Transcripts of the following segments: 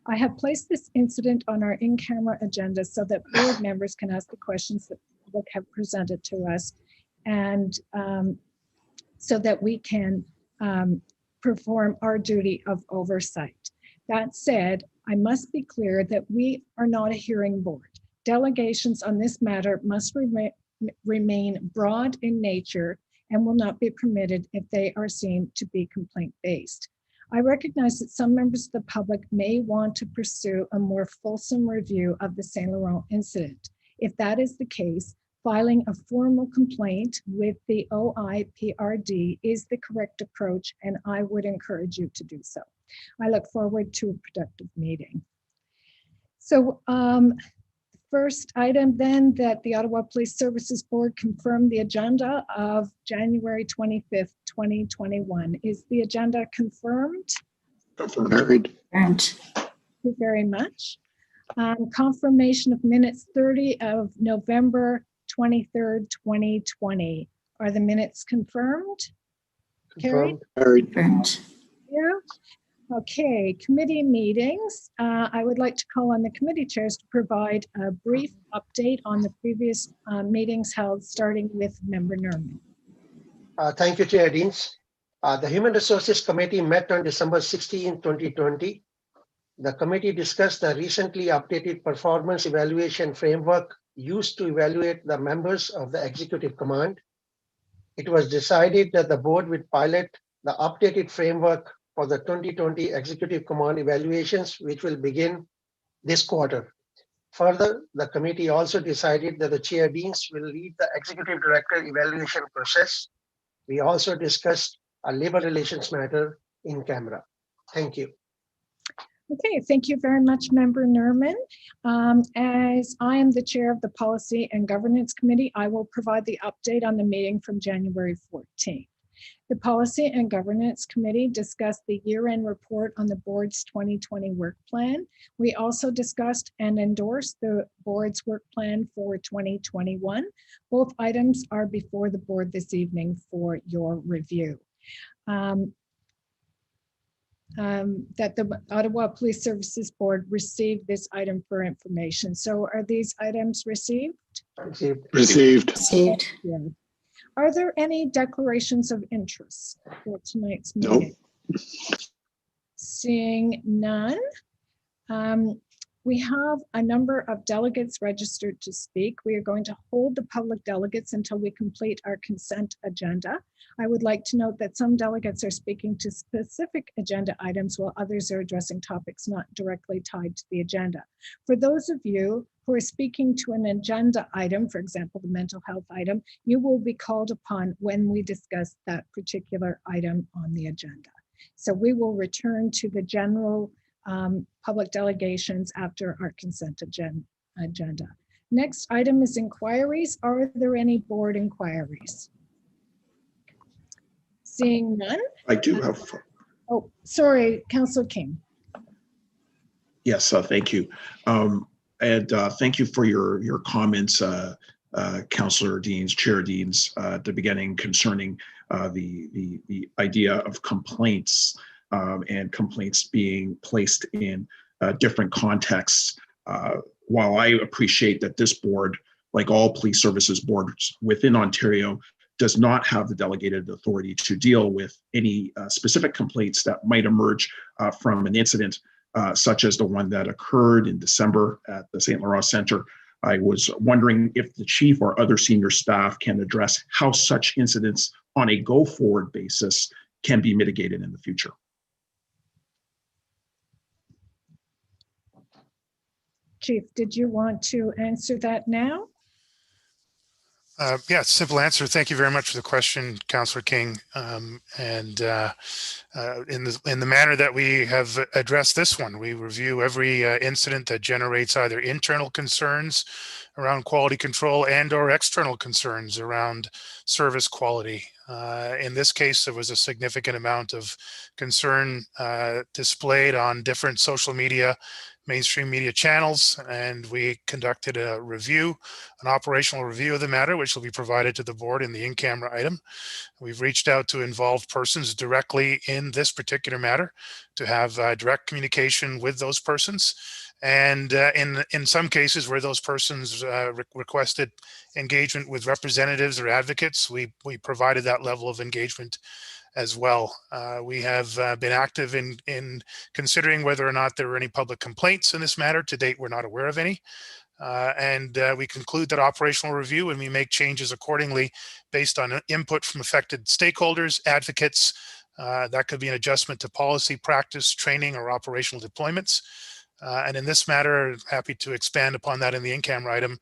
I have placed this incident on our in-camera agenda so that board members can ask the questions that the public have presented to us, and so that we can perform our duty of oversight. That said, I must be clear that we are not a hearing board. Delegations on this matter must remain broad in nature and will not be permitted if they are seen to be complaint-based. I recognize that some members of the public may want to pursue a more fulsome review of the Saint Laurent incident. If that is the case, filing a formal complaint with the OIPRD is the correct approach, and I would encourage you to do so. I look forward to a productive meeting. So first item then, that the Ottawa Police Services Board confirmed the agenda of January 25th, 2021. Is the agenda confirmed? Confirmed. Thank you very much. Confirmation of minutes 30 of November 23rd, 2020. Are the minutes confirmed? Confirmed. Carried? Yeah. Okay, committee meetings. I would like to call on the committee chairs to provide a brief update on the previous meetings held, starting with Member Nerman. Thank you, Chair Deans. The Human Resources Committee met on December 16, 2020. The committee discussed the recently updated performance evaluation framework used to evaluate the members of the Executive Command. It was decided that the board would pilot the updated framework for the 2020 Executive Command evaluations, which will begin this quarter. Further, the committee also decided that the Chair Deans will lead the Executive Director evaluation process. We also discussed a labor relations matter in camera. Thank you. Okay, thank you very much, Member Nerman. As I am the chair of the Policy and Governance Committee, I will provide the update on the meeting from January 14th. The Policy and Governance Committee discussed the year-end report on the board's 2020 work plan. We also discussed and endorsed the board's work plan for 2021. Both items are before the board this evening for your review. That the Ottawa Police Services Board received this item for information. So are these items received? Received. Yeah. Are there any declarations of interest for tonight's meeting? Nope. Seeing none. We have a number of delegates registered to speak. We are going to hold the public delegates until we complete our consent agenda. I would like to note that some delegates are speaking to specific agenda items while others are addressing topics not directly tied to the agenda. For those of you who are speaking to an agenda item, for example, the mental health item, you will be called upon when we discuss that particular item on the agenda. So we will return to the general public delegations after our consent agenda. Next item is inquiries. Are there any board inquiries? Seeing none. I do have. Oh, sorry, Councillor King. Yes, thank you. And thank you for your comments, Councillor Deans, Chair Deans, at the beginning concerning the idea of complaints and complaints being placed in different contexts. While I appreciate that this board, like all police services boards within Ontario, does not have the delegated authority to deal with any specific complaints that might emerge from an incident such as the one that occurred in December at the Saint Laurent Centre. I was wondering if the chief or other senior staff can address how such incidents on a go-forward basis can be mitigated in the future. Chief, did you want to answer that now? Yeah, simple answer. Thank you very much for the question, Councillor King. In the manner that we have addressed this one, we review every incident that generates either internal concerns around quality control and or external concerns around service quality. In this case, there was a significant amount of concern displayed on different social media, mainstream media channels, and we conducted a review, an operational review of the matter, which will be provided to the board in the in-camera item. We've reached out to involved persons directly in this particular matter to have direct communication with those persons. And in some cases where those persons requested engagement with representatives or advocates, we provided that level of engagement as well. We have been active in considering whether or not there were any public complaints in this matter. To date, we're not aware of any. And we conclude that operational review and we make changes accordingly based on input from affected stakeholders, advocates. That could be an adjustment to policy, practice, training, or operational deployments. And in this matter, happy to expand upon that in the in-camera item.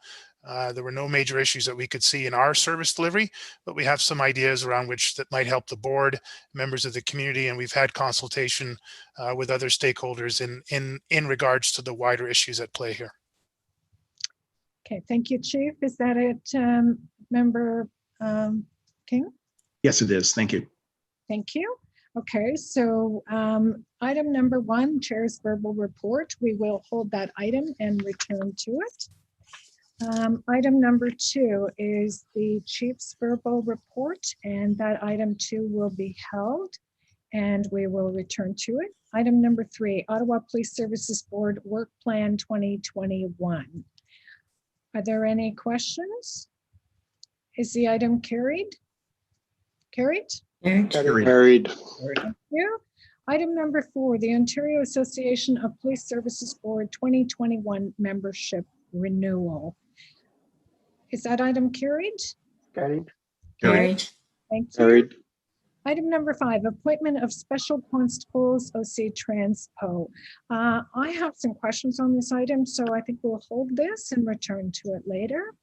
There were no major issues that we could see in our service delivery, but we have some ideas around which that might help the board, members of the community, and we've had consultation with other stakeholders in regards to the wider issues at play here. Okay, thank you, Chief. Is that it, Member King? Yes, it is. Thank you. Thank you. Okay, so item number 1, Chair's verbal report. We will hold that item and return to it. Item number 2 is the Chief's verbal report, and that item 2 will be held and we will return to it. Item number 3, Ottawa Police Services Board Work Plan 2021. Are there any questions? Is the item carried? Carried? Carried. Thank you. Item number 4, the Ontario Association of Police Services Board 2021 membership renewal. Is that item carried? Carried. Carried. Thank you. Carried. Item number 5, appointment of special constables, OC Transpo. I have some questions on this item, so I think we'll hold this and return to it later.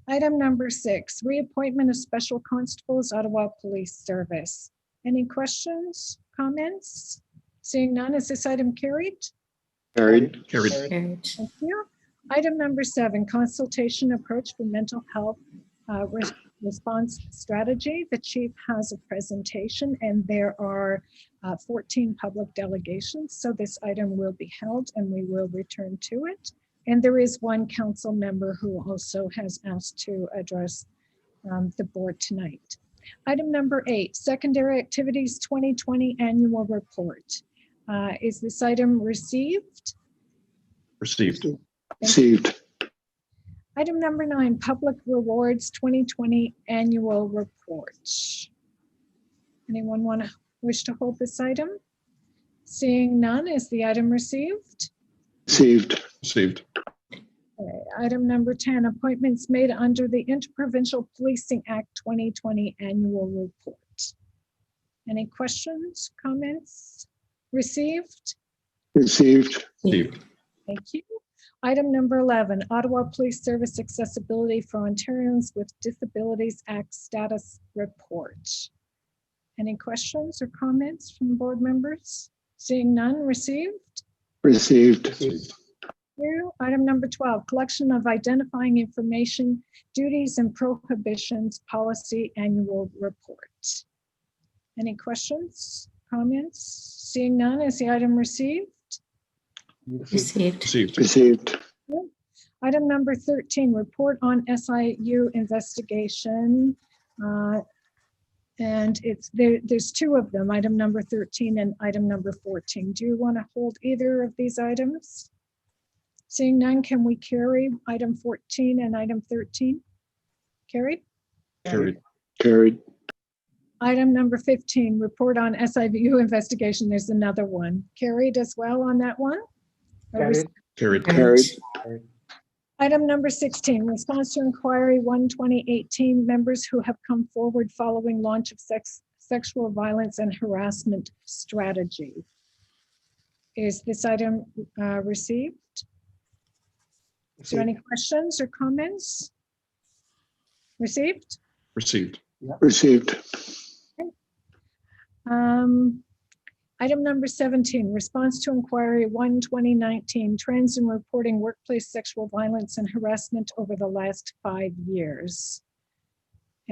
Item number 6, reappointment of special constables, Ottawa Police Service. Any questions, comments? Seeing none, is this item carried? Carried. Carried. Thank you. Item number 7, consultation approach for mental health response strategy. The chief has a presentation and there are 14 public delegations. So this item will be held and we will return to it. And there is one council member who also has asked to address the board tonight. Item number 8, secondary activities 2020 annual report. Is this item received? Received. Received. Item number 9, public rewards 2020 annual report. Anyone wish to hold this item? Seeing none, is the item received? Received. Received. Okay. Item number 10, appointments made under the Interprovincial Policing Act 2020 annual report. Any questions, comments? Received? Received. Received. Thank you. Item number 11, Ottawa Police Service Accessibility for Ontarians with Disabilities Act status report. Any questions or comments from board members? Seeing none, received? Received. Received. Item number 12, collection of identifying information, duties and prohibitions policy annual report. Any questions, comments? Seeing none, is the item received? Received. Received. Received. Item number 13, report on SIU investigation. And there's 2 of them, item number 13 and item number 14. Do you want to hold either of these items? Seeing none, can we carry item 14 and item 13? Carried? Carried. Carried. Item number 15, report on SIU investigation. There's another one. Carried as well on that one? Carried. Carried. Carried. Item number 16, response to inquiry 1/2018, members who have come forward following launch of sexual violence and harassment strategy. Is this item received? Is there any questions or comments? Received? Received. Received. Item number 17, response to inquiry 1/2019, trends in reporting workplace sexual violence and harassment over the last 5 years.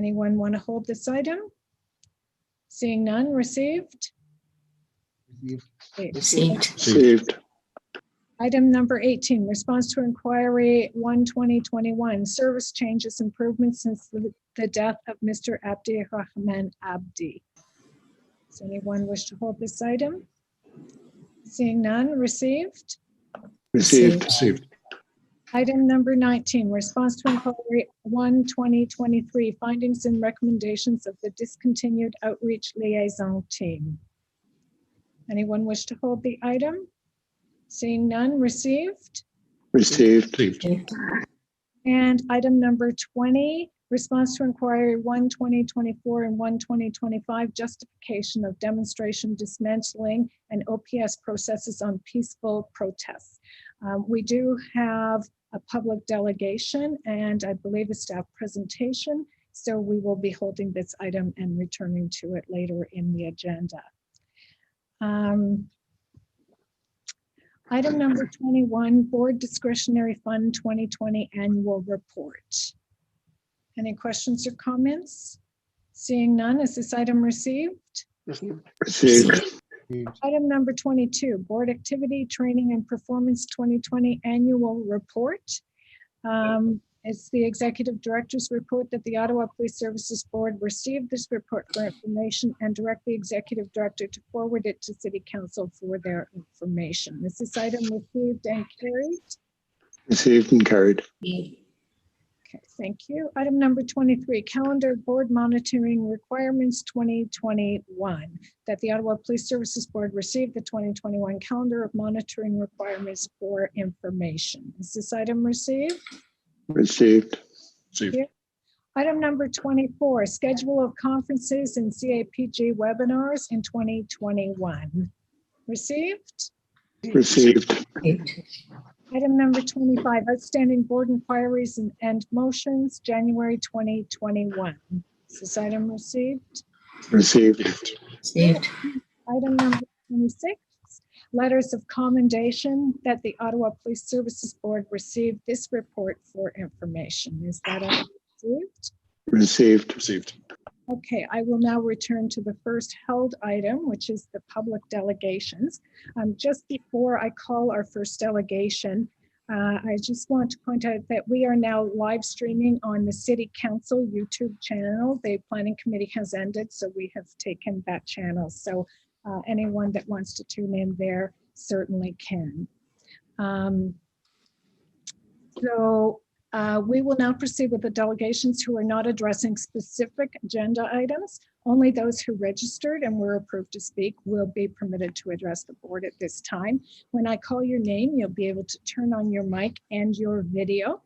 Anyone want to hold this item? Seeing none, received? Received. Item number 18, response to inquiry 1/2021, service changes improvements since the death of Mr. Abdi Rahman Abdi. Does anyone wish to hold this item? Seeing none, received? Received. Item number 19, response to inquiry 1/2023, findings and recommendations of the discontinued outreach liaison team. Anyone wish to hold the item? Seeing none, received? Received. And item number 20, response to inquiry 1/2024 and 1/2025, justification of demonstration dismantling and OPS processes on peaceful protests. We do have a public delegation and I believe a staff presentation. So we will be holding this item and returning to it later in the agenda. Item number 21, Board Discretionary Fund 2020 Annual Report. Any questions or comments? Seeing none, is this item received? Received. Item number 22, Board Activity, Training and Performance 2020 Annual Report. It's the Executive Director's report that the Ottawa Police Services Board received this report for information and direct the Executive Director to forward it to City Council for their information. Is this item received and carried? Received and carried. Okay, thank you. Item number 23, Calendar Board Monitoring Requirements 2021, that the Ottawa Police Services Board received the 2021 Calendar of Monitoring Requirements for information. Is this item received? Received. Item number 24, Schedule of Conferences and CAPG webinars in 2021. Received? Received. Item number 25, Outstanding Board Inquiries and Motions, January 2021. Is this item received? Received. Item number 26, Letters of Commendation, that the Ottawa Police Services Board received this report for information. Is that item received? Received. Okay, I will now return to the first held item, which is the public delegations. Just before I call our first delegation, I just want to point out that we are now live streaming on the City Council YouTube channel. The Planning Committee has ended, so we have taken that channel. So anyone that wants to tune in there certainly can. We will now proceed with the delegations who are not addressing specific agenda items. Only those who registered and were approved to speak will be permitted to address the board at this time. When I call your name, you'll be able to turn on your mic and your video.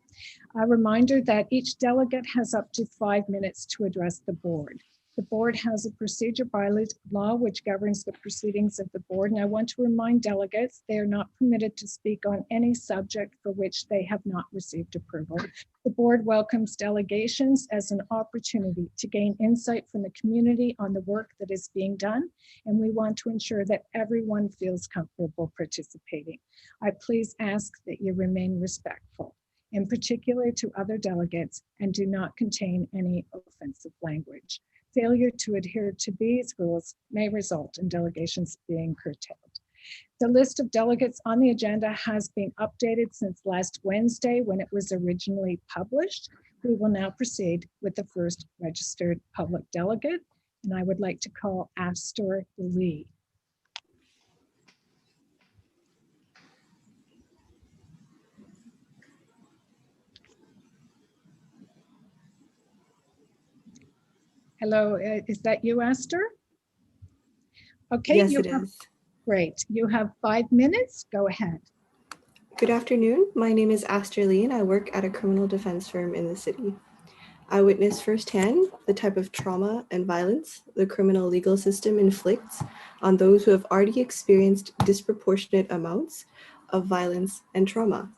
A reminder that each delegate has up to 5 minutes to address the board. The board has a procedure by law which governs the proceedings of the board, and I want to remind delegates they are not permitted to speak on any subject for which they have not received approval. The board welcomes delegations as an opportunity to gain insight from the community on the work that is being done, and we want to ensure that everyone feels comfortable participating. I please ask that you remain respectful, in particular to other delegates, and do not contain any offensive language. Failure to adhere to these rules may result in delegations being curtailed. The list of delegates on the agenda has been updated since last Wednesday when it was originally published. We will now proceed with the first registered public delegate, and I would like to call Astor Lee. Hello, is that you, Astor? Okay. Yes, it is. Great. You have 5 minutes. Go ahead. Good afternoon. My name is Astor Lee, and I work at a criminal defense firm in the city. I witnessed firsthand the type of trauma and violence the criminal legal system inflicts on those who have already experienced disproportionate amounts of violence and trauma.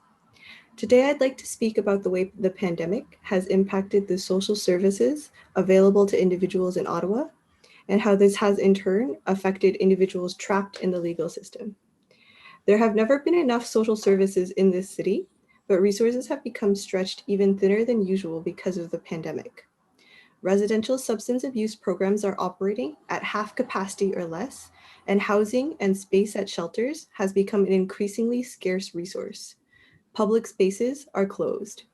Today, I'd like to speak about the way the pandemic has impacted the social services available to individuals in Ottawa and how this has in turn affected individuals trapped in the legal system. There have never been enough social services in this city, but resources have become stretched even thinner than usual because of the pandemic. Residential substance abuse programs are operating at half capacity or less, and housing and space at shelters has become an increasingly scarce resource. Public spaces are closed.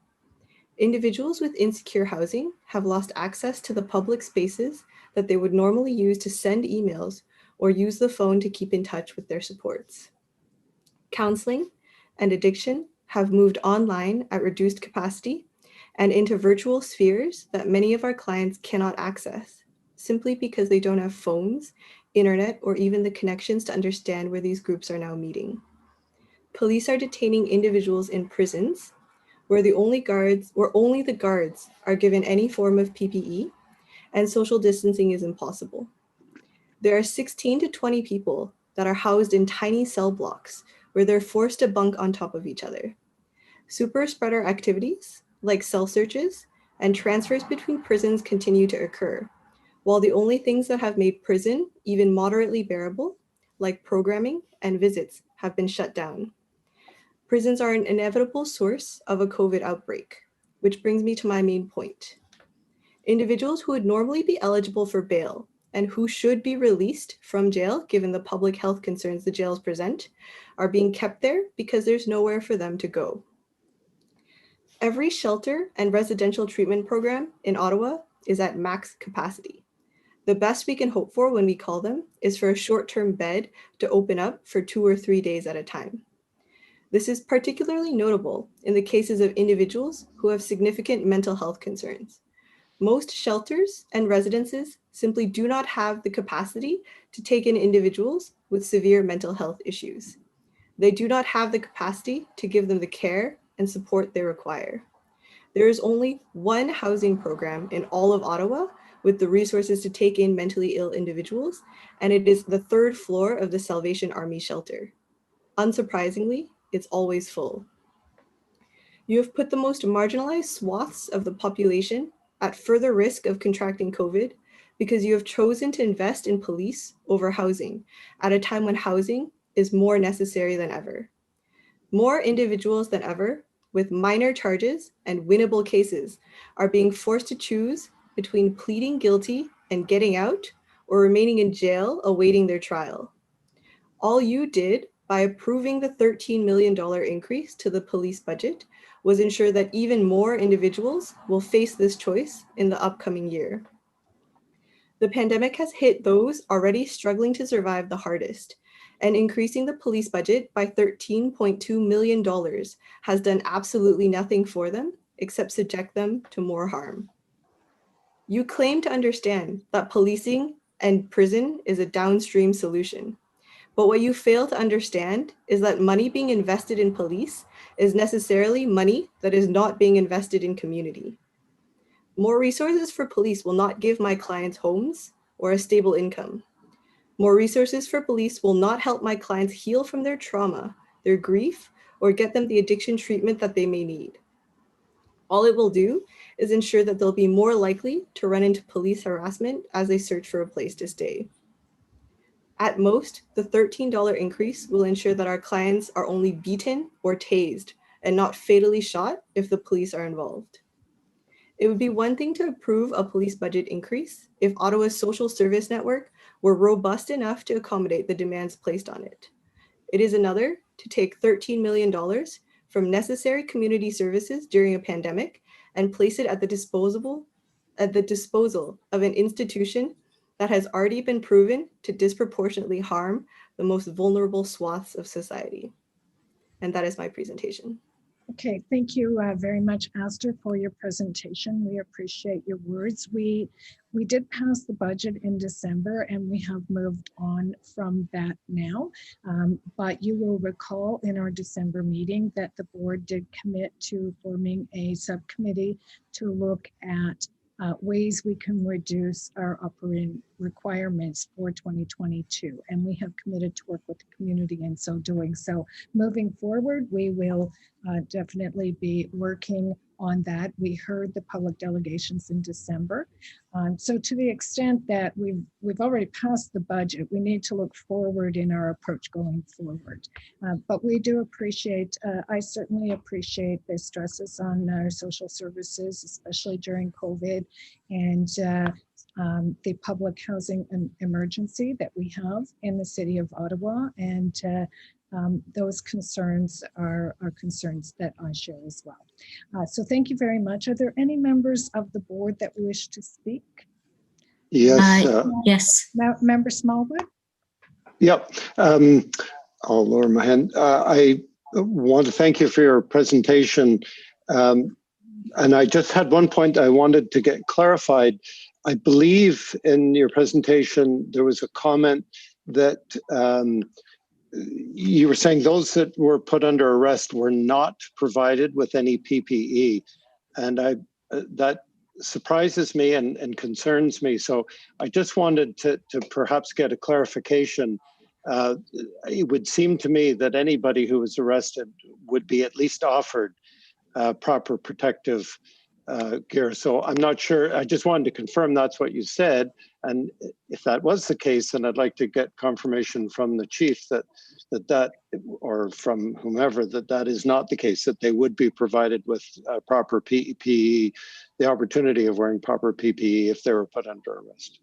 Individuals with insecure housing have lost access to the public spaces that they would normally use to send emails or use the phone to keep in touch with their supports. Counseling and addiction have moved online at reduced capacity and into virtual spheres that many of our clients cannot access, simply because they don't have phones, internet, or even the connections to understand where these groups are now meeting. Police are detaining individuals in prisons where only the guards are given any form of PPE and social distancing is impossible. There are 16 to 20 people that are housed in tiny cell blocks where they're forced to bunk on top of each other. Super spreader activities like cell searches and transfers between prisons continue to occur, while the only things that have made prison even moderately bearable, like programming and visits, have been shut down. Prisons are an inevitable source of a COVID outbreak, which brings me to my main point. Individuals who would normally be eligible for bail and who should be released from jail, given the public health concerns the jails present, are being kept there because there's nowhere for them to go. Every shelter and residential treatment program in Ottawa is at max capacity. The best we can hope for when we call them is for a short-term bed to open up for 2 or 3 days at a time. This is particularly notable in the cases of individuals who have significant mental health concerns. Most shelters and residences simply do not have the capacity to take in individuals with severe mental health issues. They do not have the capacity to give them the care and support they require. There is only one housing program in all of Ottawa with the resources to take in mentally ill individuals, and it is the 3rd floor of the Salvation Army shelter. Unsurprisingly, it's always full. You have put the most marginalized swaths of the population at further risk of contracting COVID because you have chosen to invest in police over housing at a time when housing is more necessary than ever. More individuals than ever with minor charges and winnable cases are being forced to choose between pleading guilty and getting out or remaining in jail awaiting their trial. All you did by approving the $13 million increase to the police budget was ensure that even more individuals will face this choice in the upcoming year. The pandemic has hit those already struggling to survive the hardest, and increasing the police budget by $13.2 million has done absolutely nothing for them except subject them to more harm. You claim to understand that policing and prison is a downstream solution. But what you fail to understand is that money being invested in police is necessarily money that is not being invested in community. More resources for police will not give my clients homes or a stable income. More resources for police will not help my clients heal from their trauma, their grief, or get them the addiction treatment that they may need. All it will do is ensure that they'll be more likely to run into police harassment as they search for a place to stay. At most, the $13 increase will ensure that our clients are only beaten or tased and not fatally shot if the police are involved. It would be one thing to approve a police budget increase if Ottawa's social service network were robust enough to accommodate the demands placed on it. It is another to take $13 million from necessary community services during a pandemic and place it at the disposal of an institution that has already been proven to disproportionately harm the most vulnerable swaths of society. And that is my presentation. Okay, thank you very much, Aster, for your presentation. We appreciate your words. We did pass the budget in December and we have moved on from that now. But you will recall in our December meeting that the board did commit to forming a subcommittee to look at ways we can reduce our operating requirements for 2022. And we have committed to work with the community in so doing. So moving forward, we will definitely be working on that. We heard the public delegations in December. So to the extent that we've already passed the budget, we need to look forward in our approach going forward. But we do appreciate, I certainly appreciate the stresses on our social services, especially during COVID, and the public housing emergency that we have in the city of Ottawa. And those concerns are concerns that I share as well. So thank you very much. Are there any members of the board that wish to speak? Yes. Yes. Member Smallwood? Yep. I'll lower my hand. I want to thank you for your presentation. And I just had one point I wanted to get clarified. I believe in your presentation, there was a comment that you were saying those that were put under arrest were not provided with any PPE. And that surprises me and concerns me. So I just wanted to perhaps get a clarification. It would seem to me that anybody who was arrested would be at least offered proper protective gear. So I'm not sure. I just wanted to confirm that's what you said. And if that was the case, then I'd like to get confirmation from the chief that or from whomever that is not the case, that they would be provided with proper PPE, the opportunity of wearing proper PPE if they were put under arrest.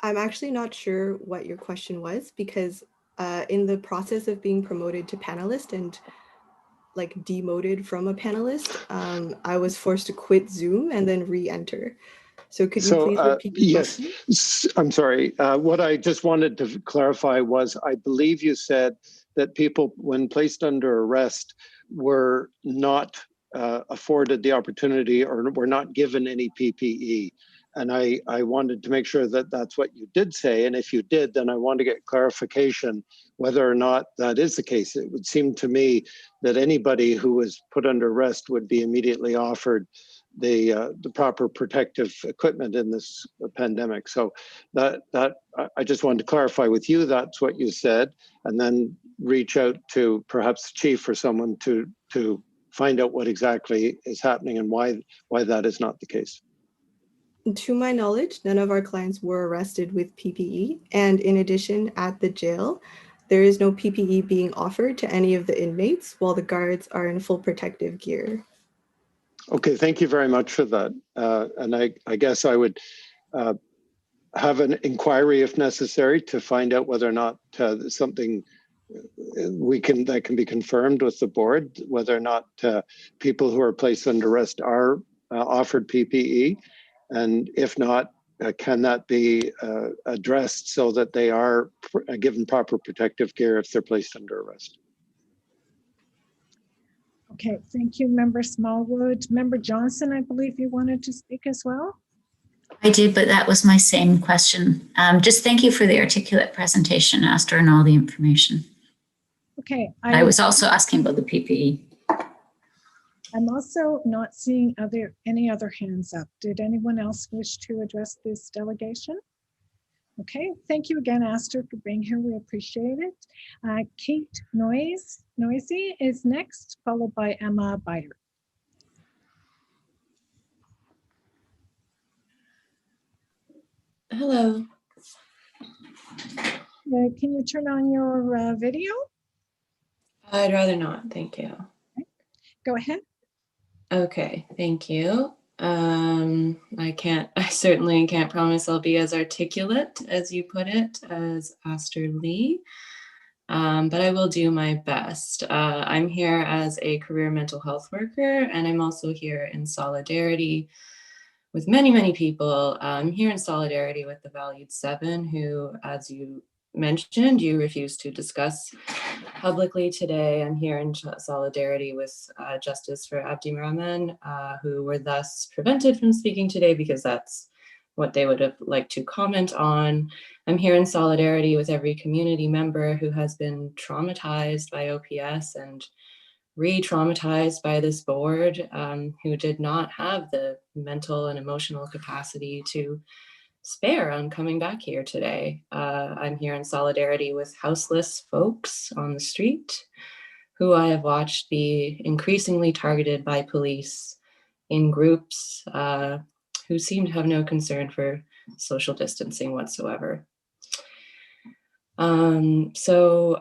I'm actually not sure what your question was, because in the process of being promoted to panelist and like demoted from a panelist, I was forced to quit Zoom and then re-enter. So could you please repeat the question? Yes, I'm sorry. What I just wanted to clarify was, I believe you said that people, when placed under arrest, were not afforded the opportunity or were not given any PPE. And I wanted to make sure that that's what you did say. And if you did, then I want to get clarification whether or not that is the case. It would seem to me that anybody who was put under arrest would be immediately offered the proper protective equipment in this pandemic. So that I just wanted to clarify with you, that's what you said, and then reach out to perhaps the chief or someone to find out what exactly is happening and why that is not the case. To my knowledge, none of our clients were arrested with PPE. And in addition, at the jail, there is no PPE being offered to any of the inmates while the guards are in full protective gear. Okay, thank you very much for that. And I guess I would have an inquiry if necessary to find out whether or not something that can be confirmed with the board, whether or not people who are placed under arrest are offered PPE. And if not, can that be addressed so that they are given proper protective gear if they're placed under arrest? Okay, thank you, Member Smallwood. Member Johnson, I believe you wanted to speak as well. I did, but that was my same question. Just thank you for the articulate presentation, Astor, and all the information. Okay. I was also asking about the PPE. I'm also not seeing any other hands up. Did anyone else wish to address this delegation? Okay, thank you again, Astor, for being here. We appreciate it. Kate Noisy is next, followed by Emma Biter. Hello. Can you turn on your video? I'd rather not, thank you. Okay. Go ahead. Okay, thank you. I certainly can't promise I'll be as articulate as you put it as Astor Lee, but I will do my best. I'm here as a career mental health worker, and I'm also here in solidarity with many, many people. I'm here in solidarity with the Valued Seven, who, as you mentioned, you refused to discuss publicly today. I'm here in solidarity with Justice for Abdi Rahman, who were thus prevented from speaking today because that's what they would have liked to comment on. I'm here in solidarity with every community member who has been traumatized by OPS and re-traumatized by this board, who did not have the mental and emotional capacity to spare on coming back here today. I'm here in solidarity with houseless folks on the street who I have watched be increasingly targeted by police in groups who seem to have no concern for social distancing whatsoever. So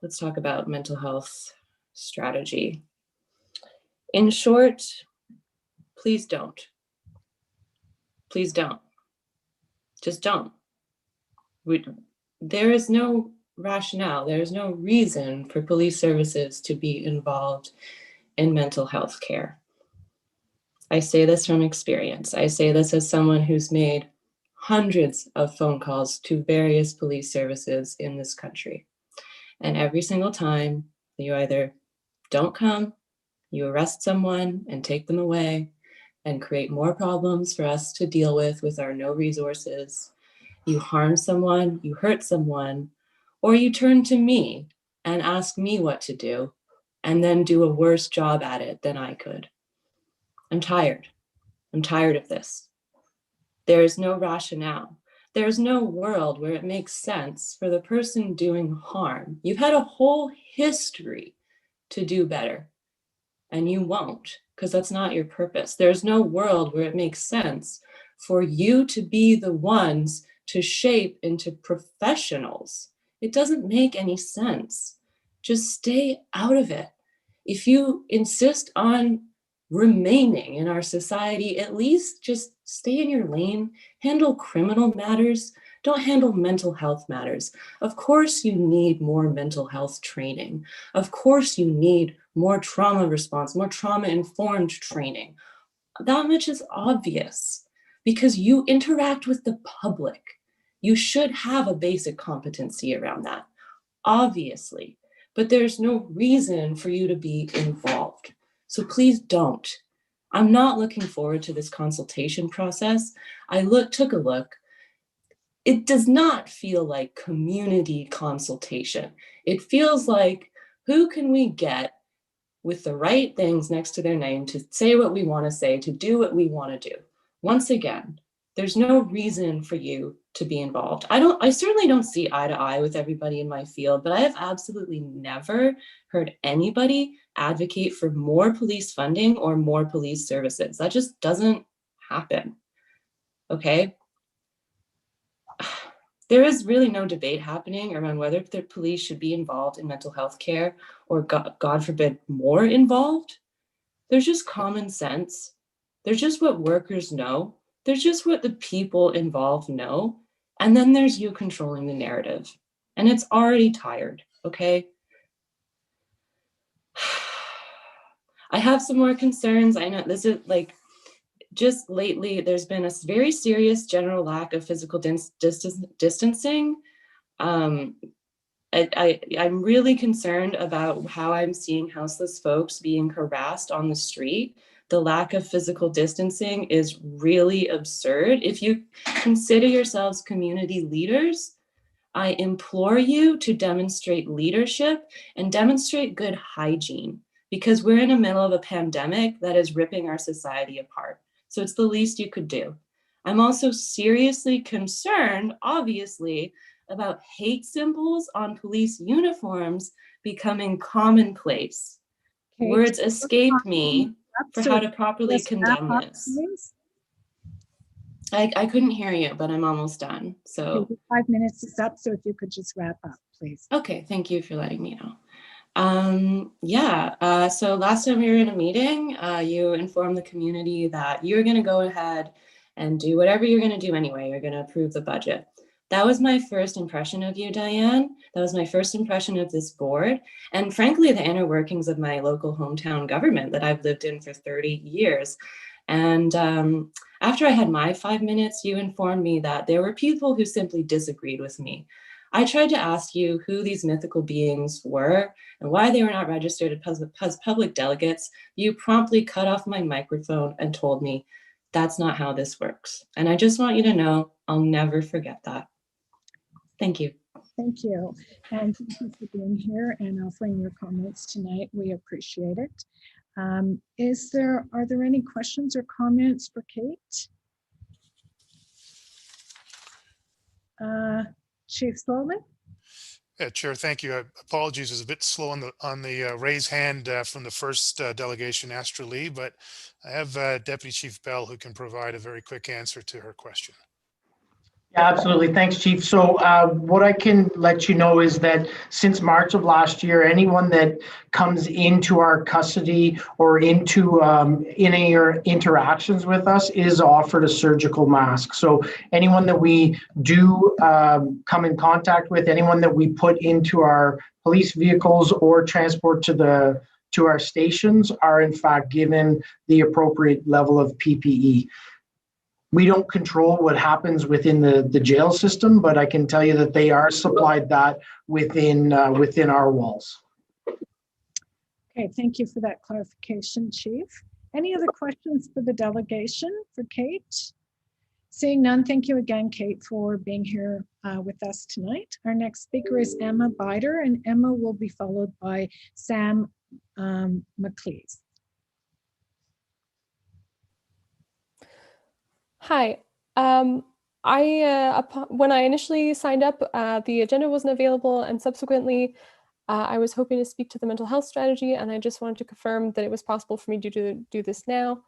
let's talk about mental health strategy. In short, please don't. Please don't. Just don't. There is no rationale, there is no reason for police services to be involved in mental health care. I say this from experience. I say this as someone who's made hundreds of phone calls to various police services in this country. And every single time, you either don't come, you arrest someone and take them away and create more problems for us to deal with our no resources. You harm someone, you hurt someone, or you turn to me and ask me what to do and then do a worse job at it than I could. I'm tired. I'm tired of this. There is no rationale. There's no world where it makes sense for the person doing harm. You've had a whole history to do better, and you won't, because that's not your purpose. There's no world where it makes sense for you to be the ones to shape into professionals. It doesn't make any sense. Just stay out of it. If you insist on remaining in our society, at least just stay in your lane, handle criminal matters, don't handle mental health matters. Of course you need more mental health training. Of course you need more trauma response, more trauma-informed training. That much is obvious because you interact with the public. You should have a basic competency around that, obviously, but there's no reason for you to be involved. So please don't. I'm not looking forward to this consultation process. I took a look. It does not feel like community consultation. It feels like, who can we get with the right things next to their name to say what we want to say, to do what we want to do? Once again, there's no reason for you to be involved. I certainly don't see eye to eye with everybody in my field, but I have absolutely never heard anybody advocate for more police funding or more police services. That just doesn't happen, okay? There is really no debate happening around whether the police should be involved in mental health care or, God forbid, more involved. There's just common sense. There's just what workers know. There's just what the people involved know. And then there's you controlling the narrative. And it's already tired, okay? I have some more concerns. I know this is like, just lately, there's been a very serious general lack of physical distancing. I'm really concerned about how I'm seeing houseless folks being harassed on the street. The lack of physical distancing is really absurd. If you consider yourselves community leaders, I implore you to demonstrate leadership and demonstrate good hygiene, because we're in the middle of a pandemic that is ripping our society apart. So it's the least you could do. I'm also seriously concerned, obviously, about hate symbols on police uniforms becoming commonplace. Okay, Words escape me for how to properly just wrap condemn up, this. please. I couldn't hear you, but I'm almost done. So Okay, 5 minutes is up, so if you could just wrap up, please. okay, thank you for letting me know. So last time we were in a meeting, you informed the community that you're going to go ahead and do whatever you're going to do anyway. You're going to approve the budget. That was my first impression of you, Diane. That was my first impression of this board. And frankly, the inner workings of my local hometown government that I've lived in for 30 years. And after I had my 5 minutes, you informed me that there were people who simply disagreed with me. I tried to ask you who these mythical beings were and why they were not registered as public delegates. You promptly cut off my microphone and told me that's not how this works. And I just want you to know I'll never forget that. Thank you. Thank you. And thank you for being here and offering your comments tonight. We appreciate it. Are there any questions or comments for Kate? Chief Slowly? Yeah, Chair, thank you. Apologies, it was a bit slow on the raise hand from the first delegation, Astra Lee, but I have Deputy Chief Bell who can provide a very quick answer to her question. Yeah, absolutely. Thanks, Chief. So what I can let you know is that since March of last year, anyone that comes into our custody or into any interactions with us is offered a surgical mask. So anyone that we do come in contact with, anyone that we put into our police vehicles or transport to our stations are in fact given the appropriate level of PPE. We don't control what happens within the jail system, but I can tell you that they are supplied that within our walls. Okay, thank you for that clarification, Chief. Any other questions for the delegation for Kate? Seeing none, thank you again, Kate, for being here with us tonight. Our next speaker is Emma Bider, and Emma will be followed by Sam McLeese. Hi. When I initially signed up, the agenda wasn't available, and subsequently, I was hoping to speak to the mental health strategy, and I just wanted to confirm that it was possible for me to do this now.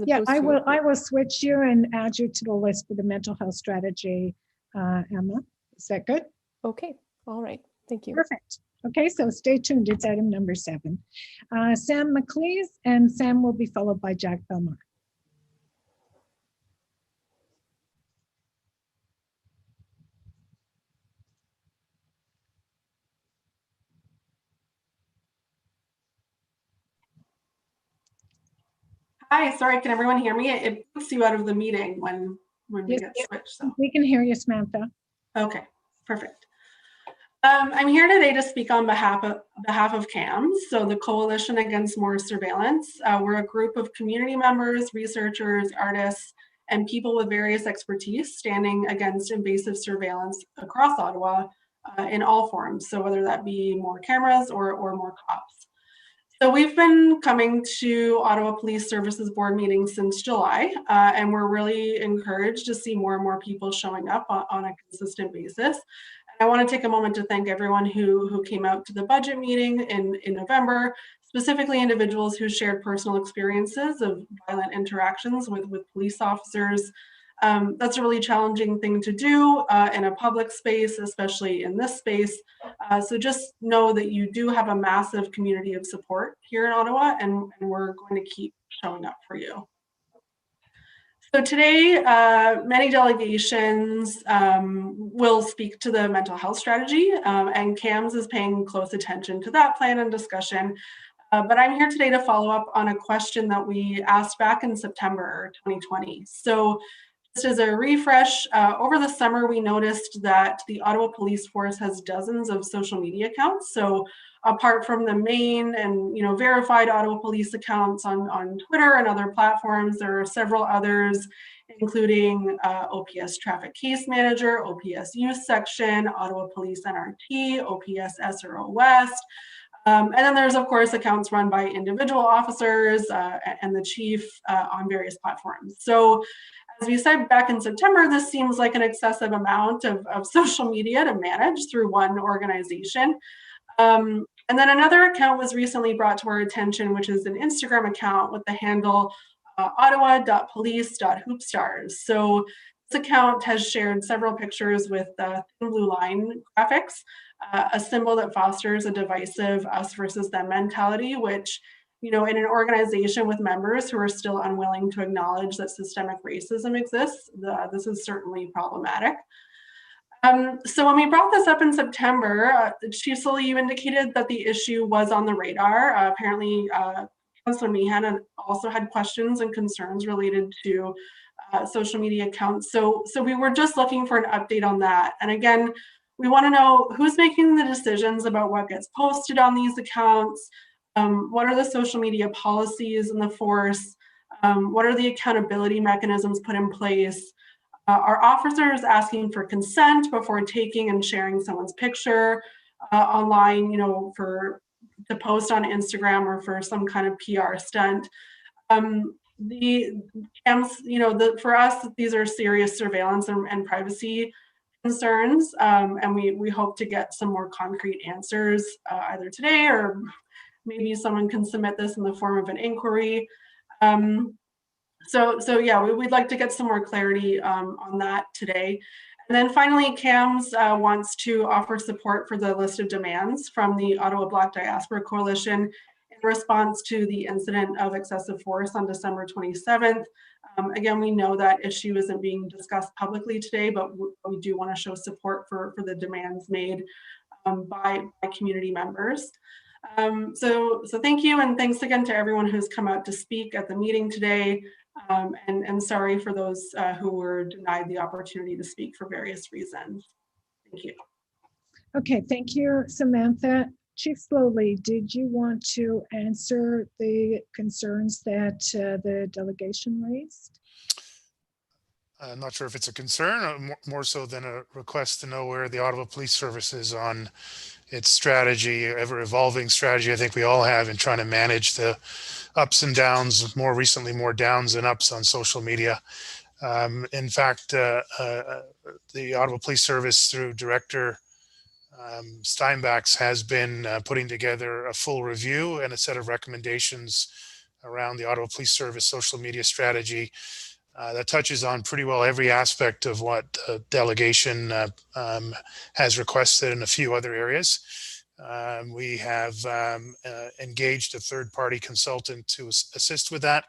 Yeah, I will switch you and add you to the list for the mental health strategy, Emma. Is that good? Okay. All right. Thank you. Perfect. Okay, so stay tuned. It's item number 7. Sam McLeese, and Sam will be followed by Jack Belmar. Hi, sorry, can everyone hear me? It puts you out of the meeting when we Yes, get switched. So. We can hear you, Samantha. Okay, perfect. I'm here today to speak on behalf of CAMS, so the Coalition Against More Surveillance. We're a group of community members, researchers, artists, and people with various expertise standing against invasive surveillance across Ottawa in all forms. So whether that be more cameras or more cops. So we've been coming to Ottawa Police Services Board meetings since July, and we're really encouraged to see more and more people showing up on a consistent basis. And I want to take a moment to thank everyone who came out to the budget meeting in November, specifically individuals who shared personal experiences of violent interactions with police officers. That's a really challenging thing to do in a public space, especially in this space. So just know that you do have a massive community of support here in Ottawa, and we're going to keep showing up for you. So today, many delegations will speak to the mental health strategy, and CAMS is paying close attention to that plan and discussion. But I'm here today to follow up on a question that we asked back in September 2020. So just as a refresh, over the summer, we noticed that the Ottawa Police Force has dozens of social media accounts. So apart from the main and verified Ottawa Police accounts on Twitter and other platforms, there are several others, including OPS Traffic Case Manager, OPS Youth Section, Ottawa Police NRT, OPS SRO West. And then there's, of course, accounts run by individual officers and the chief on various platforms. So as we said back in September, this seems like an excessive amount of social media to manage through one organization. And then another account was recently brought to our attention, which is an Instagram account with the handle ottawa.police.hoopstars. So this account has shared several pictures with thin blue line graphics, a symbol that fosters a divisive us versus them mentality, which in an organization with members who are still unwilling to acknowledge that systemic racism exists, this is certainly problematic. So when we brought this up in September, Chief Sully, you indicated that the issue was on the radar. Apparently, Councillor Meehan also had questions and concerns related to social media accounts. So we were just looking for an update on that. And again, we want to know who's making the decisions about what gets posted on these accounts. What are the social media policies in the force? What are the accountability mechanisms put in place? Are officers asking for consent before taking and sharing someone's picture online, to post on Instagram or for some kind of PR stunt? For us, these are serious surveillance and privacy concerns, and we hope to get some more concrete answers either today, or maybe someone can submit this in the form of an inquiry. So yeah, we'd like to get some more clarity on that today. And then finally, CAMS wants to offer support for the list of demands from the Ottawa Black Diaspora Coalition in response to the incident of excessive force on December 27th. Again, we know that issue isn't being discussed publicly today, but we do want to show support for the demands made by community members. So thank you, and thanks again to everyone who's come out to speak at the meeting today. And sorry for those who were denied the opportunity to speak for various reasons. Thank you. Okay, thank you, Samantha. Chief Slowly, did you want to answer the concerns that the delegation raised? I'm not sure if it's a concern, or more so than a request to know where the Ottawa Police Service is on its strategy, ever evolving strategy I think we all have in trying to manage the ups and downs, more recently more downs than ups on social media. In fact, the Ottawa Police Service through Director Steinbach's has been putting together a full review and a set of recommendations around the Ottawa Police Service social media strategy that touches on pretty well every aspect of what the delegation has requested in a few other areas. We have engaged a third-party consultant to assist with that.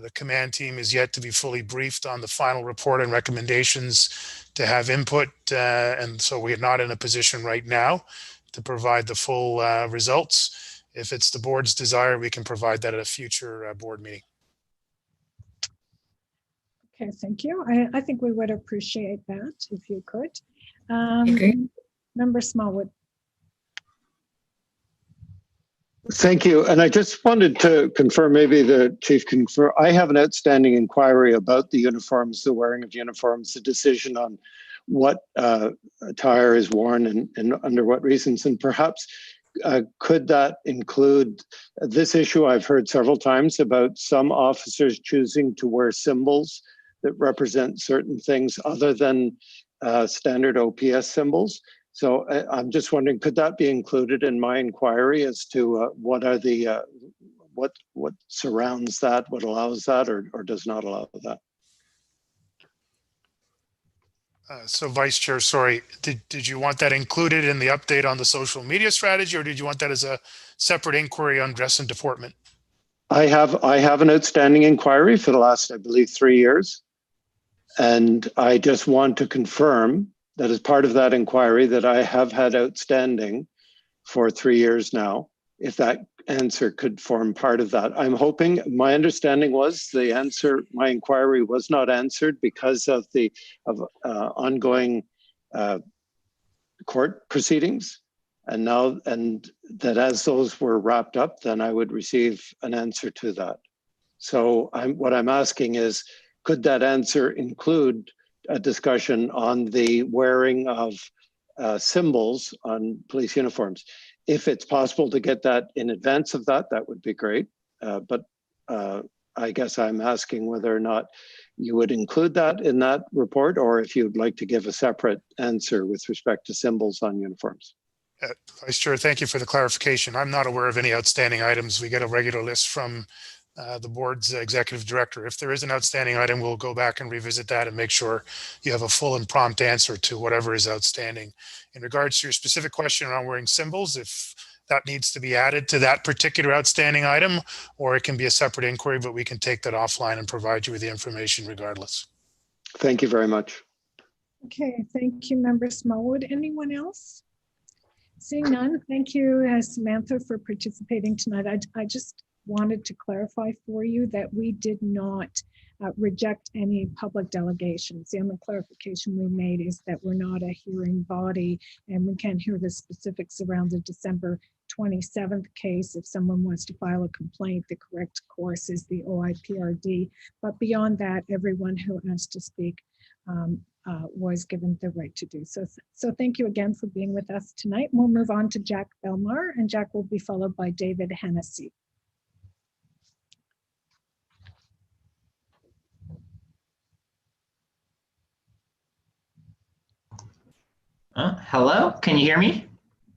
The command team is yet to be fully briefed on the final report and recommendations to have input. And so we're not in a position right now to provide the full results. If it's the board's desire, we can provide that at a future board meeting. Okay, thank you. I think we would appreciate that if you could. agree. Member Smallwood. Thank you. And I just wanted to confirm, maybe the chief can confirm, I have an outstanding inquiry about the uniforms, the wearing of uniforms, the decision on what attire is worn and under what reasons. And perhaps could that include this issue I've heard several times about some officers choosing to wear symbols that represent certain things other than standard OPS symbols. So I'm just wondering, could that be included in my inquiry as to what are the what surrounds that, what allows that, or does not allow that? So Vice Chair, sorry, did you want that included in the update on the social media strategy, or did you want that as a separate inquiry on dress and deportment? I have an outstanding inquiry for the last, I believe, 3 years. And I just want to confirm that as part of that inquiry that I have had outstanding for 3 years now, if that answer could form part of that. I'm hoping, my understanding was the answer, my inquiry was not answered because of the ongoing court proceedings. And now, and that as those were wrapped up, then I would receive an answer to that. So what I'm asking is, could that answer include a discussion on the wearing of symbols on police uniforms? If it's possible to get that in advance of that, that would be great. But I guess I'm asking whether or not you would include that in that report, or if you'd like to give a separate answer with respect to symbols on uniforms. Vice Chair, thank you for the clarification. I'm not aware of any outstanding items. We get a regular list from the board's executive director. If there is an outstanding item, we'll go back and revisit that and make sure you have a full and prompt answer to whatever is outstanding. In regards to your specific question around wearing symbols, if that needs to be added to that particular outstanding item, or it can be a separate inquiry, but we can take that offline and provide you with the information regardless. Thank you very much. Okay, thank you, Member Smallwood. Anyone else? Seeing none, thank you, Samantha, for participating tonight. I just wanted to clarify for you that we did not reject any public delegations. The only clarification we made is that we're not a hearing body and we can't hear the specifics around the December 27th case. If someone wants to file a complaint, the correct course is the OIPRD. But beyond that, everyone who asked to speak was given the right to do so. So thank you again for being with us tonight. We'll move on to Jack Belmar, and Jack will be followed by David Hennessy. Hello, can you hear me?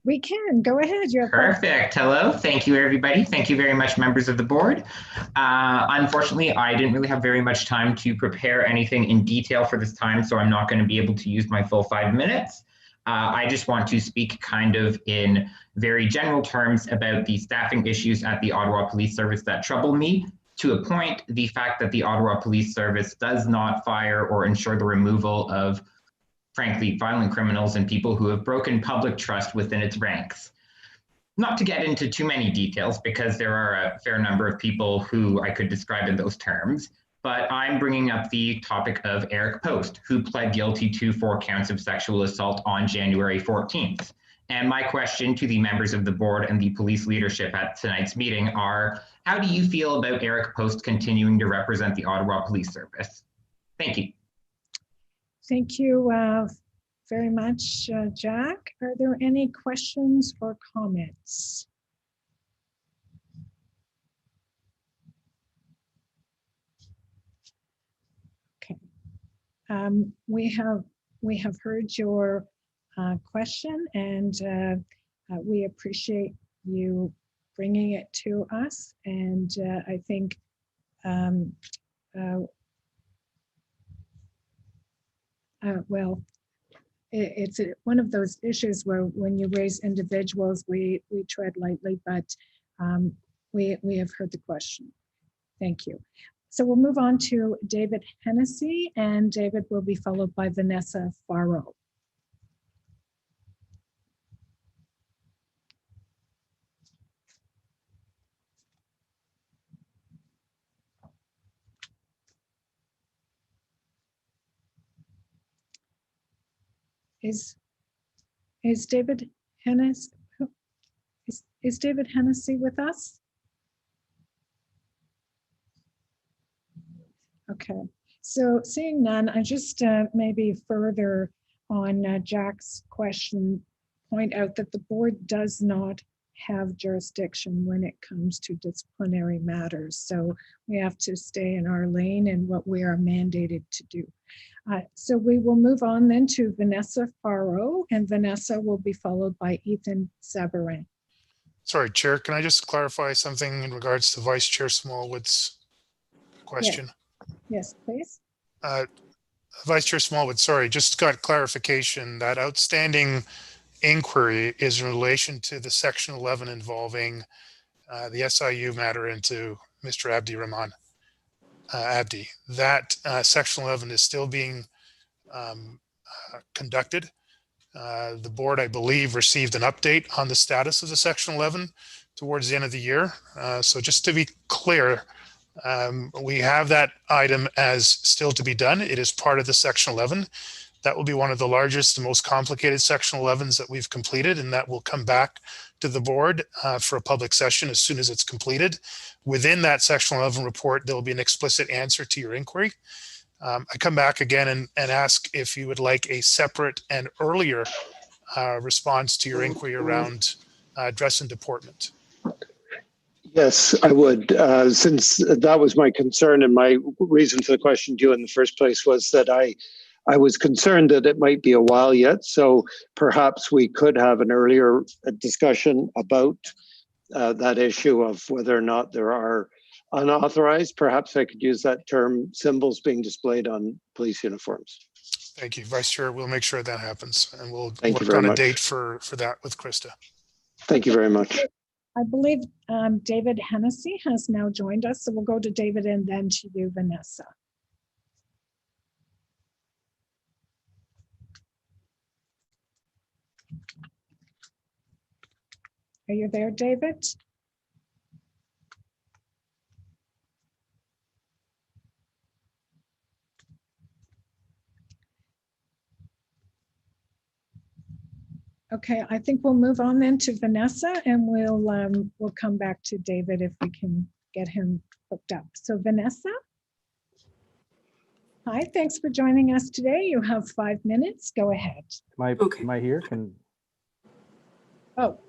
We can. Go ahead. You have Perfect. Hello. Thank you, everybody. Thank you very much, members of the board. Unfortunately, I didn't really have very much time to prepare anything in detail for this time, so I'm not going to be able to use my full 5 minutes. I just want to speak kind of in very general terms about the staffing issues at the Ottawa Police Service that trouble me. To a point, the fact that the Ottawa Police Service does not fire or ensure the removal of, frankly, violent criminals and people who have broken public trust within its ranks. Not to get into too many details, because there are a fair number of people who I could describe in those terms, but I'm bringing up the topic of Eric Post, who pled guilty to 4 counts of sexual assault on January 14th. And my question to the members of the board and the police leadership at tonight's meeting are, how do you feel about Eric Post continuing to represent the Ottawa Police Service? Thank you. Thank you very much, Jack. Are there any questions or comments? Okay. We have heard your question, and we appreciate you bringing it to us. And I think well, it's one of those issues where when you raise individuals, we tread lightly, but we have heard the question. Thank you. So we'll move on to David Hennessy, and David will be followed by Vanessa Farrow. Is David Hennessy, is David Hennessy with us? Okay, so seeing none, I just maybe further on Jack's question, point out that the board does not have jurisdiction when it comes to disciplinary matters. So we have to stay in our lane and what we are mandated to do. So we will move on then to Vanessa Farrow, and Vanessa will be followed by Ethan Sabarin. Sorry, Chair, can I just clarify something in regards to Vice Chair Smallwood's question? Yes, please. Vice Chair Smallwood, sorry, just got clarification that outstanding inquiry is in relation to the Section 11 involving the SIU matter into Mr. Abdi Rahman. Abdi. That Section 11 is still being conducted. The board, I believe, received an update on the status of the Section 11 towards the end of the year. So just to be clear, we have that item as still to be done. It is part of the Section 11. That will be one of the largest and most complicated Section 11s that we've completed, and that will come back to the board for a public session as soon as it's completed. Within that Section 11 report, there will be an explicit answer to your inquiry. I come back again and ask if you would like a separate and earlier response to your inquiry around dress and deportment. Yes, I would. Since that was my concern, and my reason for the question to you in the first place was that I was concerned that it might be a while yet. So perhaps we could have an earlier discussion about that issue of whether or not there are unauthorized, perhaps I could use that term, symbols being displayed on police uniforms. Thank you, Vice Chair. We'll make sure that happens, and we'll work on a date for that with Krista. Thank you very much. I believe David Hennessy has now joined us, so we'll go to David and then to you, Vanessa. Are you there, David? Okay, I think we'll move on then to Vanessa, and we'll come back to David if we can get him hooked up. So Vanessa? Hi, thanks for joining us today. You have 5 minutes. Go ahead. Am I here? Oh,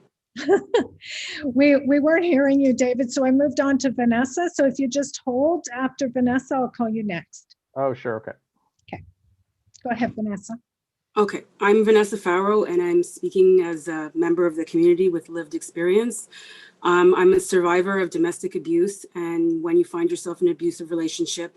we weren't hearing you, David, so I moved on to Vanessa. So if you just hold after Vanessa, I'll call you next. Oh, sure. Okay. Okay. Go ahead, Vanessa. Okay, I'm Vanessa Farrow, and I'm speaking as a member of the community with lived experience. I'm a survivor of domestic abuse, and when you find yourself in an abusive relationship,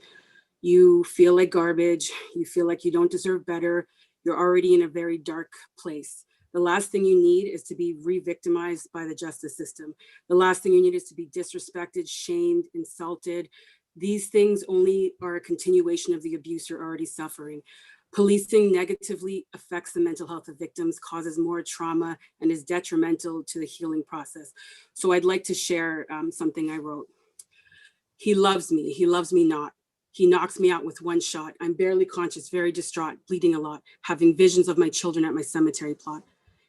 you feel like garbage, you feel like you don't deserve better, you're already in a very dark place. The last thing you need is to be re-victimized by the justice system. The last thing you need is to be disrespected, shamed, insulted. These things only are a continuation of the abuse you're already suffering. Policing negatively affects the mental health of victims, causes more trauma, and is detrimental to the healing process. So I'd like to share something I wrote. He loves me not. He knocks me out with one shot. I'm barely conscious, very distraught, bleeding a lot, having visions of my children at my cemetery plot.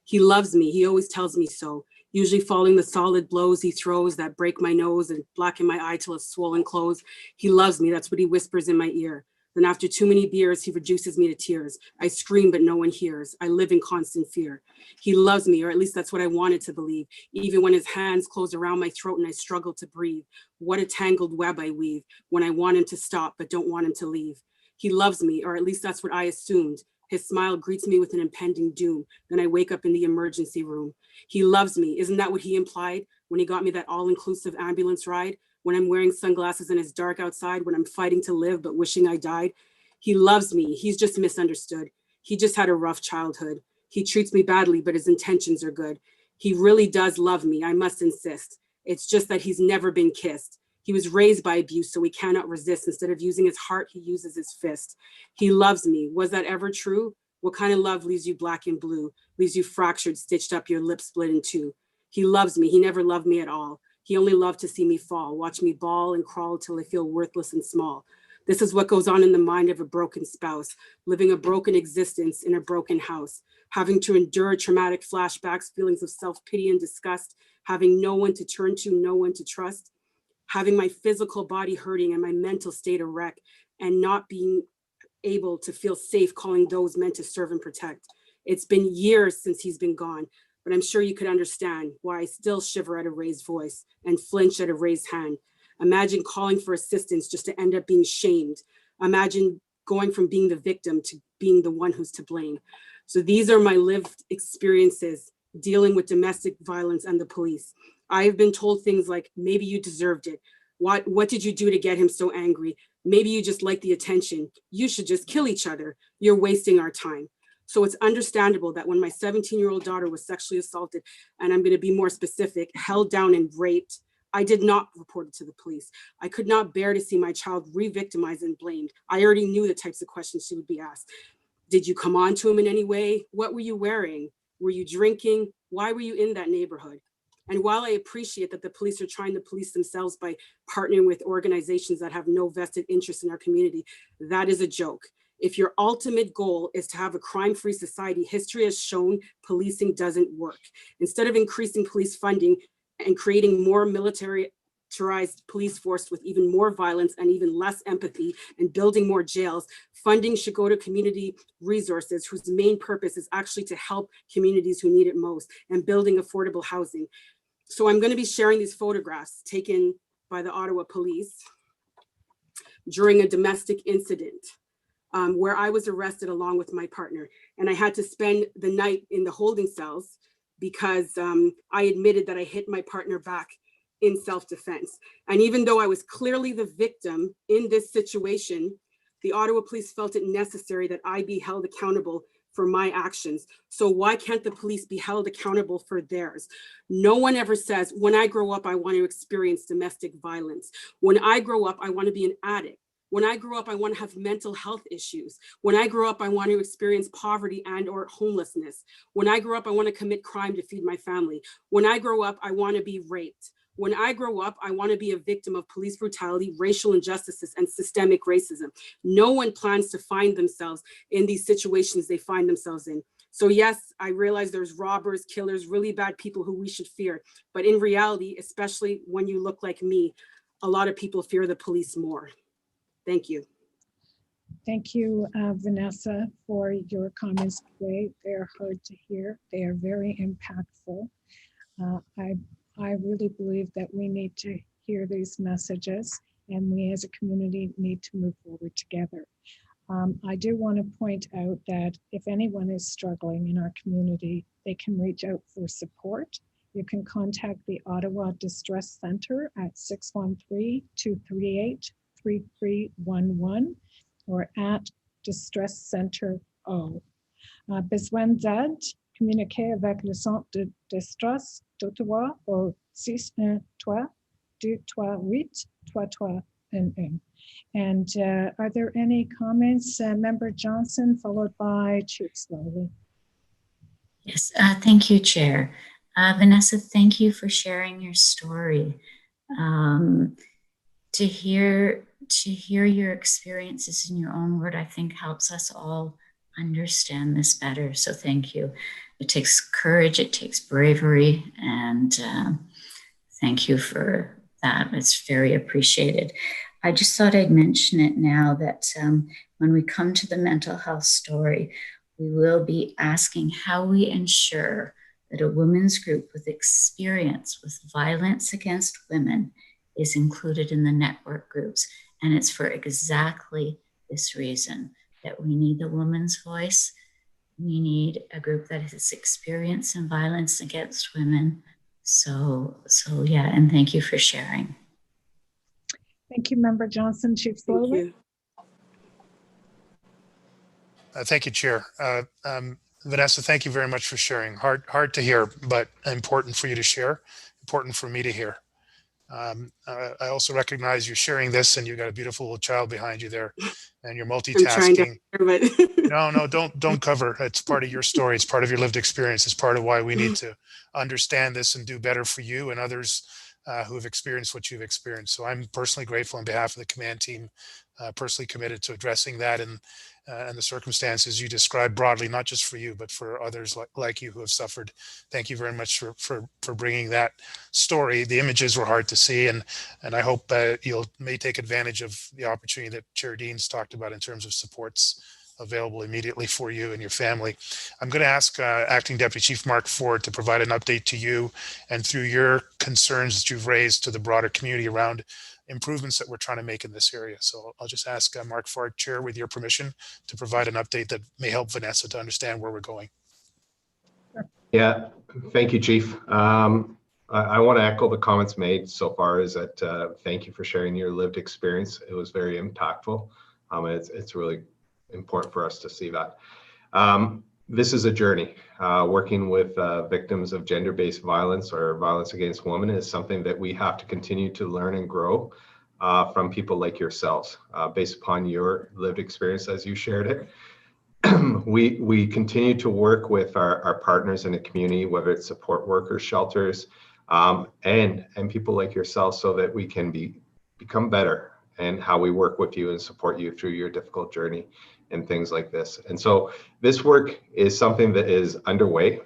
He loves me, he always tells me so, usually following the solid blows he throws that break my nose and blacken my eye till it's swollen closed. He loves me, that's what he whispers in my ear. Then after too many beers, he reduces me to tears. I scream, but no one hears. I live in constant fear. He loves me, or at least that's what I wanted to believe, even when his hands close around my throat and I struggle to breathe. What a tangled web I weave when I want him to stop, but don't want him to leave. He loves me, or at least that's what I assumed. His smile greets me with an impending doom. Then I wake up in the emergency room. He loves me. Isn't that what he implied when he got me that all-inclusive ambulance ride? When I'm wearing sunglasses and it's dark outside, when I'm fighting to live but wishing I died? He loves me. He's just misunderstood. He just had a rough childhood. He treats me badly, but his intentions are good. He really does love me, I must insist. It's just that he's never been kissed. He was raised by abuse, so he cannot resist. Instead of using his heart, he uses his fist. He loves me. Was that ever true? What kind of love leaves you black and blue, leaves you fractured, stitched up, your lips split in two? He loves me. He never loved me at all. He only loved to see me fall, watch me bawl and crawl till I feel worthless and small. This is what goes on in the mind of a broken spouse, living a broken existence in a broken house, having to endure traumatic flashbacks, feelings of self-pity and disgust, having no one to turn to, no one to trust, having my physical body hurting and my mental state a wreck, and not being able to feel safe calling those meant to serve and protect. It's been years since he's been gone, but I'm sure you could understand why I still shiver at a raised voice and flinch at a raised hand. Imagine calling for assistance just to end up being shamed. Imagine going from being the victim to being the one who's to blame. So these are my lived experiences dealing with domestic violence and the police. I have been told things like, maybe you deserved it. What did you do to get him so angry? Maybe you just like the attention. You should just kill each other. You're wasting our time. So it's understandable that when my 17-year-old daughter was sexually assaulted, and I'm going to be more specific, held down and raped, I did not report it to the police. I could not bear to see my child re-victimized and blamed. I already knew the types of questions she would be asked. Did you come on to him in any way? What were you wearing? Were you drinking? Why were you in that neighborhood? And while I appreciate that the police are trying to police themselves by partnering with organizations that have no vested interest in our community, that is a joke. If your ultimate goal is to have a crime-free society, history has shown policing doesn't work. Instead of increasing police funding and creating more militarized police force with even more violence and even less empathy and building more jails, funding should go to community resources whose main purpose is actually to help communities who need it most and building affordable housing. So I'm going to be sharing these photographs taken by the Ottawa police during a domestic incident where I was arrested along with my partner. And I had to spend the night in the holding cells because I admitted that I hit my partner back in self-defense. And even though I was clearly the victim in this situation, the Ottawa police felt it necessary that I be held accountable for my actions. So why can't the police be held accountable for theirs? No one ever says, when I grow up, I want to experience domestic violence. When I grow up, I want to be an addict. When I grow up, I want to have mental health issues. When I grow up, I want to experience poverty and or homelessness. When I grow up, I want to commit crime to feed my family. When I grow up, I want to be raped. When I grow up, I want to be a victim of police brutality, racial injustices, and systemic racism. No one plans to find themselves in these situations they find themselves in. So yes, I realize there's robbers, killers, really bad people who we should fear. But in reality, especially when you look like me, a lot of people fear the police more. Thank you. Thank you, Vanessa, for your comments today. They're hard to hear. They are very impactful. I really believe that we need to hear these messages and we as a community need to move forward together. I do want to point out that if anyone is struggling in our community, they can reach out for support. You can contact the Ottawa Distress Center at 613-238-3311 or at Distress Center O. Besoin d'aide, communiquez avec le centre de distress d'Ottawa au 613-238-3311. And are there any comments? Member Johnson, followed by Chief Slowly. Yes, thank you, Chair. Vanessa, thank you for sharing your story. To hear your experiences in your own word, I think helps us all understand this better. So thank you. It takes courage, it takes bravery, and thank you for that. It's very appreciated. I just thought I'd mention it now that when we come to the mental health story, we will be asking how we ensure that a women's group with experience with violence against women is included in the network groups. And it's for exactly this reason, that we need a woman's voice. We need a group that has experience in violence against women. So yeah, and thank you for sharing. Thank you, Member Johnson. Chief Slowly. Thank you, Chair. Vanessa, thank you very much for sharing. Hard to hear, but important for you to share, important for me to hear. I also recognize you're sharing this and you've got a beautiful little child behind you there and you're multitasking. No, don't cover. It's part of your story. It's part of your lived experience. It's part of why we need to understand this and do better for you and others who have experienced what you've experienced. So I'm personally grateful on behalf of the command team, personally committed to addressing that and the circumstances you described broadly, not just for you, but for others like you who have suffered. Thank you very much for bringing that story. The images were hard to see, and I hope you'll may take advantage of the opportunity that Chair Dean's talked about in terms of supports available immediately for you and your family. I'm going to ask Acting Deputy Chief Mark Ford to provide an update to you and through your concerns that you've raised to the broader community around improvements that we're trying to make in this area. So I'll just ask Mark Ford, Chair, with your permission, to provide an update that may help Vanessa to understand where we're going. Yeah, thank you, Chief. I want to echo the comments made so far is that thank you for sharing your lived experience. It was very impactful. It's really important for us to see that. This is a journey. Working with victims of gender-based violence or violence against women is something that we have to continue to learn and grow from people like yourselves, based upon your lived experience as you shared it. We continue to work with our partners in the community, whether it's support workers, shelters, and people like yourself, so that we can become better in how we work with you and support you through your difficult journey and things like this. And so this work is something that is underway.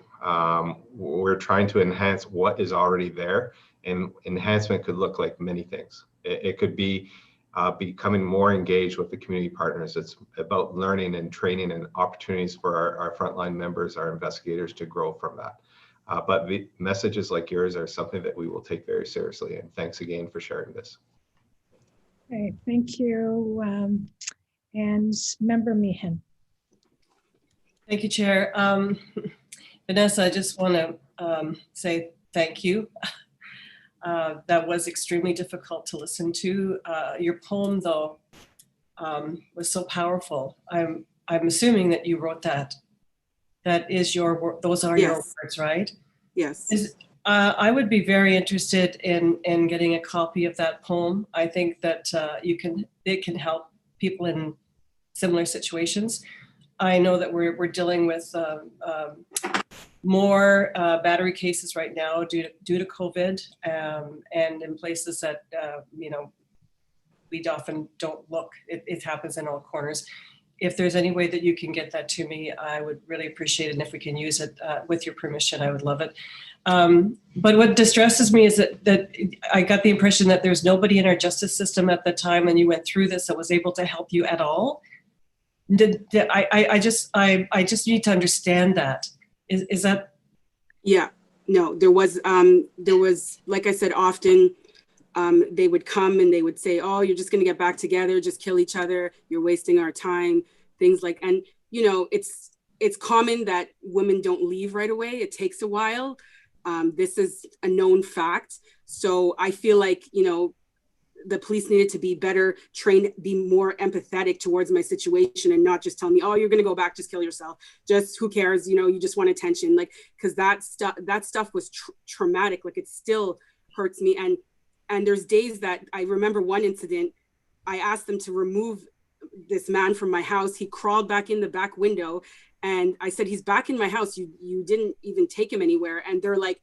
We're trying to enhance what is already there, and enhancement could look like many things. It could be becoming more engaged with the community partners. It's about learning and training and opportunities for our frontline members, our investigators, to grow from that. But the messages like yours are something that we will take very seriously. And thanks again for sharing this. Okay, thank you. And Member Meehan. Thank you, Chair. Vanessa, I just want to say thank you. That was extremely difficult to listen to. Your poem, though, was so powerful. I'm assuming that you wrote that. That is your, those are your words, right? Yes. I would be very interested in getting a copy of that poem. I think that it can help people in similar situations. I know that we're dealing with more battery cases right now due to COVID, and in places that we often don't look. It happens in all corners. If there's any way that you can get that to me, I would really appreciate it. And if we can use it with your permission, I would love it. But what distresses me is that I got the impression that there's nobody in our justice system at the time when you went through this that was able to help you at all. I just need to understand that. Is that? Yeah, no, there was, like I said, often they would come and they would say, oh, you're just going to get back together, just kill each other, you're wasting our time, things like, and you know, it's common that women don't leave right away. It takes a while. This is a known fact. So I feel like, you know, the police needed to be better trained, be more empathetic towards my situation and not just tell me, oh, you're going to go back, just kill yourself. Just who cares? You know, you just want attention. Like, cause that stuff was traumatic. Like it still hurts me. And there's days that I remember one incident, I asked them to remove this man from my house. He crawled back in the back window and I said, he's back in my house. You didn't even take him anywhere. And they're like,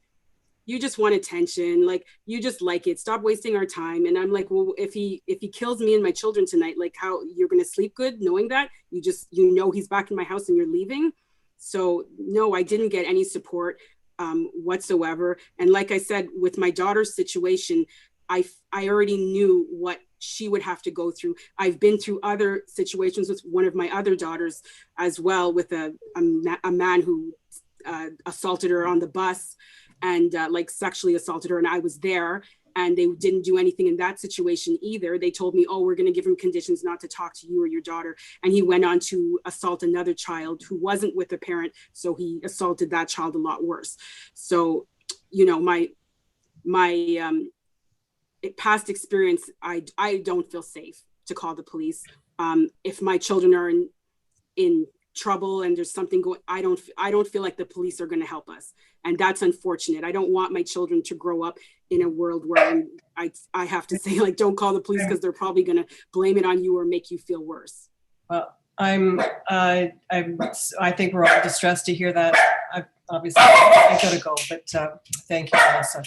you just want attention. Like, you just like it. Stop wasting our time. And I'm like, well, if he kills me and my children tonight, like how you're going to sleep good knowing that you know, he's back in my house and you're leaving. So no, I didn't get any support whatsoever. And like I said, with my daughter's situation, I already knew what she would have to go through. I've been through other situations with one of my other daughters as well, with a man who assaulted her on the bus and like sexually assaulted her. And I was there and they didn't do anything in that situation either. They told me, oh, we're going to give him conditions not to talk to you or your daughter. And he went on to assault another child who wasn't with a parent. So he assaulted that child a lot worse. So, you know, my past experience, I don't feel safe to call the police. If my children are in trouble and there's something going, I don't feel like the police are going to help us. And that's unfortunate. I don't want my children to grow up in a world where I have to say, like, don't call the police because they're probably going to blame it on you or make you feel worse. Well, I think we're all distressed to hear that. Obviously I gotta go, but thank you, Melissa.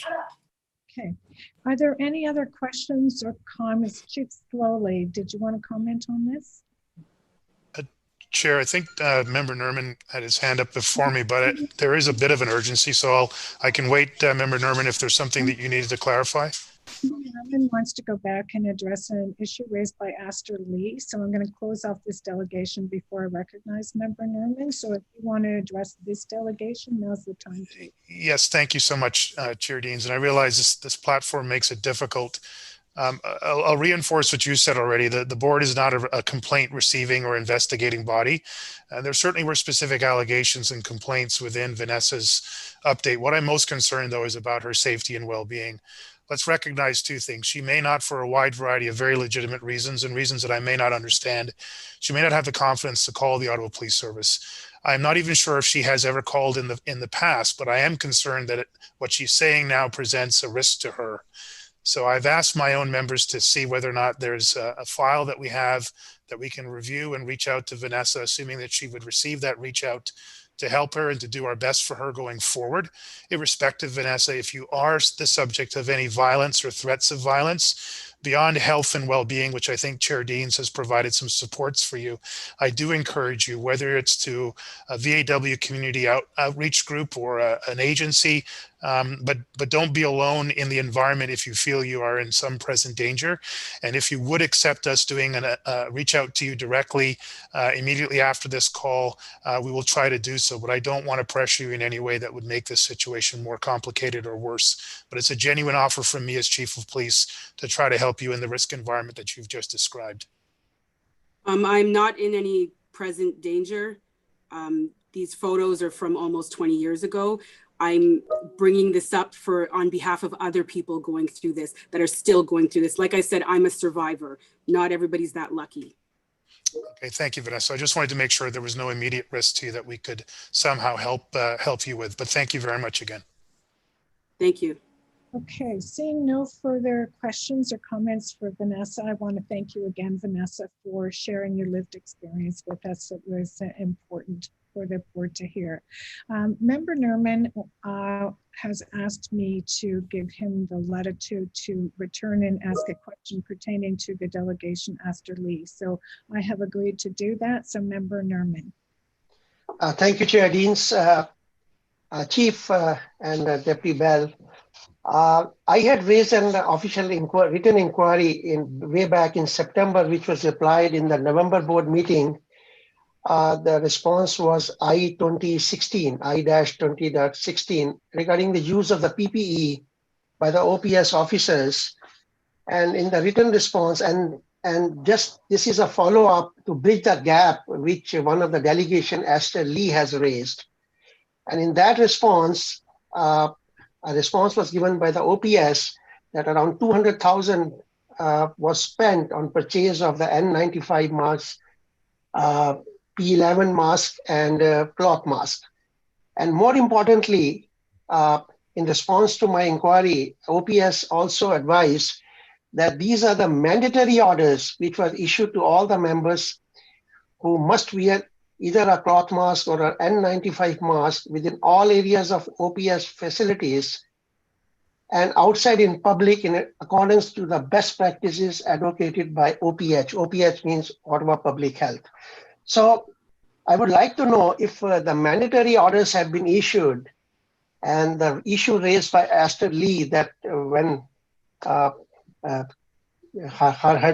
Okay. Are there any other questions or comments? Chief Slowly, did you want to comment on this? Chair, I think Member Nerman had his hand up before me, but there is a bit of an urgency, so I can wait, Member Nerman, if there's something that you needed to clarify. Nerman wants to go back and address an issue raised by Aster Lee, so I'm going to close off this delegation before I recognize Member Nerman. So if you want to address this delegation, now's the time to. Yes, thank you so much, Chair Deans, and I realize this platform makes it difficult. I'll reinforce what you said already. The board is not a complaint receiving or investigating body. There certainly were specific allegations and complaints within Vanessa's update. What I'm most concerned, though, is about her safety and well-being. Let's recognize two things. She may not, for a wide variety of very legitimate reasons and reasons that I may not understand, she may not have the confidence to call the Ottawa Police Service. I'm not even sure if she has ever called in the past, but I am concerned that what she's saying now presents a risk to her. So I've asked my own members to see whether or not there's a file that we have that we can review and reach out to Vanessa, assuming that she would receive that reach out to help her and to do our best for her going forward. Irrespective, Vanessa, if you are the subject of any violence or threats of violence, beyond health and well-being, which I think Chair Deans has provided some supports for you, I do encourage you, whether it's to a VAW community outreach group or an agency, but don't be alone in the environment if you feel you are in some present danger. And if you would accept us doing a reach out to you directly immediately after this call, we will try to do so. But I don't want to pressure you in any way that would make this situation more complicated or worse. But it's a genuine offer from me as Chief of Police to try to help you in the risk environment that you've just described. I'm not in any present danger. These photos are from almost 20 years ago. I'm bringing this up on behalf of other people going through this, that are still going through this. Like I said, I'm a survivor. Not everybody's that lucky. Okay, thank you, Vanessa. I just wanted to make sure there was no immediate risk to you that we could somehow help you with, but thank you very much again. Thank you. Okay, seeing no further questions or comments for Vanessa, I want to thank you again, Vanessa, for sharing your lived experience with us. It was important for the board to hear. Member Nerman has asked me to give him the latitude to return and ask a question pertaining to the delegation Aster Lee. So I have agreed to do that. So Member Nerman. Thank you, Chair Deans, Chief and Deputy Bell. I had raised an official written inquiry way back in September, which was replied in the November board meeting. The response was I-2016 regarding the use of the PPE by the OPS officers And in the written response, and just this is a follow-up to bridge the gap which one of the delegation, Esther Lee, has raised. And in that response, a response was given by the OPS that around 200,000 was spent on purchase of the N95 masks, P11 mask, and cloth mask. And more importantly, in response to my inquiry, OPS also advised that these are the mandatory orders which were issued to all the members who must wear either a cloth mask or an N95 mask within all areas of OPS facilities and outside in public in accordance to the best practices advocated by OPH. OPH means Ottawa Public Health. So I would like to know if the mandatory orders have been issued, and the issue raised by Esther Lee that when her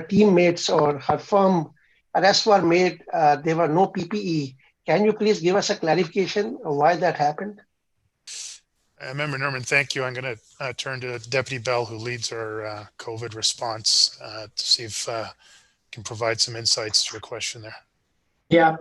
teammates or her firm arrests were made, there were no PPE. Can you please give us a clarification of why that happened? Member Norman, thank you. I'm going to turn to Deputy Bell, who leads our COVID response, to see if can provide some insights to your question there. Yeah,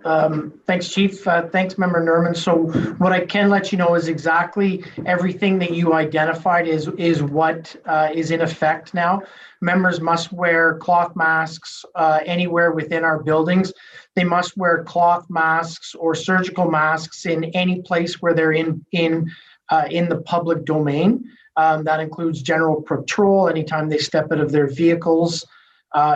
thanks, Chief. Thanks, Member Norman. So what I can let you know is exactly everything that you identified is what is in effect now. Members must wear cloth masks anywhere within our buildings. They must wear cloth masks or surgical masks in any place where they're in the public domain. That includes general patrol, anytime they step out of their vehicles,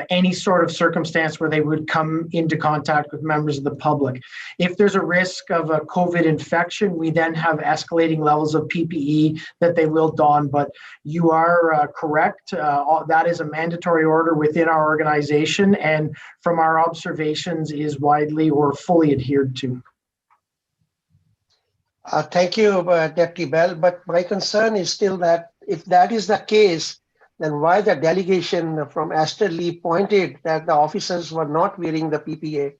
any sort of circumstance where they would come into contact with members of the public. If there's a risk of a COVID infection, we then have escalating levels of PPE that they will don. But you are correct. That is a mandatory order within our organization, and from our observations is widely or fully adhered to. Thank you, Deputy Bell. But my concern is still that if that is the case, then why the delegation from Esther Lee pointed that the officers were not wearing the PPE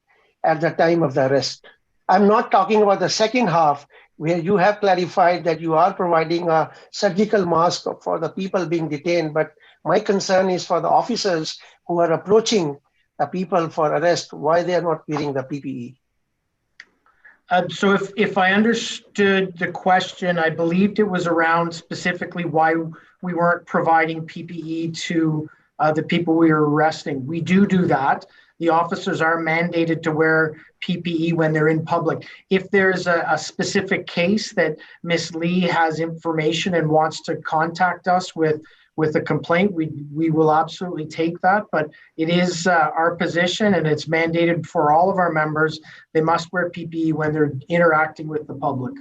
at the time of the arrest? I'm not talking about the second half where you have clarified that you are providing a surgical mask for the people being detained. But my concern is for the officers who are approaching the people for arrest, why they are not wearing the PPE. So if I understood the question, I believed it was around specifically why we weren't providing PPE to the people we were arresting. We do that. The officers are mandated to wear PPE when they're in public. If there's a specific case that Ms. Lee has information and wants to contact us with a complaint, we will absolutely take that. But it is our position, and it's mandated for all of our members. They must wear PPE when they're interacting with the public.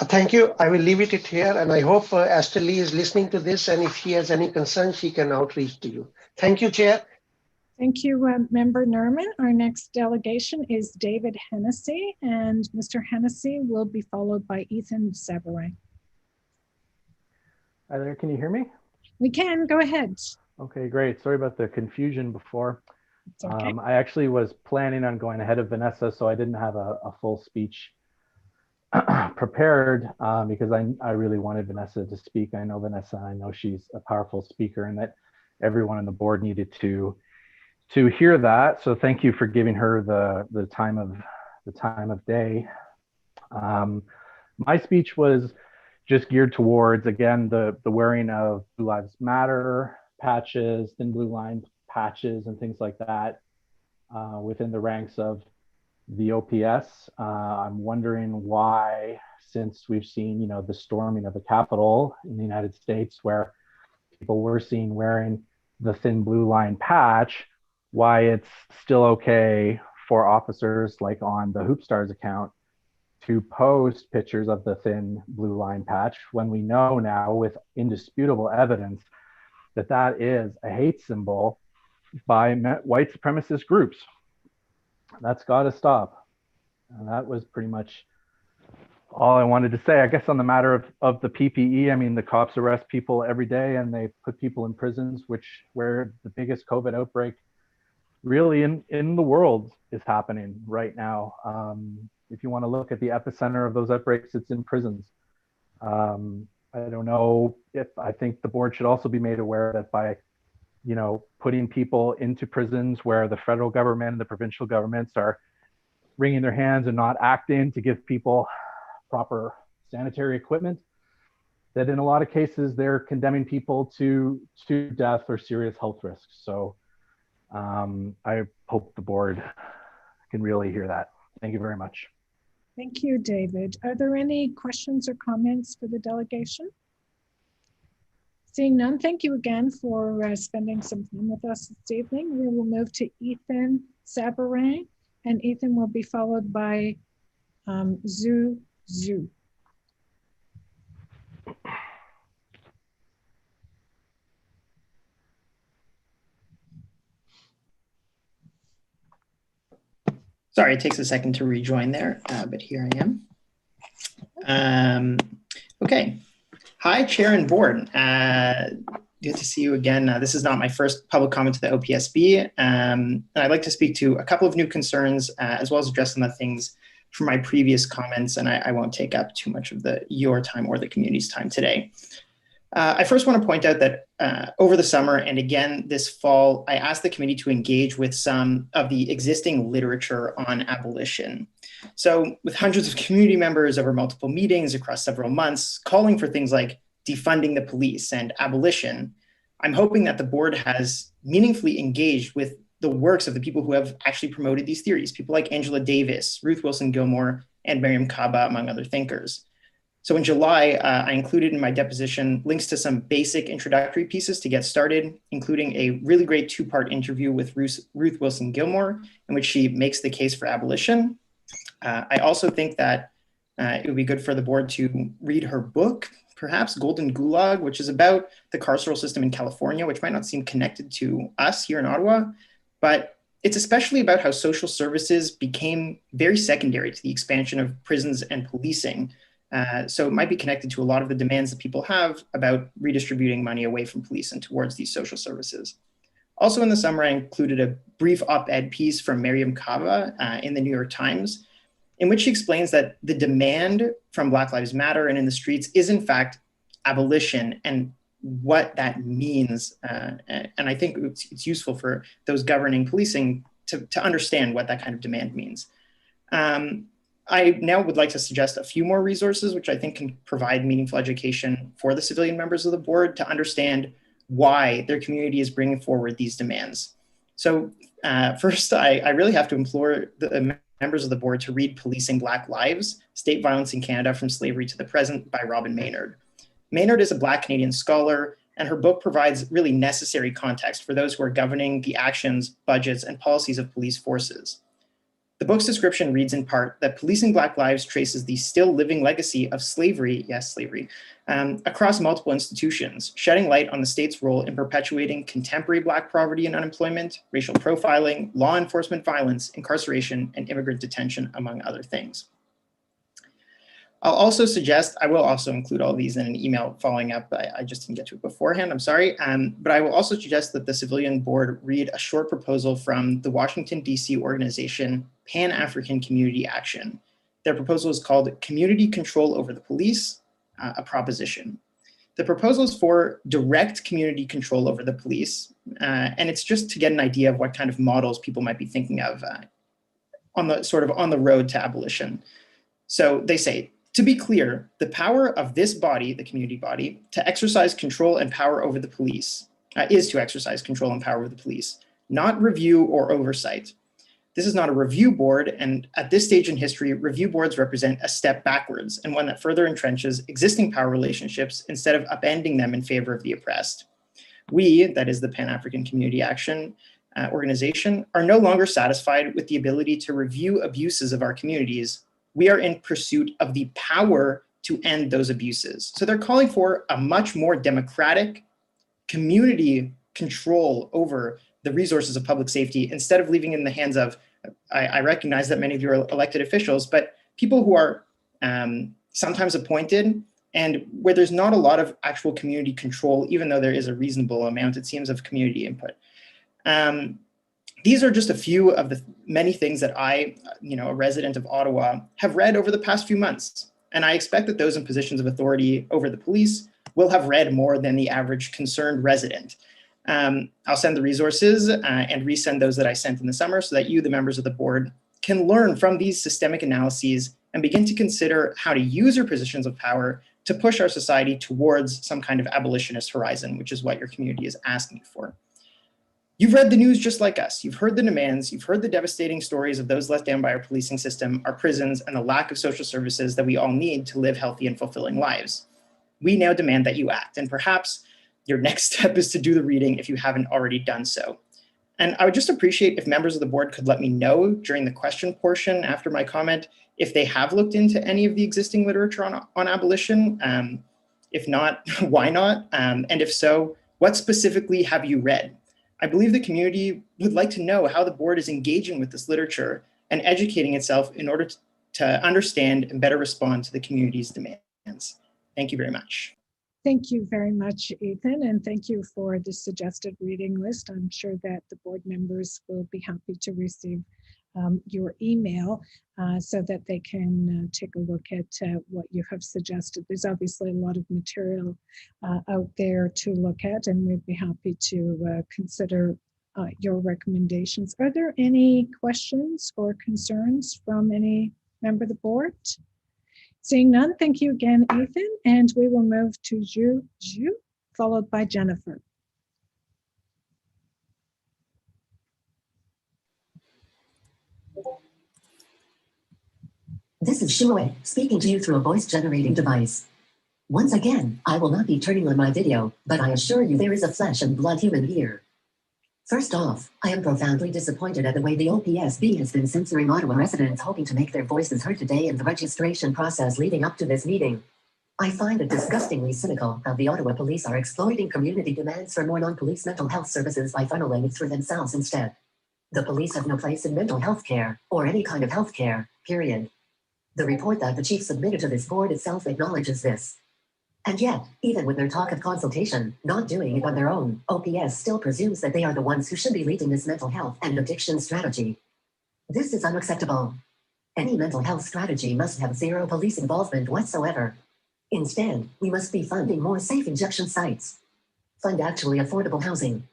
Thank you. I will leave it here, and I hope Esther Lee is listening to this, and if she has any concerns, she can outreach to you. Thank you, Chair. Thank you, Member Norman. Our next delegation is David Hennessy, and Mr. Hennessy will be followed by Ethan Savaray. Hi there, can you hear me? We can, go ahead. Okay, great. Sorry about the confusion before. It's okay. I actually was planning on going ahead of Vanessa, so I didn't have a full speech prepared because I really wanted Vanessa to speak. I know Vanessa, I know she's a powerful speaker and that everyone on the board needed to hear that. So thank you for giving her the time of day. My speech was just geared towards, again, the wearing of Blue Lives Matter patches, thin blue line patches, and things like that within the ranks of the OPS. I'm wondering why, since we've seen, the storming of the Capitol in the United States, where people were seen wearing the thin blue line patch, why it's still okay for officers, like on the Hoopstars account, to post pictures of the thin blue line patch, when we know now with indisputable evidence that that is a hate symbol by white supremacist groups. That's got to stop. And that was pretty much all I wanted to say. I guess on the matter of the PPE, I mean, the cops arrest people every day and they put people in prisons, where the biggest COVID outbreak really in the world is happening right now. If you want to look at the epicenter of those outbreaks, it's in prisons. I I don't know if I think the board should also be made aware that by, putting people into prisons where the federal government and the provincial governments are wringing their hands and not acting to give people proper sanitary equipment, that in a lot of cases they're condemning people to death or serious health risks. So I hope the board can really hear that. Thank you very much. Thank you, David. Are there any questions or comments for the delegation? Seeing none, thank you again for spending some time with us this evening. We will move to Ethan Sabarin, and Ethan will be followed by Zhu Zhu. Sorry, it takes a second to rejoin there, but here I am. Okay. Hi, Chair and Board. Good to see you again. This is not my first public comment to the OPSB, and I'd like to speak to a couple of new concerns, as well as address some of the things from my previous comments, and I won't take up too much of your time or the community's time today. I first want to point out that over the summer and again this fall, I asked the committee to engage with some of the existing literature on abolition. So with hundreds of community members over multiple meetings across several months, calling for things like defunding the police and abolition, I'm hoping that the board has meaningfully engaged with the works of the people who have actually promoted these theories, people like Angela Davis, Ruth Wilson Gilmore, and Miriam Kaba, among other thinkers. So in July, I included in my deposition links to some basic introductory pieces to get started, including a really great two-part interview with Ruth Wilson Gilmore, in which she makes the case for abolition. I also think that it would be good for the board to read her book, perhaps Golden Gulag, which is about the carceral system in California, which might not seem connected to us here in Ottawa, but it's especially about how social services became very secondary to the expansion of prisons and policing. So it might be connected to a lot of the demands that people have about redistributing money away from police and towards these social services. Also in the summer, I included a brief op-ed piece from Miriam Kaba in the New York Times, in which she explains that the demand from Black Lives Matter and in the streets is in fact abolition and what that means. And I think it's useful for those governing policing to understand what that kind of demand means. I now would like to suggest a few more resources, which I think can provide meaningful education for the civilian members of the board to understand why their community is bringing forward these demands. So first, I really have to implore the members of the board to read Policing Black Lives, State Violence in Canada from Slavery to the Present by Robin Maynard. Maynard is a Black Canadian scholar, and her book provides really necessary context for those who are governing the actions, budgets, and policies of police forces. The book's description reads in part that Policing Black Lives traces the still living legacy of slavery, yes, slavery, across multiple institutions, shedding light on the state's role in perpetuating contemporary Black poverty and unemployment, racial profiling, law enforcement violence, incarceration, and immigrant detention, among other things. I'll also suggest, I will also include all these in an email following up. I just didn't get to it beforehand, I'm sorry. But I will also suggest that the civilian board read a short proposal from the Washington, DC organization Pan-African Community Action. Their proposal is called Community Control Over the Police, a Proposition. The proposal is for direct community control over the police. And it's just to get an idea of what kind of models people might be thinking of on the road to abolition. So they say, to be clear, the power of this body, the community body, to exercise control and power over the police, is to exercise control and power over the police, not review or oversight. This is not a review board, and at this stage in history, review boards represent a step backwards and one that further entrenches existing power relationships instead of upending them in favor of the oppressed. We, that is the Pan-African Community Action organization, are no longer satisfied with the ability to review abuses of our communities. We are in pursuit of the power to end those abuses. So they're calling for a much more democratic community control over the resources of public safety instead of leaving it in the hands of, I recognize that many of you are elected officials, but people who are sometimes appointed and where there's not a lot of actual community control, even though there is a reasonable amount, it seems, of community input. These are just a few of the many things that I, a resident of Ottawa, have read over the past few months. and I expect that those in positions of authority over the police will have read more than the average concerned resident. I'll send the resources and resend those that I sent in the summer so that you, the members of the board, can learn from these systemic analyses and begin to consider how to use your positions of power to push our society towards some kind of abolitionist horizon, which is what your community is asking for. You've read the news just like us. You've heard the demands, you've heard the devastating stories of those let down by our policing system, our prisons, and the lack of social services that we all need to live healthy and fulfilling lives. We now demand that you act, and perhaps your next step is to do the reading if you haven't already done so. And I would just appreciate if members of the board could let me know during the question portion after my comment if they have looked into any of the existing literature on abolition. If not, why not? And if so, what specifically have you read? I believe the community would like to know how the board is engaging with this literature and educating itself in order to understand and better respond to the community's demands. Thank you very much. Thank you very much, Ethan, and thank you for the suggested reading list. I'm sure that the board members will be happy to receive your email so that they can take a look at what you have suggested. There's obviously a lot of material out there to look at, and we'd be happy to consider your recommendations. Are there any questions or concerns from any member of the board? Seeing none, thank you again, Ethan, and we will move to Zhu, followed by Jennifer. This is Shimue, speaking to you through a voice-generating device. Once again, I will not be turning on my video, but I assure you there is a flesh and blood human here. First off, I am profoundly disappointed at the way the OPSB has been censoring Ottawa residents hoping to make their voices heard today in the registration process leading up to this meeting. I find it disgustingly cynical how the Ottawa police are exploiting community demands for more non-police mental health services by funneling it through themselves instead. The police have no place in mental health care, or any kind of health care, period. The report that the chief submitted to this board itself acknowledges this. And yet, even with their talk of consultation, not doing it on their own, OPS still presumes that they are the ones who should be leading this mental health and addiction strategy. This is unacceptable. Any mental health strategy must have zero police involvement whatsoever. Instead, we must be funding more safe injection sites. Fund actually affordable housing.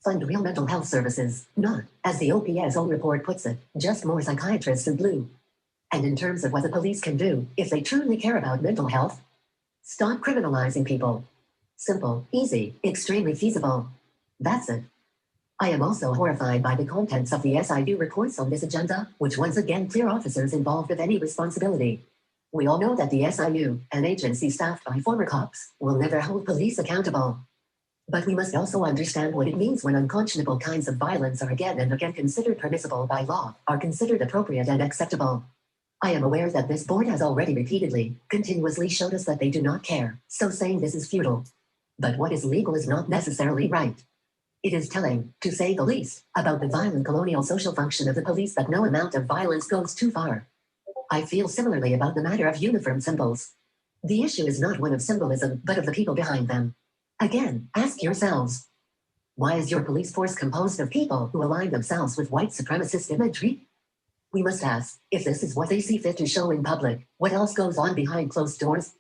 Fund real mental health services, not, as the OPS own report puts it, just more psychiatrists in blue. And in terms of what the police can do, if they truly care about mental health, stop criminalizing people. Simple, easy, extremely feasible. That's it. I am also horrified by the contents of the SIU reports on this agenda, which once again clear officers involved of any responsibility. We all know that the SIU, an agency staffed by former cops, will never hold police accountable. But we must also understand what it means when unconscionable kinds of violence are again and again considered permissible by law, are considered appropriate and acceptable. I am aware that this board has already repeatedly, continuously showed us that they do not care, so saying this is futile. But what is legal is not necessarily right. It is telling, to say the least, about the violent colonial social function of the police that no amount of violence goes too far. I feel similarly about the matter of uniform symbols. The issue is not one of symbolism, but of the people behind them. Again, ask yourselves, why is your police force composed of people who align themselves with white supremacist imagery? We must ask, if this is what they see fit to show in public, what else goes on behind closed doors?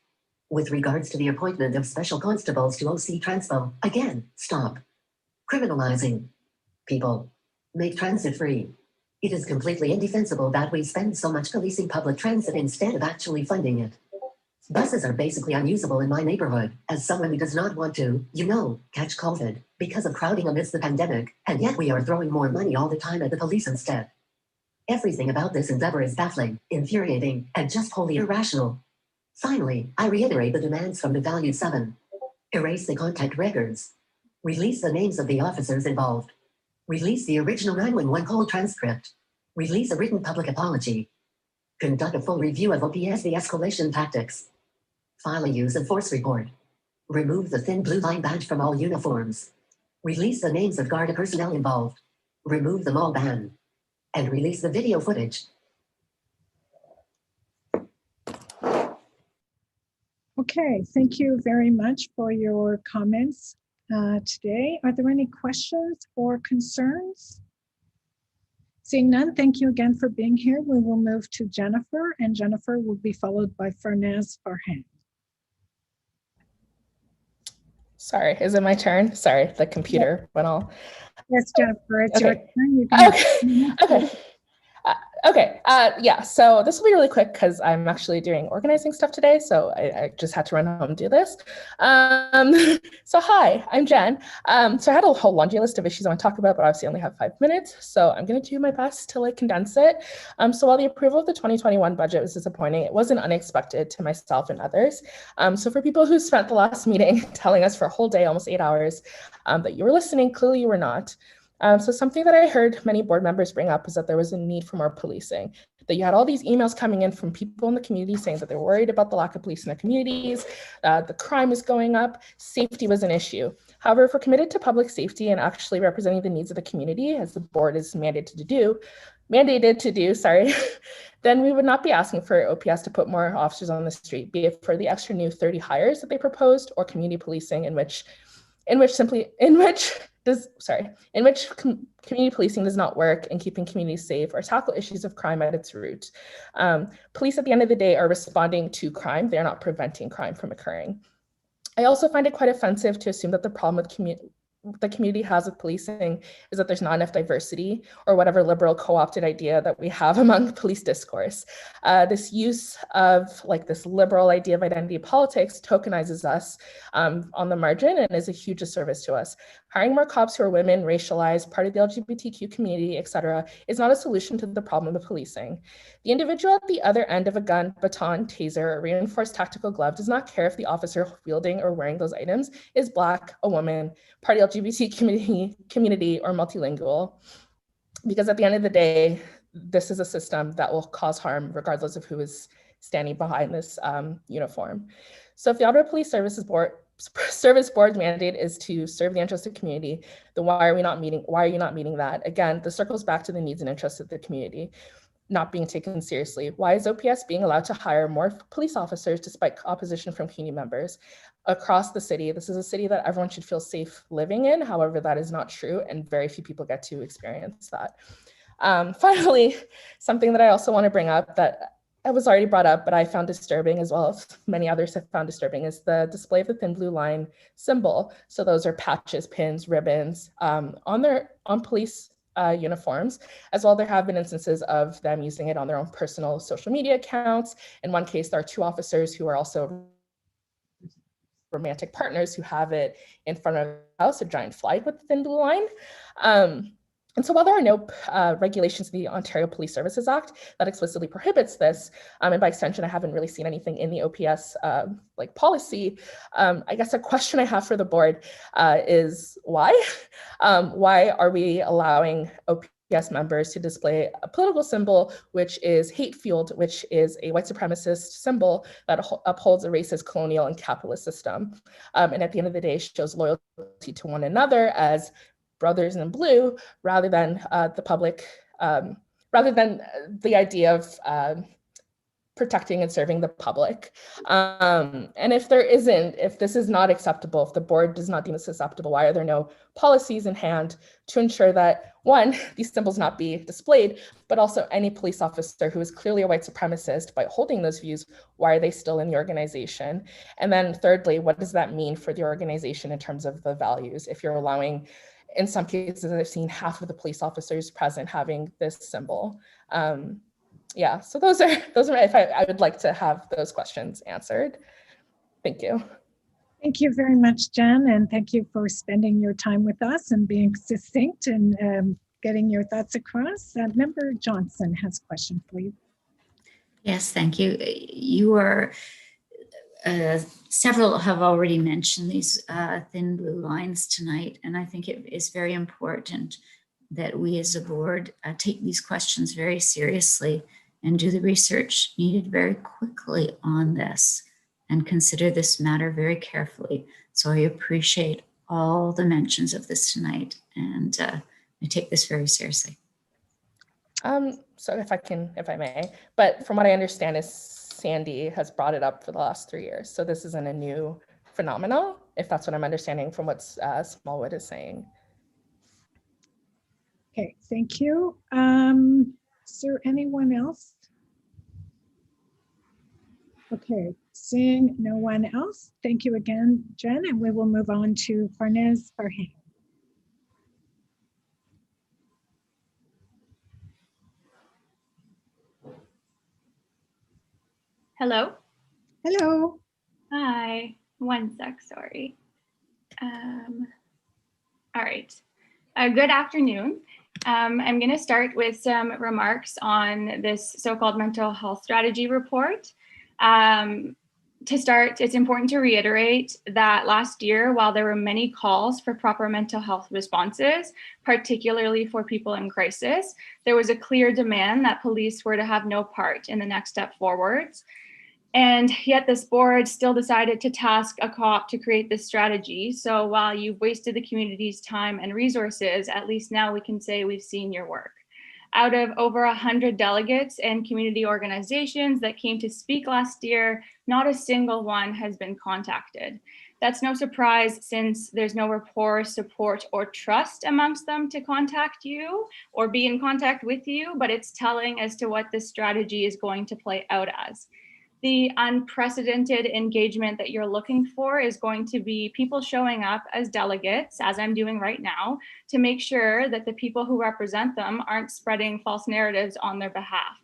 With regards to the appointment of special constables to OC Transpo, again, stop criminalizing people. Make transit free. It is completely indefensible that we spend so much policing public transit instead of actually funding it. Buses are basically unusable in my neighborhood, as someone who does not want to, catch COVID because of crowding amidst the pandemic, and yet we are throwing more money all the time at the police instead. Everything about this endeavor is baffling, infuriating, and just wholly irrational. Finally, I reiterate the demands from the Value 7. Erase the contact records. Release the names of the officers involved. Release the original 911 call transcript. Release a written public apology. Conduct a full review of OPS de-escalation tactics. File a use of force report. Remove the thin blue line badge from all uniforms. Release the names of Garda personnel involved. Remove the mall ban. And release the video footage. Okay, thank you very much for your comments today. Are there any questions or concerns? Seeing none, thank you again for being here. We will move to Jennifer, and Jennifer will be followed by Farnaz Farhan. Sorry, is it my turn? Sorry, the computer went all. Yes, Jennifer, it's your Okay. turn. You can Okay. Yeah, so this will be really quick because I'm actually doing organizing stuff today, so I just had to run home and do this. So hi, I'm Jen. So I had a whole laundry list of issues I want to talk about, but obviously I only have 5 minutes, so I'm going to do my best to condense it. So while the approval of the 2021 budget was disappointing, it wasn't unexpected to myself and others. So for people who spent the last meeting telling us for a whole day, almost 8 hours, that you were listening, clearly you were not. So something that I heard many board members bring up is that there was a need for more policing, that you had all these emails coming in from people in the community saying that they're worried about the lack of police in their communities, the crime is going up, safety was an issue. However, if we're committed to public safety and actually representing the needs of the community, as the board is mandated to do, then we would not be asking for OPS to put more officers on the street, be it for the extra new 30 hires that they proposed or community policing in which community policing does not work in keeping communities safe or tackle issues of crime at its root. Police at the end of the day are responding to crime. They're not preventing crime from occurring. I also find it quite offensive to assume that the problem with the community has with policing is that there's not enough diversity or whatever liberal co-opted idea that we have among police discourse. This use of this liberal idea of identity politics tokenizes us on the margin and is a huge disservice to us. Hiring more cops who are women, racialized, part of the LGBTQ community, etc., is not a solution to the problem of policing. The individual at the other end of a gun, baton, taser, or reinforced tactical glove does not care if the officer wielding or wearing those items is Black, a woman, part of the LGBT community, or multilingual. Because at the end of the day, this is a system that will cause harm regardless of who is standing behind this uniform. So if the Ottawa Police Service Board's mandate is to serve the interests of the community, then why are you not meeting that? Again, this circles back to the needs and interests of the community not being taken seriously. Why is OPS being allowed to hire more police officers despite opposition from community members across the city? This is a city that everyone should feel safe living in. However, that is not true, and very few people get to experience that. Finally, something that I also want to bring up that it was already brought up, but I found disturbing, as well as many others have found disturbing, is the display of the thin blue line symbol. So those are patches, pins, ribbons on police uniforms. As well, there have been instances of them using it on their own personal social media accounts. In one case, there are 2 officers who are also romantic partners who have it in front of the house, a giant flag with the thin blue line. And so while there are no regulations in the Ontario Police Services Act that explicitly prohibits this, and by extension, I haven't really seen anything in the OPS policy, I guess a question I have for the board is why? Why are we allowing OPS members to display a political symbol which is hate-fueled, which is a white supremacist symbol that upholds a racist, colonial, and capitalist system, and at the end of the day shows loyalty to one another as brothers in blue, rather than the idea of protecting and serving the public. And if this is not acceptable, if the board does not deem this acceptable, why are there no policies in hand to ensure that, one, these symbols not be displayed, but also any police officer who is clearly a white supremacist by holding those views, why are they still in the organization? And then thirdly, what does that mean for the organization in terms of the values? If you're allowing, in some cases, I've seen half of the police officers present having this symbol. Yeah, so those are I would like to have those questions answered. Thank you. Thank you very much, Jen, and thank you for spending your time with us and being succinct and getting your thoughts across. Member Johnson has a question for you. Yes, thank you. You are, several have already mentioned these thin blue lines tonight, and I think it is very important that we as a board take these questions very seriously and do the research needed very quickly on this and consider this matter very carefully. So I appreciate all the mentions of this tonight, and I take this very seriously. So if I may, but from what I understand is Sandy has brought it up for the last 3 years. So this isn't a new phenomenon, if that's what I'm understanding from what Smallwood is saying. Okay, thank you. Is there anyone else? Okay, seeing no one else, thank you again, Jen, and we will move on to Farnaz Farhan. Hello. Hello. Hi. One sec, sorry. All right. Good afternoon. I'm going to start with some remarks on this so-called mental health strategy report. To start, it's important to reiterate that last year, while there were many calls for proper mental health responses, particularly for people in crisis, there was a clear demand that police were to have no part in the next step forwards. And yet this board still decided to task a co-op to create this strategy. So while you've wasted the community's time and resources, at least now we can say we've seen your work. Out of over 100 delegates and community organizations that came to speak last year, not a single one has been contacted. That's no surprise since there's no rapport, support, or trust amongst them to contact you or be in contact with you, but it's telling as to what this strategy is going to play out as. The unprecedented engagement that you're looking for is going to be people showing up as delegates, as I'm doing right now, to make sure that the people who represent them aren't spreading false narratives on their behalf.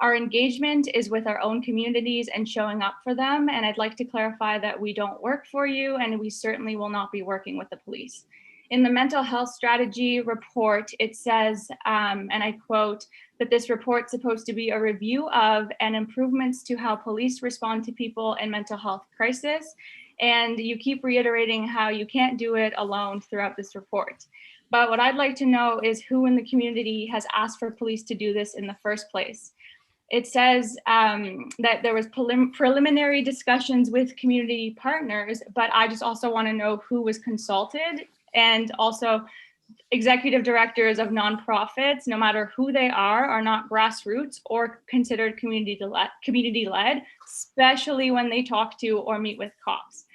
Our engagement is with our own communities and showing up for them. And I'd like to clarify that we don't work for you, and we certainly will not be working with the police. In the mental health strategy report, it says, and I quote, that this report's supposed to be a review of and improvements to how police respond to people in mental health crisis. And you keep reiterating how you can't do it alone throughout this report. But what I'd like to know is who in the community has asked for police to do this in the first place. It says that there was preliminary discussions with community partners, but I just also want to know who was consulted, and also executive directors of nonprofits, no matter who they are not grassroots or considered community-led, especially when they talk to or meet with cops.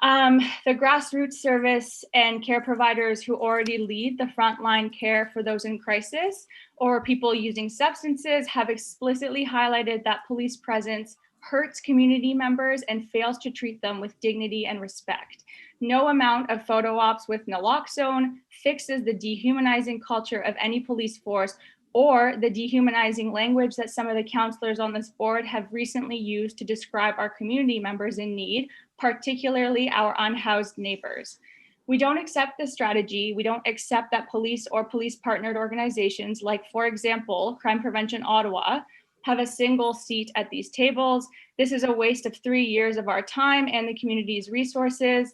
The grassroots service and care providers who already lead the frontline care for those in crisis or people using substances have explicitly highlighted that police presence hurts community members and fails to treat them with dignity and respect. No amount of photo ops with naloxone fixes the dehumanizing culture of any police force or the dehumanizing language that some of the counselors on this board have recently used to describe our community members in need, particularly our unhoused neighbors. We don't accept this strategy. We don't accept that police or police partnered organizations, like, for example, Crime Prevention Ottawa, have a single seat at these tables. This is a waste of 3 years of our time and the community's resources.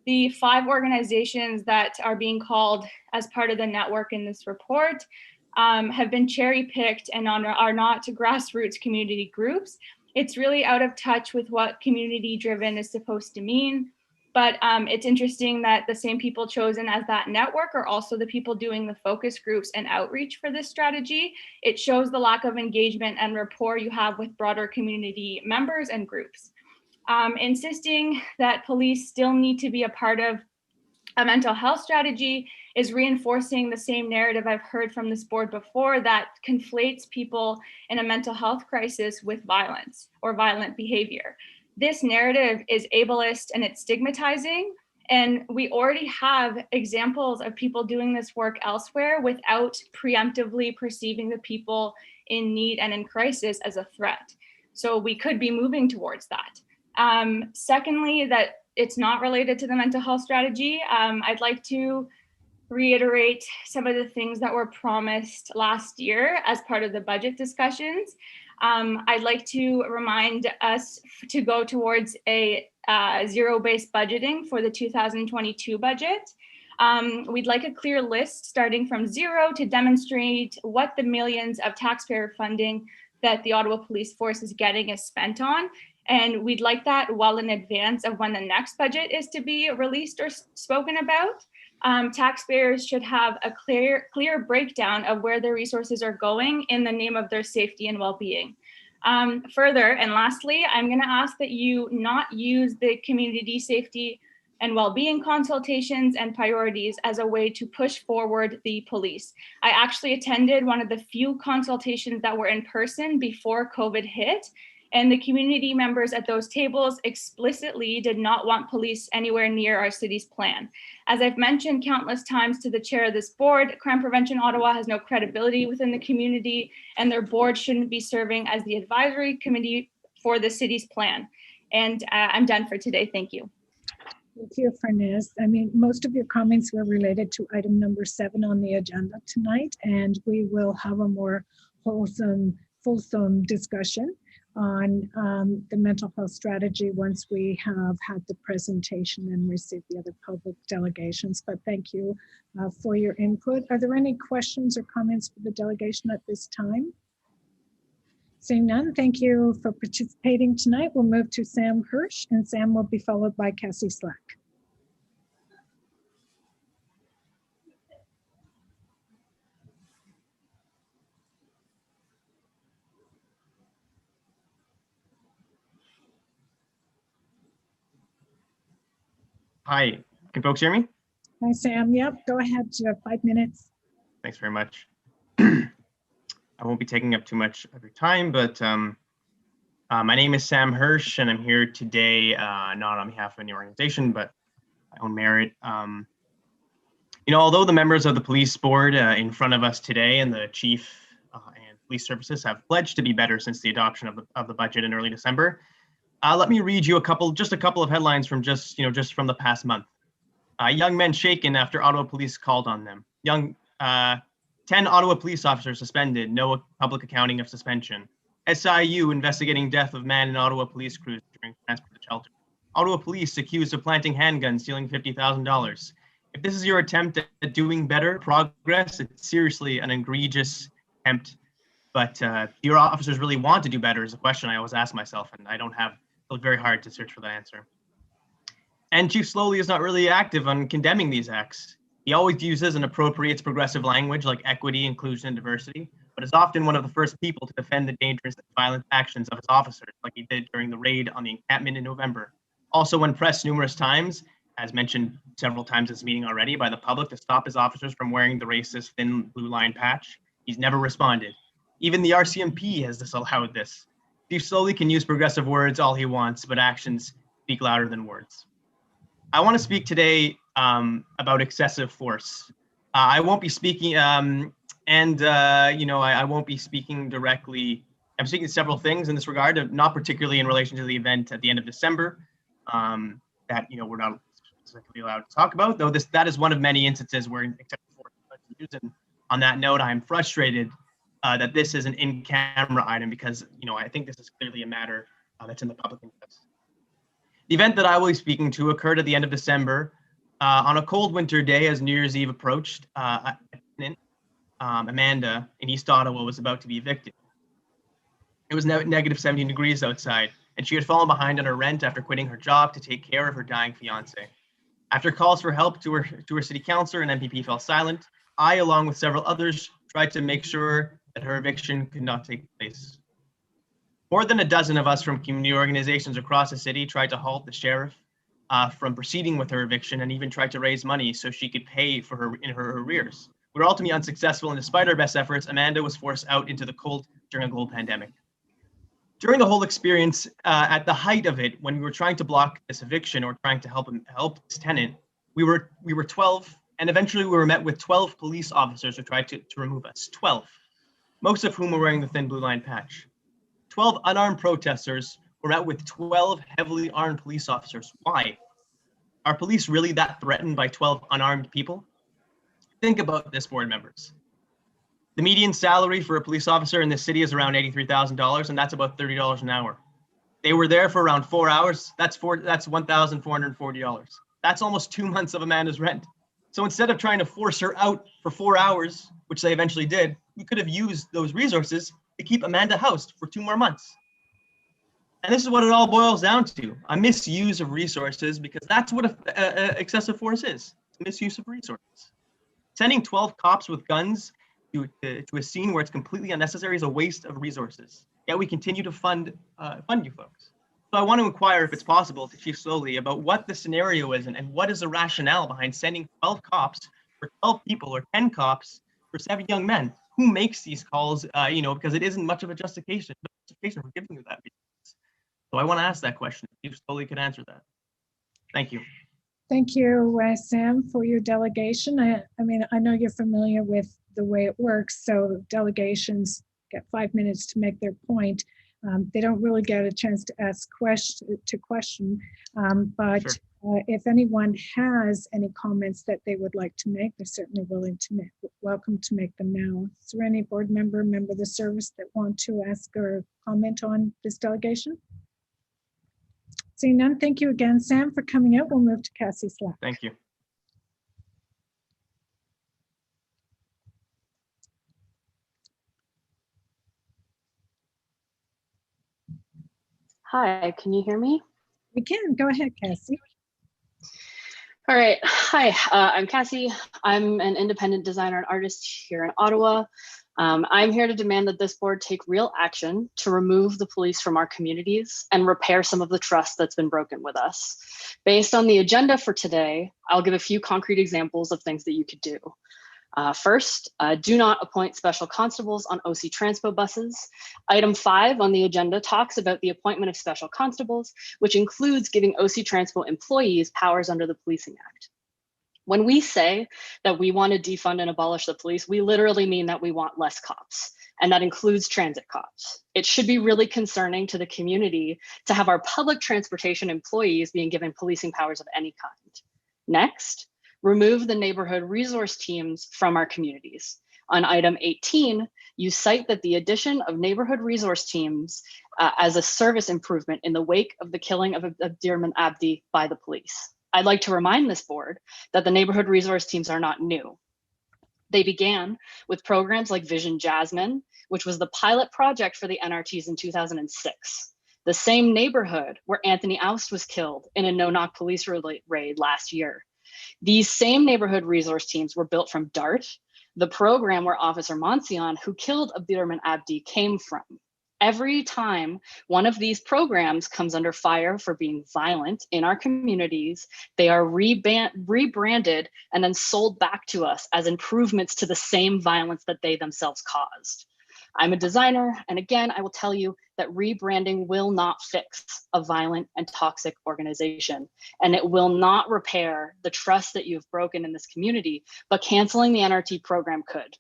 The 5 organizations that are being called as part of the network in this report have been cherry-picked and are not grassroots community groups. It's really out of touch with what community-driven is supposed to mean. But it's interesting that the same people chosen as that network are also the people doing the focus groups and outreach for this strategy. It shows the lack of engagement and rapport you have with broader community members and groups. Insisting that police still need to be a part of a mental health strategy is reinforcing the same narrative I've heard from this board before that conflates people in a mental health crisis with violence or violent behavior. This narrative is ableist and it's stigmatizing, and we already have examples of people doing this work elsewhere without preemptively perceiving the people in need and in crisis as a threat. So we could be moving towards that. Secondly, that it's not related to the mental health strategy. I'd like to reiterate some of the things that were promised last year as part of the budget discussions. I'd like to remind us to go towards a zero-based budgeting for the 2022 budget. We'd like a clear list starting from zero to demonstrate what the millions of taxpayer funding that the Ottawa Police Force is getting is spent on. And we'd like that well in advance of when the next budget is to be released or spoken about. Taxpayers should have a clear breakdown of where their resources are going in the name of their safety and well-being. Further, and lastly, I'm going to ask that you not use the community safety and well-being consultations and priorities as a way to push forward the police. I actually attended one of the few consultations that were in person before COVID hit, and the community members at those tables explicitly did not want police anywhere near our city's plan. As I've mentioned countless times to the chair of this board, Crime Prevention Ottawa has no credibility within the community, and their board shouldn't be serving as the advisory committee for the city's plan. And I'm done for today. Thank you. Thank you, Farnaz. I mean, most of your comments were related to item number 7 on the agenda tonight, and we will have a more fulsome discussion on the mental health strategy once we have had the presentation and received the other public delegations. But thank you for your input. Are there any questions or comments for the delegation at this time? Seeing none, thank you for participating tonight. We'll move to Sam Hirsch, and Sam will be followed by Cassie Slack. Hi, can folks hear me? Hi, Sam. Yep, go ahead. You have 5 minutes. Thanks very much. I won't be taking up too much of your time, but my name is Sam Hirsch, and I'm here today not on behalf of any organization, but my own merit. You know, although the members of the police board in front of us today and the chief and police services have pledged to be better since the adoption of the budget in early December, let me read you just a couple of headlines from just from the past month. Young men shaken after Ottawa police called on them. 10 Ottawa police officers suspended, no public accounting of suspension. SIU investigating death of man in Ottawa police cruise during transport to shelter. Ottawa police accused of planting handguns, stealing $50,000. If this is your attempt at doing better progress, it's seriously an egregious attempt. But your officers really want to do better is a question I always ask myself, and I don't have, it's very hard to search for that answer. And Chief Slowly is not really active on condemning these acts. He always uses and appropriates progressive language like equity, inclusion, and diversity, but is often one of the first people to defend the dangerous and violent actions of his officers, like he did during the raid on the encampment in November. Also, when pressed numerous times, as mentioned several times this meeting already, by the public to stop his officers from wearing the racist thin blue line patch, he's never responded. Even the RCMP has disallowed this. Chief Slowly can use progressive words all he wants, but actions speak louder than words. I want to speak today about excessive force. I won't be speaking, I won't be speaking directly. I'm speaking to several things in this regard, not particularly in relation to the event at the end of December that we're not specifically allowed to talk about. Though that is one of many instances where excessive force is used. And on that note, I'm frustrated that this is an in-camera item because I think this is clearly a matter that's in the public interest. The event that I will be speaking to occurred at the end of December on a cold winter day as New Year's Eve approached. Amanda in East Ottawa was about to be evicted. It was negative 17 degrees outside, and she had fallen behind on her rent after quitting her job to take care of her dying fiance. After calls for help to her city councillor and MPP fell silent, I, along with several others, tried to make sure that her eviction could not take place. More than a dozen of us from community organizations across the city tried to halt the sheriff from proceeding with her eviction and even tried to raise money so she could pay for her arrears. We were ultimately unsuccessful, and despite our best efforts, Amanda was forced out into the cold during a global pandemic. During the whole experience, at the height of it, when we were trying to block this eviction or trying to help this tenant, we were 12, and eventually we were met with 12 police officers who tried to remove us. 12, most of whom were wearing the thin blue line patch. 12 unarmed protesters were met with 12 heavily armed police officers. Why? Are police really that threatened by 12 unarmed people? Think about this, board members. The median salary for a police officer in this city is around $83,000, and that's about $30 an hour. They were there for around 4 hours. That's $1,440. That's almost 2 months of Amanda's rent. So instead of trying to force her out for 4 hours, which they eventually did, we could have used those resources to keep Amanda housed for 2 more months. And this is what it all boils down to, a misuse of resources, because that's what excessive force is, misuse of resources. Sending 12 cops with guns to a scene where it's completely unnecessary is a waste of resources. Yet we continue to fund you folks. So I want to inquire, if it's possible, to Chief Slowly about what the scenario is and what is the rationale behind sending 12 cops for 12 people or 10 cops for 7 young men. Who makes these calls? Because it isn't much of a justification for giving you that. So I want to ask that question. Chief Slowly could answer that. Thank you. Thank you, Sam, for your delegation. I mean, I know you're familiar with the way it works, so delegations get 5 minutes to make their point. They don't really get a chance to ask question, but sure. If anyone has any comments that they would like to make, they're certainly welcome to make them now. Is there any board member of the service that want to ask or comment on this delegation? Seeing none, thank you again, Sam, for coming out. We'll move to Cassie Slack. Thank you. Hi, can you hear me? We can. Go ahead, Cassie. All right. Hi, I'm Cassie. I'm an independent designer and artist here in Ottawa. I'm here to demand that this board take real action to remove the police from our communities and repair some of the trust that's been broken with us. Based on the agenda for today, I'll give a few concrete examples of things that you could do. First, do not appoint special constables on OC Transpo buses. Item 5 on the agenda talks about the appointment of special constables, which includes giving OC Transpo employees powers under the Policing Act. When we say that we want to defund and abolish the police, we literally mean that we want less cops, and that includes transit cops. It should be really concerning to the community to have our public transportation employees being given policing powers of any kind. Next, remove the neighborhood resource teams from our communities. On item 18, you cite that the addition of neighborhood resource teams as a service improvement in the wake of the killing of Abdirman Abdi by the police. I'd like to remind this board that the neighborhood resource teams are not new. They began with programs like Vision Jasmine, which was the pilot project for the NRTs in 2006. The same neighborhood where Anthony Oust was killed in a no-knock police raid last year. These same neighborhood resource teams were built from DART, the program where Officer Monsian, who killed Abdirman Abdi, came from. Every time one of these programs comes under fire for being violent in our communities, they are rebranded and then sold back to us as improvements to the same violence that they themselves caused. I'm a designer, and again, I will tell you that rebranding will not fix a violent and toxic organization, and it will not repair the trust that you've broken in this community, but canceling the NRT program could.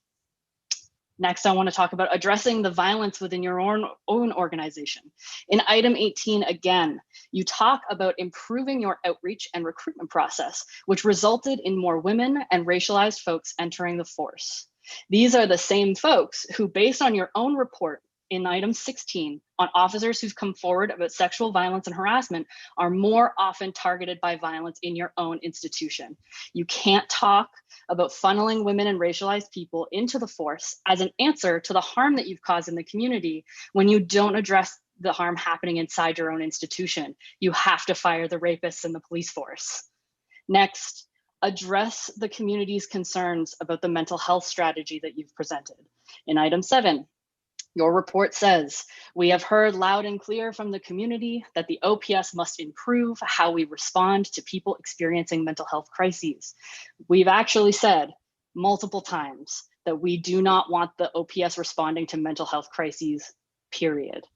Next, I want to talk about addressing the violence within your own organization. In item 18, again, you talk about improving your outreach and recruitment process, which resulted in more women and racialized folks entering the force. These are the same folks who, based on your own report in item 16 on officers who've come forward about sexual violence and harassment, are more often targeted by violence in your own institution. You can't talk about funneling women and racialized people into the force as an answer to the harm that you've caused in the community when you don't address the harm happening inside your own institution. You have to fire the rapists in the police force. Next, address the community's concerns about the mental health strategy that you've presented. In item 7, your report says, we have heard loud and clear from the community that the OPS must improve how we respond to people experiencing mental health crises. We've actually said multiple times that we do not want the OPS responding to mental health crises, period.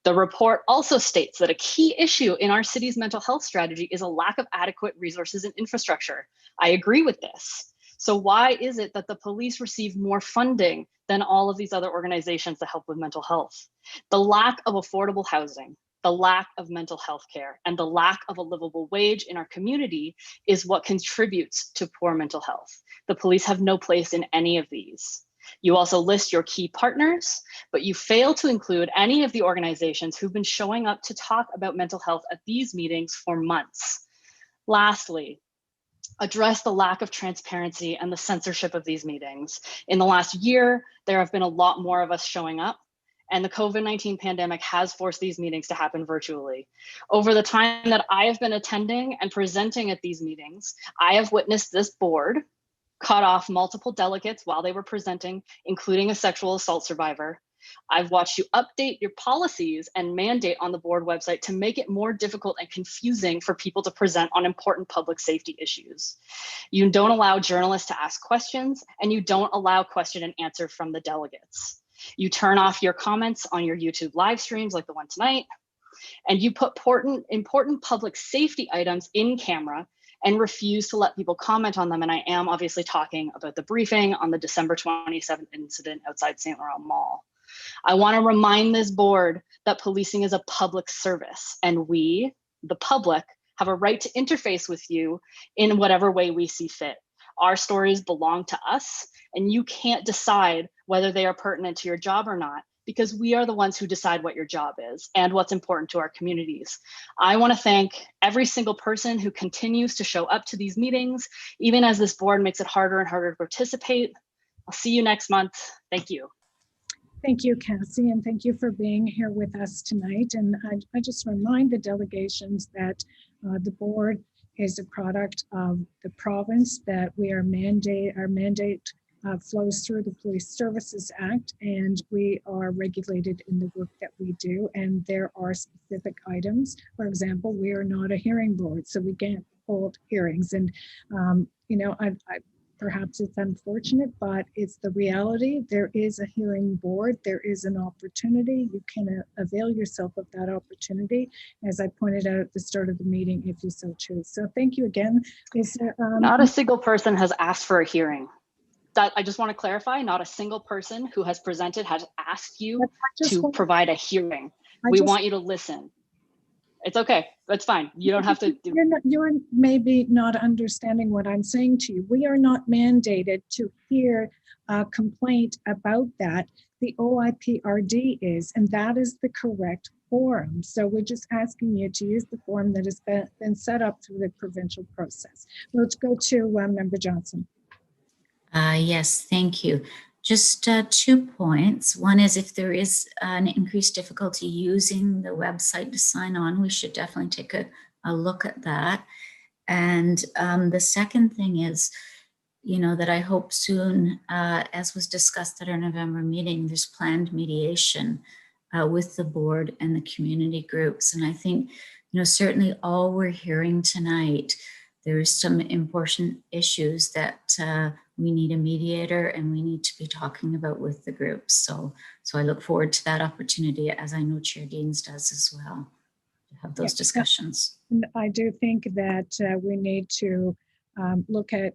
The report also states that a key issue in our city's mental health strategy is a lack of adequate resources and infrastructure. I agree with this. So why is it that the police receive more funding than all of these other organizations that help with mental health? The lack of affordable housing, the lack of mental health care, and the lack of a livable wage in our community is what contributes to poor mental health. The police have no place in any of these. You also list your key partners, but you fail to include any of the organizations who've been showing up to talk about mental health at these meetings for months. Lastly, address the lack of transparency and the censorship of these meetings. In the last year, there have been a lot more of us showing up, and the COVID-19 pandemic has forced these meetings to happen virtually. Over the time that I have been attending and presenting at these meetings, I have witnessed this board cut off multiple delegates while they were presenting, including a sexual assault survivor. I've watched you update your policies and mandate on the board website to make it more difficult and confusing for people to present on important public safety issues. You don't allow journalists to ask questions, and you don't allow question and answer from the delegates. You turn off your comments on your YouTube live streams like the one tonight, and you put important public safety items in camera and refuse to let people comment on them. And I am obviously talking about the briefing on the December 27th incident outside St. Laurent Mall. I want to remind this board that policing is a public service, and we, the public, have a right to interface with you in whatever way we see fit. Our stories belong to us, and you can't decide whether they are pertinent to your job or not, because we are the ones who decide what your job is and what's important to our communities. I want to thank every single person who continues to show up to these meetings, even as this board makes it harder and harder to participate. I'll see you next month. Thank you. Thank you, Cassie, and thank you for being here with us tonight. And I just remind the delegations that the board is a product of the province, that our mandate flows through the Police Services Act, and we are regulated in the work that we do. And there are specific items. For example, we are not a hearing board, so we can't hold hearings. And you know, perhaps it's unfortunate, but it's the reality. There is a hearing board. There is an opportunity. You can avail yourself of that opportunity, as I pointed out at the start of the meeting, if you so choose. So thank you again. Not a single person has asked for a hearing. That I just want to clarify, not a single person who has presented has asked you to provide a hearing. We want you to listen. It's okay. That's fine. You don't have to. You're maybe not understanding what I'm saying to you. We are not mandated to hear a complaint about that. The OIPRD is, and that is the correct forum. So we're just asking you to use the forum that has been set up through the provincial process. Let's go to Member Johnson. Yes, thank you. Just 2 points. One is, if there is an increased difficulty using the website to sign on, we should definitely take a look at that. And the second thing is, you know, that I hope soon, as was discussed at our November meeting, there's planned mediation with the board and the community groups. And I think, you know, certainly all we're hearing tonight, there's some important issues that we need a mediator and we need to be talking about with the groups. So I look forward to that opportunity, as I know Chair Deans does as well, to have those discussions. And I do think that we need to look at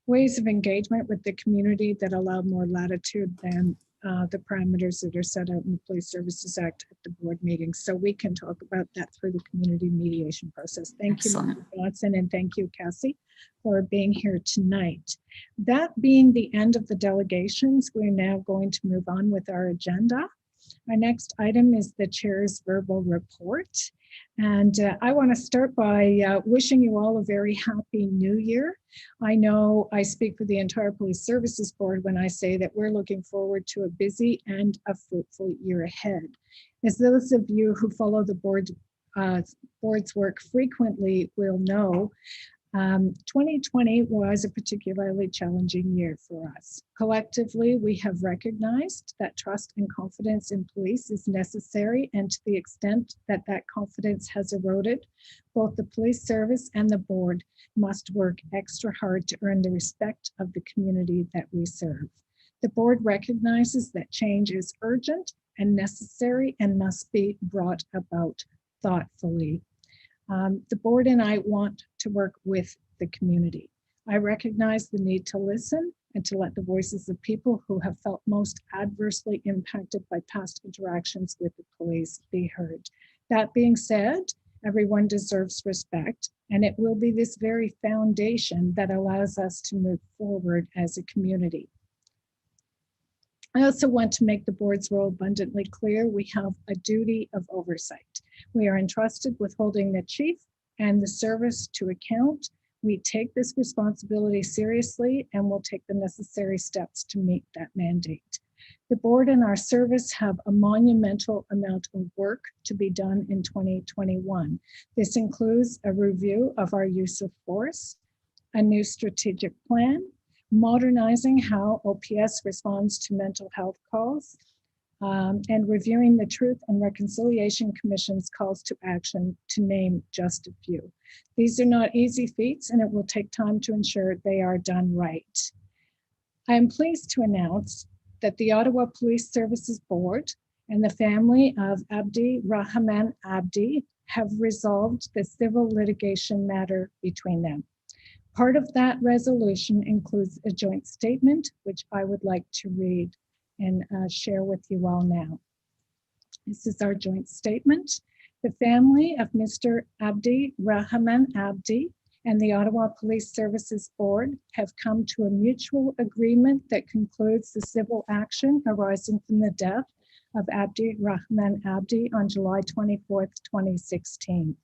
ways of engagement with the community that allow more latitude than the parameters that are set out in the Police Services Act at the board meetings. So we can talk about that through the community mediation process. Thank you, Member Johnson, and thank you, Cassie, for being here tonight. That being the end of the delegations, we're now going to move on with our agenda. Our next item is the Chair's verbal report. And I want to start by wishing you all a very happy new year. I know I speak for the entire Police Services Board when I say that we're looking forward to a busy and a fruitful year ahead. As those of you who follow the board's work frequently will know, 2020 was a particularly challenging year for us. Collectively, we have recognized that trust and confidence in police is necessary, and to the extent that that confidence has eroded, both the police service and the board must work extra hard to earn the respect of the community that we serve. The board recognizes that change is urgent and necessary and must be brought about thoughtfully. The board and I want to work with the community. I recognize the need to listen and to let the voices of people who have felt most adversely impacted by past interactions with the police be heard. That being said, everyone deserves respect, and it will be this very foundation that allows us to move forward as a community. I also want to make the board's role abundantly clear. We have a duty of oversight. We are entrusted with holding the chief and the service to account. We take this responsibility seriously and will take the necessary steps to meet that mandate. The board and our service have a monumental amount of work to be done in 2021. This includes a review of our use of force, a new strategic plan, modernizing how OPS responds to mental health calls, and reviewing the Truth and Reconciliation Commission's calls to action, to name just a few. These are not easy feats, and it will take time to ensure they are done right. I am pleased to announce that the Ottawa Police Services Board and the family of Abdi Rahman Abdi have resolved the civil litigation matter between them. Part of that resolution includes a joint statement, which I would like to read and share with you all now. This is our joint statement. The family of Mr. Abdi Rahman Abdi and the Ottawa Police Services Board have come to a mutual agreement that concludes the civil action arising from the death of Abdi Rahman Abdi on July 24th, 2016.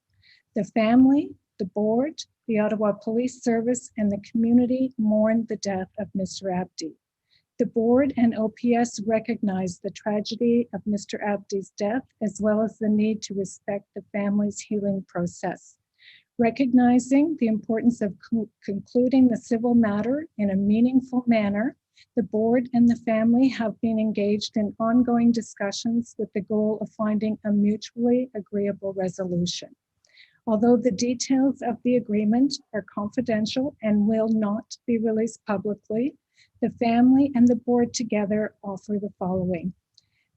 The family, the board, the Ottawa Police Service, and the community mourn the death of Mr. Abdi. The board and OPS recognize the tragedy of Mr. Abdi's death, as well as the need to respect the family's healing process. Recognizing the importance of concluding the civil matter in a meaningful manner, the board and the family have been engaged in ongoing discussions with the goal of finding a mutually agreeable resolution. Although the details of the agreement are confidential and will not be released publicly, the family and the board together offer the following.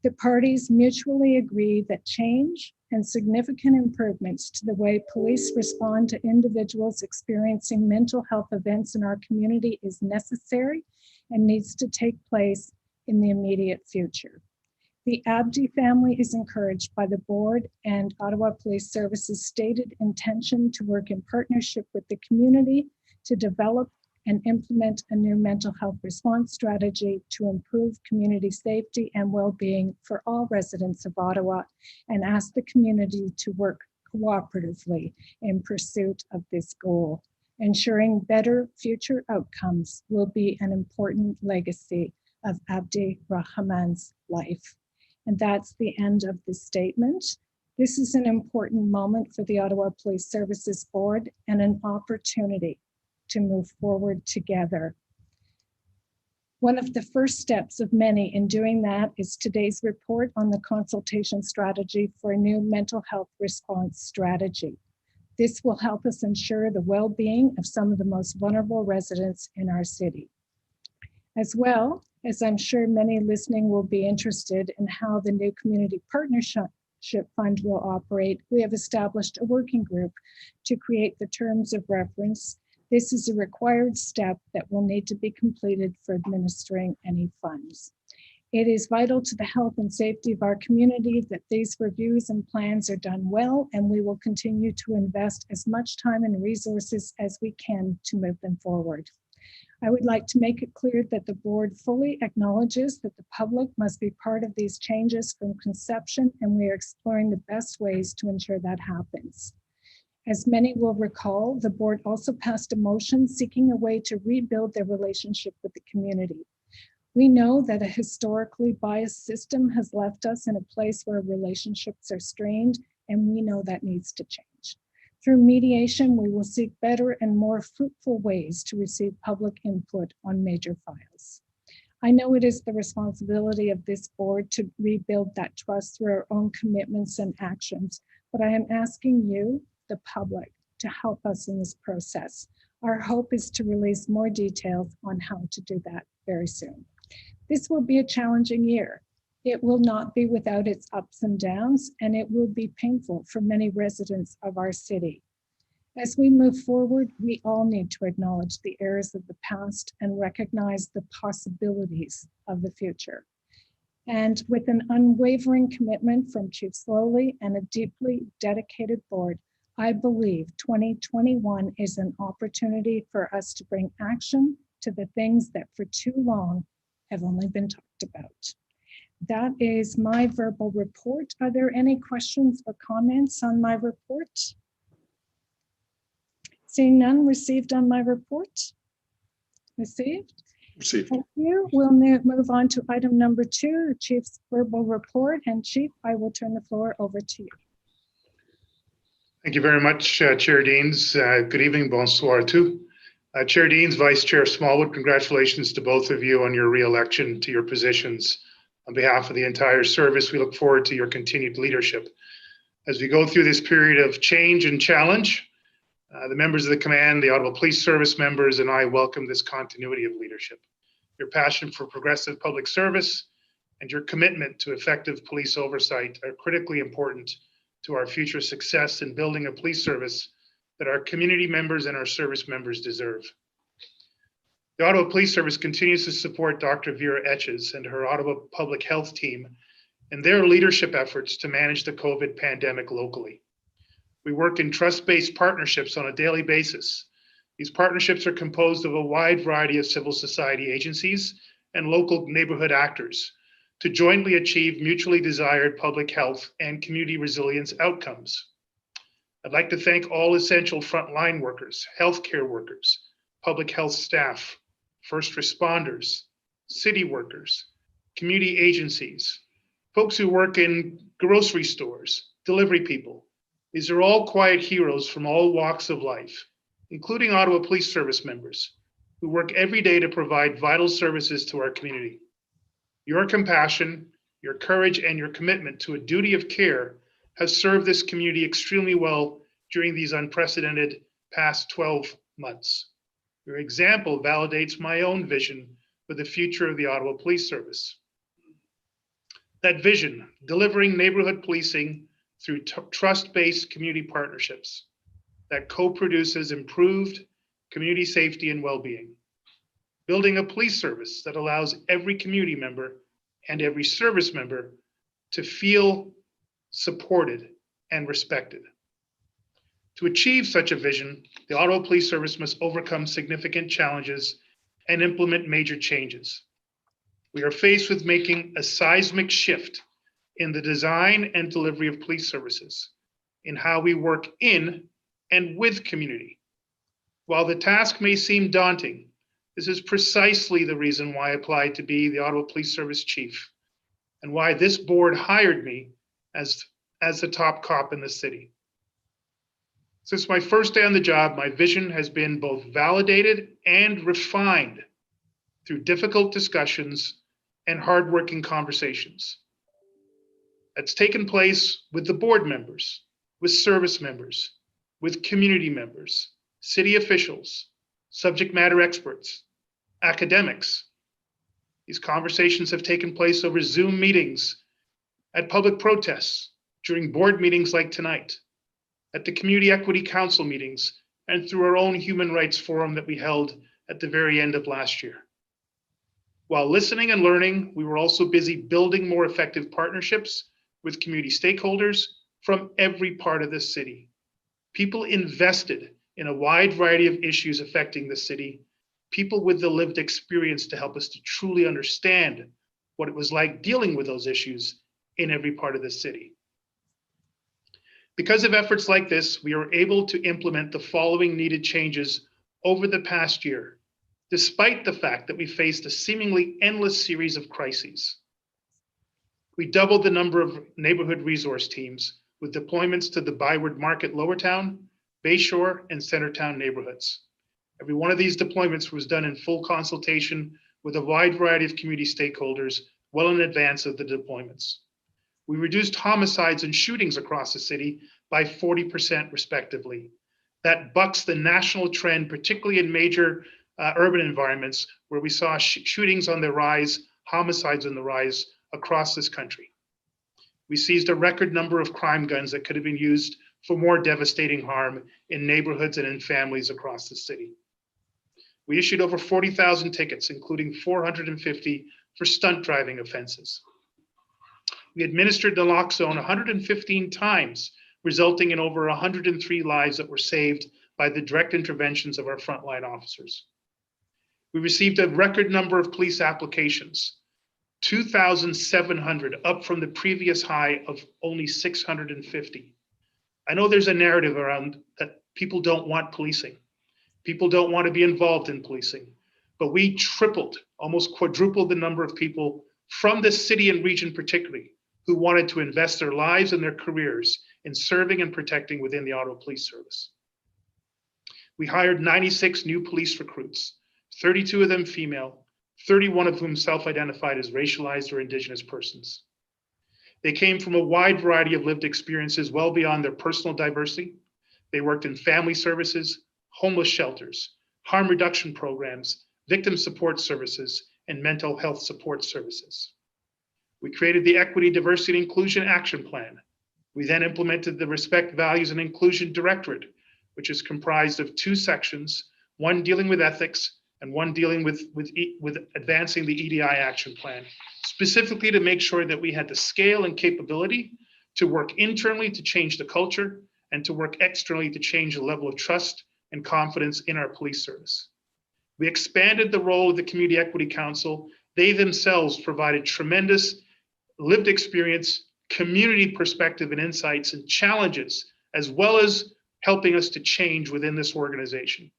The parties mutually agree that change and significant improvements to the way police respond to individuals experiencing mental health events in our community is necessary and needs to take place in the immediate future. The Abdi family is encouraged by the board and Ottawa Police Services' stated intention to work in partnership with the community to develop and implement a new mental health response strategy to improve community safety and well-being for all residents of Ottawa, and ask the community to work cooperatively in pursuit of this goal. Ensuring better future outcomes will be an important legacy of Abdi Rahman's life. And that's the end of the statement. This is an important moment for the Ottawa Police Services Board and an opportunity to move forward together. One of the first steps of many in doing that is today's report on the consultation strategy for a new mental health response strategy. This will help us ensure the well-being of some of the most vulnerable residents in our city. As well, as I'm sure many listening will be interested in how the new Community Partnership Fund will operate, we have established a working group to create the terms of reference. This is a required step that will need to be completed for administering any funds. It is vital to the health and safety of our community that these reviews and plans are done well, and we will continue to invest as much time and resources as we can to move them forward. I would like to make it clear that the board fully acknowledges that the public must be part of these changes from conception, and we are exploring the best ways to ensure that happens. As many will recall, the board also passed a motion seeking a way to rebuild their relationship with the community. We know that a historically biased system has left us in a place where relationships are strained, and we know that needs to change. Through mediation, we will seek better and more fruitful ways to receive public input on major files. I know it is the responsibility of this board to rebuild that trust through our own commitments and actions, but I am asking you, the public, to help us in this process. Our hope is to release more details on how to do that very soon. This will be a challenging year. It will not be without its ups and downs, and it will be painful for many residents of our city. As we move forward, we all need to acknowledge the errors of the past and recognize the possibilities of the future. And with an unwavering commitment from Chief Slowly and a deeply dedicated board, I believe 2021 is an opportunity for us to bring action to the things that for too long have only been talked about. That is my verbal report. Are there any questions or comments on my report? Seeing none received on my report? Received? Received. Thank you. We'll move on to item number 2, the Chief's verbal report. And Chief, I will turn the floor over to you. Thank you very much, Chair Deans. Good evening, bonsoir too. Chair Deans, Vice Chair Smallwood, congratulations to both of you on your re-election to your positions. On behalf of the entire service, we look forward to your continued leadership. As we go through this period of change and challenge, the members of the command, the Ottawa Police Service members, and I welcome this continuity of leadership. Your passion for progressive public service and your commitment to effective police oversight are critically important to our future success in building a police service that our community members and our service members deserve. The Ottawa Police Service continues to support Dr. Vera Etches and her Ottawa Public Health team in their leadership efforts to manage the COVID pandemic locally. We work in trust-based partnerships on a daily basis. These partnerships are composed of a wide variety of civil society agencies and local neighborhood actors to jointly achieve mutually desired public health and community resilience outcomes. I'd like to thank all essential frontline workers, healthcare workers, public health staff, first responders, city workers, community agencies, folks who work in grocery stores, delivery people. These are all quiet heroes from all walks of life, including Ottawa Police Service members who work every day to provide vital services to our community. Your compassion, your courage, and your commitment to a duty of care has served this community extremely well during these unprecedented past 12 months. Your example validates my own vision for the future of the Ottawa Police Service. That vision, delivering neighborhood policing through trust-based community partnerships that co-produces improved community safety and well-being. Building a police service that allows every community member and every service member to feel supported and respected. To achieve such a vision, the Ottawa Police Service must overcome significant challenges and implement major changes. We are faced with making a seismic shift in the design and delivery of police services, in how we work in and with community. While the task may seem daunting, this is precisely the reason why I applied to be the Ottawa Police Service Chief and why this board hired me as the top cop in the city. Since my first day on the job, my vision has been both validated and refined through difficult discussions and hardworking conversations. That's taken place with the board members, with service members, with community members, city officials, subject matter experts, academics. These conversations have taken place over Zoom meetings, at public protests, during board meetings like tonight, at the Community Equity Council meetings, and through our own human rights forum that we held at the very end of last year. While listening and learning, we were also busy building more effective partnerships with community stakeholders from every part of the city. People invested in a wide variety of issues affecting the city, people with the lived experience to help us to truly understand what it was like dealing with those issues in every part of the city. Because of efforts like this, we were able to implement the following needed changes over the past year, despite the fact that we faced a seemingly endless series of crises. We doubled the number of neighborhood resource teams with deployments to the Byward Market Lowertown, Bayshore, and Centertown neighborhoods. Every one of these deployments was done in full consultation with a wide variety of community stakeholders well in advance of the deployments. We reduced homicides and shootings across the city by 40% respectively. That bucks the national trend, particularly in major urban environments where we saw shootings on the rise, homicides on the rise across this country. We seized a record number of crime guns that could have been used for more devastating harm in neighborhoods and in families across the city. We issued over 40,000 tickets, including 450 for stunt driving offenses. We administered naloxone 115 times, resulting in over 103 lives that were saved by the direct interventions of our frontline officers. We received a record number of police applications, 2,700, up from the previous high of only 650. I know there's a narrative around that people don't want policing. People don't want to be involved in policing, but we tripled, almost quadrupled the number of people from this city and region particularly, who wanted to invest their lives and their careers in serving and protecting within the Ottawa Police Service. We hired 96 new police recruits, 32 of them female, 31 of whom self-identified as racialized or Indigenous persons. They came from a wide variety of lived experiences well beyond their personal diversity. They worked in family services, homeless shelters, harm reduction programs, victim support services, and mental health support services. We created the Equity, Diversity, and Inclusion Action Plan. We then implemented the Respect, Values, and Inclusion Directorate, which is comprised of 2 sections, one dealing with ethics and one dealing with advancing the EDI action plan, specifically to make sure that we had the scale and capability to work internally to change the culture and to work externally to change the level of trust and confidence in our police service. We expanded the role of the Community Equity Council. They themselves provided tremendous lived experience, community perspective and insights and challenges, as well as helping us to change within this organization.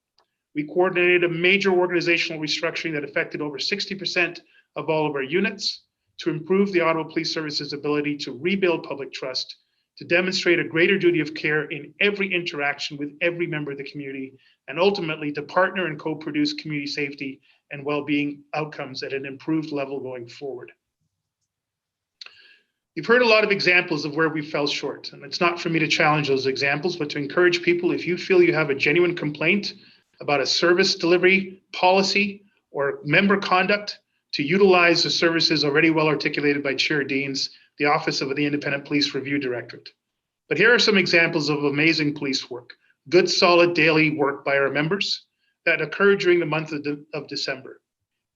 We coordinated a major organizational restructuring that affected over 60% of all of our units to improve the Ottawa Police Service's ability to rebuild public trust, to demonstrate a greater duty of care in every interaction with every member of the community, and ultimately to partner and co-produce community safety and well-being outcomes at an improved level going forward. You've heard a lot of examples of where we fell short, and it's not for me to challenge those examples, but to encourage people, if you feel you have a genuine complaint about a service delivery policy or member conduct, to utilize the services already well articulated by Chair Deans, the Office of the Independent Police Review Directorate. But here are some examples of amazing police work, good solid daily work by our members that occurred during the month of December.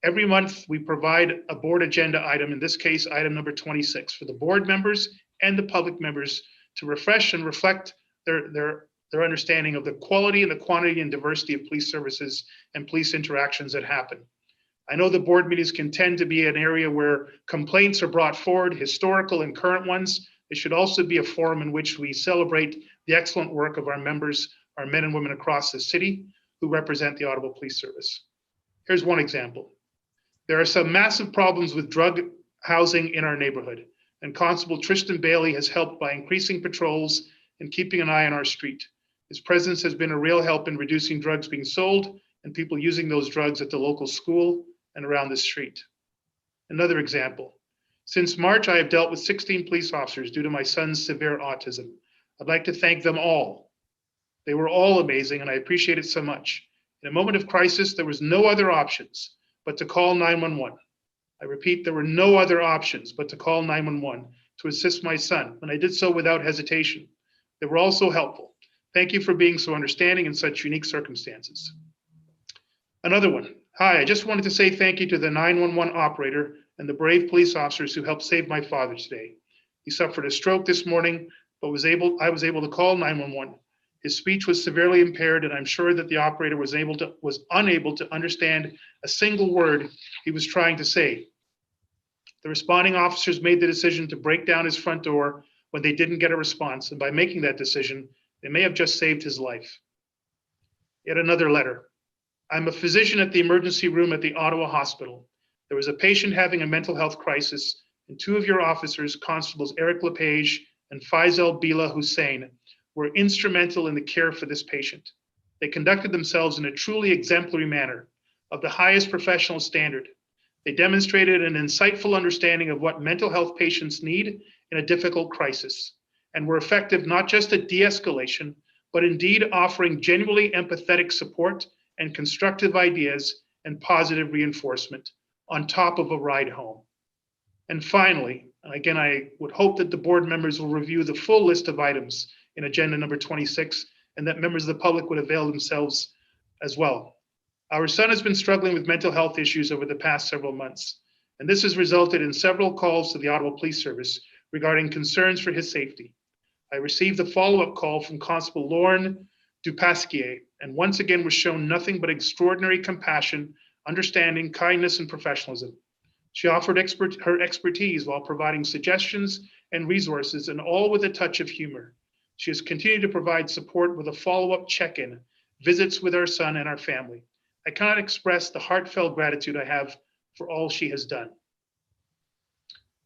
Every month, we provide a board agenda item, in this case, item number 26, for the board members and the public members to refresh and reflect their understanding of the quality and the quantity and diversity of police services and police interactions that happen. I know the board meetings can tend to be an area where complaints are brought forward, historical and current ones. It should also be a forum in which we celebrate the excellent work of our members, our men and women across the city who represent the Ottawa Police Service. Here's one example. There are some massive problems with drug housing in our neighborhood, and Constable Tristan Bailey has helped by increasing patrols and keeping an eye on our street. His presence has been a real help in reducing drugs being sold and people using those drugs at the local school and around the street. Another example. Since March, I have dealt with 16 police officers due to my son's severe autism. I'd like to thank them all. They were all amazing, and I appreciate it so much. In a moment of crisis, there was no other options but to call 911. I repeat, there were no other options but to call 911 to assist my son, and I did so without hesitation. They were also helpful. Thank you for being so understanding in such unique circumstances. Another one. Hi, I just wanted to say thank you to the 911 operator and the brave police officers who helped save my father today. He suffered a stroke this morning, but I was able to call 911. His speech was severely impaired, and I'm sure that the operator was unable to understand a single word he was trying to say. The responding officers made the decision to break down his front door when they didn't get a response, and by making that decision, they may have just saved his life. Yet another letter. I'm a physician at the emergency room at the Ottawa Hospital. There was a patient having a mental health crisis, and 2 of your officers, Constables Eric LePage and Faisal Bila Hussein, were instrumental in the care for this patient. They conducted themselves in a truly exemplary manner of the highest professional standard. They demonstrated an insightful understanding of what mental health patients need in a difficult crisis, and were effective not just at de-escalation, but indeed offering genuinely empathetic support and constructive ideas and positive reinforcement on top of a ride home. And finally, again, I would hope that the board members will review the full list of items in agenda number 26, and that members of the public would avail themselves as well. Our son has been struggling with mental health issues over the past several months, and this has resulted in several calls to the Ottawa Police Service regarding concerns for his safety. I received a follow-up call from Constable Lauren Dupasquier, and once again was shown nothing but extraordinary compassion, understanding, kindness, and professionalism. She offered her expertise while providing suggestions and resources, and all with a touch of humor. She has continued to provide support with a follow-up check-in, visits with our son and our family. I cannot express the heartfelt gratitude I have for all she has done.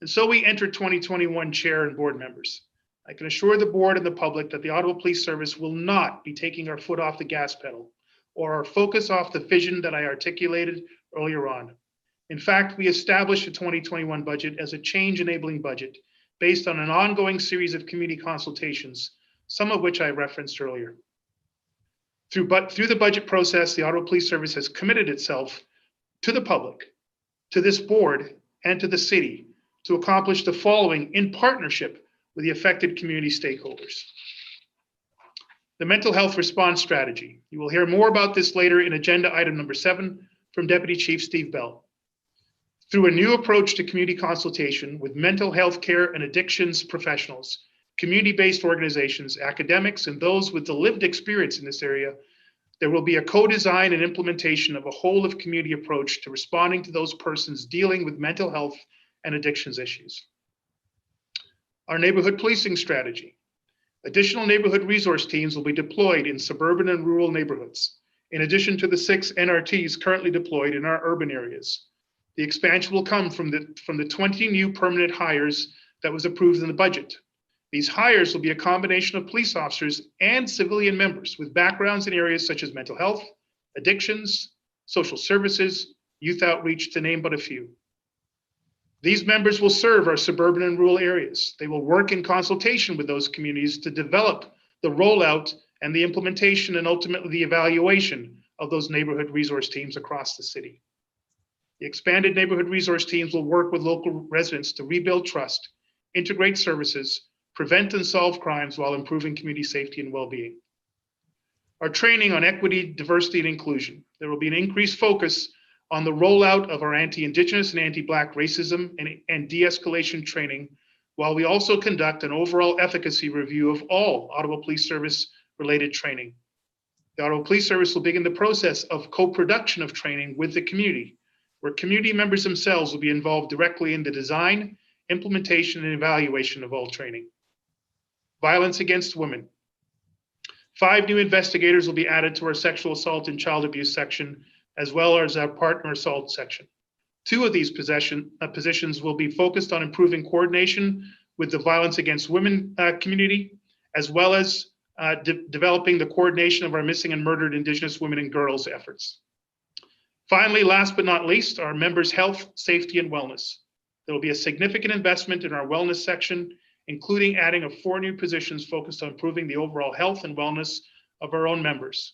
And so we enter 2021, Chair and board members. I can assure the board and the public that the Ottawa Police Service will not be taking our foot off the gas pedal or our focus off the vision that I articulated earlier on. In fact, we established the 2021 budget as a change-enabling budget based on an ongoing series of community consultations, some of which I referenced earlier. Through the budget process, the Ottawa Police Service has committed itself to the public, to this board, and to the city to accomplish the following in partnership with the affected community stakeholders. The mental health response strategy. You will hear more about this later in agenda item number 7 from Deputy Chief Steve Bell. Through a new approach to community consultation with mental health care and addictions professionals, community-based organizations, academics, and those with the lived experience in this area, there will be a co-design and implementation of a whole of community approach to responding to those persons dealing with mental health and addictions issues. Our neighborhood policing strategy. Additional neighborhood resource teams will be deployed in suburban and rural neighborhoods, in addition to the 6 NRTs currently deployed in our urban areas. The expansion will come from the 20 new permanent hires that was approved in the budget. These hires will be a combination of police officers and civilian members with backgrounds in areas such as mental health, addictions, social services, youth outreach, to name but a few. These members will serve our suburban and rural areas. They will work in consultation with those communities to develop the rollout and the implementation and ultimately the evaluation of those neighborhood resource teams across the city. The expanded neighborhood resource teams will work with local residents to rebuild trust, integrate services, prevent and solve crimes while improving community safety and well-being. Our training on equity, diversity, and inclusion. There will be an increased focus on the rollout of our anti-Indigenous and anti-Black racism and de-escalation training, while we also conduct an overall efficacy review of all Ottawa Police Service related training. The Ottawa Police Service will begin the process of co-production of training with the community, where community members themselves will be involved directly in the design, implementation, and evaluation of all training. Violence against women. 5 new investigators will be added to our sexual assault and child abuse section, as well as our partner assault section. 2 of these positions will be focused on improving coordination with the violence against women community, as well as developing the coordination of our missing and murdered Indigenous women and girls efforts. Finally, last but not least, our members' health, safety, and wellness. There will be a significant investment in our wellness section, including adding of 4 new positions focused on improving the overall health and wellness of our own members.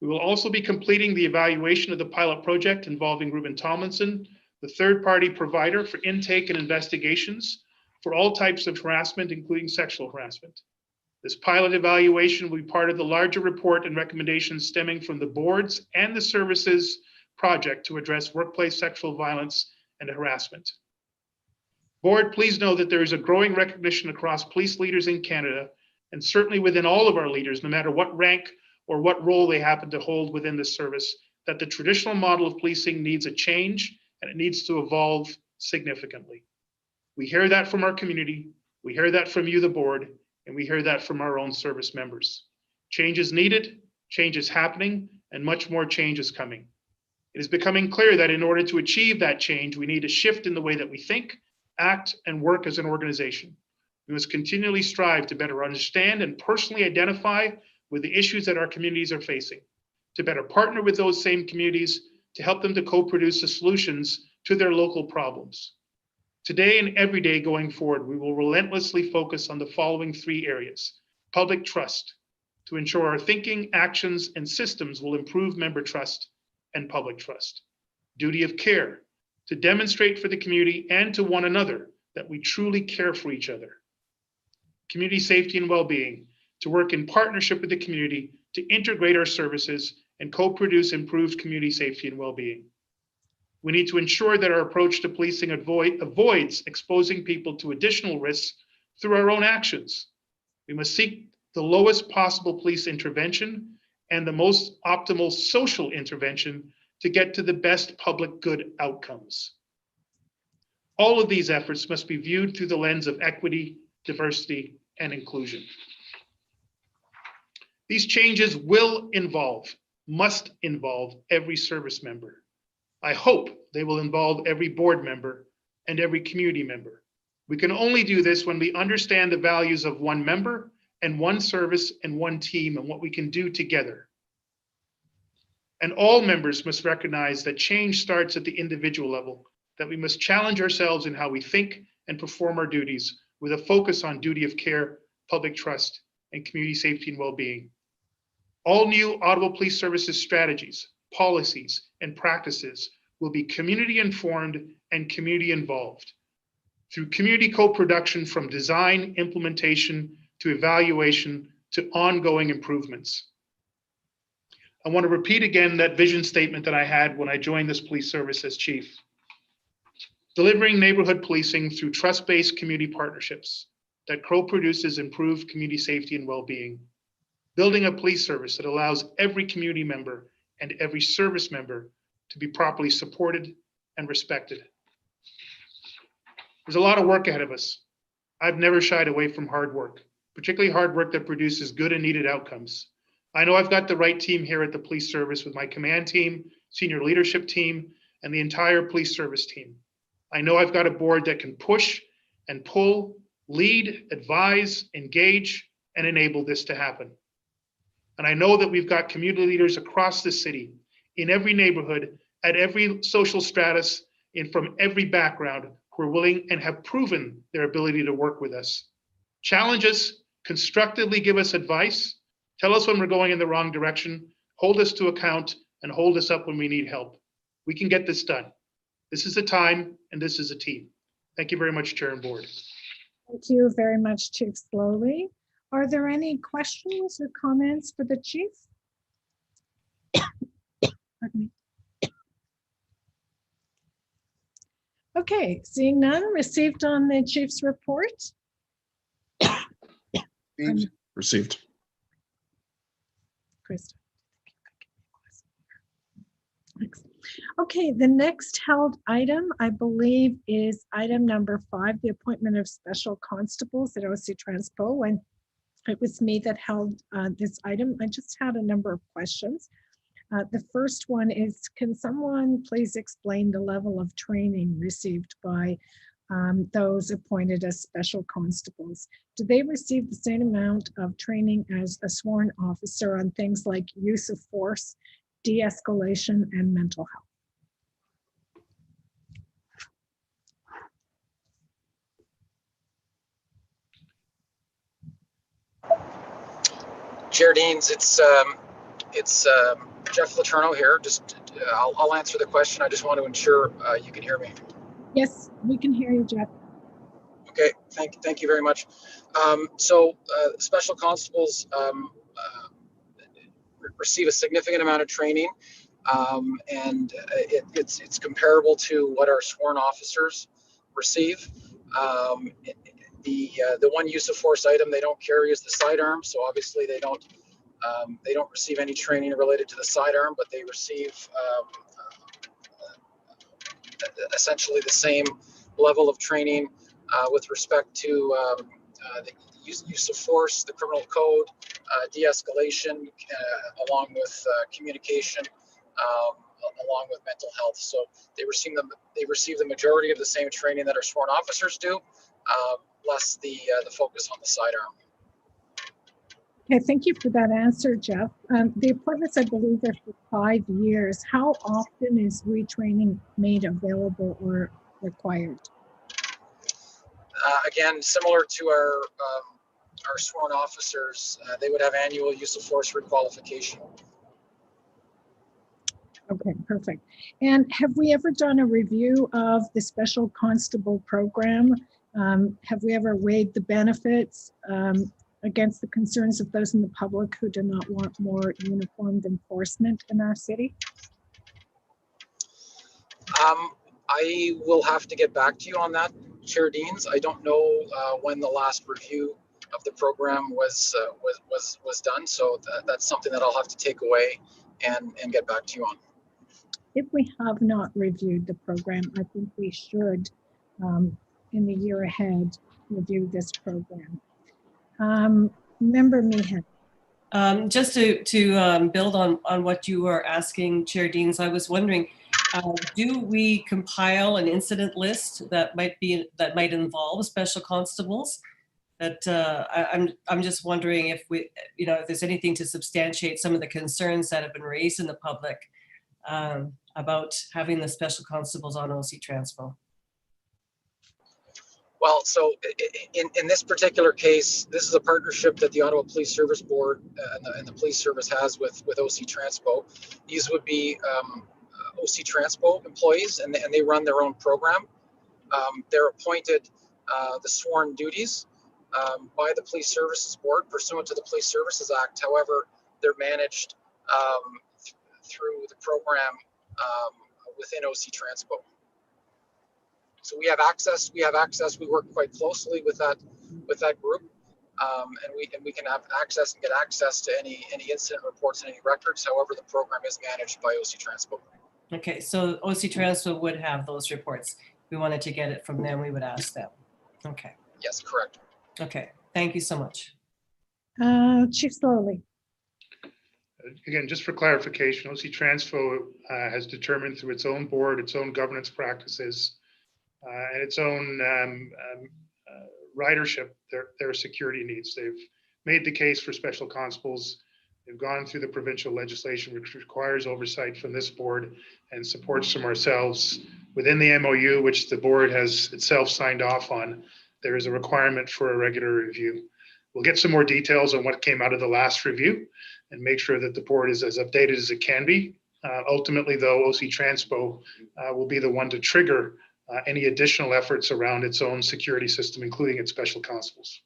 We will also be completing the evaluation of the pilot project involving Reuben Tomlinson, the third-party provider for intake and investigations for all types of harassment, including sexual harassment. This pilot evaluation will be part of the larger report and recommendations stemming from the boards and the services project to address workplace sexual violence and harassment. Board, please know that there is a growing recognition across police leaders in Canada, and certainly within all of our leaders, no matter what rank or what role they happen to hold within the service, that the traditional model of policing needs a change and it needs to evolve significantly. We hear that from our community, we hear that from you, the board, and we hear that from our own service members. Change is needed, change is happening, and much more change is coming. It is becoming clear that in order to achieve that change, we need a shift in the way that we think, act, and work as an organization. We must continually strive to better understand and personally identify with the issues that our communities are facing, to better partner with those same communities to help them to co-produce the solutions to their local problems. Today and every day going forward, we will relentlessly focus on the following 3 areas. Public trust, to ensure our thinking, actions, and systems will improve member trust and public trust. Duty of care, to demonstrate for the community and to one another that we truly care for each other. Community safety and well-being, to work in partnership with the community to integrate our services and co-produce improved community safety and well-being. We need to ensure that our approach to policing avoids exposing people to additional risks through our own actions. We must seek the lowest possible police intervention and the most optimal social intervention to get to the best public good outcomes. All of these efforts must be viewed through the lens of equity, diversity, and inclusion. These changes will must involve every service member. I hope they will involve every board member and every community member. We can only do this when we understand the values of one member and one service and one team and what we can do together. And all members must recognize that change starts at the individual level, that we must challenge ourselves in how we think and perform our duties with a focus on duty of care, public trust, and community safety and well-being. All new Ottawa Police Services strategies, policies, and practices will be community informed and community involved through community co-production, from design, implementation, to evaluation, to ongoing improvements. I want to repeat again that vision statement that I had when I joined this police service as chief. Delivering neighborhood policing through trust-based community partnerships that co-produces improved community safety and well-being. Building a police service that allows every community member and every service member to be properly supported and respected. There's a lot of work ahead of us. I've never shied away from hard work, particularly hard work that produces good and needed outcomes. I know I've got the right team here at the police service with my command team, senior leadership team, and the entire police service team. I know I've got a board that can push and pull, lead, advise, engage, and enable this to happen. And I know that we've got community leaders across the city, in every neighborhood, at every social stratus, and from every background, who are willing and have proven their ability to work with us. Challenge us, constructively give us advice, tell us when we're going in the wrong direction, hold us to account, and hold us up when we need help. We can get this done. This is a time, and this is a team. Thank you very much, Chair and Board. Thank you very much, Chief Slowly. Are there any questions or comments for the chief? Pardon me. Okay, seeing none, received on the chief's report. Received. Krista. Okay, the next held item, I believe, is item number 5, the appointment of special constables at OC Transpo. And it was me that held this item. I just had a number of questions. The first one is, can someone please explain the level of training received by those appointed as special constables? Do they receive the same amount of training as a sworn officer on things like use of force, de-escalation, and mental health? Chair Deans, it's Jeff Letourneau here. Just I'll answer the question. I just want to ensure you can hear me. Yes, we can hear you, Jeff. Okay, thank you very much. So special constables receive a significant amount of training, and it's comparable to what our sworn officers receive. The one use of force item they don't carry is the sidearm, so obviously they don't receive any training related to the sidearm, but they receive essentially the same level of training with respect to the use of force, the criminal code, de-escalation, along with communication, along with mental health. So they receive the majority of the same training that our sworn officers do, less the focus on the sidearm. Okay, thank you for that answer, Jeff. The appointments, I believe, are for 5 years. How often is retraining made available or required? Again, similar to our sworn officers, they would have annual use of force requalification. Okay, perfect. And have we ever done a review of the special constable program? Have we ever weighed the benefits against the concerns of those in the public who do not want more uniformed enforcement in our city? I will have to get back to you on that, Chair Deans. I don't know when the last review of the program was done, so that's something that I'll have to take away and get back to you on. If we have not reviewed the program, I think we should, in the year ahead, review this program. Member Meehan. Just to build on what you were asking, Chair Deans, I was wondering, do we compile an incident list that might involve special constables? That I'm just wondering if if there's anything to substantiate some of the concerns that have been raised in the public about having the special constables on OC Transpo? Well, so in this particular case, this is a partnership that the Ottawa Police Service Board and the Police Service has with OC Transpo. These would be OC Transpo employees, and they run their own program. They're appointed the sworn duties by the Police Services Board pursuant to the Police Services Act. However, they're managed through the program within OC Transpo. So we have access. We work quite closely with that group, and we can have access and get access to any incident reports and any records. However, the program is managed by OC Transpo. Okay, so OC Transpo would have those reports. If we wanted to get it from them, we would ask them. Okay. Yes, correct. Okay, thank you so much. Chief Slowly. Again, just for clarification, OC Transpo has determined through its own board, its own governance practices, and its own ridership, their security needs. They've made the case for special constables. They've gone through the provincial legislation, which requires oversight from this board and supports from ourselves. Within the MOU, which the board has itself signed off on, there is a requirement for a regular review. We'll get some more details on what came out of the last review and make sure that the board is as updated as it can be. Ultimately, though, OC Transpo will be the one to trigger any additional efforts around its own security system, including its special constables.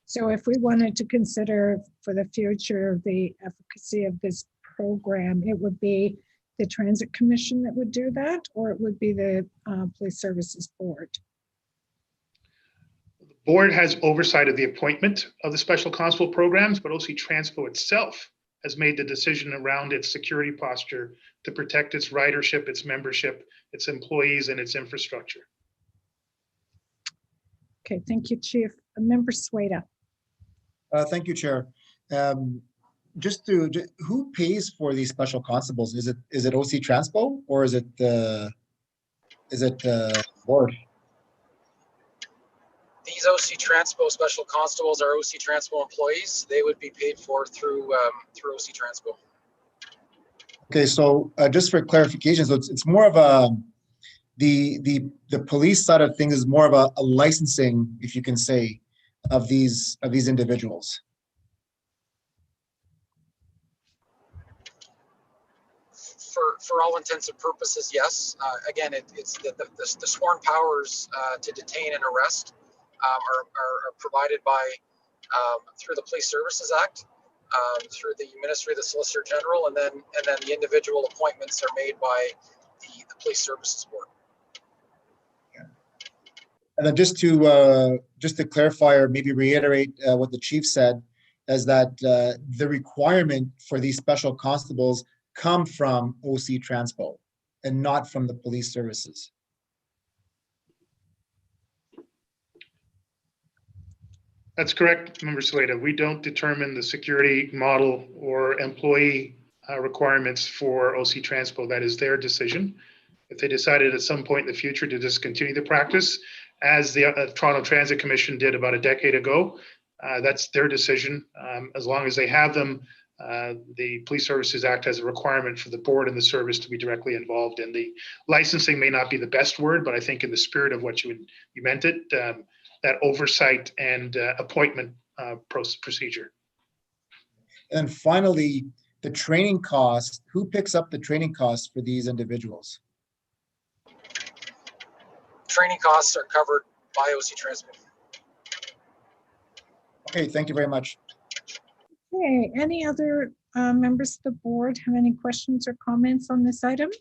So if we wanted to consider for the future the efficacy of this program, it would be the Transit Commission that would do that, or it would be the Police Services Board? The board has oversight of the appointment of the special constable programs, but OC Transpo itself has made the decision around its security posture to protect its ridership, its membership, its employees, and its infrastructure. Okay, thank you, Chief. Member Sueda. Thank you, Chair. Who pays for these special constables? Is it OC Transpo or is it board? These OC Transpo special constables are OC Transpo employees. They would be paid for through OC Transpo. Okay, so just for clarification, so it's more of a the police side of things is more of a licensing, if you can say, of these individuals. For all intents and purposes, yes. Again, it's the sworn powers to detain and arrest are provided by through the Police Services Act, through the Ministry of the Solicitor General, and then the individual appointments are made by the Police Services Board. And then just to clarify or maybe reiterate what the chief said, is that the requirement for these special constables come from OC Transpo and not from the police services. That's correct, Member Saleda. We don't determine the security model or employee requirements for OC Transpo. That is their decision. If they decided at some point in the future to discontinue the practice, as the Toronto Transit Commission did about a decade ago, that's their decision. As long as they have them, the Police Services Act has a requirement for the board and the service to be directly involved in the licensing. May not be the best word, but I think in the spirit of what you meant it, that oversight and appointment procedure. And finally, the training costs. Who picks up the training costs for these individuals? Training costs are covered by OC Transpo. Okay, thank you very much. Okay, any other members of the board have any questions or comments on this item?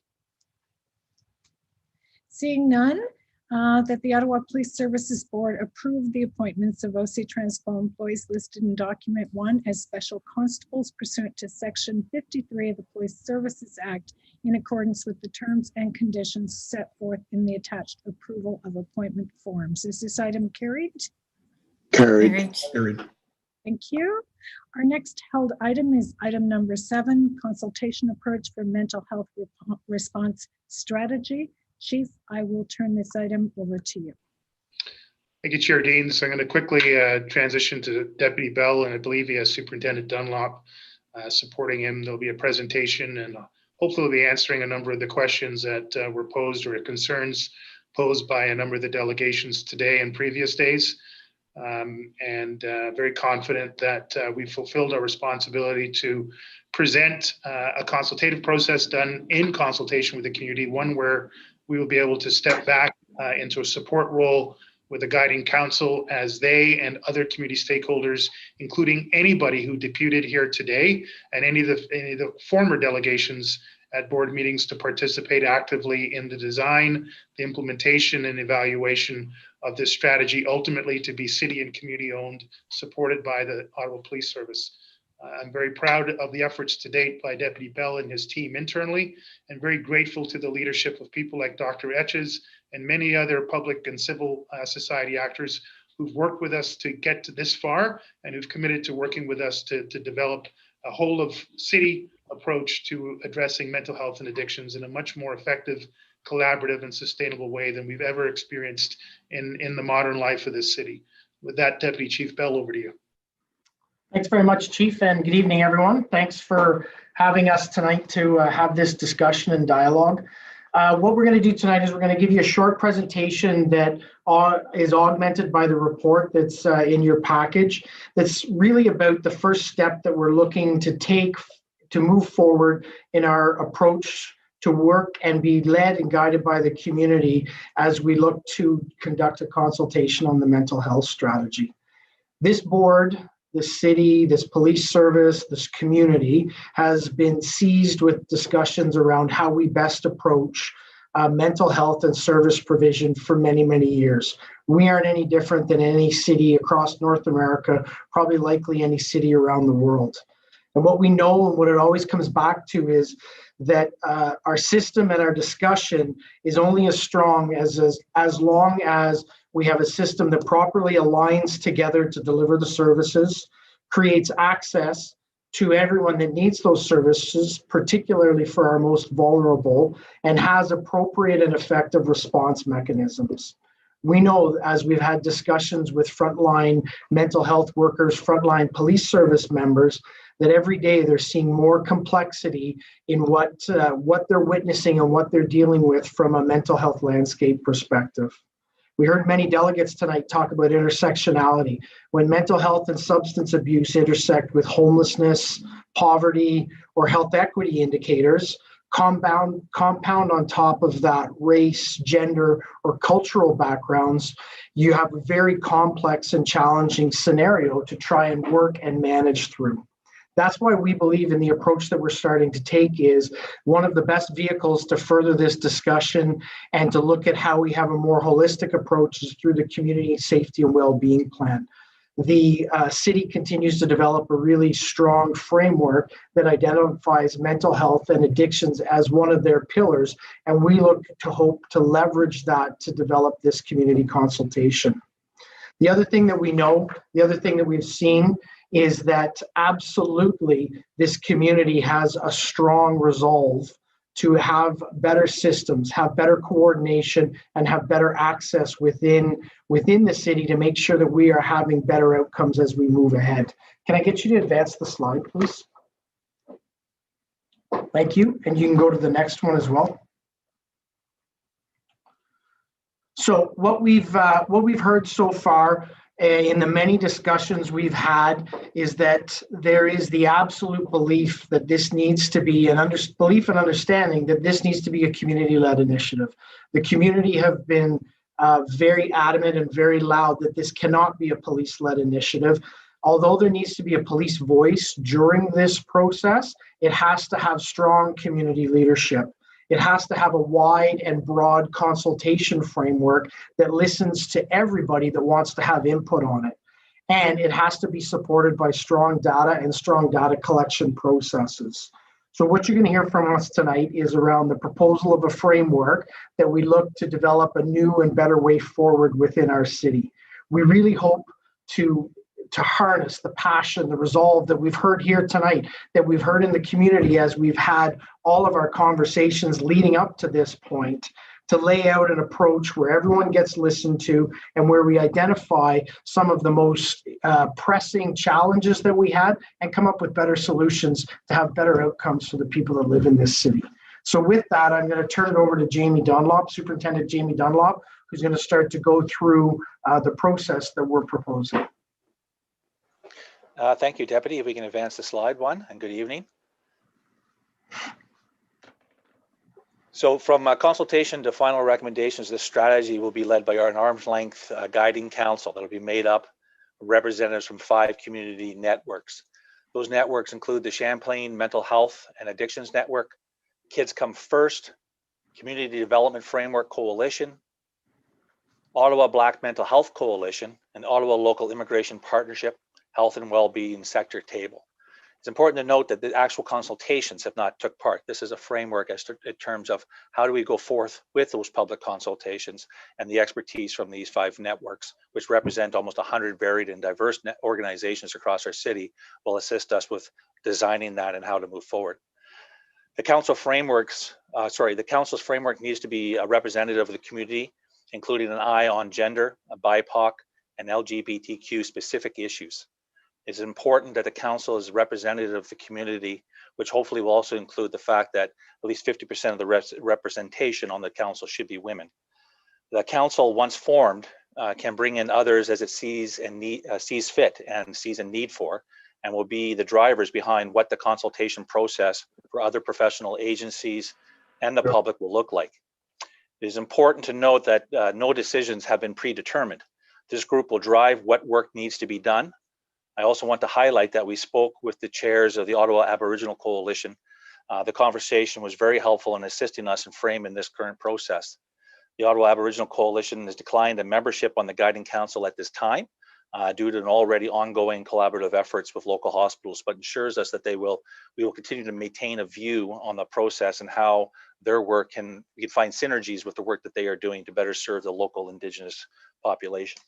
Seeing none, that the Ottawa Police Services Board approve the appointments of OC Transpo employees listed in document 1 as special constables pursuant to section 53 of the Police Services Act in accordance with the terms and conditions set forth in the attached approval of appointment forms. Is this item carried? Carried. Thank you. Our next held item is item number 7, consultation approach for mental health response strategy. Chief, I will turn this item over to you. Thank you, Chair Dean. So I'm going to quickly transition to Deputy Bell, and I believe he has Superintendent Dunlop supporting him. There'll be a presentation and hopefully we'll be answering a number of the questions that were posed or concerns posed by a number of the delegations today and previous days. Very confident that we've fulfilled our responsibility to present a consultative process done in consultation with the community, one where we will be able to step back into a support role with a guiding council as they and other community stakeholders, including anybody who deputed here today and any of the former delegations at board meetings, to participate actively in the design, the implementation, and evaluation of this strategy, ultimately to be city and community owned, supported by the Ottawa Police Service. I'm very proud of the efforts to date by Deputy Bell and his team internally, and very grateful to the leadership of people like Dr. Etches and many other public and civil society actors who've worked with us to get to this far and who've committed to working with us to develop a whole of city approach to addressing mental health and addictions in a much more effective, collaborative, and sustainable way than we've ever experienced in the modern life of this city. With that, Deputy Chief Bell, over to you. Thanks very much, Chief, and good evening, everyone. Thanks for having us tonight to have this discussion and dialogue. What we're going to do tonight is we're going to give you a short presentation that is augmented by the report that's in your package. That's really about the first step that we're looking to take to move forward in our approach to work and be led and guided by the community as we look to conduct a consultation on the mental health strategy. This board, this city, this police service, this community has been seized with discussions around how we best approach mental health and service provision for many, many years. We aren't any different than any city across North America, probably likely any city around the world. And what we know and what it always comes back to is that our system and our discussion is only as strong as long as we have a system that properly aligns together to deliver the services, creates access to everyone that needs those services, particularly for our most vulnerable, and has appropriate and effective response mechanisms. We know, as we've had discussions with frontline mental health workers, frontline police service members, that every day they're seeing more complexity in what they're witnessing and what they're dealing with from a mental health landscape perspective. We heard many delegates tonight talk about intersectionality. When mental health and substance abuse intersect with homelessness, poverty, or health equity indicators, compound on top of that race, gender, or cultural backgrounds, you have a very complex and challenging scenario to try and work and manage through. That's why we believe in the approach that we're starting to take is one of the best vehicles to further this discussion and to look at how we have a more holistic approach is through the community safety and well-being plan. The city continues to develop a really strong framework that identifies mental health and addictions as one of their pillars, and we look to hope to leverage that to develop this community consultation. The other thing that we know, the other thing that we've seen is that absolutely this community has a strong resolve to have better systems, have better coordination, and have better access within the city to make sure that we are having better outcomes as we move ahead. Can I get you to advance the slide, please? Thank you, and you can go to the next one as well. So what we've heard so far in the many discussions we've had is that there is the absolute belief that this needs to be belief and understanding that this needs to be a community-led initiative. The community have been very adamant and very loud that this cannot be a police-led initiative. Although there needs to be a police voice during this process, it has to have strong community leadership. It has to have a wide and broad consultation framework that listens to everybody that wants to have input on it. And it has to be supported by strong data and strong data collection processes. So what you're going to hear from us tonight is around the proposal of a framework that we look to develop a new and better way forward within our city. We really hope to harness the passion, the resolve that we've heard here tonight, that we've heard in the community as we've had all of our conversations leading up to this point, to lay out an approach where everyone gets listened to and where we identify some of the most pressing challenges that we had and come up with better solutions to have better outcomes for the people that live in this city. So with that, I'm going to turn it over to Jamie Dunlop, Superintendent Jamie Dunlop, who's going to start to go through the process that we're proposing. Thank you, Deputy. If we can advance the slide one, and good evening. So from consultation to final recommendations, this strategy will be led by an arm's length guiding council that will be made up of representatives from 5 community networks. Those networks include the Champlain Mental Health and Addictions Network, Kids Come First, Community Development Framework Coalition, Ottawa Black Mental Health Coalition, and Ottawa Local Immigration Partnership Health and Wellbeing Sector Table. It's important to note that the actual consultations have not took part. This is a framework as to, in terms of how do we go forth with those public consultations, and the expertise from these 5 networks, which represent almost 100 varied and diverse organizations across our city, will assist us with designing that and how to move forward. The council frameworks, the council's framework needs to be a representative of the community, including an eye on gender, BIPOC, and LGBTQ specific issues. It's important that the council is representative of the community, which hopefully will also include the fact that at least 50% of the representation on the council should be women. The council, once formed, can bring in others as it sees fit and sees a need for, and will be the drivers behind what the consultation process for other professional agencies and the public will look like. It is important to note that no decisions have been predetermined. This group will drive what work needs to be done. I also want to highlight that we spoke with the chairs of the Ottawa Aboriginal Coalition. The conversation was very helpful in assisting us in framing this current process. The Ottawa Aboriginal Coalition has declined a membership on the Guiding Council at this time due to an already ongoing collaborative efforts with local hospitals, but ensures us that we will continue to maintain a view on the process and how their work we can find synergies with the work that they are doing to better serve the local Indigenous population.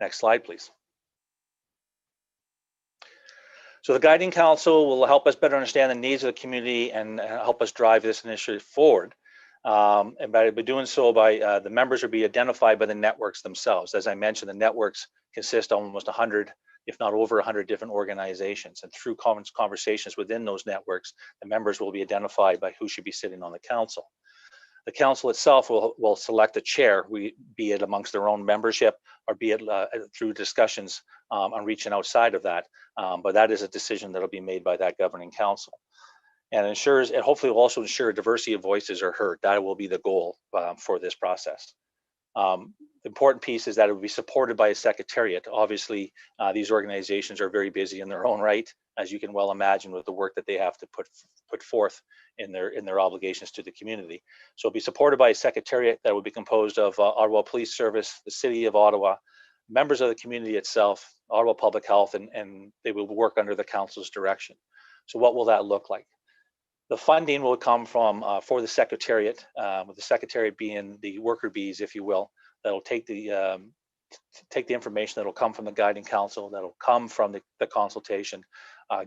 Next slide, please. So the Guiding Council will help us better understand the needs of the community and help us drive this initiative forward. And by doing so, the members will be identified by the networks themselves. As I mentioned, the networks consist of almost 100, if not over 100 different organizations. And through conversations within those networks, the members will be identified by who should be sitting on the council. The council itself will select a chair, be it amongst their own membership or be it through discussions on reaching outside of that. But that is a decision that will be made by that governing council. And hopefully will also ensure diversity of voices are heard. That will be the goal for this process. The important piece is that it will be supported by a secretariat. Obviously, these organizations are very busy in their own right, as you can well imagine, with the work that they have to put forth in their obligations to the community. So it'll be supported by a secretariat that will be composed of Ottawa Police Service, the City of Ottawa, members of the community itself, Ottawa Public Health, and they will work under the council's direction. So what will that look like? The funding will come from for the secretariat, with the secretariat being the worker bees, if you will, that'll take the information that'll come from the Guiding Council, that'll come from the consultation,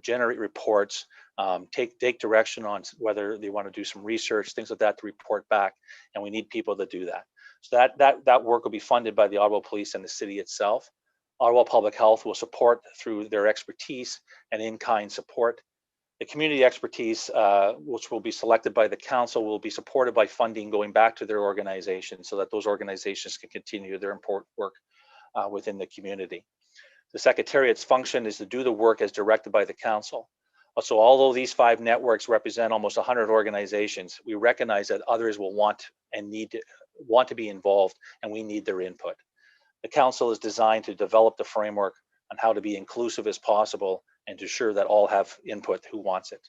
generate reports, take direction on whether they want to do some research, things like that to report back, and we need people to do that. So that work will be funded by the Ottawa Police and the city itself. Ottawa Public Health will support through their expertise and in-kind support. The community expertise, which will be selected by the council, will be supported by funding going back to their organization so that those organizations can continue their important work within the community. The Secretariat's function is to do the work as directed by the council. So although these 5 networks represent almost 100 organizations, we recognize that others will want to be involved, and we need their input. The council is designed to develop the framework on how to be inclusive as possible and to ensure that all have input who wants it.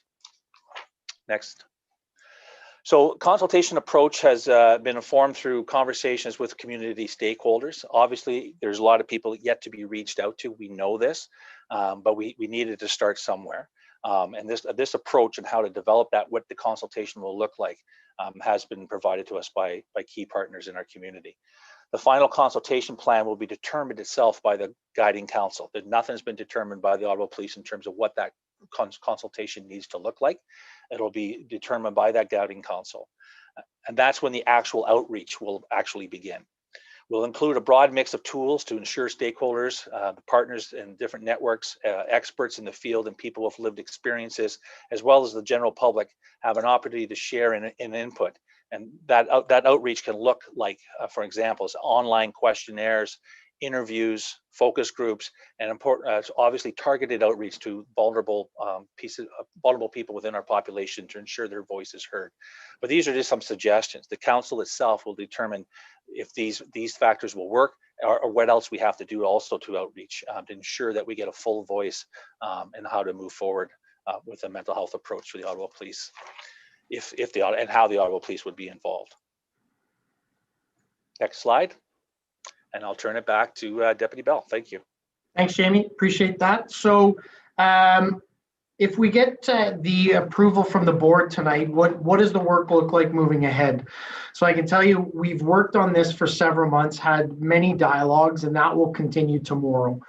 Next. So consultation approach has been informed through conversations with community stakeholders. Obviously, there's a lot of people yet to be reached out to. We know this, but we needed to start somewhere. And this approach and how to develop that, what the consultation will look like, has been provided to us by key partners in our community. The final consultation plan will be determined itself by the guiding council. Nothing's been determined by the Ottawa Police in terms of what that consultation needs to look like. It'll be determined by that guiding council. And that's when the actual outreach will actually begin. We'll include a broad mix of tools to ensure stakeholders, the partners in different networks, experts in the field, and people with lived experiences, as well as the general public, have an opportunity to share in input. And that outreach can look like, for example, online questionnaires, interviews, focus groups, and important, obviously targeted outreach to vulnerable people within our population to ensure their voice is heard. But these are just some suggestions. The council itself will determine if these factors will work, or what else we have to do also to outreach to ensure that we get a full voice in how to move forward with a mental health approach for the Ottawa Police, and how the Ottawa Police would be involved. Next slide. And I'll turn it back to Deputy Bell. Thank you. Thanks, Jamie. Appreciate that. So if we get the approval from the board tonight, what does the work look like moving ahead? So I can tell you, we've worked on this for several months, had many dialogues, and that will continue tomorrow.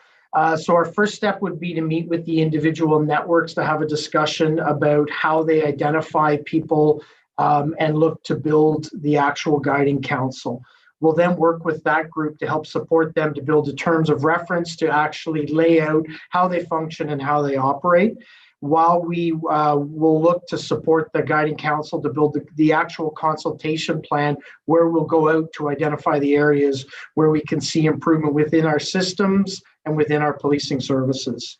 So our first step would be to meet with the individual networks to have a discussion about how they identify people and look to build the actual guiding council. We'll then work with that group to help support them to build the terms of reference to actually lay out how they function and how they operate, while we will look to support the guiding council to build the actual consultation plan, where we'll go out to identify the areas where we can see improvement within our systems and within our policing services.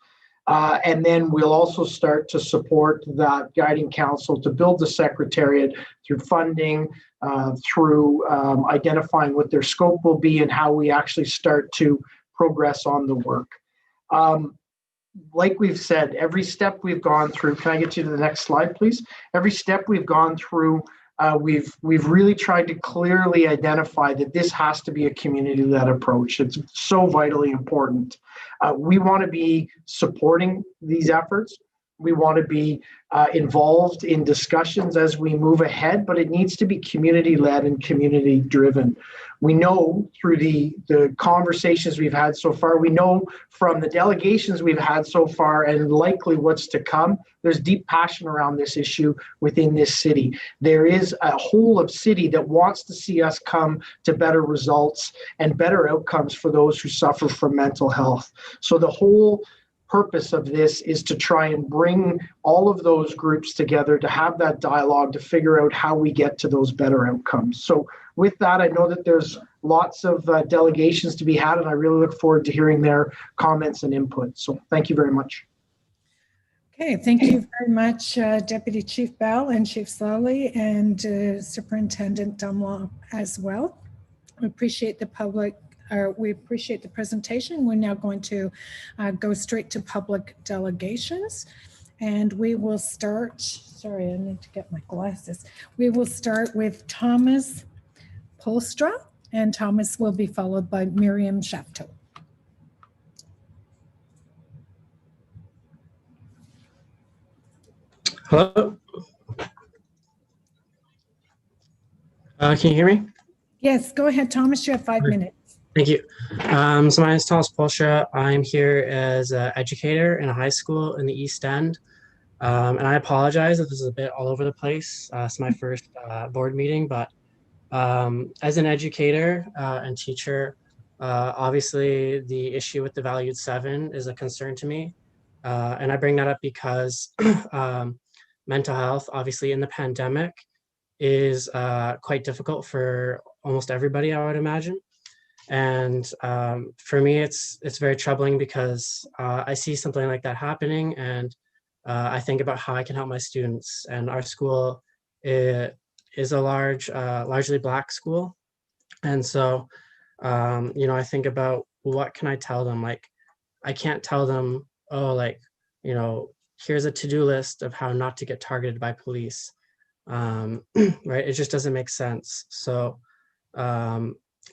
And then we'll also start to support that guiding council to build the secretariat through funding, through identifying what their scope will be and how we actually start to progress on the work. Like we've said, every step we've gone through, can I get you to the next slide, please? Every step we've gone through, we've really tried to clearly identify that this has to be a community-led approach. It's so vitally important. We want to be supporting these efforts. We want to be involved in discussions as we move ahead, but it needs to be community-led and community-driven. We know through the conversations we've had so far, we know from the delegations we've had so far, and likely what's to come, there's deep passion around this issue within this city. There is a whole of city that wants to see us come to better results and better outcomes for those who suffer from mental health. So the whole purpose of this is to try and bring all of those groups together to have that dialogue to figure out how we get to those better outcomes. So with that, I know that there's lots of delegations to be had, and I really look forward to hearing their comments and input. So thank you very much. Okay, thank you very much, Deputy Chief Bell and Chief Slowly and Superintendent Dumlaw as well. We appreciate the presentation. We're now going to go straight to public delegations, and we will start, sorry, I need to get my glasses. We will start with Thomas Polstra, and Thomas will be followed by Miriam Shafto. Hello? Can you hear me? Yes, go ahead, Thomas, you have 5 minutes. Thank you. So my name is Thomas Polstra. I'm here as an educator in a high school in the East End. And I apologize if this is a bit all over the place. It's my first board meeting, but as an educator and teacher, obviously the issue with the valued 7 is a concern to me. And I bring that up because mental health, obviously in the pandemic, is quite difficult for almost everybody, I would imagine. And for me, it's very troubling because I see something like that happening, and I think about how I can help my students. And our school is a largely Black school, and so I think about what can I tell them. Like, I can't tell them, oh, like, here's a to-do list of how not to get targeted by police. Right? It just doesn't make sense. So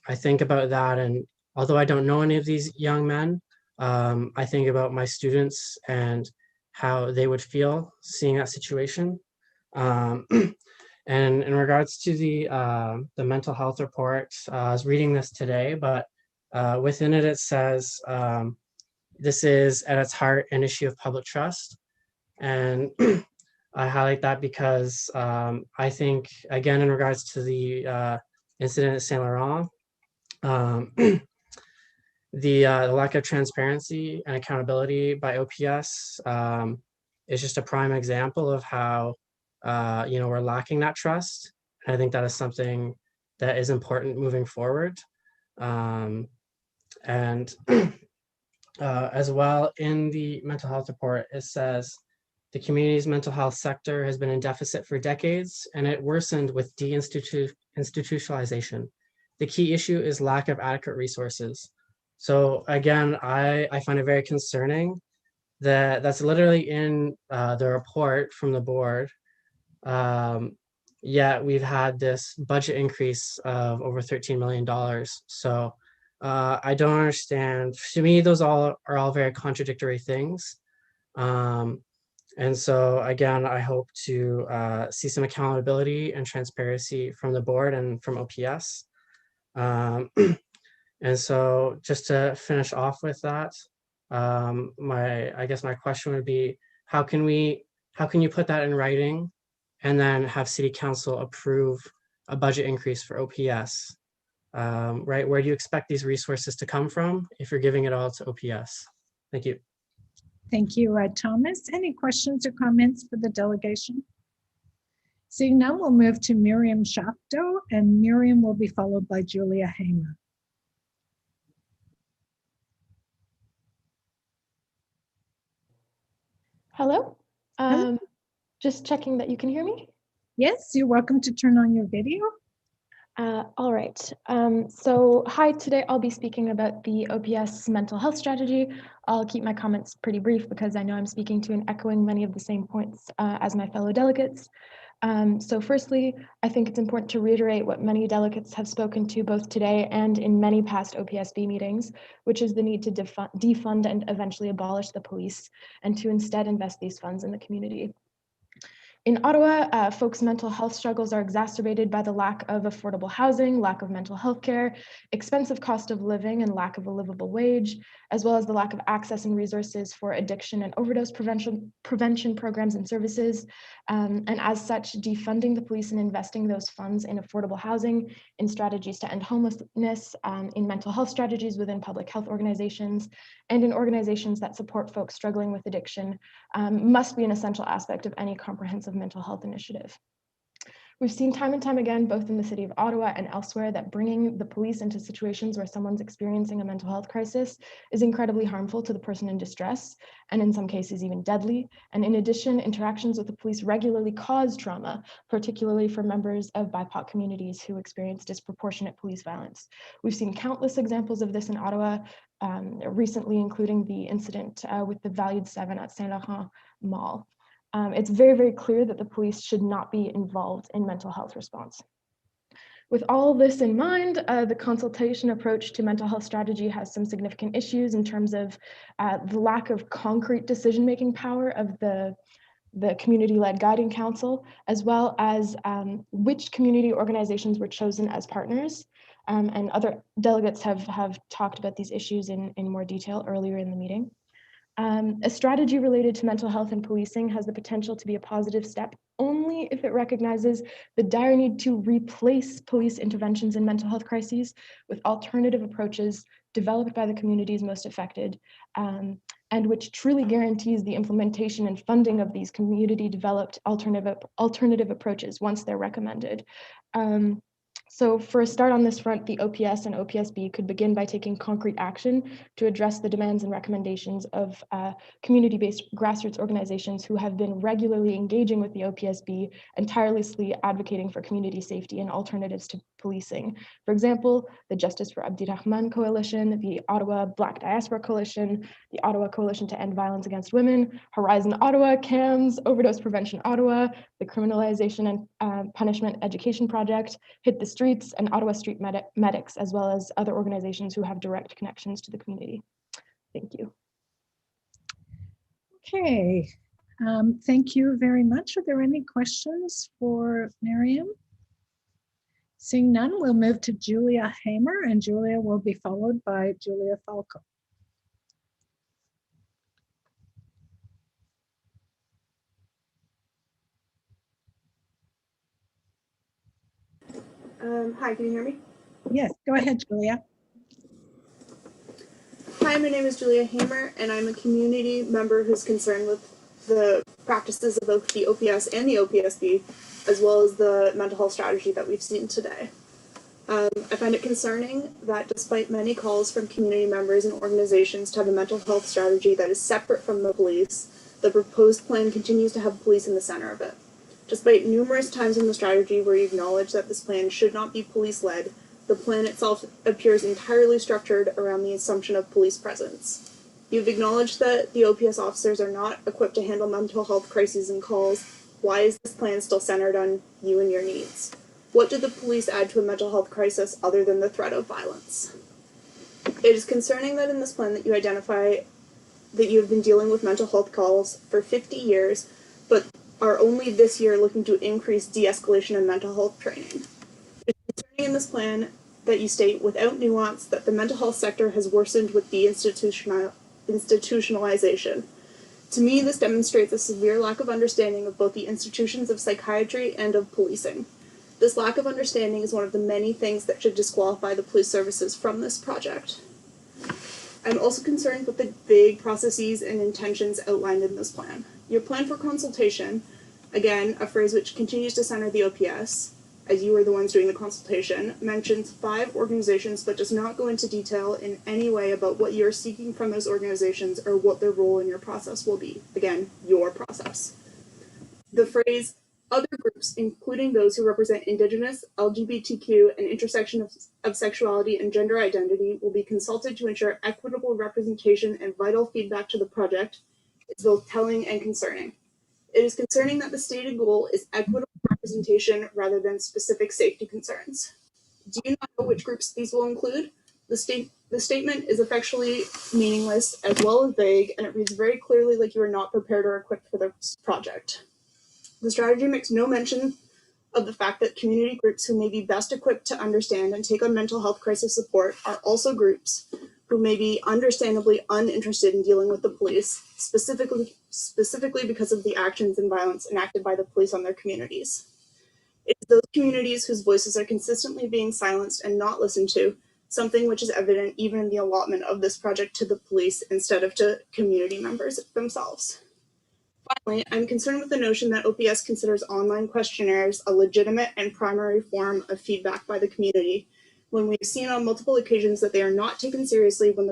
I think about that, and although I don't know any of these young men, I think about my students and how they would feel seeing that situation. And in regards to the mental health report, I was reading this today, but within it, it says this is at its heart an issue of public trust. And I highlight that because I think, again, in regards to the incident at Saint Laurent, the lack of transparency and accountability by OPS is just a prime example of how we're lacking that trust. And I think that is something that is important moving forward. And as well, in the mental health report, it says the community's mental health sector has been in deficit for decades, and it worsened with deinstitutionalization. The key issue is lack of adequate resources. So again, I find it very concerning that that's literally in the report from the board. Yet we've had this budget increase of over $13 million. So I don't understand. To me, those are all very contradictory things. And so again, I hope to see some accountability and transparency from the board and from OPS. And so just to finish off with that, I guess my question would be, how can you put that in writing and then have City Council approve a budget increase for OPS? Right, where do you expect these resources to come from if you're giving it all to OPS? Thank you. Thank you, Thomas. Any questions or comments for the delegation? Seeing none, we'll move to Miriam Shafto, and Miriam will be followed by Julia Hamer. Hello. Just checking that you can hear me. Yes, you're welcome to turn on your video. All right. So hi, today I'll be speaking about the OPS mental health strategy. I'll keep my comments pretty brief because I know I'm speaking to and echoing many of the same points as my fellow delegates. So firstly, I think it's important to reiterate what many delegates have spoken to both today and in many past OPSB meetings, which is the need to defund and eventually abolish the police and to instead invest these funds in the community. In Ottawa, folks' mental health struggles are exacerbated by the lack of affordable housing, lack of mental health care, expensive cost of living, and lack of a livable wage, as well as the lack of access and resources for addiction and overdose prevention programs and services. And as such, defunding the police and investing those funds in affordable housing, in strategies to end homelessness, in mental health strategies within public health organizations, and in organizations that support folks struggling with addiction must be an essential aspect of any comprehensive mental health initiative. We've seen time and time again, both in the city of Ottawa and elsewhere, that bringing the police into situations where someone's experiencing a mental health crisis is incredibly harmful to the person in distress, and in some cases even deadly. And in addition, interactions with the police regularly cause trauma, particularly for members of BIPOC communities who experience disproportionate police violence. We've seen countless examples of this in Ottawa, recently including the incident with the Valued 7 at Saint Laurent Mall. It's very, very clear that the police should not be involved in mental health response. With all this in mind, the consultation approach to mental health strategy has some significant issues in terms of the lack of concrete decision-making power of the community-led guiding council, as well as which community organizations were chosen as partners. And other delegates have talked about these issues in more detail earlier in the meeting. A strategy related to mental health and policing has the potential to be a positive step only if it recognizes the dire need to replace police interventions in mental health crises with alternative approaches developed by the communities most affected, and which truly guarantees the implementation and funding of these community developed alternative approaches once they're recommended. So for a start on this front, the OPS and OPSB could begin by taking concrete action to address the demands and recommendations of community-based grassroots organizations who have been regularly engaging with the OPSB and tirelessly advocating for community safety and alternatives to policing. For example, the Justice for Abdirahman Coalition, the Ottawa Black Diaspora Coalition, the Ottawa Coalition to End Violence Against Women, Horizon Ottawa, CAMS, Overdose Prevention Ottawa, the Criminalization and Punishment Education Project, Hit the Streets, and Ottawa Street Medics, as well as other organizations who have direct connections to the community. Thank you. Okay, Thank you very much. Are there any questions for Miriam? Seeing none, we'll move to Julia Hamer, and Julia will be followed by Julia Falco. Hi, can you hear me? Yes, go ahead, Julia. Hi, my name is Julia Hamer, and I'm a community member who's concerned with the practices of both the OPS and the OPSB, as well as the mental health strategy that we've seen today. I find it concerning that despite many calls from community members and organizations to have a mental health strategy that is separate from the police, the proposed plan continues to have police in the center of it. Despite numerous times in the strategy where you acknowledge that this plan should not be police-led, the plan itself appears entirely structured around the assumption of police presence. You've acknowledged that the OPS officers are not equipped to handle mental health crises and calls. Why is this plan still centered on you and your needs? What did the police add to a mental health crisis other than the threat of violence? It is concerning that in this plan that you identify that you have been dealing with mental health calls for 50 years, but are only this year looking to increase de-escalation and mental health training. It's concerning in this plan that you state without nuance that the mental health sector has worsened with the institutionalization. To me, this demonstrates a severe lack of understanding of both the institutions of psychiatry and of policing. This lack of understanding is one of the many things that should disqualify the police services from this project. I'm also concerned with the vague processes and intentions outlined in this plan. Your plan for consultation, again, a phrase which continues to center the OPS, as you were the ones doing the consultation, mentions 5 organizations but does not go into detail in any way about what you're seeking from those organizations or what their role in your process will be. Again, your process. The phrase other groups, including those who represent Indigenous, LGBTQ, and intersection of sexuality and gender identity, will be consulted to ensure equitable representation and vital feedback to the project, is both telling and concerning. It is concerning that the stated goal is equitable representation rather than specific safety concerns. Do you not know which groups these will include? The statement is effectually meaningless as well as vague, and it reads very clearly like you are not prepared or equipped for this project. The strategy makes no mention of the fact that community groups who may be best equipped to understand and take on mental health crisis support are also groups who may be understandably uninterested in dealing with the police, specifically because of the actions and violence enacted by the police on their communities. It's those communities whose voices are consistently being silenced and not listened to, something which is evident even in the allotment of this project to the police instead of to community members themselves. Finally, I'm concerned with the notion that OPS considers online questionnaires a legitimate and primary form of feedback by the community, when we've seen on multiple occasions that they are not taken seriously when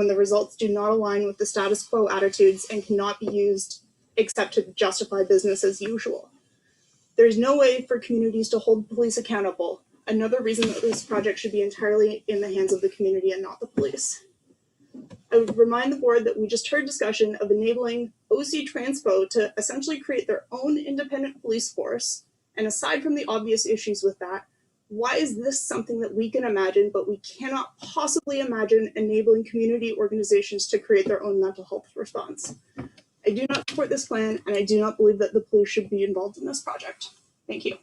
the results do not align with the status quo attitudes and cannot be used except to justify business as usual. There's no way for communities to hold police accountable, another reason that this project should be entirely in the hands of the community and not the police. I would remind the board that we just heard discussion of enabling OC Transpo to essentially create their own independent police force. And aside from the obvious issues with that, why is this something that we can imagine, but we cannot possibly imagine enabling community organizations to create their own mental health response? I do not support this plan, and I do not believe that the police should be involved in this project. Thank you.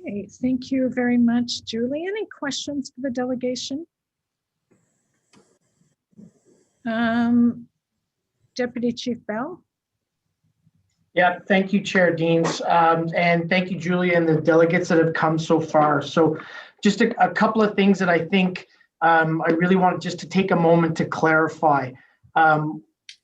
Okay, thank you very much, Julie. Any questions for the delegation? Deputy Chief Bell. Yeah, thank you, Chair Deans, and thank you, Julia, and the delegates that have come so far. So just a couple of things that I think I really want just to take a moment to clarify.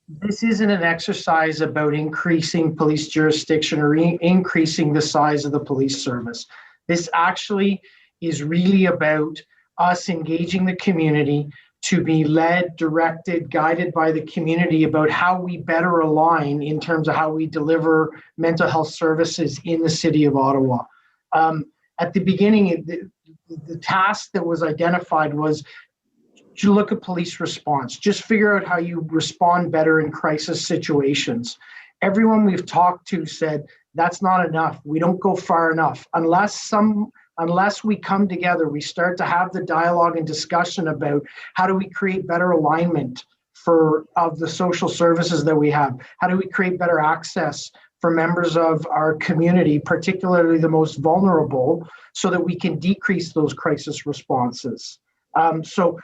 This isn't an exercise about increasing police jurisdiction or increasing the size of the police service. This actually is really about us engaging the community to be led, directed, guided by the community about how we better align in terms of how we deliver mental health services in the city of Ottawa. At the beginning, the task that was identified was to look at police response, just figure out how you respond better in crisis situations. Everyone we've talked to said, that's not enough. We don't go far enough. Unless we come together, we start to have the dialogue and discussion about how do we create better alignment of the social services that we have? How do we create better access for members of our community, particularly the most vulnerable, so that we can decrease those crisis responses? So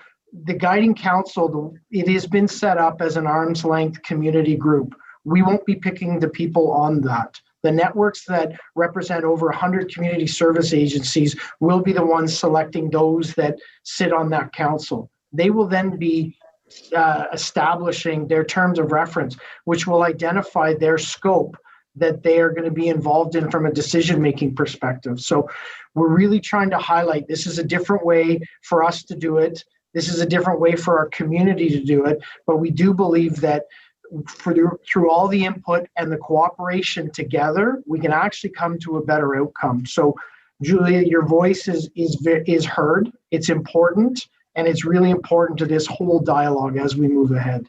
the Guiding Council, it has been set up as an arm's length community group. We won't be picking the people on that. The networks that represent over 100 community service agencies will be the ones selecting those that sit on that council. They will then be establishing their terms of reference, which will identify their scope that they are going to be involved in from a decision-making perspective. So we're really trying to highlight this is a different way for us to do it. This is a different way for our community to do it. But we do believe that through all the input and the cooperation together, we can actually come to a better outcome. So Julia, your voice is heard. It's important, and it's really important to this whole dialogue as we move ahead.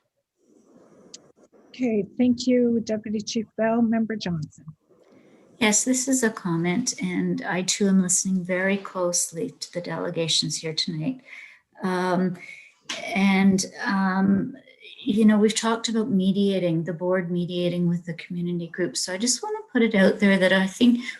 Okay, thank you, Deputy Chief Bell. Member Johnson. Yes, this is a comment, and I too am listening very closely to the delegations here tonight. You know, we've talked about mediating, the board mediating with the community group. So I just want to put it out there that I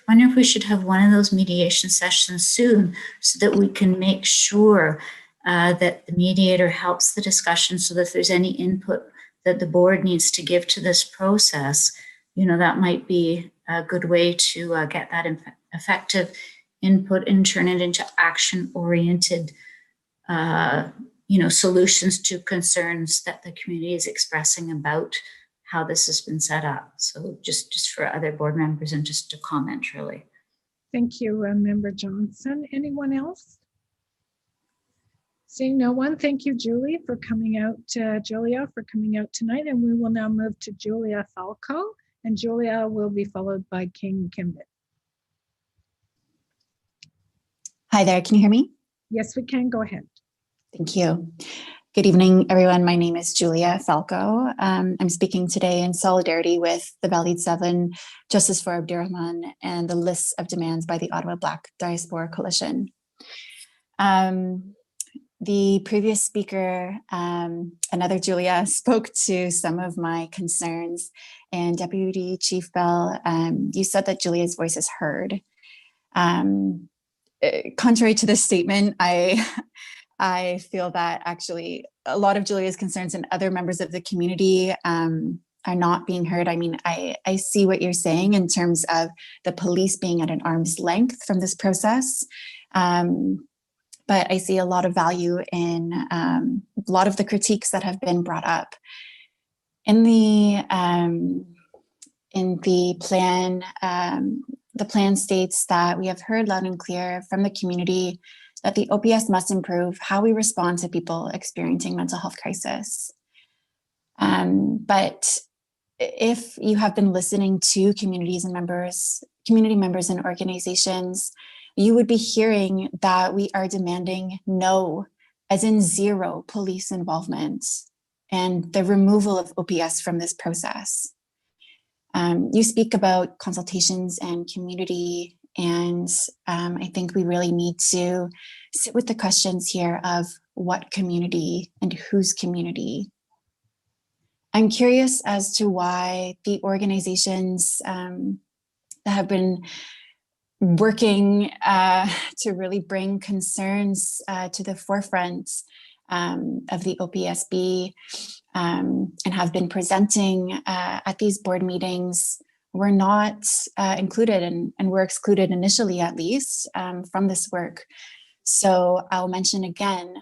wonder if we should have one of those mediation sessions soon so that we can make sure that the mediator helps the discussion, so that if there's any input that the board needs to give to this process, you know, that might be a good way to get that effective input and turn it into action-oriented you know, solutions to concerns that the community is expressing about how this has been set up. So just for other board members and just to comment, really. Thank you, Member Johnson. Anyone else? Seeing no one, thank you, Julia, for coming out tonight. And we will now move to Julia Falco, and Julia will be followed by King Kimbit. Hi there, can you hear me? Yes, we can. Go ahead. Thank you. Good evening, everyone. My name is Julia Falco. I'm speaking today in solidarity with the Valley 7, Justice for Abdirahman, and the list of demands by the Ottawa Black Diaspora Coalition. The previous speaker, another Julia, spoke to some of my concerns, and Deputy Chief Bell, you said that Julia's voice is heard. Contrary to this statement, I feel that actually a lot of Julia's concerns and other members of the community are not being heard. I mean, I see what you're saying in terms of the police being at an arm's length from this process. But I see a lot of value in a lot of the critiques that have been brought up. In the plan states that we have heard loud and clear from the community that the OPS must improve how we respond to people experiencing mental health crisis. But if you have been listening to community members and organizations, you would be hearing that we are demanding no, as in zero, police involvement and the removal of OPS from this process. You speak about consultations and community, and I think we really need to sit with the questions here of what community and whose community. I'm curious as to why the organizations that have been working to really bring concerns to the forefront of the OPSB and have been presenting at these board meetings were not included and were excluded initially, at least, from this work. So I'll mention again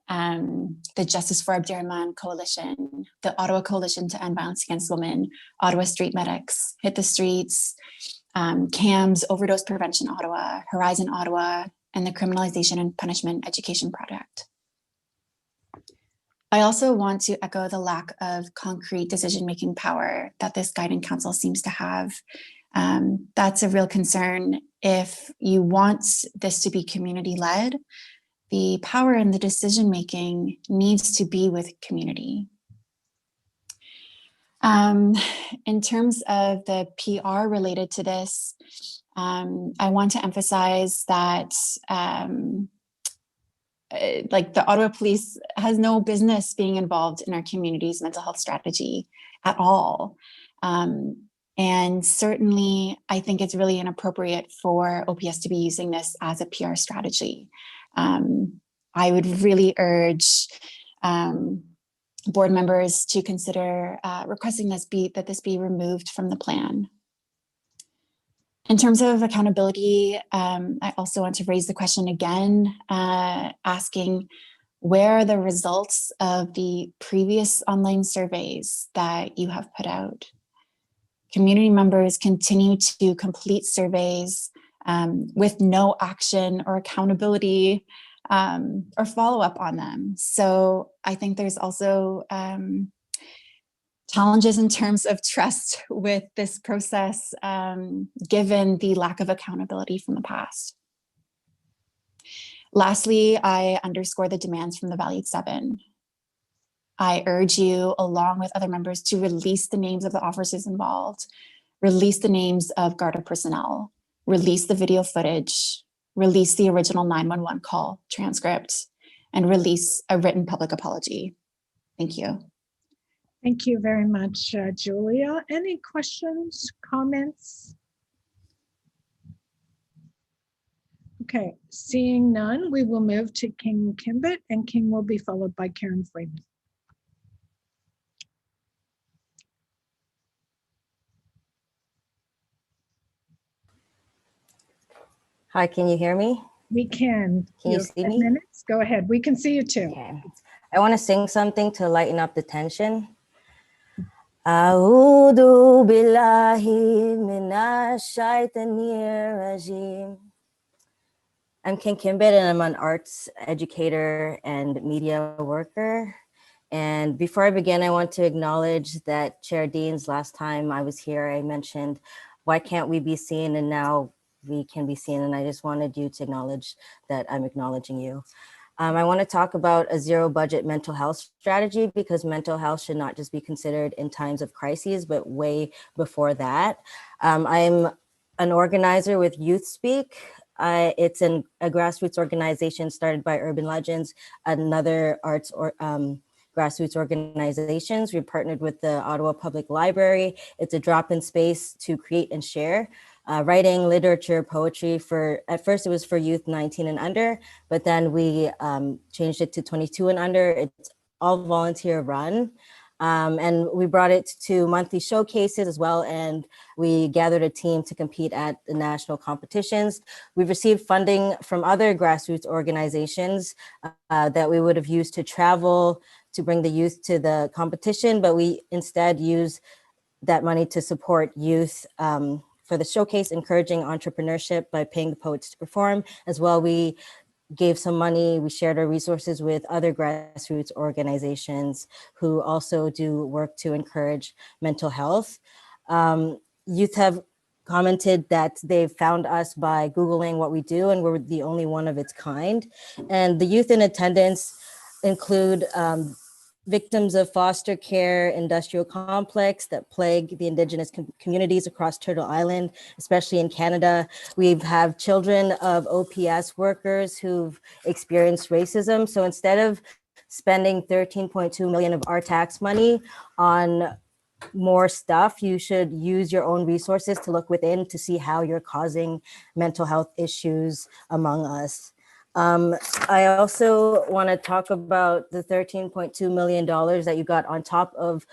the Justice for Abdirahman Coalition, the Ottawa Coalition to End Violence Against Women, Ottawa Street Medics, Hit the Streets, CAMS, Overdose Prevention Ottawa, Horizon Ottawa, and the Criminalization and Punishment Education Project. I also want to echo the lack of concrete decision-making power that this guiding council seems to have. That's a real concern. If you want this to be community-led, the power and the decision-making needs to be with community. In terms of the PR related to this, I want to emphasize that like the Ottawa Police has no business being involved in our community's mental health strategy at all. And certainly, I think it's really inappropriate for OPS to be using this as a PR strategy. I would really urge board members to consider requesting that this be removed from the plan. In terms of accountability, I also want to raise the question again, asking where are the results of the previous online surveys that you have put out? Community members continue to complete surveys with no action or accountability or follow-up on them. So I think there's also challenges in terms of trust with this process, given the lack of accountability from the past. Lastly, I underscore the demands from the Valued Seven. I urge you, along with other members, to release the names of the officers involved, release the names of Garda personnel, release the video footage, release the original 911 call transcript, and release a written public apology. Thank you. Thank you very much, Julia. Any questions, comments? Okay, seeing none, we will move to King Kimbett, and King will be followed by Karen Freeman. Hi, can you hear me? We can. Can you see me? Minutes? Go ahead. We can see you too. Okay. I want to sing something to lighten up the tension. A'udhu billahi minash shaitanir rajim. I'm King Kimbett, and I'm an arts educator and media worker. And before I begin, I want to acknowledge that Chair Dean's last time I was here, I mentioned, why can't we be seen? And now we can be seen. And I just wanted you to acknowledge that I'm acknowledging you. I want to talk about a zero budget mental health strategy, because mental health should not just be considered in times of crises, but way before that. I'm an organizer with Youth Speak. It's a grassroots organization started by Urban Legends, another arts or grassroots organizations. We partnered with the Ottawa Public Library. It's a drop-in space to create and share writing, literature, poetry at first it was for youth 19 and under, but then we changed it to 22 and under. It's all volunteer run. And we brought it to monthly showcases as well. And we gathered a team to compete at the national competitions. We've received funding from other grassroots organizations that we would have used to travel, to bring the youth to the competition, but we instead use that money to support youth for the showcase, encouraging entrepreneurship by paying the poets to perform. As well, we gave some money, we shared our resources with other grassroots organizations who also do work to encourage mental health. Youth have commented that they've found us by Googling what we do, and we're the only one of its kind. And the youth in attendance include victims of foster care industrial complex that plague the Indigenous communities across Turtle Island, especially in Canada. We have children of OPS workers who've experienced racism. So instead of spending $13.2 million of our tax money on more stuff, you should use your own resources to look within to see how you're causing mental health issues among us. I also want to talk about the $13.2 million that you got on top of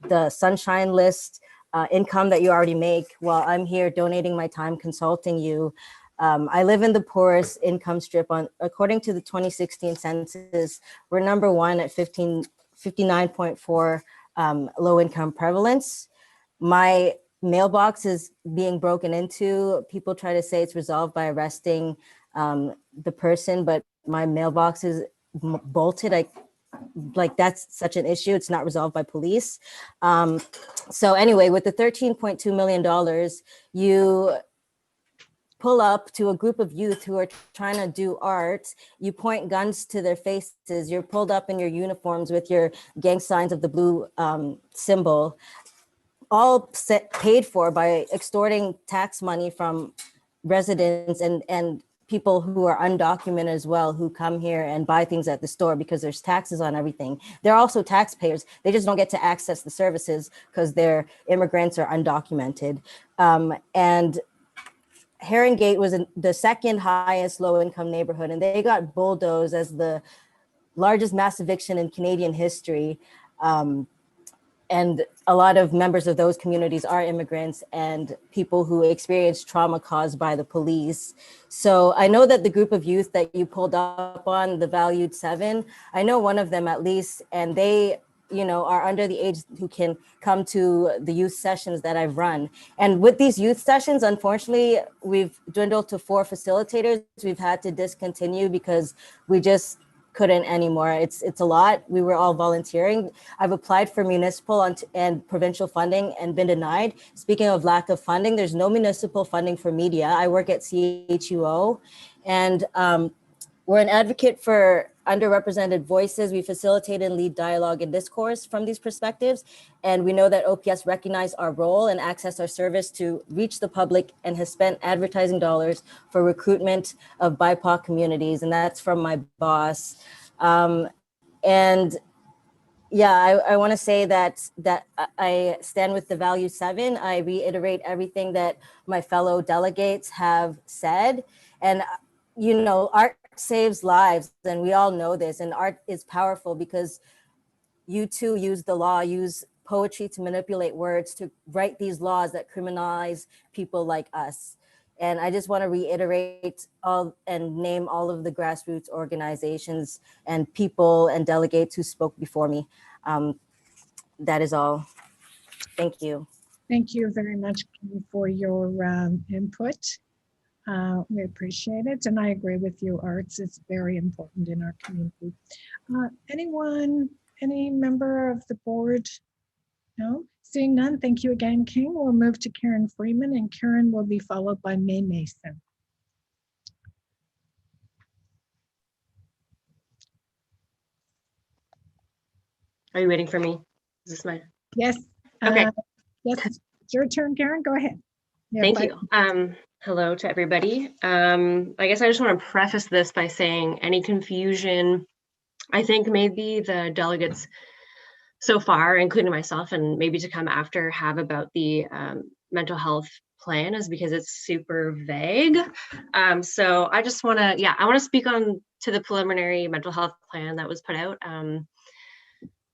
the Sunshine List income that you already make while I'm here donating my time consulting you. I live in the poorest income strip. According to the 2016 census, we're number one at 59.4 low income prevalence. My mailbox is being broken into. People try to say it's resolved by arresting the person, but my mailbox is bolted. Like that's such an issue. It's not resolved by police. So anyway, with the $13.2 million, you pull up to a group of youth who are trying to do art, you point guns to their faces, you're pulled up in your uniforms with your gang signs of the blue symbol, all paid for by extorting tax money from residents and people who are undocumented as well, who come here and buy things at the store because there's taxes on everything. They're also taxpayers. They just don't get to access the services because they're immigrants or undocumented. And Herringate was the second highest low-income neighborhood, and they got bulldozed as the largest mass eviction in Canadian history. And a lot of members of those communities are immigrants and people who experience trauma caused by the police. So I know that the group of youth that you pulled up on, the Valued 7, I know one of them at least, and they, you know, are under the age who can come to the youth sessions that I've run. And with these youth sessions, unfortunately, we've dwindled to 4 facilitators. We've had to discontinue because we just couldn't anymore. It's a lot. We were all volunteering. I've applied for municipal and provincial funding and been denied. Speaking of lack of funding, there's no municipal funding for media. I work at CHUO, and we're an advocate for underrepresented voices. We facilitate and lead dialogue and discourse from these perspectives. And we know that OPS recognize our role and access our service to reach the public and has spent advertising dollars for recruitment of BIPOC communities. And that's from my boss. And yeah, I want to say that I stand with the Value 7. I reiterate everything that my fellow delegates have said. And, you know, art saves lives, and we all know this, and art is powerful because you too use the law, use poetry to manipulate words to write these laws that criminalize people like us. And I just want to reiterate all and name all of the grassroots organizations and people and delegates who spoke before me. That is all. Thank you. Thank you very much for your input. We appreciate it. And I agree with you, arts is very important in our community. Anyone, any member of the board? No? Seeing none, thank you again, King. We'll move to Karen Freeman, and Karen will be followed by May Mason. Are you waiting for me? Is this my? Yes. Okay. Yes, it's your turn, Karen. Go ahead. Thank you. Hello to everybody. I guess I just want to preface this by saying any confusion, I think maybe the delegates so far, including myself and maybe to come after, have about the mental health plan is because it's super vague. So I just want to, I want to speak on to the preliminary mental health plan that was put out.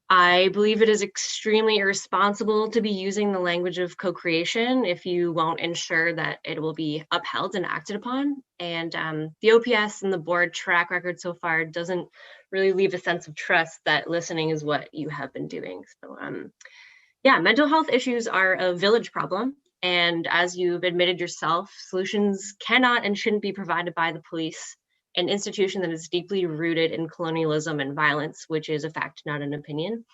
I believe it is extremely irresponsible to be using the language of co-creation if you won't ensure that it will be upheld and acted upon. And the OPS and the board track record so far doesn't really leave a sense of trust that listening is what you have been doing. So mental health issues are a village problem. And as you've admitted yourself, solutions cannot and shouldn't be provided by the police, an institution that is deeply rooted in colonialism and violence, which is a fact, not an opinion.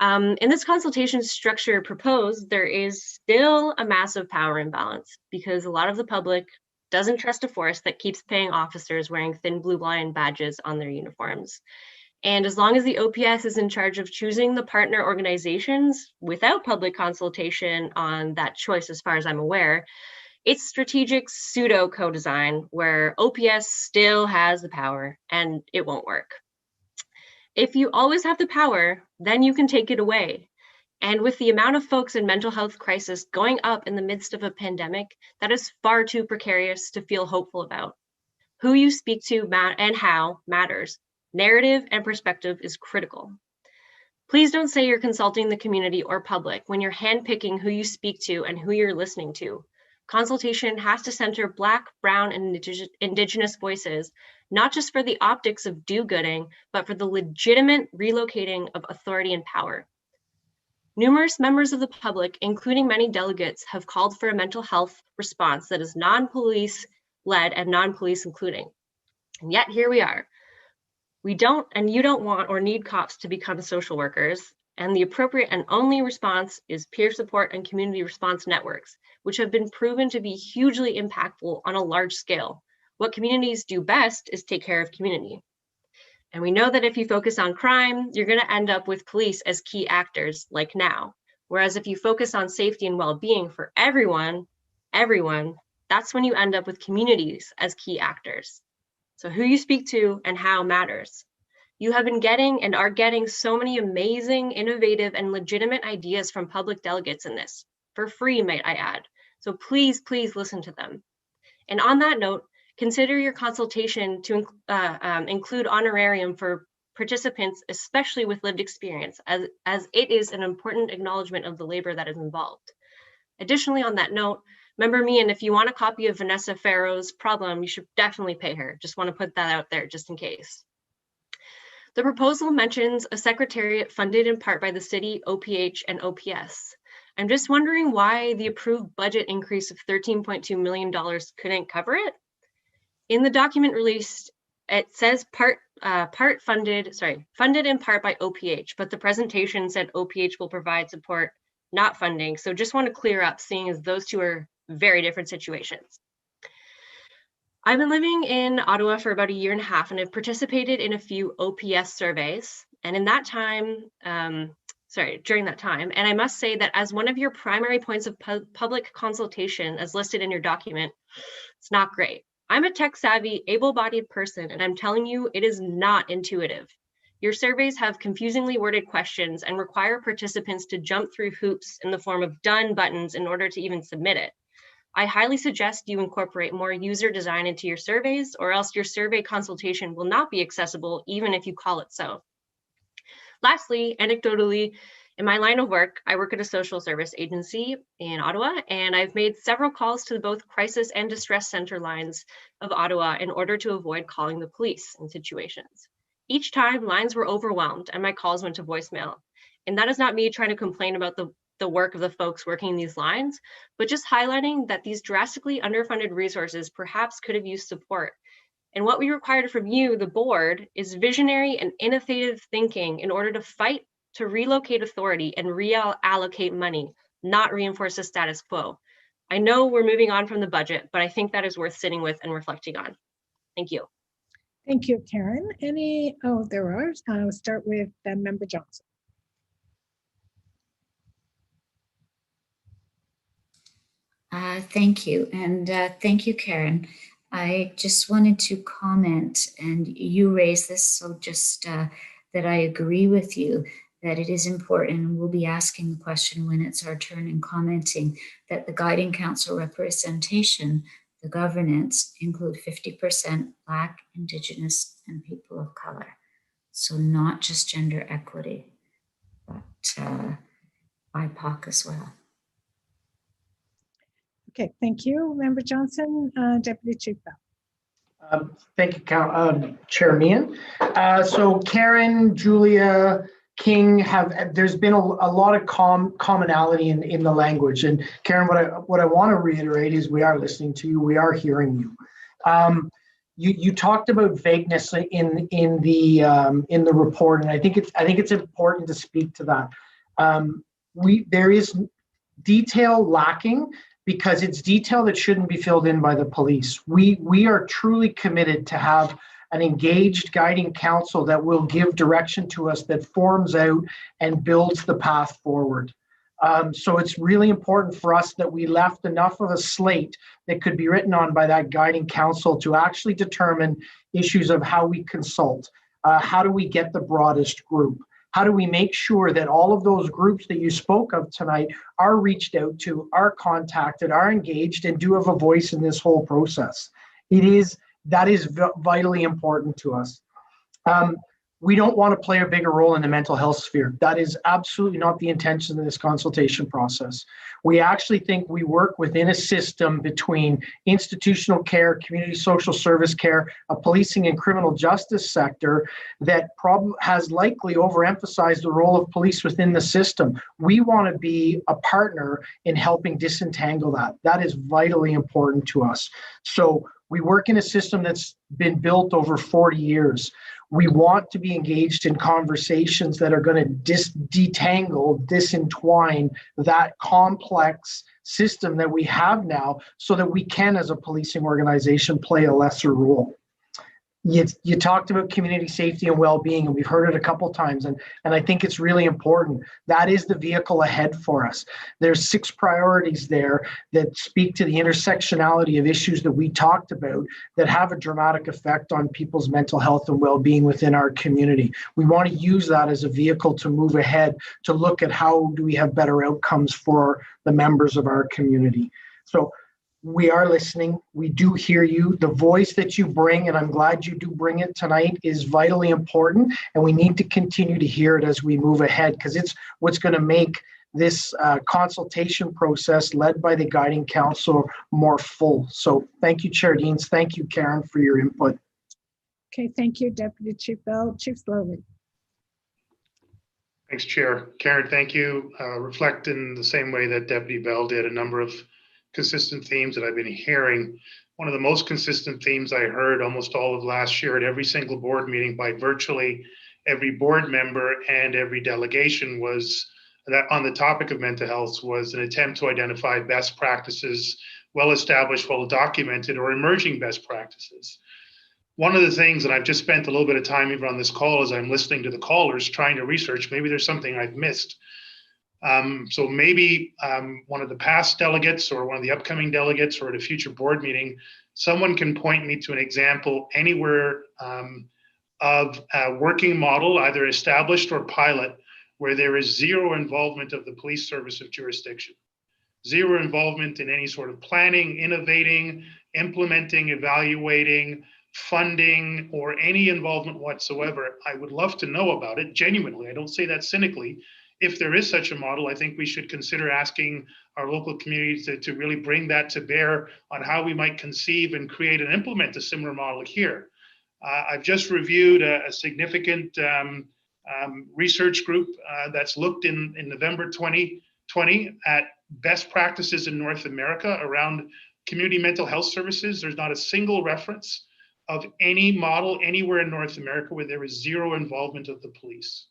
In this consultation structure proposed, there is still a massive power imbalance because a lot of the public doesn't trust a force that keeps paying officers wearing thin blue line badges on their uniforms. And as long as the OPS is in charge of choosing the partner organizations without public consultation on that choice, as far as I'm aware, it's strategic pseudo co-design where OPS still has the power and it won't work. If you always have the power, then you can take it away. And with the amount of folks in mental health crisis going up in the midst of a pandemic, that is far too precarious to feel hopeful about. Who you speak to and how matters. Narrative and perspective is critical. Please don't say you're consulting the community or public when you're handpicking who you speak to and who you're listening to. Consultation has to center Black, Brown, and Indigenous voices, not just for the optics of do-gooding, but for the legitimate relocating of authority and power. Numerous members of the public, including many delegates, have called for a mental health response that is non-police led and non-police including. And yet here we are. We don't, and you don't want or need cops to become social workers. And the appropriate and only response is peer support and community response networks, which have been proven to be hugely impactful on a large scale. What communities do best is take care of community. And we know that if you focus on crime, you're going to end up with police as key actors like now. Whereas if you focus on safety and well-being for everyone, That's when you end up with communities as key actors. So who you speak to and how matters. You have been getting and are getting so many amazing, innovative, and legitimate ideas from public delegates in this, for free, might I add. So please, please listen to them. And on that note, consider your consultation to include honorarium for participants, especially with lived experience, as it is an important acknowledgement of the labor that is involved. Additionally, on that note, member Meehan, if you want a copy of Vanessa Farrow's Problem, you should definitely pay her. Just want to put that out there just in case. The proposal mentions a secretariat funded in part by the city, OPH, and OPS. I'm just wondering why the approved budget increase of $13.2 million couldn't cover it. In the document released, it says funded in part by OPH, but the presentation said OPH will provide support, not funding. So just want to clear up, seeing as those two are very different situations. I've been living in Ottawa for about 1.5 years and have participated in a few OPS surveys. And in that time, during that time, and I must say that as one of your primary points of public consultation as listed in your document, it's not great. I'm a tech-savvy, able-bodied person, and I'm telling you, it is not intuitive. Your surveys have confusingly worded questions and require participants to jump through hoops in the form of done buttons in order to even submit it. I highly suggest you incorporate more user design into your surveys, or else your survey consultation will not be accessible, even if you call it so. Lastly, anecdotally, in my line of work, I work at a social service agency in Ottawa, and I've made several calls to both crisis and distress center lines of Ottawa in order to avoid calling the police in situations. Each time, lines were overwhelmed and my calls went to voicemail. And that is not me trying to complain about the work of the folks working these lines, but just highlighting that these drastically underfunded resources perhaps could have used support. And what we required from you, the board, is visionary and innovative thinking in order to fight to relocate authority and reallocate money, not reinforce the status quo. I know we're moving on from the budget, but I think that is worth sitting with and reflecting on. Thank you. Thank you, Karen. There are. I'll start with Member Johnson. Thank you, and thank you, Karen. I just wanted to comment, and you raised this, so just that I agree with you that it is important, and we'll be asking the question when it's our turn and commenting, that the Guiding Council representation, the governance, include 50% Black, Indigenous, and people of color. So not just gender equity, but BIPOC as well. Okay, thank you, Member Johnson. Deputy Chief Bell. Thank you, Chair Meehan. So Karen, Julia, King there's been a lot of commonality in the language. And Karen, what I want to reiterate is we are listening to you, we are hearing you. You talked about vagueness in the report, and I think it's important to speak to that. There is detail lacking, because it's detail that shouldn't be filled in by the police. We are truly committed to have an engaged guiding council that will give direction to us, that forms out and builds the path forward. So it's really important for us that we left enough of a slate that could be written on by that guiding council to actually determine issues of how we consult, how do we get the broadest group, how do we make sure that all of those groups that you spoke of tonight are reached out to, are contacted, are engaged, and do have a voice in this whole process. That is vitally important to us. We don't want to play a bigger role in the mental health sphere. That is absolutely not the intention of this consultation process. We actually think we work within a system between institutional care, community social service care, a policing and criminal justice sector that has likely overemphasized the role of police within the system. We want to be a partner in helping disentangle that. That is vitally important to us. So we work in a system that's been built over 40 years. We want to be engaged in conversations that are going to disentwine that complex system that we have now, so that we can, as a policing organization, play a lesser role. You talked about community safety and well-being, and we've heard it a couple times, and I think it's really important. That is the vehicle ahead for us. There's 6 priorities there that speak to the intersectionality of issues that we talked about that have a dramatic effect on people's mental health and well-being within our community. We want to use that as a vehicle to move ahead, to look at how do we have better outcomes for the members of our community. So we are listening. We do hear you. The voice that you bring, and I'm glad you do bring it tonight, is vitally important. And we need to continue to hear it as we move ahead, because it's what's going to make this consultation process led by the Guiding Council more full. So thank you, Chair Deans. Thank you, Karen, for your input. Okay, thank you, Deputy Chief Bell. Chief Slowly. Thanks, Chair. Karen, thank you. Reflect in the same way that Deputy Bell did, a number of consistent themes that I've been hearing. One of the most consistent themes I heard almost all of last year at every single board meeting by virtually every board member and every delegation was that on the topic of mental health was an attempt to identify best practices, well-established, well-documented, or emerging best practices. One of the things, and I've just spent a little bit of time even on this call as I'm listening to the callers, trying to research, maybe there's something I've missed. So maybe one of the past delegates or one of the upcoming delegates or at a future board meeting, someone can point me to an example anywhere of a working model, either established or pilot, where there is zero involvement of the police service of jurisdiction. Zero involvement in any sort of planning, innovating, implementing, evaluating, funding, or any involvement whatsoever. I would love to know about it, genuinely. I don't say that cynically. If there is such a model, I think we should consider asking our local communities to really bring that to bear on how we might conceive and create and implement a similar model here. I've just reviewed a significant research group that's looked in November 2020 at best practices in North America around community mental health services. There's not a single reference of any model anywhere in North America where there is zero involvement of the police.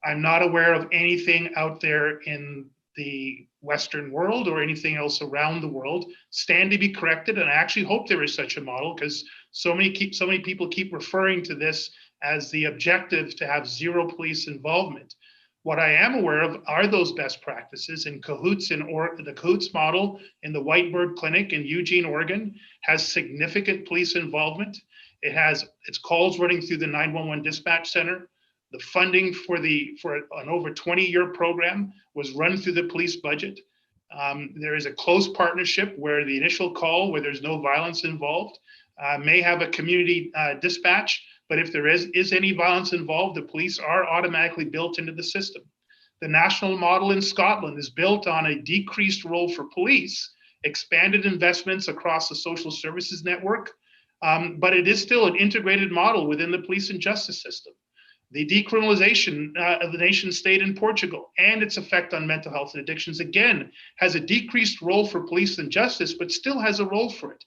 I'm not aware of anything out there in the Western world or anything else around the world. Stand to be corrected, and I actually hope there is such a model, because so many people keep referring to this as the objective to have zero police involvement. What I am aware of are those best practices in cahoots the cahoots model in the Whitebird Clinic in Eugene, Oregon has significant police involvement. It has its calls running through the 911 dispatch center. The funding for an over 20-year program was run through the police budget. There is a close partnership where the initial call, where there's no violence involved, may have a community dispatch, but if there is any violence involved, the police are automatically built into the system. The national model in Scotland is built on a decreased role for police, expanded investments across the social services network, but it is still an integrated model within the police and justice system. The decriminalization of the nation state in Portugal and its effect on mental health and addictions, again, has a decreased role for police and justice, but still has a role for it.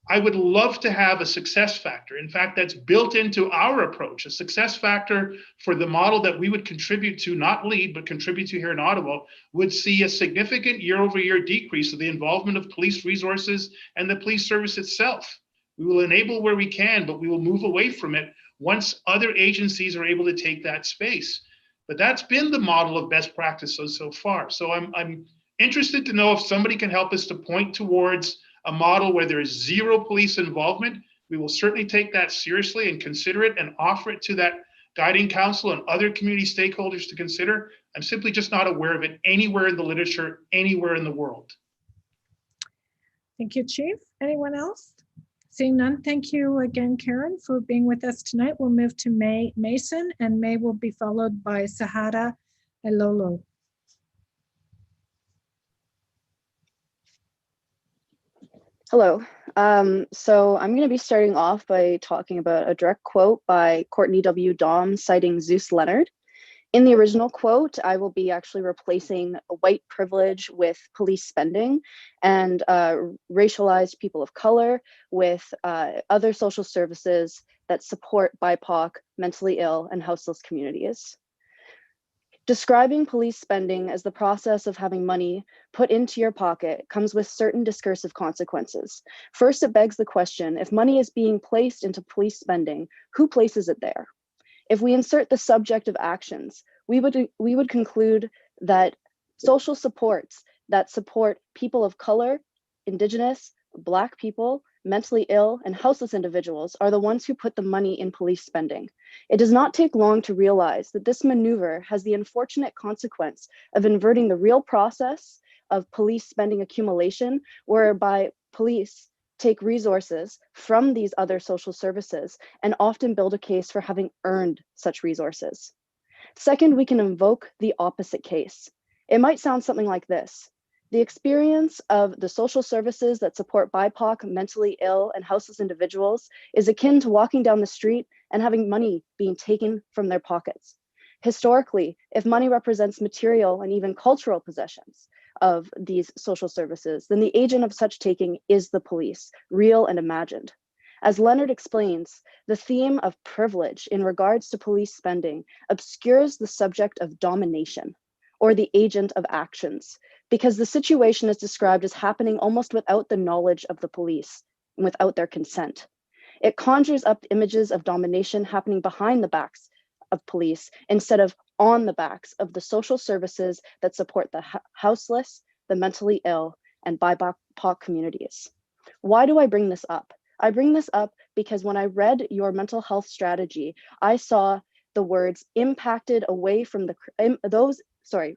I would love to have a success factor. In fact, that's built into our approach, a success factor for the model that we would contribute to, not lead, but contribute to here in Ottawa, would see a significant year-over-year decrease of the involvement of police resources and the police service itself. We will enable where we can, but we will move away from it once other agencies are able to take that space. But that's been the model of best practices so far. So I'm interested to know if somebody can help us to point towards a model where there is zero police involvement. We will certainly take that seriously and consider it and offer it to that Guiding Council and other community stakeholders to consider. I'm simply just not aware of it anywhere in the literature, anywhere in the world. Thank you, Chief. Anyone else? Seeing none, thank you again, Karen, for being with us tonight. We'll move to May Mason, and May will be followed by Sahara Elolo. Hello. So I'm going to be starting off by talking about a direct quote by Courtney W. Dom citing Zeus Leonard. In the original quote, I will be actually replacing white privilege with police spending and racialized people of color with other social services that support BIPOC, mentally ill, and houseless communities. Describing police spending as the process of having money put into your pocket comes with certain discursive consequences. First, it begs the question, if money is being placed into police spending, who places it there? If we insert the subject of actions, we would conclude that social supports that support people of color, Indigenous, Black people, mentally ill, and houseless individuals are the ones who put the money in police spending. It does not take long to realize that this maneuver has the unfortunate consequence of inverting the real process of police spending accumulation, whereby police take resources from these other social services and often build a case for having earned such resources. Second, we can invoke the opposite case. It might sound something like this. The experience of the social services that support BIPOC, mentally ill, and houseless individuals is akin to walking down the street and having money being taken from their pockets. Historically, if money represents material and even cultural possessions of these social services, then the agent of such taking is the police, real and imagined. As Leonard explains, the theme of privilege in regards to police spending obscures the subject of domination, or the agent of actions, because the situation is described as happening almost without the knowledge of the police and without their consent. It conjures up images of domination happening behind the backs of police instead of on the backs of the social services that support the houseless, the mentally ill, and BIPOC communities. Why do I bring this up? I bring this up because when I read your mental health strategy, I saw the words impacted away from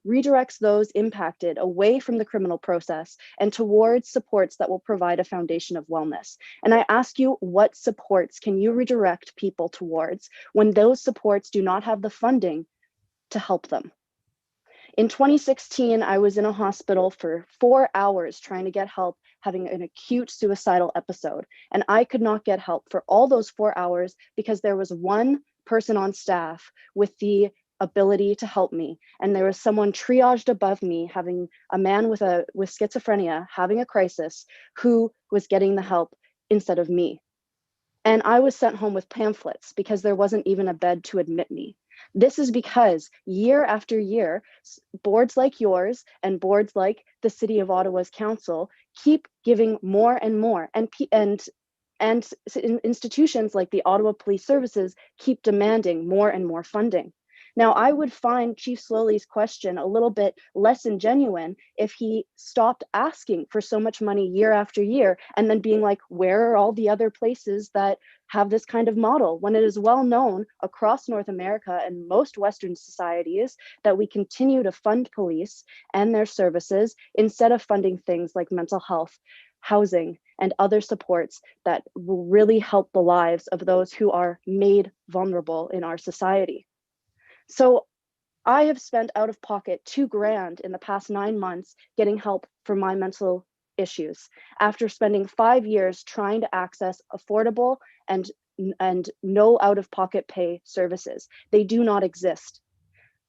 redirects those impacted away from the criminal process and towards supports that will provide a foundation of wellness. And I ask you, what supports can you redirect people towards when those supports do not have the funding to help them? In 2016, I was in a hospital for 4 hours trying to get help having an acute suicidal episode. And I could not get help for all those 4 hours because there was one person on staff with the ability to help me. And there was someone triaged above me, having a man with schizophrenia, having a crisis, who was getting the help instead of me. And I was sent home with pamphlets because there wasn't even a bed to admit me. This is because year after year, boards like yours and boards like the City of Ottawa's council keep giving more and more, and institutions like the Ottawa Police Services keep demanding more and more funding. Now, I would find Chief Slowly's question a little bit less ingenuine if he stopped asking for so much money year after year and then being like, where are all the other places that have this kind of model, when it is well known across North America and most Western societies that we continue to fund police and their services instead of funding things like mental health, housing, and other supports that will really help the lives of those who are made vulnerable in our society. So I have spent out of pocket $2,000 in the past 9 months getting help for my mental issues after spending 5 years trying to access affordable and no out-of-pocket pay services. They do not exist.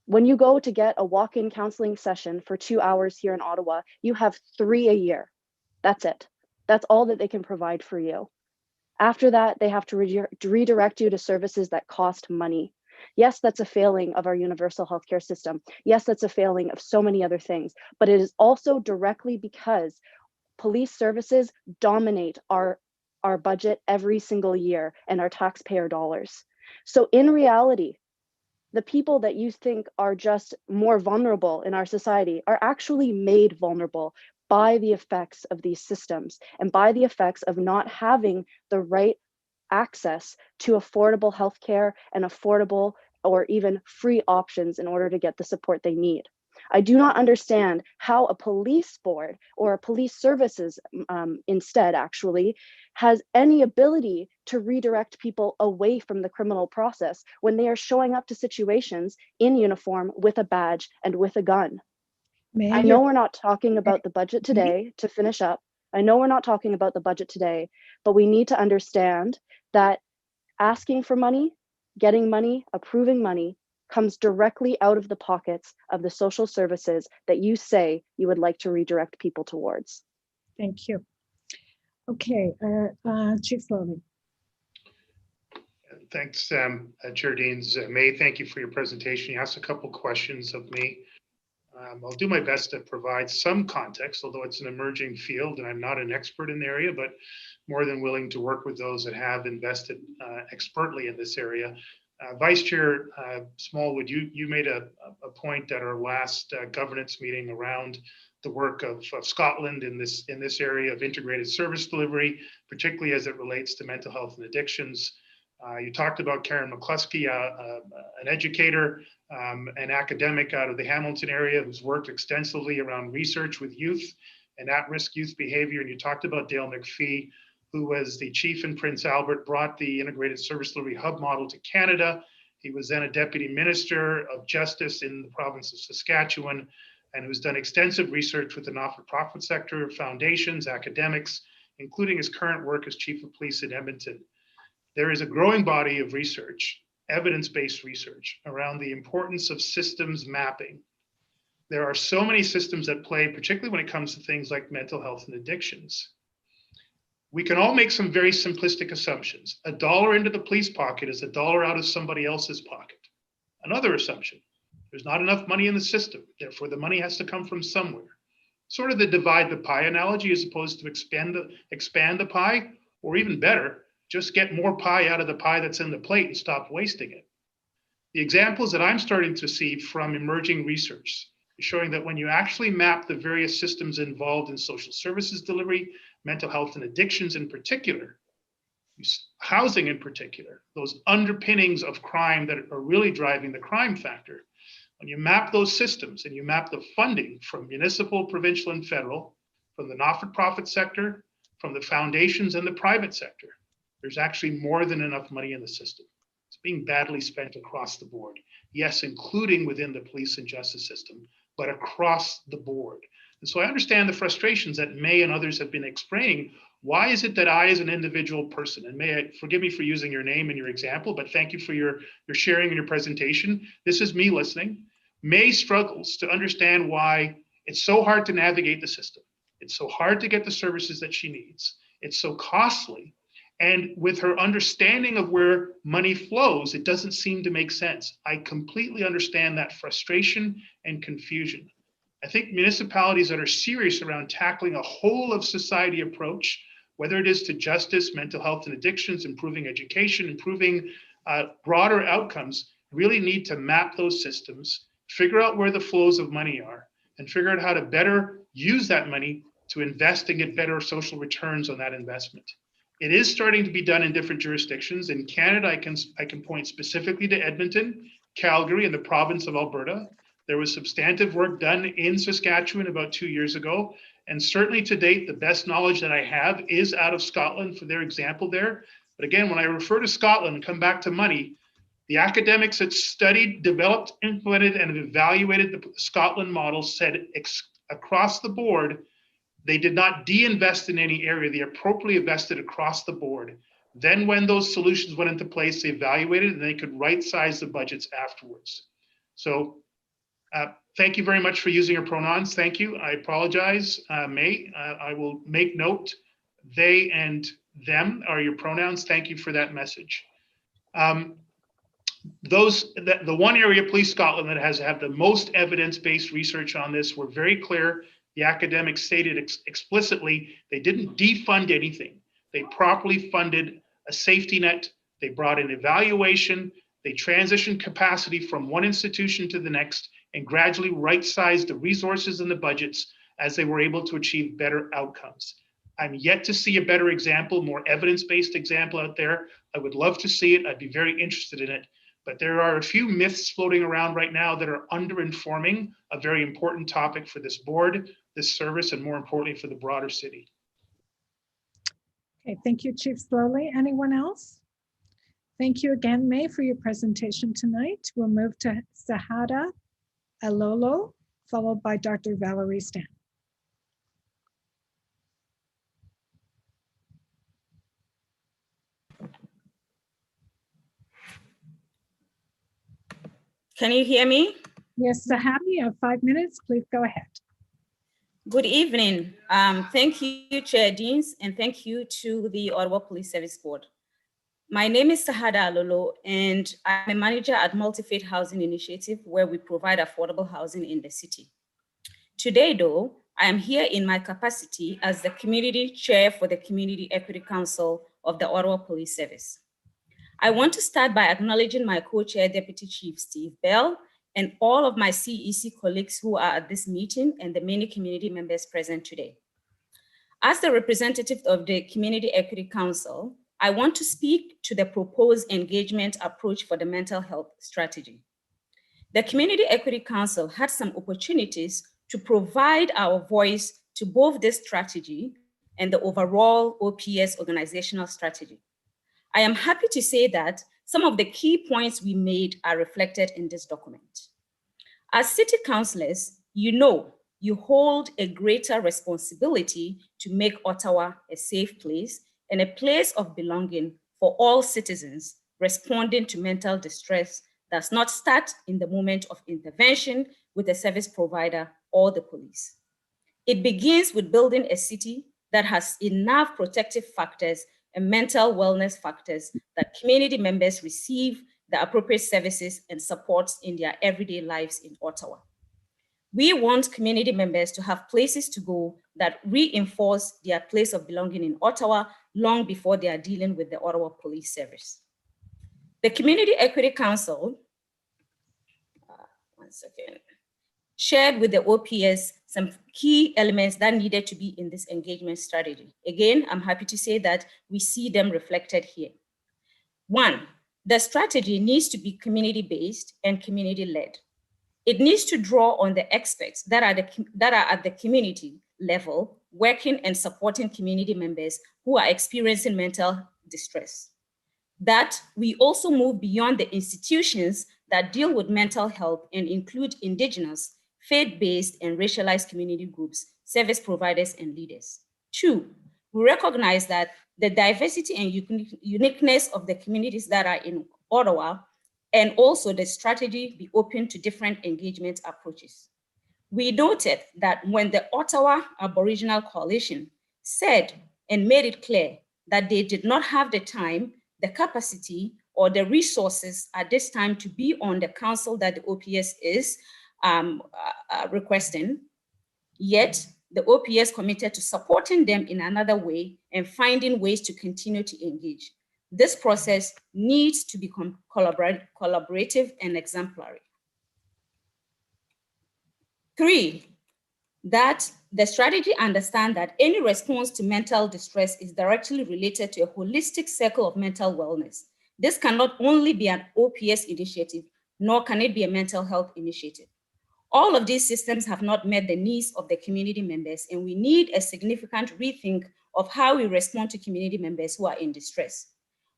When you go to get a walk-in counseling session for 2 hours here in Ottawa, you have 3 a year. That's it. That's all that they can provide for you. After that, they have to redirect you to services that cost money. Yes, that's a failing of our universal healthcare system. Yes, that's a failing of so many other things, but it is also directly because police services dominate our budget every single year and our taxpayer dollars. So in reality, the people that you think are just more vulnerable in our society are actually made vulnerable by the effects of these systems and by the effects of not having the right access to affordable healthcare and affordable or even free options in order to get the support they need. I do not understand how a police board or a police services instead actually has any ability to redirect people away from the criminal process when they are showing up to situations in uniform with a badge and with a gun. I know we're not talking about the budget today to finish up. I know we're not talking about the budget today, but we need to understand that asking for money, getting money, approving money comes directly out of the pockets of the social services that you say you would like to redirect people towards. Thank you. Okay, Chief Slowly. Thanks, Chair Deans. May, thank you for your presentation. You asked a couple questions of me. I'll do my best to provide some context, although it's an emerging field and I'm not an expert in the area, but more than willing to work with those that have invested expertly in this area. Vice Chair Smallwood, you made a point at our last governance meeting around the work of Scotland in this area of integrated service delivery, particularly as it relates to mental health and addictions. You talked about Karen McCluskey, an educator, an academic out of the Hamilton area who's worked extensively around research with youth and at-risk youth behavior. And you talked about Dale McPhee, who was the chief in Prince Albert, brought the integrated service delivery hub model to Canada. He was then a deputy minister of justice in the province of Saskatchewan, and who's done extensive research with the not-for-profit sector, foundations, academics, including his current work as chief of police in Edmonton. There is a growing body of research, evidence-based research, around the importance of systems mapping. There are so many systems at play, particularly when it comes to things like mental health and addictions. We can all make some very simplistic assumptions. $1 into the police pocket is $1 out of somebody else's pocket. Another assumption, there's not enough money in the system, therefore the money has to come from somewhere. Sort of the divide the pie analogy, as opposed to expand the pie, or even better, just get more pie out of the pie that's in the plate and stop wasting it. The examples that I'm starting to see from emerging research is showing that when you actually map the various systems involved in social services delivery, mental health and addictions in particular, housing in particular, those underpinnings of crime that are really driving the crime factor, when you map those systems and you map the funding from municipal, provincial, and federal, from the not-for-profit sector, from the foundations and the private sector, there's actually more than enough money in the system. It's being badly spent across the board. Yes, including within the police and justice system, but across the board. And so I understand the frustrations that May and others have been explaining. Why is it that I, as an individual person, and May, forgive me for using your name and your example, but thank you for your sharing and your presentation. This is me listening. May struggles to understand why it's so hard to navigate the system. It's so hard to get the services that she needs. It's so costly. And with her understanding of where money flows, it doesn't seem to make sense. I completely understand that frustration and confusion. I think municipalities that are serious around tackling a whole of society approach, whether it is to justice, mental health and addictions, improving education, improving broader outcomes, really need to map those systems, figure out where the flows of money are, and figure out how to better use that money to invest and get better social returns on that investment. It is starting to be done in different jurisdictions. In Canada, I can point specifically to Edmonton, Calgary, and the province of Alberta. There was substantive work done in Saskatchewan about 2 years ago. And certainly to date, the best knowledge that I have is out of Scotland for their example there. But again, when I refer to Scotland and come back to money, the academics that studied, developed, implemented, and have evaluated the Scotland model said across the board, they did not de-invest in any area. They appropriately invested across the board. Then when those solutions went into place, they evaluated and they could right-size the budgets afterwards. So thank you very much for using your pronouns. Thank you. I apologize, May. I will make note. They and them are your pronouns. Thank you for that message. The one area, Police Scotland, that has had the most evidence-based research on this, were very clear. The academics stated explicitly they didn't defund anything. They properly funded a safety net. They brought in evaluation. They transitioned capacity from one institution to the next and gradually right-sized the resources and the budgets as they were able to achieve better outcomes. I'm yet to see a better example, more evidence-based example out there. I would love to see it. I'd be very interested in it. But there are a few myths floating around right now that are underinforming a very important topic for this board, this service, and more importantly for the broader city. Okay, thank you, Chief Slowly. Anyone else? Thank you again, May, for your presentation tonight. We'll move to Sahada Alolo, followed by Dr. Valerie Stan. Can you hear me? Yes, Sahada, you have 5 minutes. Please go ahead. Good evening. Thank you, Chair Deans, and thank you to the Ottawa Police Service Board. My name is Sahada Alolo, and I'm a manager at Multi-Faith Housing Initiative, where we provide affordable housing in the city. Today, though, I am here in my capacity as the community chair for the Community Equity Council of the Ottawa Police Service. I want to start by acknowledging my co-chair, Deputy Chief Steve Bell, and all of my CEC colleagues who are at this meeting and the many community members present today. As the representative of the Community Equity Council, I want to speak to the proposed engagement approach for the mental health strategy. The Community Equity Council had some opportunities to provide our voice to both this strategy and the overall OPS organizational strategy. I am happy to say that some of the key points we made are reflected in this document. As city councillors, you hold a greater responsibility to make Ottawa a safe place and a place of belonging for all citizens. Responding to mental distress does not start in the moment of intervention with a service provider or the police. It begins with building a city that has enough protective factors and mental wellness factors that community members receive the appropriate services and supports in their everyday lives in Ottawa. We want community members to have places to go that reinforce their place of belonging in Ottawa long before they are dealing with the Ottawa Police Service. The Community Equity Council, shared with the OPS some key elements that needed to be in this engagement strategy. Again, I'm happy to say that we see them reflected here. One, the strategy needs to be community-based and community-led. It needs to draw on the experts that are at the community level, working and supporting community members who are experiencing mental distress. That we also move beyond the institutions that deal with mental health and include Indigenous, faith-based and racialized community groups, service providers and leaders. Two, we recognize that the diversity and uniqueness of the communities that are in Ottawa and also the strategy be open to different engagement approaches. We noted that when the Ottawa Aboriginal Coalition said and made it clear that they did not have the time, the capacity, or the resources at this time to be on the council that the OPS is requesting, yet the OPS committed to supporting them in another way and finding ways to continue to engage. This process needs to become collaborative and exemplary. Three, that the strategy understands that any response to mental distress is directly related to a holistic circle of mental wellness. This cannot only be an OPS initiative, nor can it be a mental health initiative. All of these systems have not met the needs of the community members, and we need a significant rethink of how we respond to community members who are in distress.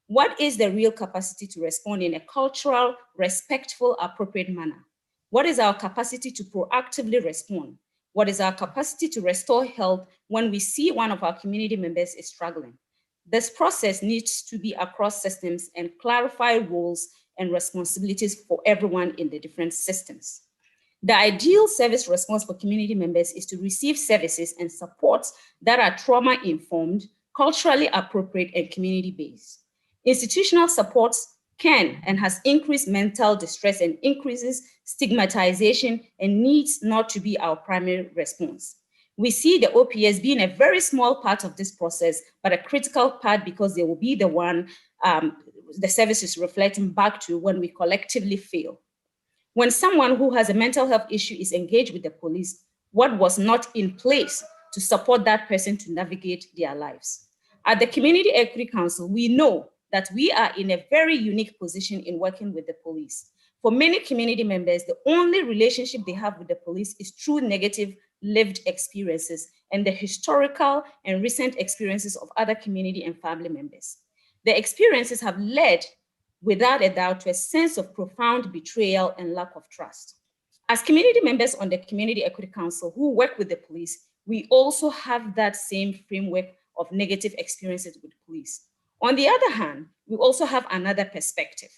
What is the real capacity to respond in a cultural, respectful, appropriate manner? What is our capacity to proactively respond? What is our capacity to restore health when we see one of our community members is struggling? This process needs to be across systems and clarify roles and responsibilities for everyone in the different systems. The ideal service response for community members is to receive services and supports that are trauma-informed, culturally appropriate, and community-based. Institutional supports can and has increased mental distress and increases stigmatization and needs not to be our primary response. We see the OPS being a very small part of this process, but a critical part because they will be the one the service is reflecting back to when we collectively fail. When someone who has a mental health issue is engaged with the police, what was not in place to support that person to navigate their lives? At the Community Equity Council, we know that we are in a very unique position in working with the police. For many community members, the only relationship they have with the police is through negative lived experiences and the historical and recent experiences of other community and family members. The experiences have led, without a doubt, to a sense of profound betrayal and lack of trust. As community members on the Community Equity Council who work with the police, we also have that same framework of negative experiences with police. On the other hand, we also have another perspective.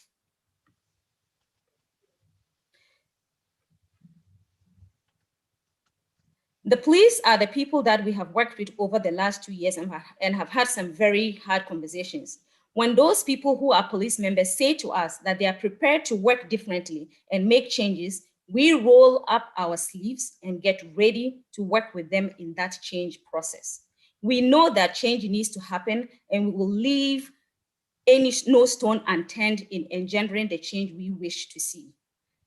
The police are the people that we have worked with over the last 2 years and have had some very hard conversations. When those people who are police members say to us that they are prepared to work differently and make changes, we roll up our sleeves and get ready to work with them in that change process. We know that change needs to happen, and we will leave no stone unturned in engendering the change we wish to see.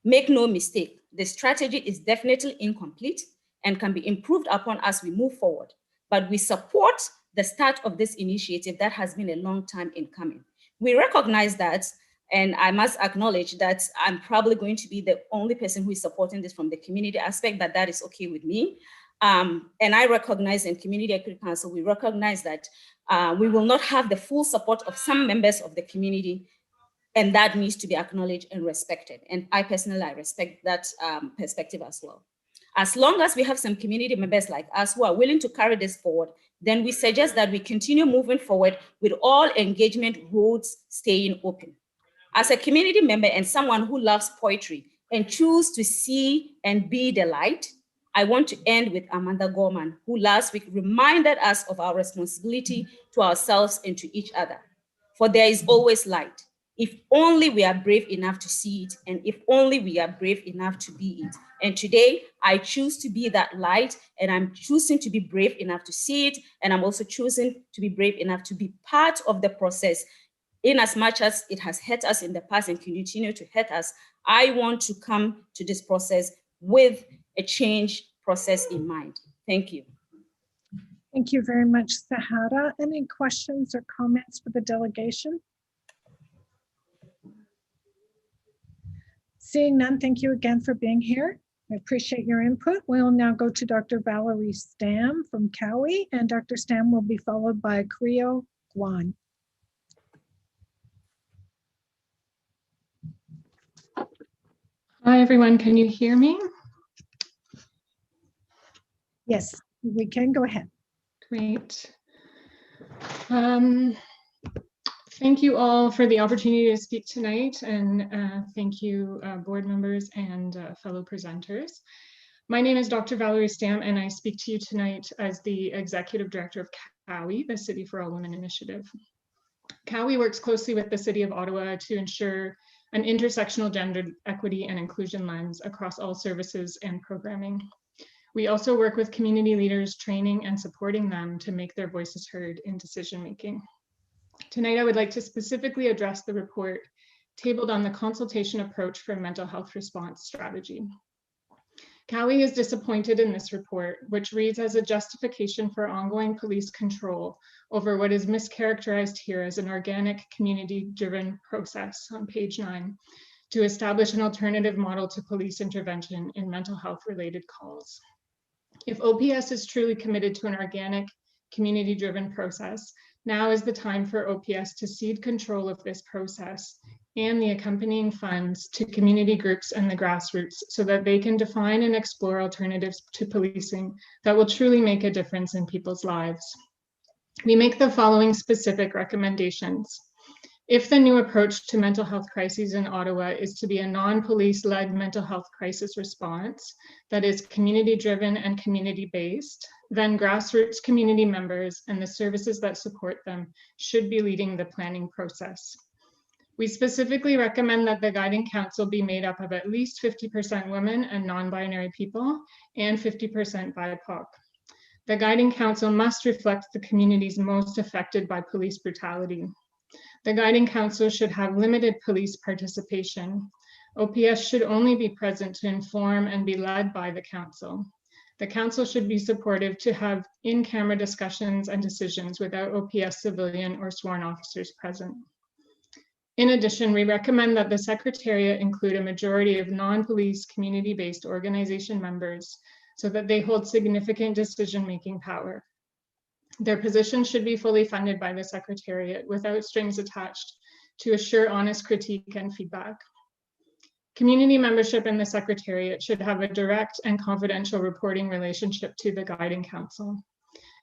Make no mistake, the strategy is definitely incomplete and can be improved upon as we move forward, but we support the start of this initiative that has been a long time in coming. We recognize that, and I must acknowledge that I'm probably going to be the only person who is supporting this from the community aspect, but that is okay with me. And I recognize in Community Equity Council, we recognize that we will not have the full support of some members of the community, and that needs to be acknowledged and respected. And I personally, I respect that perspective as well. As long as we have some community members like us who are willing to carry this forward, then we suggest that we continue moving forward with all engagement roads staying open. As a community member and someone who loves poetry and choose to see and be the light, I want to end with Amanda Gorman, who last week reminded us of our responsibility to ourselves and to each other. For there is always light, if only we are brave enough to see it, and if only we are brave enough to be it. And today, I choose to be that light, and I'm choosing to be brave enough to see it, and I'm also choosing to be brave enough to be part of the process. In as much as it has hurt us in the past and continue to hurt us, I want to come to this process with a change process in mind. Thank you. Thank you very much, Sahara. Any questions or comments for the delegation? Seeing none, thank you again for being here. I appreciate your input. We'll now go to Dr. Valerie Stam from Cowie, and Dr. Stam will be followed by Creo Guan. Hi, everyone. Can you hear me? Yes, we can. Go ahead. Great. Thank you all for the opportunity to speak tonight, and thank you, board members and fellow presenters. My name is Dr. Valerie Stam, and I speak to you tonight as the Executive Director of Cowie, the City for All Women initiative. Cowie works closely with the City of Ottawa to ensure an intersectional gender equity and inclusion lens across all services and programming. We also work with community leaders, training and supporting them to make their voices heard in decision-making. Tonight, I would like to specifically address the report tabled on the consultation approach for mental health response strategy. Cowie is disappointed in this report, which reads as a justification for ongoing police control over what is mischaracterized here as an organic community-driven process on page 9 to establish an alternative model to police intervention in mental health-related calls. If OPS is truly committed to an organic community-driven process, now is the time for OPS to cede control of this process and the accompanying funds to community groups and the grassroots so that they can define and explore alternatives to policing that will truly make a difference in people's lives. We make the following specific recommendations. If the new approach to mental health crises in Ottawa is to be a non-police-led mental health crisis response that is community-driven and community-based, then grassroots community members and the services that support them should be leading the planning process. We specifically recommend that the Guiding Council be made up of at least 50% women and non-binary people and 50% BIPOC. The Guiding Council must reflect the communities most affected by police brutality. The Guiding Council should have limited police participation. OPS should only be present to inform and be led by the Council. The Council should be supportive to have in-camera discussions and decisions without OPS civilian or sworn officers present. In addition, we recommend that the Secretariat include a majority of non-police community-based organization members so that they hold significant decision-making power. Their positions should be fully funded by the Secretariat without strings attached to assure honest critique and feedback. Community membership in the Secretariat should have a direct and confidential reporting relationship to the Guiding Council.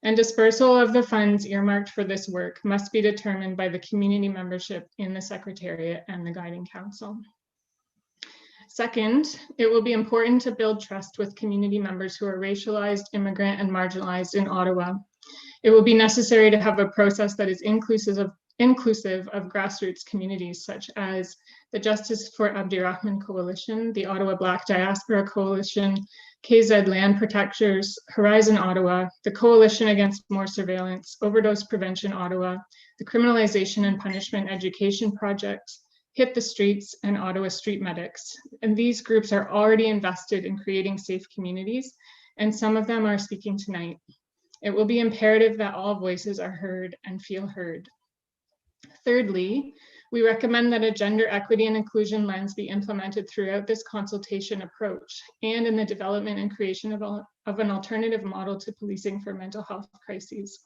And dispersal of the funds earmarked for this work must be determined by the community membership in the Secretariat and the Guiding Council. Second, it will be important to build trust with community members who are racialized, immigrant, and marginalized in Ottawa. It will be necessary to have a process that is inclusive inclusive of grassroots communities such as the Justice for Abdirahman Coalition, the Ottawa Black Diaspora Coalition, KZ Land Protectors, Horizon Ottawa, the Coalition Against More Surveillance, Overdose Prevention Ottawa, the Criminalization and Punishment Education Project, Hit the Streets, and Ottawa Street Medics. And these groups are already invested in creating safe communities, and some of them are speaking tonight. It will be imperative that all voices are heard and feel heard. Thirdly, we recommend that a gender equity and inclusion lens be implemented throughout this consultation approach and in the development and creation of an alternative model to policing for mental health crises.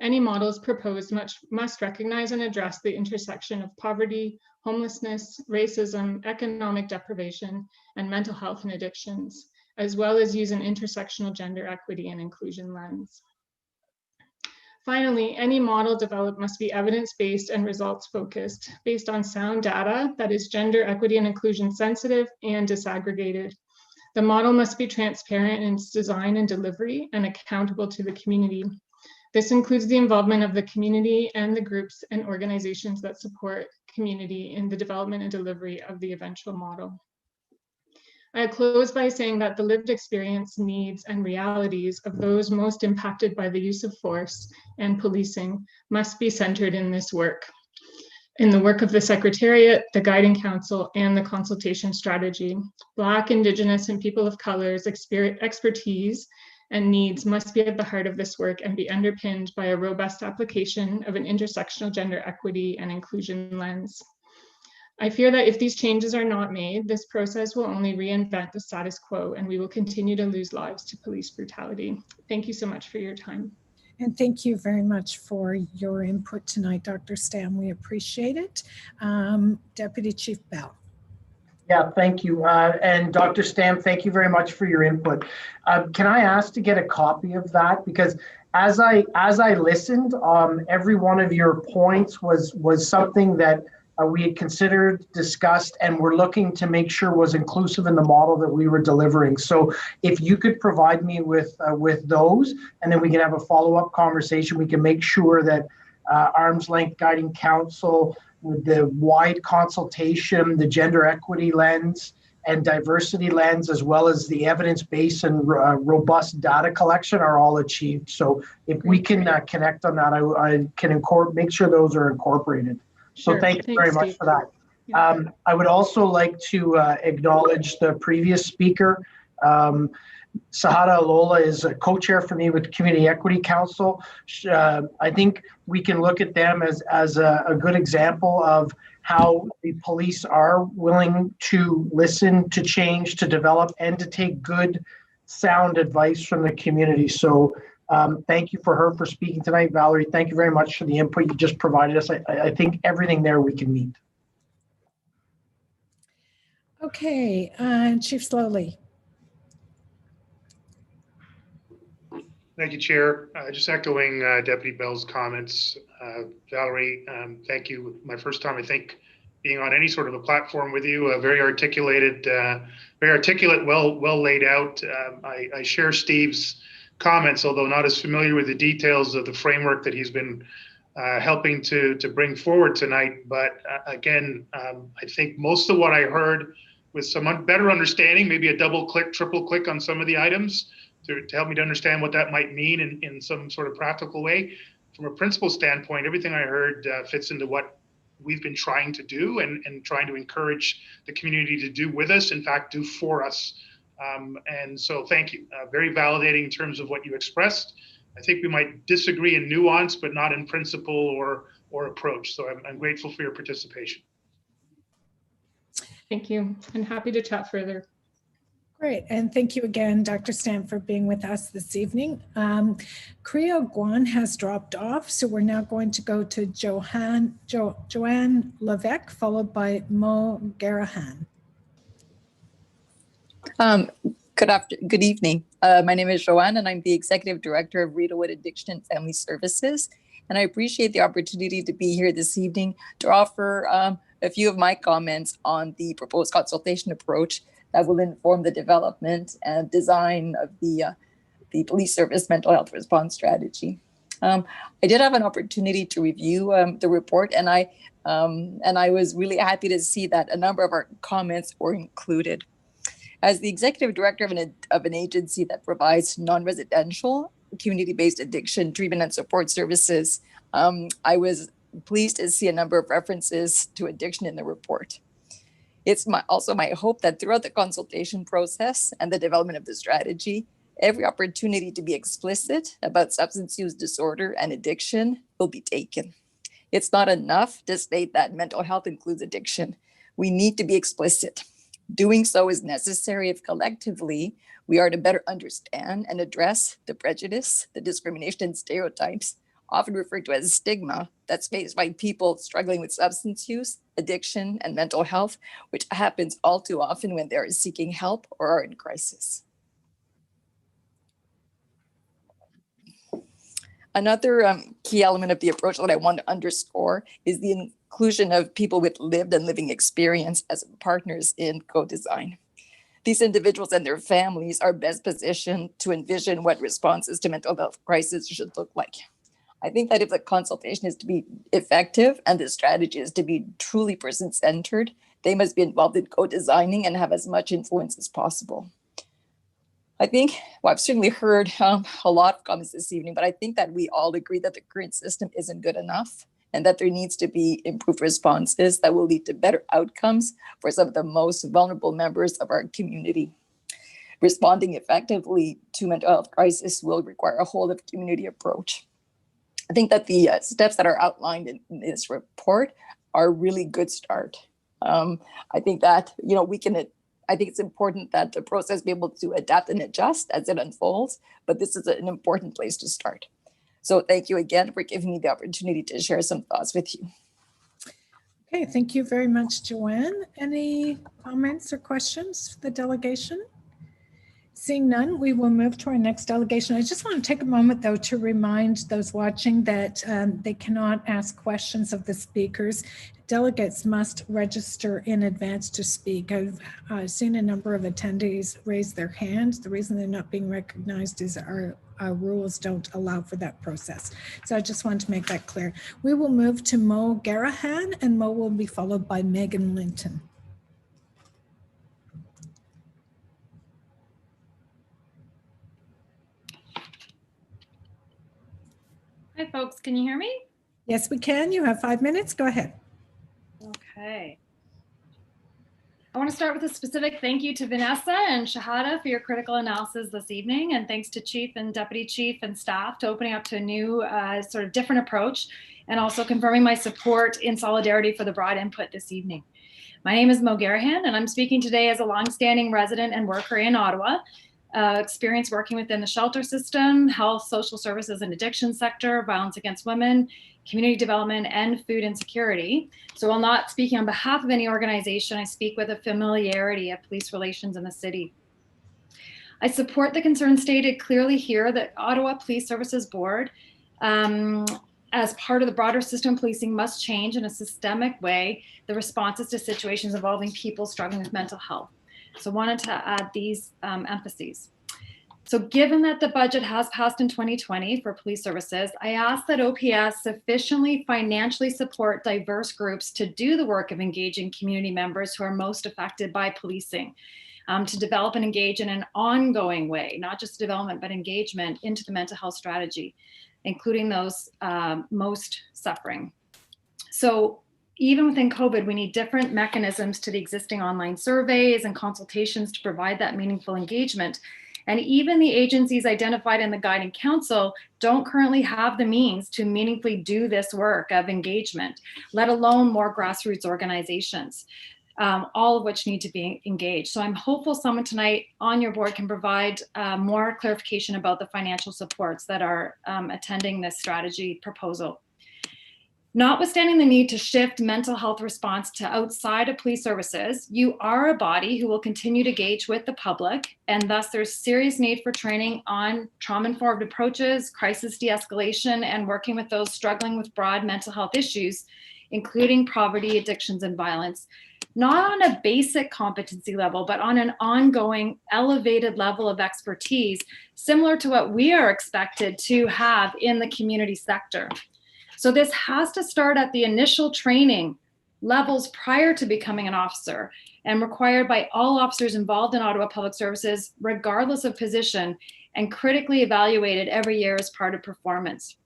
Any models proposed must recognize and address the intersection of poverty, homelessness, racism, economic deprivation, and mental health and addictions, as well as use an intersectional gender equity and inclusion lens. Finally, any model developed must be evidence-based and results-focused, based on sound data that is gender equity and inclusion sensitive and disaggregated. The model must be transparent in its design and delivery and accountable to the community. This includes the involvement of the community and the groups and organizations that support community in the development and delivery of the eventual model. I close by saying that the lived experience, needs, and realities of those most impacted by the use of force and policing must be centered in this work, in the work of the Secretariat, the Guiding Council, and the consultation strategy. Black, Indigenous, and people of color's expertise and needs must be at the heart of this work and be underpinned by a robust application of an intersectional gender equity and inclusion lens. I fear that if these changes are not made, this process will only reinvent the status quo and we will continue to lose lives to police brutality. Thank you so much for your time. And thank you very much for your input tonight, Dr. Stam. We appreciate it. Deputy Chief Bell. Yeah, thank you. And Dr. Stam, thank you very much for your input. Can I ask to get a copy of that? Because as I listened, every one of your points was something that we had considered, discussed, and we're looking to make sure was inclusive in the model that we were delivering. So if you could provide me with those, and then we can have a follow-up conversation, we can make sure that arm's length guiding council, the wide consultation, the gender equity lens and diversity lens, as well as the evidence base and robust data collection are all achieved. So if we can connect on that, I can make sure those are incorporated. So Sure. thank you very much Steve. for that. I would also like to acknowledge the previous speaker. Sahara Alola is a co-chair for me with Community Equity Council. I think we can look at them as a good example of how the police are willing to listen, to change, to develop, and to take good, sound advice from the community. So thank you for her for speaking tonight. Valerie, thank you very much for the input you just provided us. I think everything there we can meet. Okay, Chief Slowly. Thank you, Chair. Just echoing Deputy Bell's comments. Valerie, thank you. My first time, I think, being on any sort of a platform with you. Very articulated, well laid out. I share Steve's comments, although not as familiar with the details of the framework that he's been helping to bring forward tonight. But again, I think most of what I heard with some better understanding, maybe a double click, triple click on some of the items, to help me to understand what that might mean in some sort of practical way. From a principal standpoint, everything I heard fits into what we've been trying to do and trying to encourage the community to do with us, in fact, do for us. And so thank you. Very validating in terms of what you expressed. I think we might disagree in nuance, but not in principle or approach. So I'm grateful for your participation. Thank you, and happy to chat further. Great, and thank you again, Dr. Stam, for being with us this evening. Creo Guan has dropped off, so we're now going to go to Joanne Levesque, followed by Mo Garahan. Good evening. My name is Joanne, and I'm the Executive Director of Rideau Addiction and Family Services. And I appreciate the opportunity to be here this evening to offer a few of my comments on the proposed consultation approach that will inform the development and design of the police service mental health response strategy. I did have an opportunity to review the report, and I was really happy to see that a number of our comments were included. As the executive director of an agency that provides non-residential community-based addiction treatment and support services, I was pleased to see a number of references to addiction in the report. It's also my hope that throughout the consultation process and the development of the strategy, every opportunity to be explicit about substance use disorder and addiction will be taken. It's not enough to state that mental health includes addiction. We need to be explicit. Doing so is necessary if collectively we are to better understand and address the prejudice, the discrimination and stereotypes, often referred to as stigma, that's faced by people struggling with substance use, addiction, and mental health, which happens all too often when they're seeking help or are in crisis. Another key element of the approach that I want to underscore is the inclusion of people with lived and living experience as partners in co-design. These individuals and their families are best positioned to envision what responses to mental health crisis should look like. I think that if the consultation is to be effective and the strategy is to be truly person-centered, they must be involved in co-designing and have as much influence as possible. I think, well, I've certainly heard a lot of comments this evening, but I think that we all agree that the current system isn't good enough and that there needs to be improved responses that will lead to better outcomes for some of the most vulnerable members of our community. Responding effectively to mental health crisis will require a whole of community approach. I think that the steps that are outlined in this report are a really good start. I think that, I think it's important that the process be able to adapt and adjust as it unfolds, but this is an important place to start. So thank you again for giving me the opportunity to share some thoughts with you. Okay, thank you very much, Joanne. Any comments or questions for the delegation? Seeing none, we will move to our next delegation. I just want to take a moment, though, to remind those watching that they cannot ask questions of the speakers. Delegates must register in advance to speak. I've seen a number of attendees raise their hands. The reason they're not being recognized is our rules don't allow for that process. So I just want to make that clear. We will move to Mo Garahan, and Mo will be followed by Megan Linton. Hi, folks. Can you hear me? Yes, we can. You have 5 minutes. Go ahead. Okay. I want to start with a specific thank you to Vanessa and Shahada for your critical analysis this evening, and thanks to Chief and Deputy Chief and staff to opening up to a new sort of different approach, and also confirming my support in solidarity for the broad input this evening. My name is Mo Garahan, and I'm speaking today as a longstanding resident and worker in Ottawa. Experience working within the shelter system, health, social services and addiction sector, violence against women, community development, and food insecurity. So while not speaking on behalf of any organization, I speak with a familiarity of police relations in the city. I support the concerns stated clearly here that Ottawa Police Services Board, as part of the broader system, policing must change in a systemic way the responses to situations involving people struggling with mental health. So wanted to add these emphases. So given that the budget has passed in 2020 for police services, I ask that OPS sufficiently financially support diverse groups to do the work of engaging community members who are most affected by policing, to develop and engage in an ongoing way, not just development, but engagement into the mental health strategy, including those most suffering. So even within COVID, we need different mechanisms to the existing online surveys and consultations to provide that meaningful engagement. And even the agencies identified in the guiding council don't currently have the means to meaningfully do this work of engagement, let alone more grassroots organizations, all of which need to be engaged. So I'm hopeful someone tonight on your board can provide more clarification about the financial supports that are attending this strategy proposal. Notwithstanding the need to shift mental health response to outside of police services, you are a body who will continue to engage with the public, and thus there's serious need for training on trauma-informed approaches, crisis de-escalation, and working with those struggling with broad mental health issues, including poverty, addictions, and violence, not on a basic competency level, but on an ongoing elevated level of expertise, similar to what we are expected to have in the community sector. So this has to start at the initial training levels prior to becoming an officer, and required by all officers involved in Ottawa Public Services, regardless of position, and critically evaluated every year as part of performance.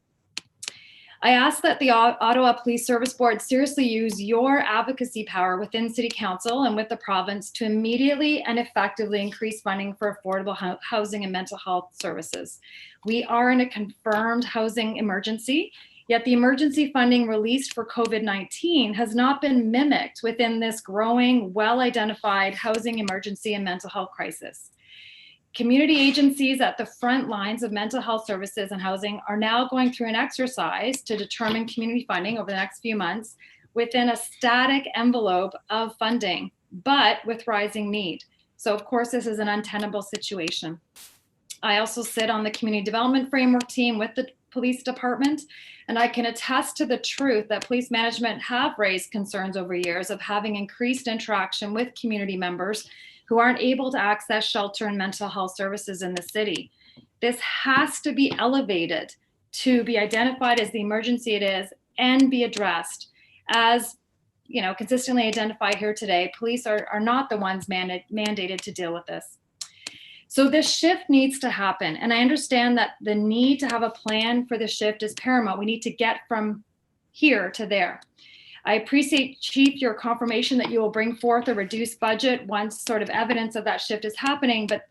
I ask that the Ottawa Police Service Board seriously use your advocacy power within City Council and with the province to immediately and effectively increase funding for affordable housing and mental health services. We are in a confirmed housing emergency, yet the emergency funding released for COVID-19 has not been mimicked within this growing, well-identified housing emergency and mental health crisis. Community agencies at the front lines of mental health services and housing are now going through an exercise to determine community funding over the next few months within a static envelope of funding, but with rising need. So of course, this is an untenable situation. I also sit on the community development framework team with the police department, and I can attest to the truth that police management have raised concerns over years of having increased interaction with community members who aren't able to access shelter and mental health services in the city. This has to be elevated to be identified as the emergency it is and be addressed. As consistently identified here today, police are not the ones mandated to deal with this. So this shift needs to happen. And I understand that the need to have a plan for the shift is paramount. We need to get from here to there. I appreciate, Chief, your confirmation that you will bring forth a reduced budget once sort of evidence of that shift is happening. But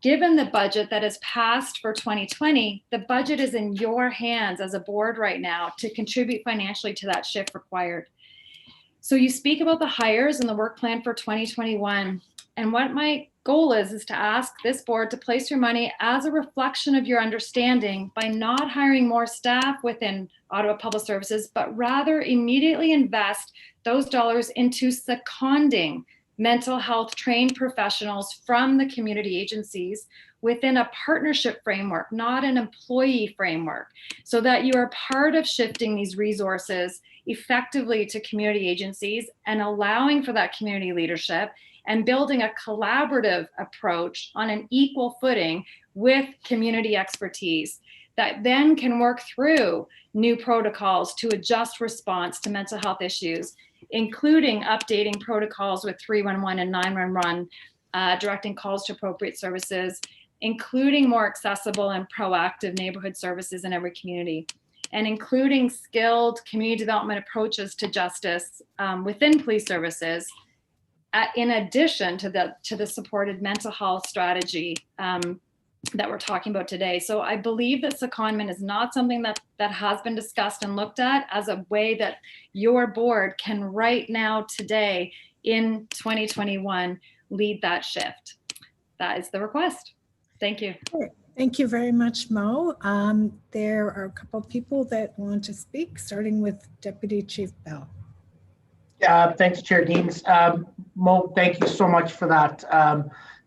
given the budget that is passed for 2020, the budget is in your hands as a board right now to contribute financially to that shift required. So you speak about the hires and the work plan for 2021. And what my goal is to ask this board to place your money as a reflection of your understanding by not hiring more staff within Ottawa Public Services, but rather immediately invest those dollars into seconding mental health trained professionals from the community agencies within a partnership framework, not an employee framework, so that you are part of shifting these resources effectively to community agencies and allowing for that community leadership and building a collaborative approach on an equal footing with community expertise that then can work through new protocols to adjust response to mental health issues, including updating protocols with 311 and 911, directing calls to appropriate services, including more accessible and proactive neighborhood services in every community, and including skilled community development approaches to justice within police services, in addition to the supported mental health strategy that we're talking about today. So I believe that secondment is not something that has been discussed and looked at as a way that your board can right now today in 2021 lead that shift. That is the request. Thank you. Thank you very much, Mo. There are a couple of people that want to speak, starting with Deputy Chief Bell. Thanks, Chair Deans. Mo, thank you so much for that.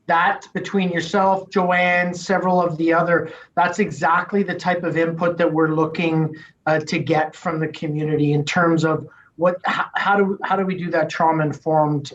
That between yourself, Joanne, several of the other, that's exactly the type of input that we're looking to get from the community in terms of how do we do that trauma-informed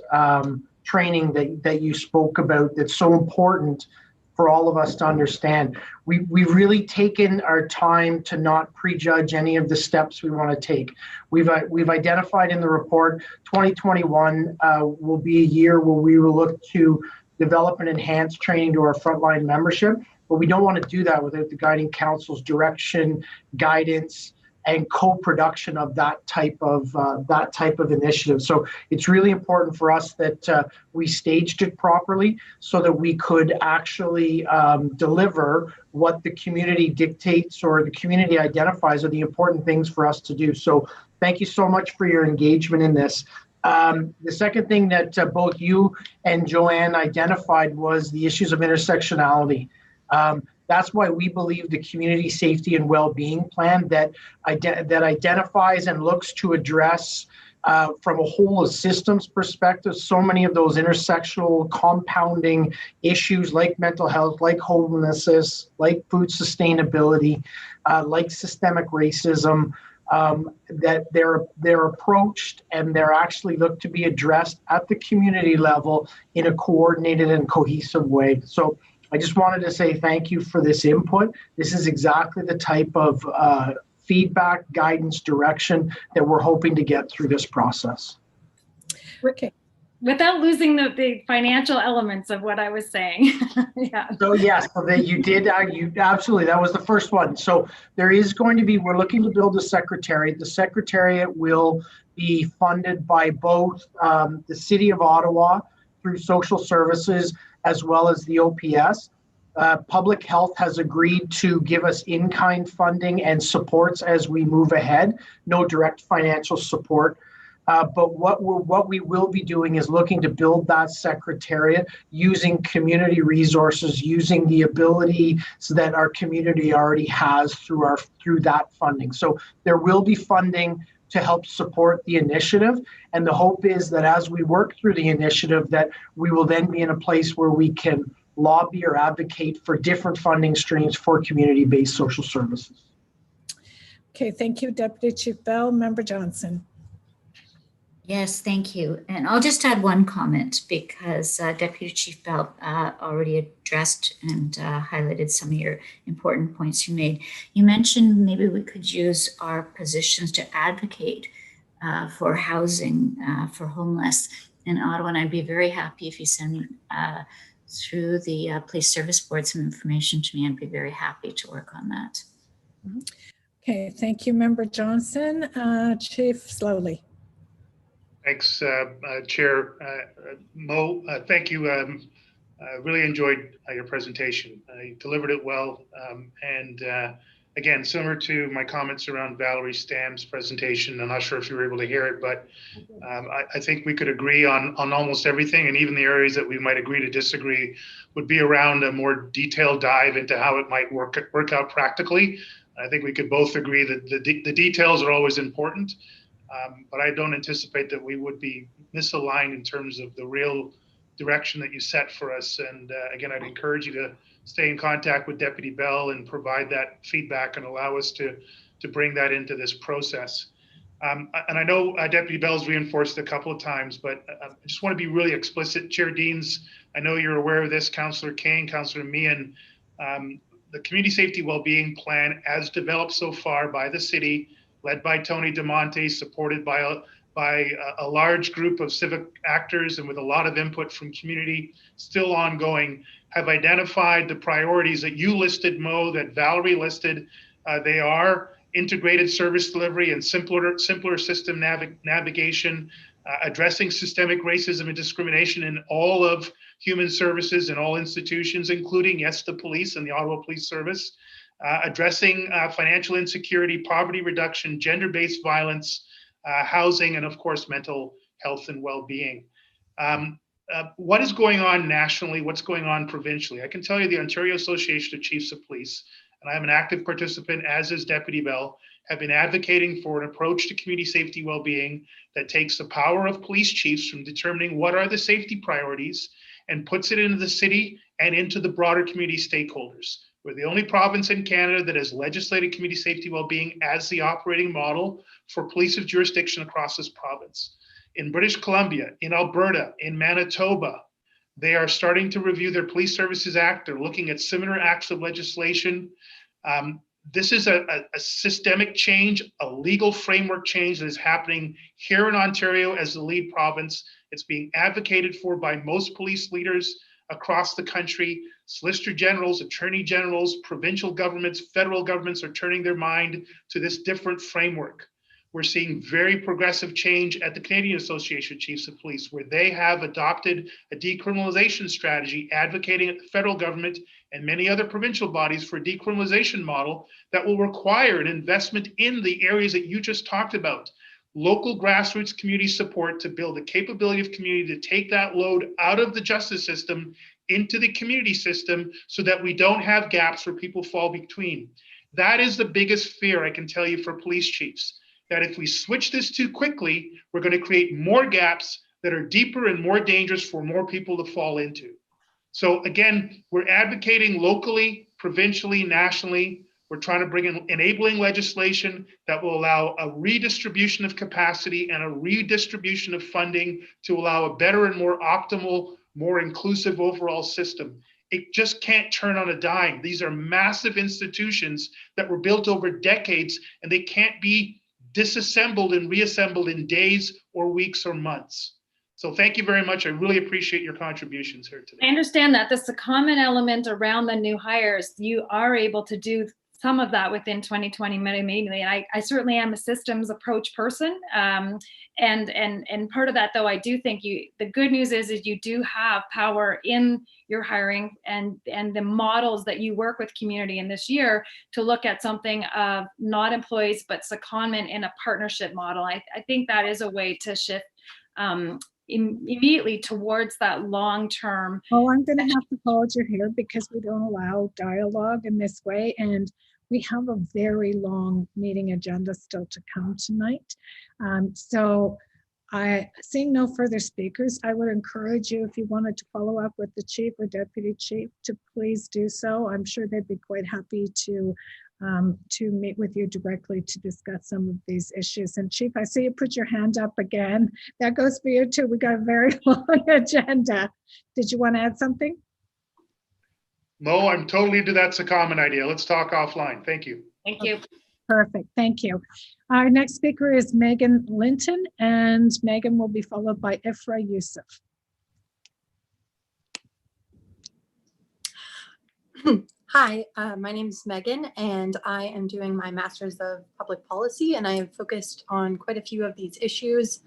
training that you spoke about that's so important for all of us to understand. We've really taken our time to not prejudge any of the steps we want to take. We've identified in the report 2021 will be a year where we will look to develop and enhance training to our frontline membership, but we don't want to do that without the Guiding Council's direction, guidance, and co-production of that type of initiative. So it's really important for us that we staged it properly so that we could actually deliver what the community dictates or the community identifies are the important things for us to do. So thank you so much for your engagement in this. The second thing that both you and Joanne identified was the issues of intersectionality. That's why we believe the community safety and well-being plan that identifies and looks to address from a whole of systems perspective, so many of those intersectional compounding issues like mental health, like homelessness, like food sustainability, like systemic racism, that they're approached and they're actually looked to be addressed at the community level in a coordinated and cohesive way. So I just wanted to say thank you for this input. This is exactly the type of feedback, guidance, direction that we're hoping to get through this process. Okay. Without losing the financial elements of what I was saying. Yeah. So yes, so that you did, you absolutely, that was the first one. So there is going to be, we're looking to build a secretariat. The secretariat will be funded by both the City of Ottawa through social services as well as the OPS. Public Health has agreed to give us in-kind funding and supports as we move ahead. No direct financial support. But what we will be doing is looking to build that secretariat using community resources, using the ability so that our community already has through that funding. So there will be funding to help support the initiative. And the hope is that as we work through the initiative, that we will then be in a place where we can lobby or advocate for different funding streams for community-based social services. Okay, thank you, Deputy Chief Bell. Member Johnson. Yes, thank you. And I'll just add one comment because Deputy Chief Bell already addressed and highlighted some of your important points you made. You mentioned maybe we could use our positions to advocate for housing for homeless in Ottawa. And I'd be very happy if you send through the Police Service Board some information to me. I'd be very happy to work on that. Okay, thank you, Member Johnson. Chief Slowly. Thanks, Chair Mo. Thank you. Really enjoyed your presentation. You delivered it well. Again, similar to my comments around Valerie Stam's presentation, I'm not sure if you were able to hear it, but I think we could agree on almost everything, and even the areas that we might agree to disagree would be around a more detailed dive into how it might work out practically. I think we could both agree that the details are always important. But I don't anticipate that we would be misaligned in terms of the real direction that you set for us. And again, I'd encourage you to stay in contact with Deputy Bell and provide that feedback and allow us to bring that into this process. And I know Deputy Bell's reinforced a couple of times, but I just want to be really explicit. Chair Deans, I know you're aware of this, Councillor Kane, Councillor Meehan, the Community Safety Wellbeing Plan as developed so far by the city, led by Tony DeMonte, supported by a large group of civic actors and with a lot of input from community, still ongoing, have identified the priorities that you listed, Mo, that Valerie listed. They are integrated service delivery and simpler system navigation, addressing systemic racism and discrimination in all of human services in all institutions, including, yes, the police and the Ottawa Police Service. Addressing financial insecurity, poverty reduction, gender-based violence, housing, and of course, mental health and well-being. What is going on nationally? What's going on provincially? I can tell you the Ontario Association of Chiefs of Police, and I'm an active participant, as is Deputy Bell, have been advocating for an approach to community safety well-being that takes the power of police chiefs from determining what are the safety priorities and puts it into the city and into the broader community stakeholders. We're the only province in Canada that has legislated community safety well-being as the operating model for police of jurisdiction across this province. In British Columbia, in Alberta, in Manitoba, they are starting to review their Police Services Act. They're looking at similar acts of legislation. This is a systemic change, a legal framework change that is happening here in Ontario as the lead province. It's being advocated for by most police leaders across the country. Solicitor generals, attorney generals, provincial governments, federal governments are turning their mind to this different framework. We're seeing very progressive change at the Canadian Association of Chiefs of Police, where they have adopted a decriminalization strategy, advocating at the federal government and many other provincial bodies for a decriminalization model that will require an investment in the areas that you just talked about. Local grassroots community support to build the capability of community to take that load out of the justice system into the community system so that we don't have gaps where people fall between. That is the biggest fear I can tell you for police chiefs, that if we switch this too quickly, we're going to create more gaps that are deeper and more dangerous for more people to fall into. So again, we're advocating locally, provincially, nationally. We're trying to bring in enabling legislation that will allow a redistribution of capacity and a redistribution of funding to allow a better and more optimal, more inclusive overall system. It just can't turn on a dime. These are massive institutions that were built over decades, and they can't be disassembled and reassembled in days or weeks or months. So thank you very much. I really appreciate your contributions here today. I understand that this is a common element around the new hires. You are able to do some of that within 2020 mainly. And I certainly am a systems approach person. And part of that, though, I do think the good news is you do have power in your hiring and the models that you work with community in this year to look at something of not employees, but secondment in a partnership model. I think that is a way to shift immediately towards that long-term. Oh, I'm going to have to hold you here because we don't allow dialogue in this way. And we have a very long meeting agenda still to come tonight. So seeing no further speakers, I would encourage you, if you wanted to follow up with the chief or deputy chief, to please do so. I'm sure they'd be quite happy to meet with you directly to discuss some of these issues. And Chief, I see you put your hand up again. That goes for you too. We got a very long agenda. Did you want to add something? Mo, I'm totally into that's a common idea. Let's talk offline. Thank you. Thank you. Perfect. Thank you. Our next speaker is Megan Linton, and Megan will be followed by Ifra Yusuf. Hi, my name is Megan, and I am doing my Master's of Public Policy, and I am focused on quite a few of these issues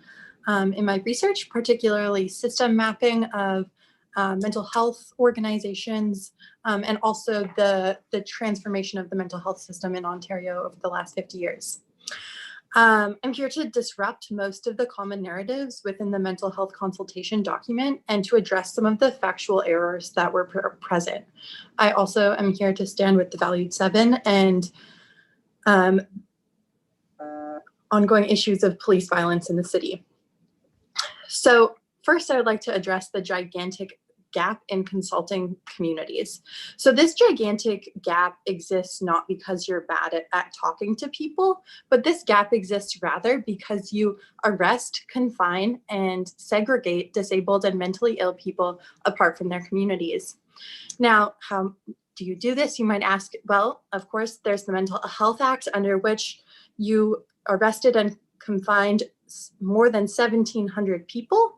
in my research, particularly system mapping of mental health organizations, and also the transformation of the mental health system in Ontario over the last 50 years. I'm here to disrupt most of the common narratives within the mental health consultation document and to address some of the factual errors that were present. I also am here to stand with the Valued Seven and ongoing issues of police violence in the city. So first, I would like to address the gigantic gap in consulting communities. So this gigantic gap exists not because you're bad at talking to people, but this gap exists rather because you arrest, confine, and segregate disabled and mentally ill people apart from their communities. Now, how do you do this? You might ask, well, of course, there's the Mental Health Act, under which you arrested and confined more than 1,700 people.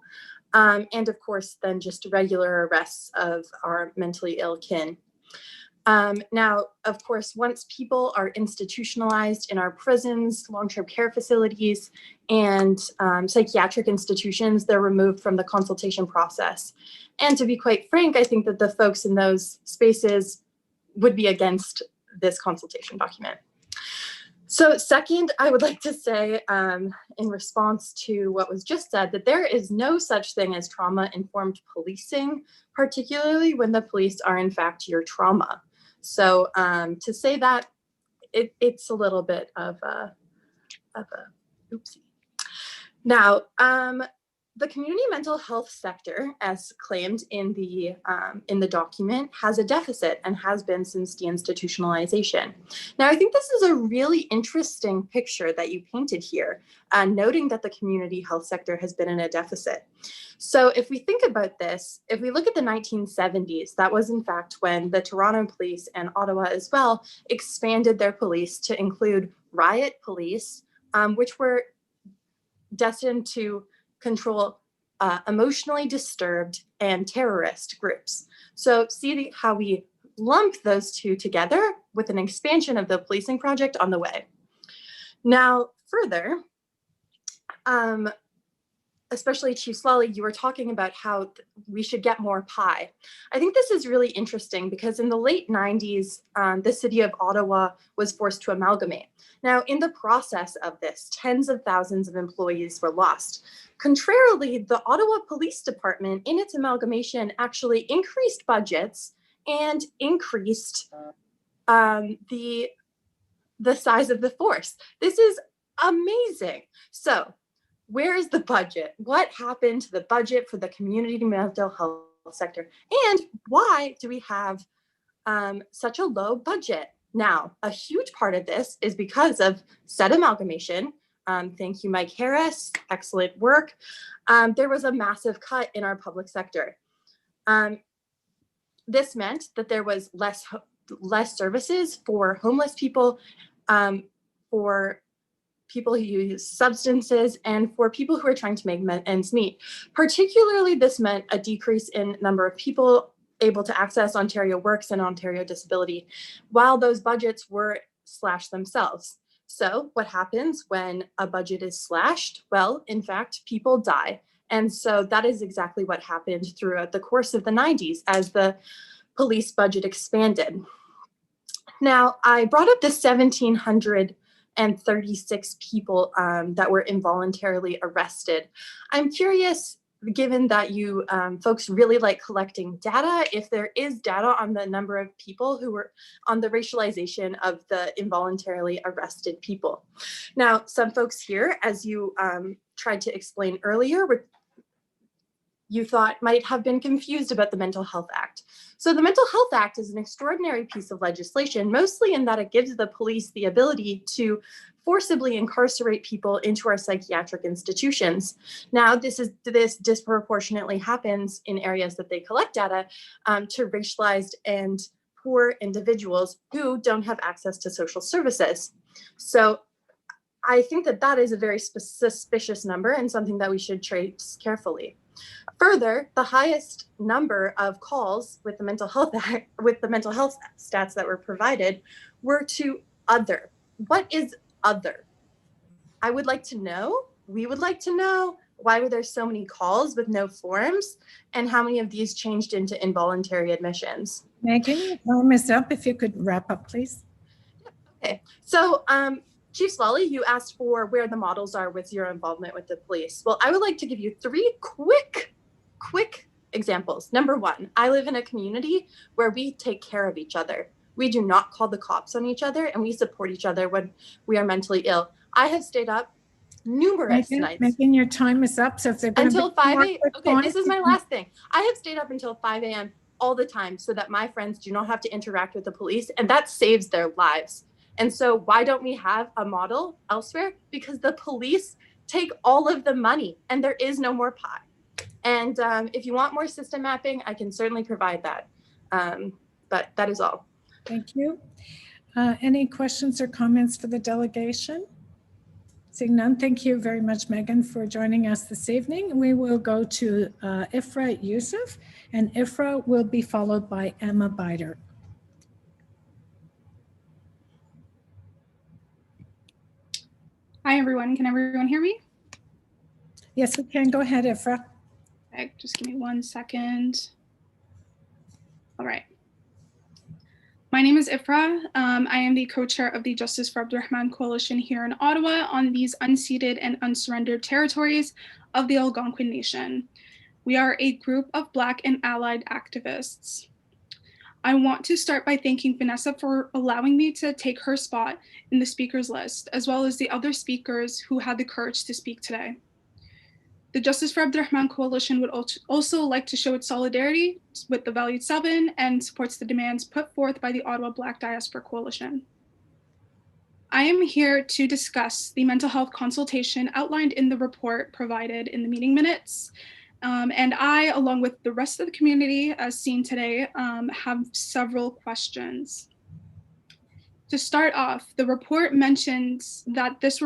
And of course, then just regular arrests of our mentally ill kin. Now, of course, once people are institutionalized in our prisons, long-term care facilities, and psychiatric institutions, they're removed from the consultation process. And to be quite frank, I think that the folks in those spaces would be against this consultation document. So second, I would like to say in response to what was just said, that there is no such thing as trauma-informed policing, particularly when the police are in fact your trauma. So to say that, it's a little bit of a oopsie. Now, the community mental health sector, as claimed in the document, has a deficit and has been since deinstitutionalization. Now, I think this is a really interesting picture that you painted here, noting that the community health sector has been in a deficit. So if we think about this, if we look at the 1970s, that was in fact when the Toronto Police and Ottawa as well expanded their police to include riot police, which were destined to control emotionally disturbed and terrorist groups. So see how we lump those two together with an expansion of the policing project on the way. Now, further, especially Chief Slally, you were talking about how we should get more pie. I think this is really interesting because in the late 90s, the city of Ottawa was forced to amalgamate. Now, in the process of this, tens of thousands of employees were lost. Contrarily, the Ottawa Police Department, in its amalgamation, actually increased budgets and increased the size of the force. This is amazing. So, where is the budget? What happened to the budget for the community mental health sector? And why do we have such a low budget? Now, a huge part of this is because of said amalgamation. Thank you, Mike Harris, excellent work. There was a massive cut in our public sector. This meant that there was less services for homeless people, for people who use substances, and for people who are trying to make ends meet. Particularly, this meant a decrease in number of people able to access Ontario Works and Ontario Disability, while those budgets were slashed themselves. So what happens when a budget is slashed? Well, in fact, people die. And so that is exactly what happened throughout the course of the 90s as the police budget expanded. Now, I brought up the 1,736 people that were involuntarily arrested. I'm curious, given that you folks really like collecting data, if there is data on the number of people who were on the racialization of the involuntarily arrested people. Now, some folks here, as you tried to explain earlier, you thought might have been confused about the Mental Health Act. So the Mental Health Act is an extraordinary piece of legislation, mostly in that it gives the police the ability to forcibly incarcerate people into our psychiatric institutions. Now, this disproportionately happens in areas that they collect data to racialized and poor individuals who don't have access to social services. So I think that that is a very suspicious number and something that we should trace carefully. Further, the highest number of calls with the mental health stats that were provided were to other. What is other? I would like to know, we would like to know, why were there so many calls with no forms, and how many of these changed into involuntary admissions? Megan, your time is up. If you could wrap up, please. Okay, so Chief Swally, you asked for where the models are with your involvement with the police. Well, I would like to give you 3 quick examples. Number 1, I live in a community where we take care of each other. We do not call the cops on each other, and we support each other when we are mentally ill. I have stayed up numerous nights. Megan, your time is up. So if they're going until 5 a.m. Okay, this is my last thing. I have stayed up until 5 a.m. all the time so that my friends do not have to interact with the police, and that saves their lives. And so why don't we have a model elsewhere? Because the police take all of the money and there is no more pie. And if you want more system mapping, I can certainly provide that. But that is all. Thank you. Any questions or comments for the delegation? Seeing none, thank you very much, Megan, for joining us this evening. We will go to Ifra Yusuf, and Ifra will be followed by Emma Bider. Hi, everyone. Can everyone hear me? Yes, we can. Go ahead, Ifra. Okay, just give me 1 second. All right. My name is Ifra. I am the co-chair of the Justice for Abdurrahman Coalition here in Ottawa on these unceded and unsurrendered territories of the Algonquin Nation. We are a group of Black and allied activists. I want to start by thanking Vanessa for allowing me to take her spot in the speakers list, as well as the other speakers who had the courage to speak today. The Justice for Abdurrahman Coalition would also like to show its solidarity with the Valued 7 and supports the demands put forth by the Ottawa Black Diaspora Coalition. I am here to discuss the mental health consultation outlined in the report provided in the meeting minutes. And I, along with the rest of the community, as seen today, have several questions. To start off, the report mentions that this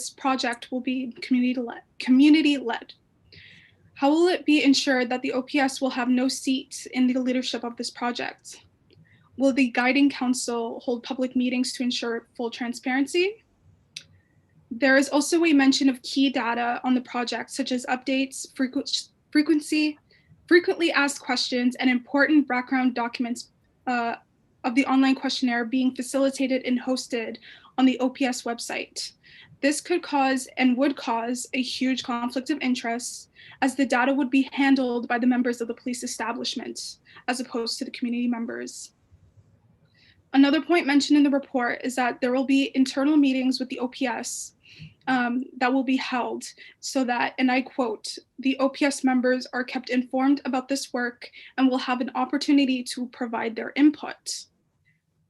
project will be community-led. How will it be ensured that the OPS will have no seat in the leadership of this project? Will the guiding council hold public meetings to ensure full transparency? There is also a mention of key data on the project, such as updates, frequently asked questions, and important background documents of the online questionnaire being facilitated and hosted on the OPS website. This could cause and would cause a huge conflict of interest, as the data would be handled by the members of the police establishment, as opposed to the community members. Another point mentioned in the report is that there will be internal meetings with the OPS that will be held so that, and I quote, the OPS members are kept informed about this work and will have an opportunity to provide their input.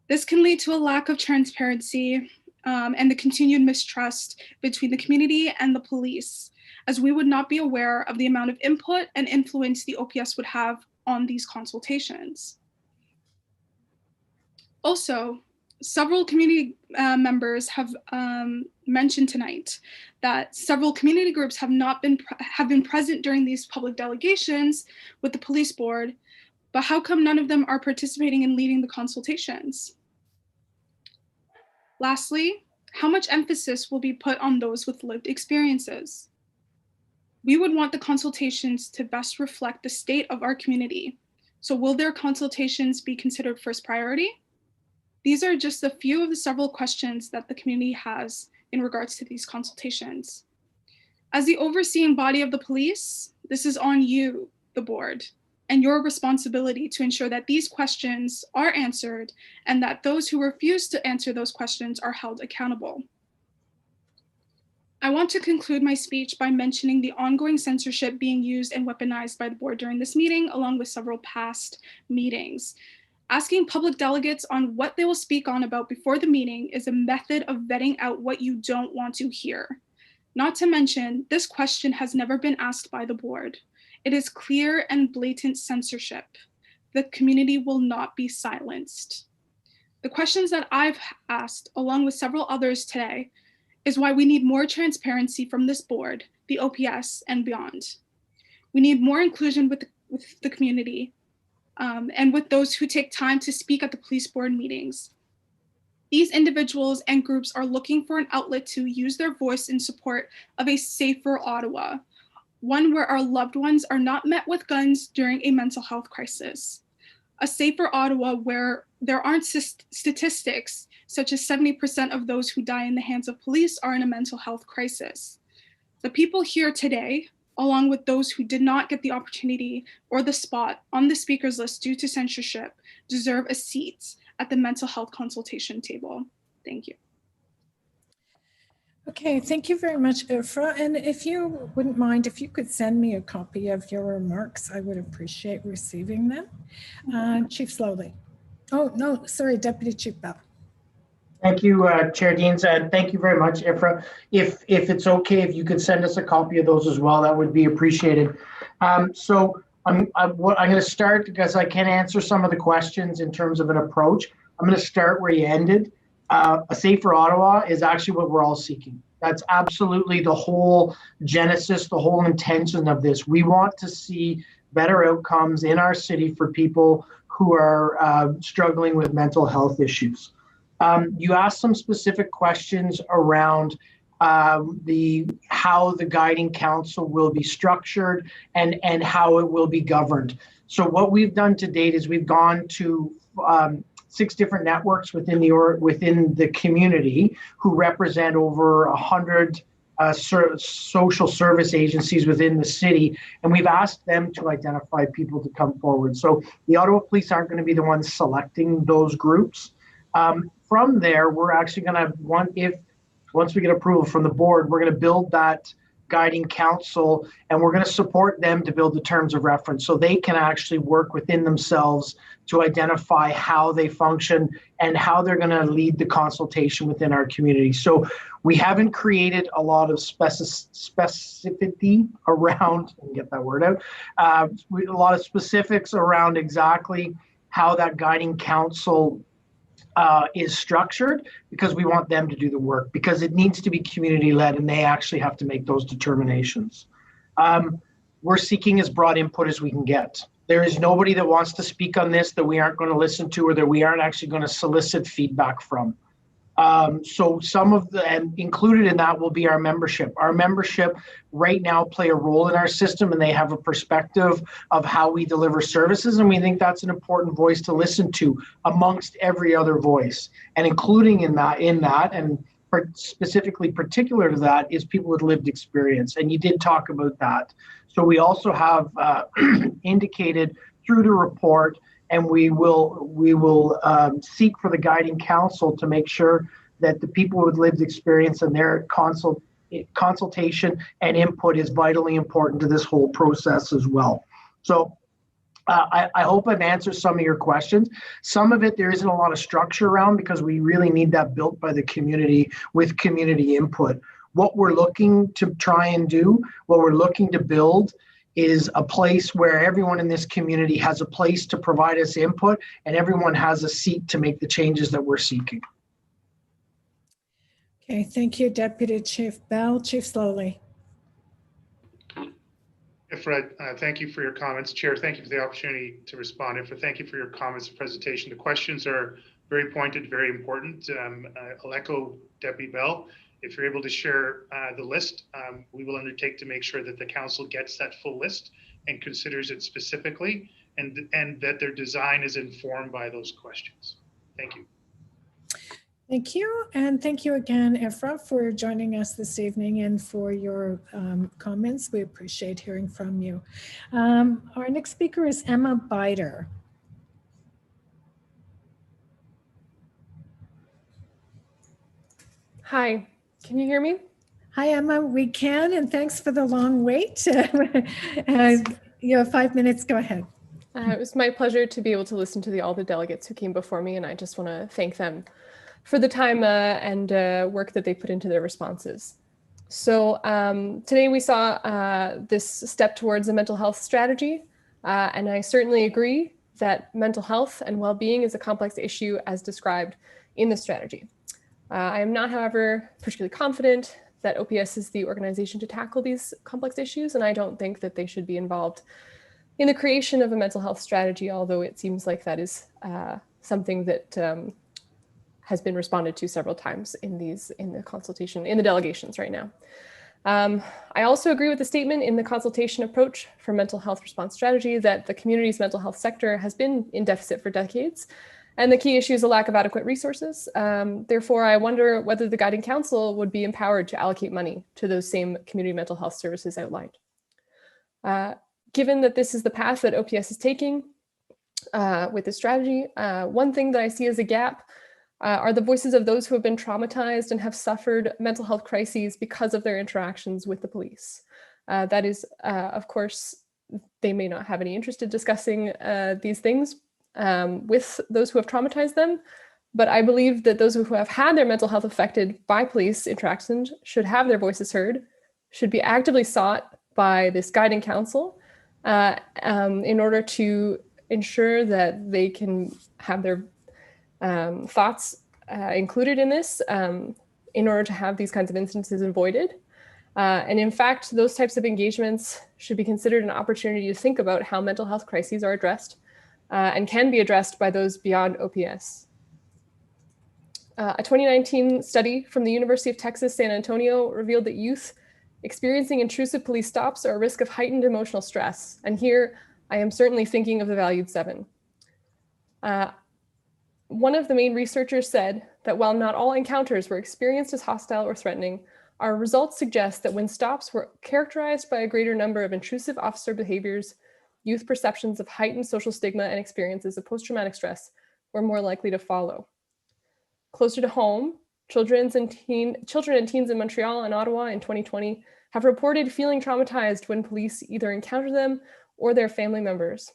This can lead to a lack of transparency and the continued mistrust between the community and the police, as we would not be aware of the amount of input and influence the OPS would have on these consultations. Also, several community members have mentioned tonight that several community groups have been present during these public delegations with the police board, but how come none of them are participating in leading the consultations? Lastly, how much emphasis will be put on those with lived experiences? We would want the consultations to best reflect the state of our community. So will their consultations be considered first priority? These are just a few of the several questions that the community has in regards to these consultations. As the overseeing body of the police, this is on you, the board, and your responsibility to ensure that these questions are answered and that those who refuse to answer those questions are held accountable. I want to conclude my speech by mentioning the ongoing censorship being used and weaponized by the board during this meeting, along with several past meetings. Asking public delegates on what they will speak on about before the meeting is a method of vetting out what you don't want to hear. Not to mention, this question has never been asked by the board. It is clear and blatant censorship. The community will not be silenced. The questions that I've asked, along with several others today, is why we need more transparency from this board, the OPS, and beyond. We need more inclusion with the community and with those who take time to speak at the police board meetings. These individuals and groups are looking for an outlet to use their voice in support of a safer Ottawa, one where our loved ones are not met with guns during a mental health crisis. A safer Ottawa where there aren't statistics such as 70% of those who die in the hands of police are in a mental health crisis. The people here today, along with those who did not get the opportunity or the spot on the speakers list due to censorship, deserve a seat at the mental health consultation table. Thank you. Okay, thank you very much, Ifra. And if you wouldn't mind, if you could send me a copy of your remarks, I would appreciate receiving them. Chief Slowly. Oh, no, sorry, Deputy Chief Bell. Thank you, Chair Deans, and thank you very much, Ifra. If it's okay, if you could send us a copy of those as well, that would be appreciated. So I'm going to start, because I can answer some of the questions in terms of an approach. I'm going to start where you ended. A safer Ottawa is actually what we're all seeking. That's absolutely the whole genesis, the whole intention of this. We want to see better outcomes in our city for people who are struggling with mental health issues. You asked some specific questions around how the guiding council will be structured and how it will be governed. So what we've done to date is we've gone to 6 different networks within the community who represent over 100 social service agencies within the city, and we've asked them to identify people to come forward. So the Ottawa Police aren't going to be the ones selecting those groups. From there, we're actually going to once we get approval from the board, we're going to build that guiding council, and we're going to support them to build the terms of reference so they can actually work within themselves to identify how they function and how they're going to lead the consultation within our community. So we haven't created a lot of specificity around, get that word out, a lot of specifics around exactly how that guiding council is structured, because we want them to do the work, because it needs to be community led and they actually have to make those determinations. We're seeking as broad input as we can get. There is nobody that wants to speak on this that we aren't going to listen to or that we aren't actually going to solicit feedback from. So some of and included in that will be our membership. Our membership right now play a role in our system, and they have a perspective of how we deliver services. And we think that's an important voice to listen to amongst every other voice. And including in that, and specifically particular to that, is people with lived experience. And you did talk about that. So we also have indicated through the report, and we will seek for the guiding council to make sure that the people with lived experience and their consultation and input is vitally important to this whole process as well. So I hope I've answered some of your questions. Some of it there isn't a lot of structure around because we really need that built by the community with community input. What we're looking to try and do, what we're looking to build is a place where everyone in this community has a place to provide us input and everyone has a seat to make the changes that we're seeking. Okay, thank you, Deputy Chief Bell. Chief Slowly. Fred, thank you for your comments. Chair, thank you for the opportunity to respond. And thank you for your comments and presentation. The questions are very pointed, very important. I'll echo Deputy Bell. If you're able to share the list, we will undertake to make sure that the council gets that full list and considers it specifically, and that their design is informed by those questions. Thank you. Thank you. And thank you again, Ephra, for joining us this evening and for your comments. We appreciate hearing from you. Our next speaker is Emma Bider. Hi, can you hear me? Hi, Emma, we can, and thanks for the long wait. You have 5 minutes, go ahead. It was my pleasure to be able to listen to all the delegates who came before me, and I just want to thank them for the time and work that they put into their responses. So today we saw this step towards a mental health strategy, and I certainly agree that mental health and well-being is a complex issue as described in the strategy. I am not, however, particularly confident that OPS is the organization to tackle these complex issues, and I don't think that they should be involved in the creation of a mental health strategy, although it seems like that is something that has been responded to several times in the consultation, in the delegations right now. I also agree with the statement in the consultation approach for mental health response strategy that the community's mental health sector has been in deficit for decades, and the key issue is a lack of adequate resources. Therefore, I wonder whether the Guiding Council would be empowered to allocate money to those same community mental health services outlined. Given that this is the path that OPS is taking with this strategy, one thing that I see as a gap are the voices of those who have been traumatized and have suffered mental health crises because of their interactions with the police. That is, of course, they may not have any interest in discussing these things with those who have traumatized them, but I believe that those who have had their mental health affected by police interactions should have their voices heard, should be actively sought by this Guiding Council in order to ensure that they can have their thoughts included in this in order to have these kinds of instances avoided. And in fact, those types of engagements should be considered an opportunity to think about how mental health crises are addressed and can be addressed by those beyond OPS. A 2019 study from the University of Texas, San Antonio revealed that youth experiencing intrusive police stops are a risk of heightened emotional stress. And here I am certainly thinking of the valued 7. One of the main researchers said that while not all encounters were experienced as hostile or threatening, our results suggest that when stops were characterized by a greater number of intrusive officer behaviors, youth perceptions of heightened social stigma and experiences of post-traumatic stress were more likely to follow. Closer to home, children and teens in Montreal and Ottawa in 2020 have reported feeling traumatized when police either encounter them or their family members.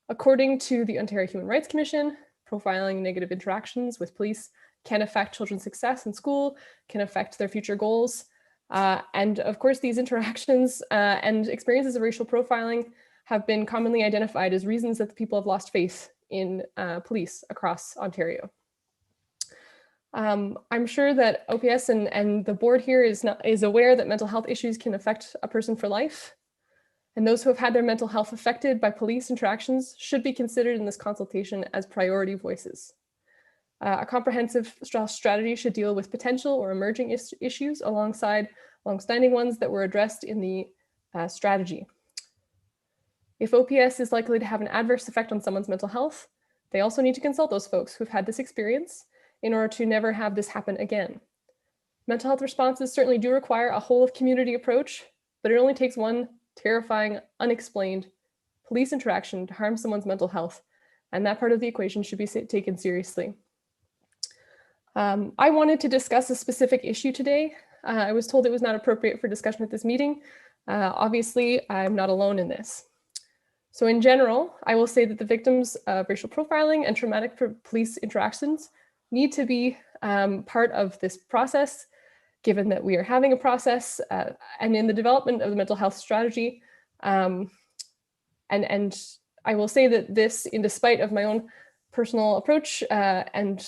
According to the Ontario Human Rights Commission, profiling negative interactions with police can affect children's success in school, can affect their future goals. And of course, these interactions and experiences of racial profiling have been commonly identified as reasons that the people have lost faith in police across Ontario. I'm sure that OPS and the board here is aware that mental health issues can affect a person for life. And those who have had their mental health affected by police interactions should be considered in this consultation as priority voices. A comprehensive strategy should deal with potential or emerging issues alongside longstanding ones that were addressed in the strategy. If OPS is likely to have an adverse effect on someone's mental health, they also need to consult those folks who've had this experience in order to never have this happen again. Mental health responses certainly do require a whole of community approach, but it only takes one terrifying, unexplained police interaction to harm someone's mental health, and that part of the equation should be taken seriously. I wanted to discuss a specific issue today. I was told it was not appropriate for discussion at this meeting. Obviously, I'm not alone in this. So in general, I will say that the victims of racial profiling and traumatic police interactions need to be part of this process, given that we are having a process and in the development of the mental health strategy. And I will say that this, in despite of my own personal approach and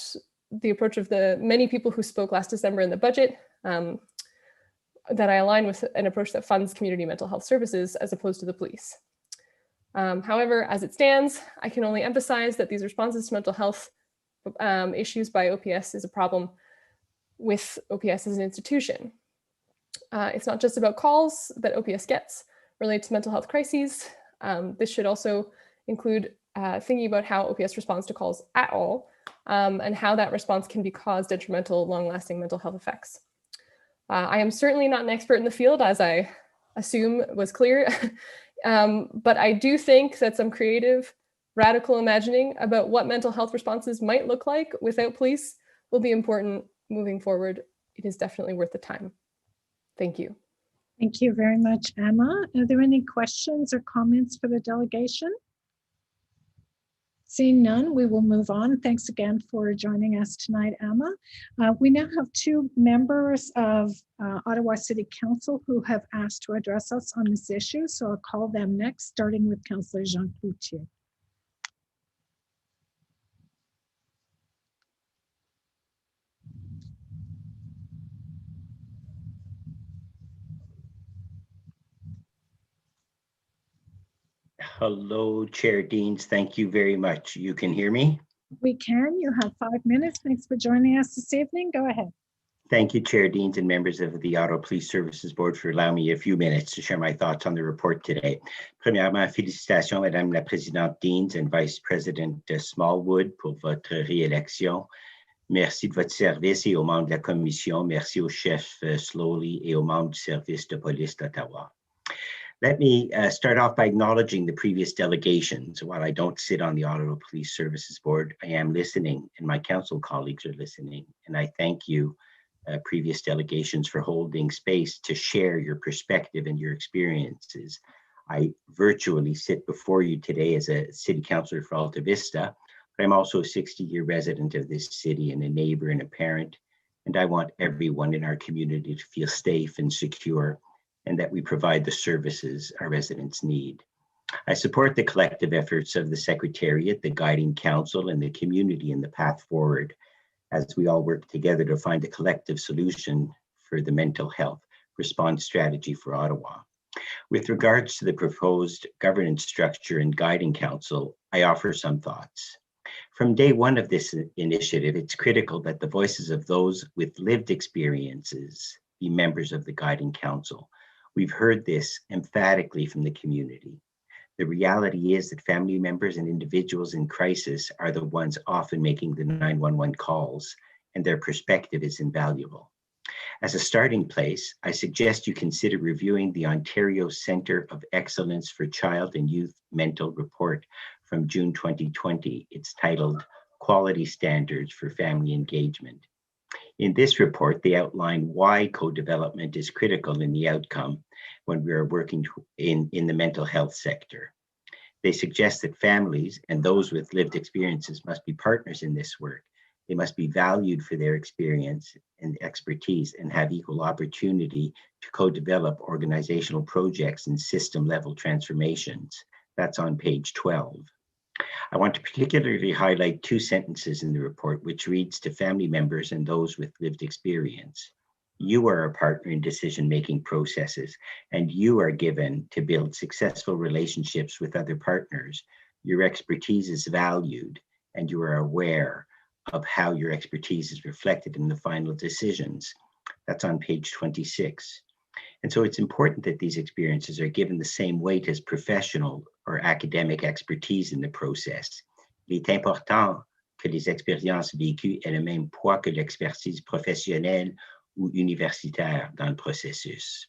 the approach of the many people who spoke last December in the budget, that I align with an approach that funds community mental health services as opposed to the police. However, as it stands, I can only emphasize that these responses to mental health issues by OPS is a problem with OPS as an institution. It's not just about calls that OPS gets related to mental health crises. This should also include thinking about how OPS responds to calls at all, and how that response can cause detrimental, long-lasting mental health effects. I am certainly not an expert in the field, as I assume was clear, but I do think that some creative, radical imagining about what mental health responses might look like without police will be important moving forward. It is definitely worth the time. Thank you. Thank you very much, Emma. Are there any questions or comments for the delegation? Seeing none, we will move on. Thanks again for joining us tonight, Emma. We now have two members of Ottawa City Council who have asked to address us on this issue, so I'll call them next, starting with Councillor Jean Cloutier. Hello, Chair Deans. Thank you very much. You can hear me? We can. You have 5 minutes. Thanks for joining us this evening. Go ahead. Thank you, Chair Deans and members of the Ottawa Police Services Board for allowing me a few minutes to share my thoughts on the report today. Premièrement, félicitations, Madame la Présidente Deans and Vice President Smallwood pour votre réélection. Merci de votre service et aux membres de la Commission. Merci au chef Slowly et aux membres du service de police d'Ottawa. Let me start off by acknowledging the previous delegations. While I don't sit on the Ottawa Police Services Board, I am listening and my council colleagues are listening. And I thank you, previous delegations, for holding space to share your perspective and your experiences. I virtually sit before you today as a city councillor for Alta Vista, but I'm also a 60-year resident of this city and a neighbor and a parent. And I want everyone in our community to feel safe and secure, and that we provide the services our residents need. I support the collective efforts of the Secretariat, the Guiding Council, and the community in the path forward as we all work together to find a collective solution for the mental health response strategy for Ottawa. With regards to the proposed governance structure and Guiding Council, I offer some thoughts. From day one of this initiative, it's critical that the voices of those with lived experiences be members of the Guiding Council. We've heard this emphatically from the community. The reality is that family members and individuals in crisis are the ones often making the 911 calls, and their perspective is invaluable. As a starting place, I suggest you consider reviewing the Ontario Centre of Excellence for Child and Youth Mental Report from June 2020. It's titled Quality Standards for Family Engagement. In this report, they outline why co-development is critical in the outcome when we are working in the mental health sector. They suggest that families and those with lived experiences must be partners in this work. They must be valued for their experience and expertise and have equal opportunity to co-develop organizational projects and system-level transformations. That's on page 12. I want to particularly highlight two sentences in the report, which reads to family members and those with lived experience. You are a partner in decision-making processes, and you are given to build successful relationships with other partners. Your expertise is valued, and you are aware of how your expertise is reflected in the final decisions. That's on page 26. And so it's important that these experiences are given the same weight as professional or academic expertise in the process. Il est important que les expériences vécues aient le même poids que l'expertise professionnelle ou universitaire dans le processus.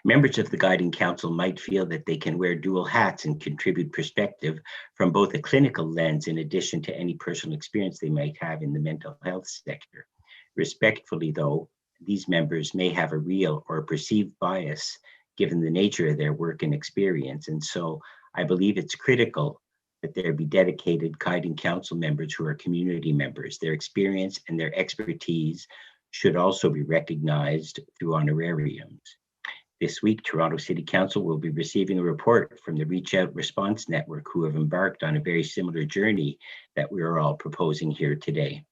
Members of the Guiding Council might feel that they can wear dual hats and contribute perspective from both a clinical lens in addition to any personal experience they might have in the mental health sector. Respectfully, though, these members may have a real or perceived bias given the nature of their work and experience, and so I believe it's critical that there be dedicated guiding council members who are community members. Their experience and their expertise should also be recognized through honorariums. This week, Toronto City Council will be receiving a report from the Reach Out Response Network, who have embarked on a very similar journey that we are all proposing here today.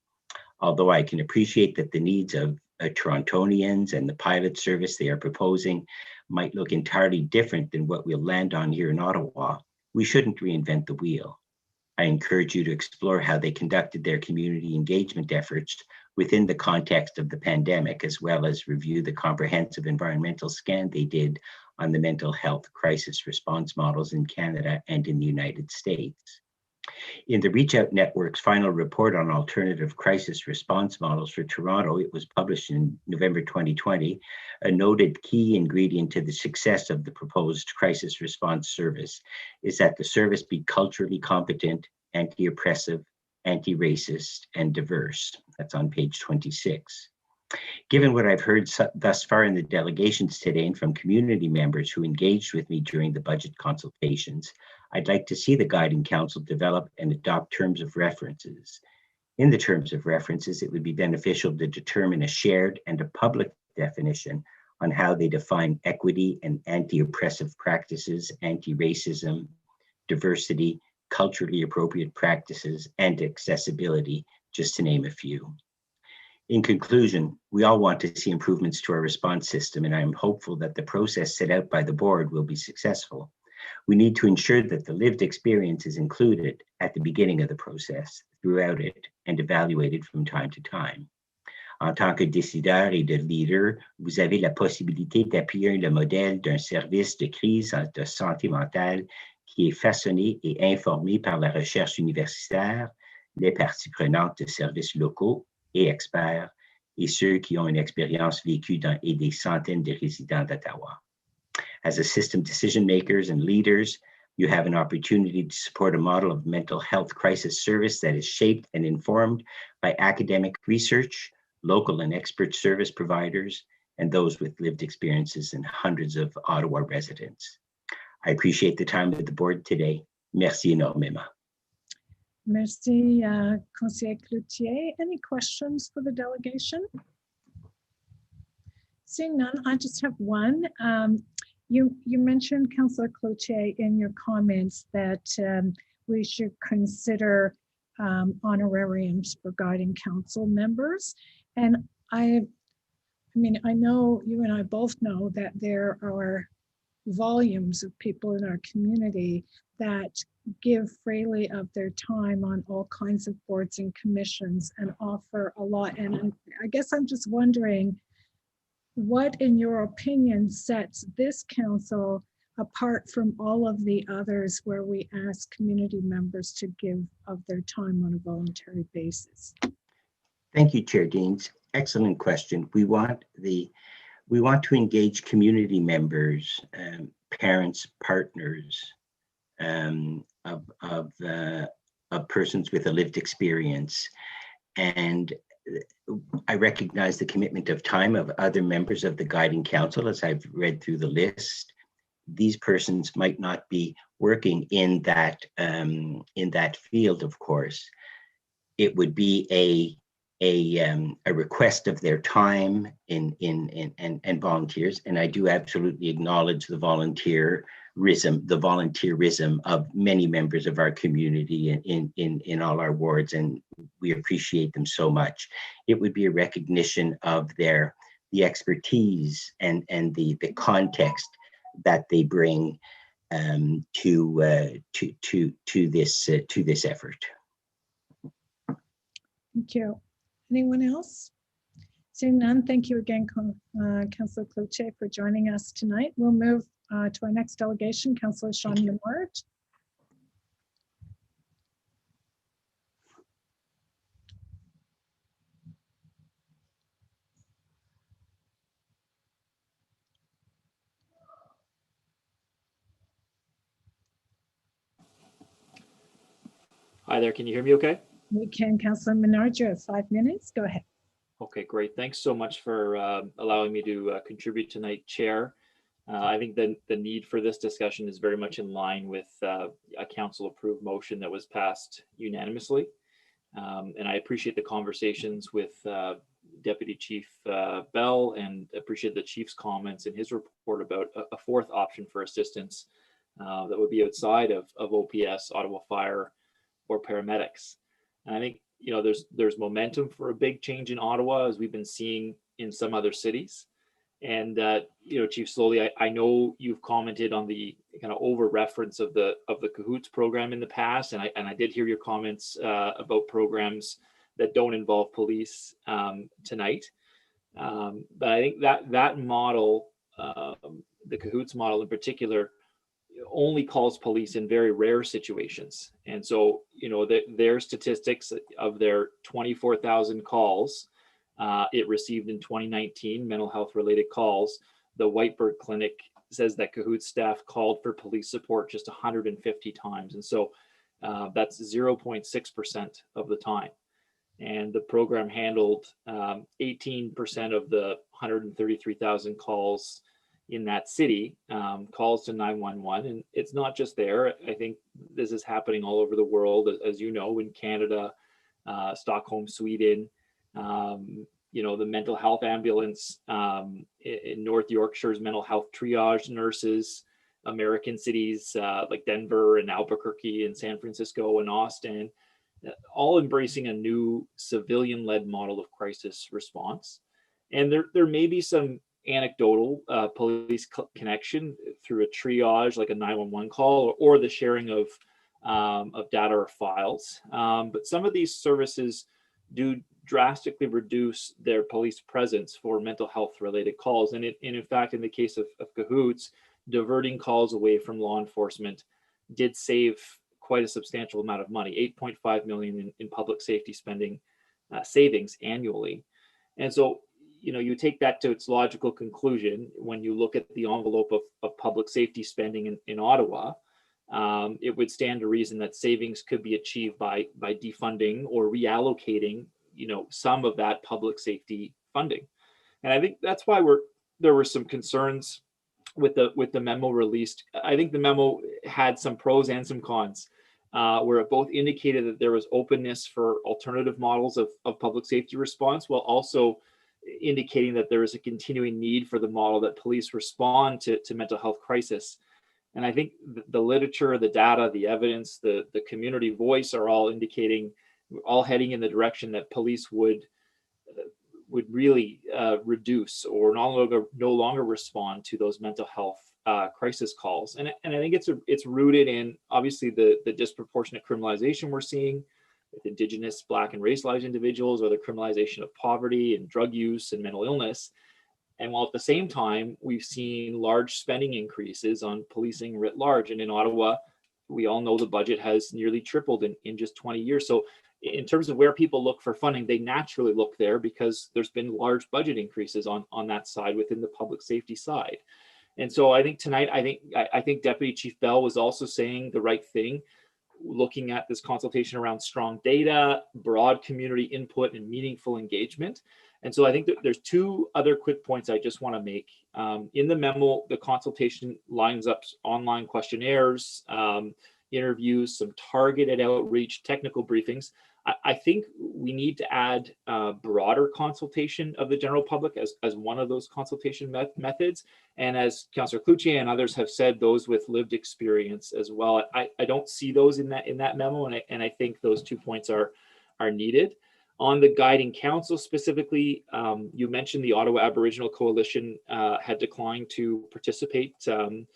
Although I can appreciate that the needs of Torontonians and the pilot service they are proposing might look entirely different than what we'll land on here in Ottawa, we shouldn't reinvent the wheel. I encourage you to explore how they conducted their community engagement efforts within the context of the pandemic, as well as review the comprehensive environmental scan they did on the mental health crisis response models in Canada and in the United States. In the Reach Out Network's final report on alternative crisis response models for Toronto, it was published in November 2020, a noted key ingredient to the success of the proposed crisis response service is that the service be culturally competent, anti-oppressive, anti-racist, and diverse. That's on page 26. Given what I've heard thus far in the delegations today and from community members who engaged with me during the budget consultations, I'd like to see the Guiding Council develop and adopt terms of references. In the terms of references, it would be beneficial to determine a shared and a public definition on how they define equity and anti-oppressive practices, anti-racism, diversity, culturally appropriate practices, and accessibility, just to name a few. In conclusion, we all want to see improvements to our response system, and I am hopeful that the process set out by the board will be successful. We need to ensure that the lived experience is included at the beginning of the process, throughout it, and evaluated from time to time. En tant que décideur et de leader, vous avez la possibilité d'appuyer le modèle d'un service de crise de santé mentale qui est façonné et informé par la recherche universitaire, les parties prenantes de services locaux et experts, et ceux qui ont une expérience vécue dans et des centaines de résidents d'Ottawa. As assistant decision makers and leaders, you have an opportunity to support a model of mental health crisis service that is shaped and informed by academic research, local and expert service providers, and those with lived experiences and hundreds of Ottawa residents. I appreciate the time of the board today. Merci énormément. Merci, Conseiller Cloutier. Any questions for the delegation? Seeing none, I just have one. You mentioned, Councillor Cloutier, in your comments that we should consider honorariums for guiding council members. And I mean, I know you and I both know that there are volumes of people in our community that give freely of their time on all kinds of boards and commissions and offer a lot. And I guess I'm just wondering, what, in your opinion, sets this council apart from all of the others where we ask community members to give of their time on a voluntary basis? Thank you, Chair Deans. Excellent question. We want to engage community members, parents, partners of persons with a lived experience. And I recognize the commitment of time of other members of the Guiding Council as I've read through the list. These persons might not be working in that field, of course. It would be a request of their time and volunteers, and I do absolutely acknowledge the volunteerism of many members of our community in all our wards, and we appreciate them so much. It would be a recognition of the expertise and the context that they bring to this effort. Thank you. Anyone else? Seeing none, thank you again, Councillor Cloutier, for joining us tonight. We'll move to our next delegation, Councillor Sean Menard. Hi there, can you hear me okay? We can, Councillor Menard, you have 5 minutes. Go ahead. Okay, great. Thanks so much for allowing me to contribute tonight, Chair. I think the need for this discussion is very much in line with a council approved motion that was passed unanimously. And I appreciate the conversations with Deputy Chief Bell, and appreciate the Chief's comments in his report about a fourth option for assistance that would be outside of OPS, Ottawa Fire, or paramedics. And I think, you know, there's momentum for a big change in Ottawa, as we've been seeing in some other cities. And you know, Chief Slowly, I know you've commented on the kind of over reference of the Cahoots program in the past, and I did hear your comments about programs that don't involve police tonight. But I think that model, the Cahoots model in particular, only calls police in very rare situations. And so, you know, their statistics of their 24,000 calls it received in 2019, mental health related calls, the Whitebird Clinic says that Cahoots staff called for police support just 150 times. And so that's 0.6% of the time. And the program handled 18% of the 133,000 calls in that city, calls to 911. And it's not just there. I think this is happening all over the world, as you know, in Canada, Stockholm, Sweden, you know, the mental health ambulance in North Yorkshire's mental health triage nurses, American cities like Denver and Albuquerque and San Francisco and Austin, all embracing a new civilian-led model of crisis response. And there may be some anecdotal police connection through a triage, like a 911 call, or the sharing of data or files. But some of these services do drastically reduce their police presence for mental health related calls. And in fact, in the case of Cahoots, diverting calls away from law enforcement did save quite a substantial amount of money, 8.5 million in public safety spending savings annually. And so, you know, you take that to its logical conclusion when you look at the envelope of public safety spending in Ottawa. It would stand to reason that savings could be achieved by defunding or reallocating, you know, some of that public safety funding. And I think that's why there were some concerns with the memo released. I think the memo had some pros and some cons, where it both indicated that there was openness for alternative models of public safety response, while also indicating that there is a continuing need for the model that police respond to mental health crisis. And I think the literature, the data, the evidence, the community voice are all indicating, all heading in the direction that police would really reduce or no longer respond to those mental health crisis calls. And I think it's rooted in, obviously, the disproportionate criminalization we're seeing with Indigenous, Black, and racialized individuals, or the criminalization of poverty and drug use and mental illness. And while at the same time, we've seen large spending increases on policing writ large. And in Ottawa, we all know the budget has nearly tripled in just 20 years. So in terms of where people look for funding, they naturally look there because there's been large budget increases on that side within the public safety side. And so I think tonight, I think Deputy Chief Bell was also saying the right thing, looking at this consultation around strong data, broad community input, and meaningful engagement. And so I think that there's two other quick points I just want to make. In the memo, the consultation lines up online questionnaires, interviews, some targeted outreach, technical briefings. I think we need to add broader consultation of the general public as one of those consultation methods. And as Councillor Cloutier and others have said, those with lived experience as well. I don't see those in that memo, and I think those 2 points are needed. On the guiding council specifically, you mentioned the Ottawa Aboriginal Coalition had declined to participate. And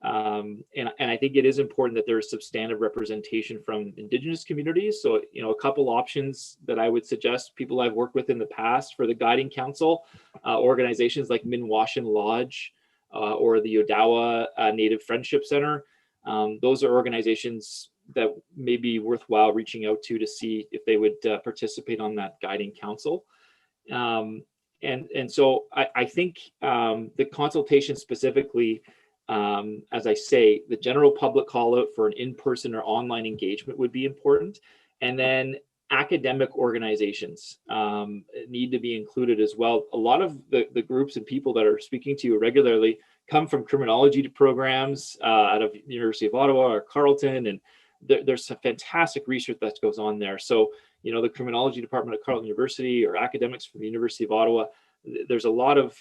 I think it is important that there is substantive representation from Indigenous communities. So, you know, a couple options that I would suggest, people I've worked with in the past for the guiding council, organizations like Minwashin Lodge or the Odawa Native Friendship Center. Those are organizations that may be worthwhile reaching out to see if they would participate on that guiding council. And so I think the consultation specifically, as I say, the general public call out for an in-person or online engagement would be important. And then academic organizations need to be included as well. A lot of the groups and people that are speaking to you regularly come from criminology programs out of the University of Ottawa or Carleton, and there's some fantastic research that goes on there. So, you know, the criminology department at Carleton University or academics from the University of Ottawa, there's a lot of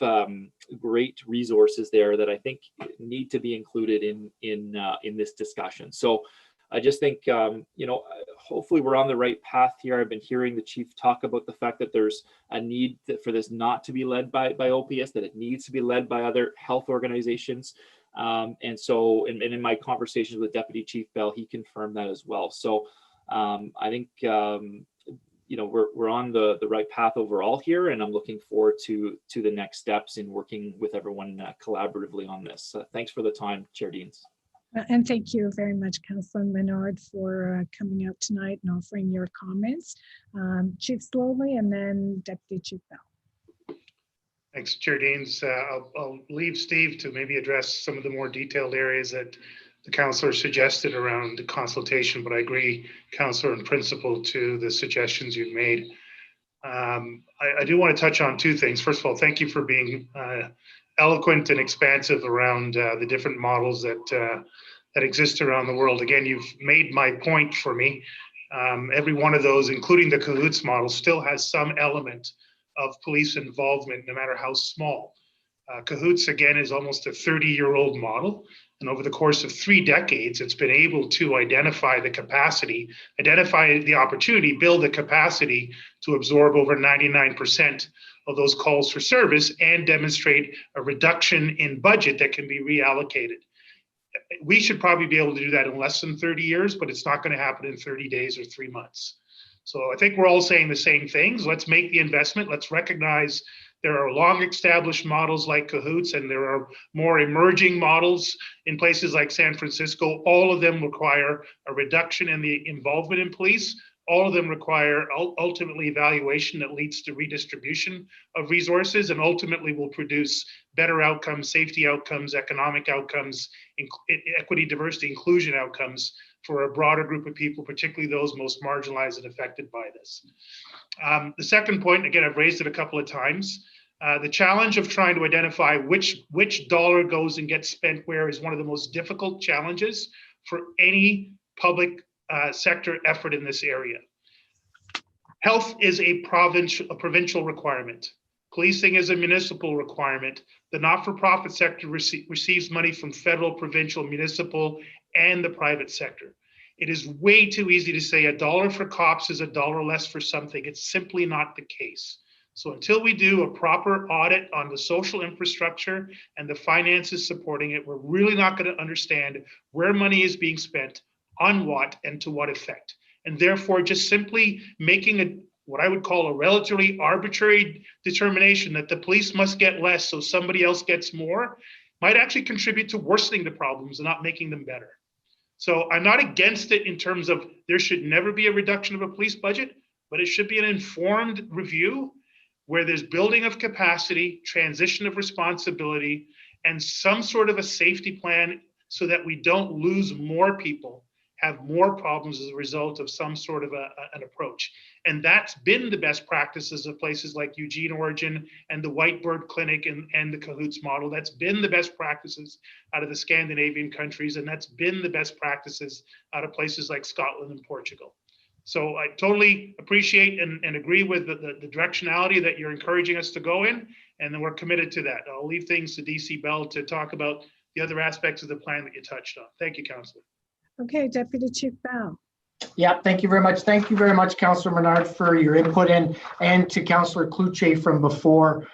great resources there that I think need to be included in this discussion. So I just think, you know, hopefully we're on the right path here. I've been hearing the chief talk about the fact that there's a need for this not to be led by OPS, that it needs to be led by other health organizations. And so in my conversations with Deputy Chief Bell, he confirmed that as well. So I think, you know, we're on the right path overall here, and I'm looking forward to the next steps in working with everyone collaboratively on this. Thanks for the time, Chair Deans. And thank you very much, Councillor Menard, for coming out tonight and offering your comments. Chief Slowly and then Deputy Chief Bell. Thanks, Chair Deans. I'll leave Steve to maybe address some of the more detailed areas that the councillor suggested around the consultation, but I agree, councillor, in principle to the suggestions you've made. I do want to touch on two things. First of all, thank you for being eloquent and expansive around the different models that exist around the world. Again, you've made my point for me. Every one of those, including the cahoots model, still has some element of police involvement, no matter how small. Cahoots, again, is almost a 30-year-old model. And over the course of 3 decades, it's been able to identify the capacity, identify the opportunity, build the capacity to absorb over 99% of those calls for service and demonstrate a reduction in budget that can be reallocated. We should probably be able to do that in less than 30 years, but it's not going to happen in 30 days or 3 months. So I think we're all saying the same things. Let's make the investment. Let's recognize there are long established models like cahoots, and there are more emerging models in places like San Francisco. All of them require a reduction in the involvement in police. All of them require ultimately evaluation that leads to redistribution of resources and ultimately will produce better outcomes, safety outcomes, economic outcomes, equity, diversity, inclusion outcomes for a broader group of people, particularly those most marginalized and affected by this. The second point, again, I've raised it a couple of times, the challenge of trying to identify which dollar goes and gets spent where is one of the most difficult challenges for any public sector effort in this area. Health is a provincial requirement. Policing is a municipal requirement. The not-for-profit sector receives money from federal, provincial, municipal, and the private sector. It is way too easy to say $1 for cops is $1 less for something. It's simply not the case. So until we do a proper audit on the social infrastructure and the finances supporting it, we're really not going to understand where money is being spent, on what, and to what effect. And therefore, just simply making what I would call a relatively arbitrary determination that the police must get less so somebody else gets more might actually contribute to worsening the problems and not making them better. So I'm not against it in terms of there should never be a reduction of a police budget, but it should be an informed review where there's building of capacity, transition of responsibility, and some sort of a safety plan so that we don't lose more people, have more problems as a result of some sort of an approach. And that's been the best practices of places like Eugene, Oregon, and the Whitebird Clinic and the Cahoots model. That's been the best practices out of the Scandinavian countries, and that's been the best practices out of places like Scotland and Portugal. So I totally appreciate and agree with the directionality that you're encouraging us to go in, and then we're committed to that. I'll leave things to DC Bell to talk about the other aspects of the plan that you touched on. Thank you, Councillor. Okay, Deputy Chief Bell. Yeah, thank you very much. Thank you very much, Councillor Menard, for your input and to Councillor Cloutier from before.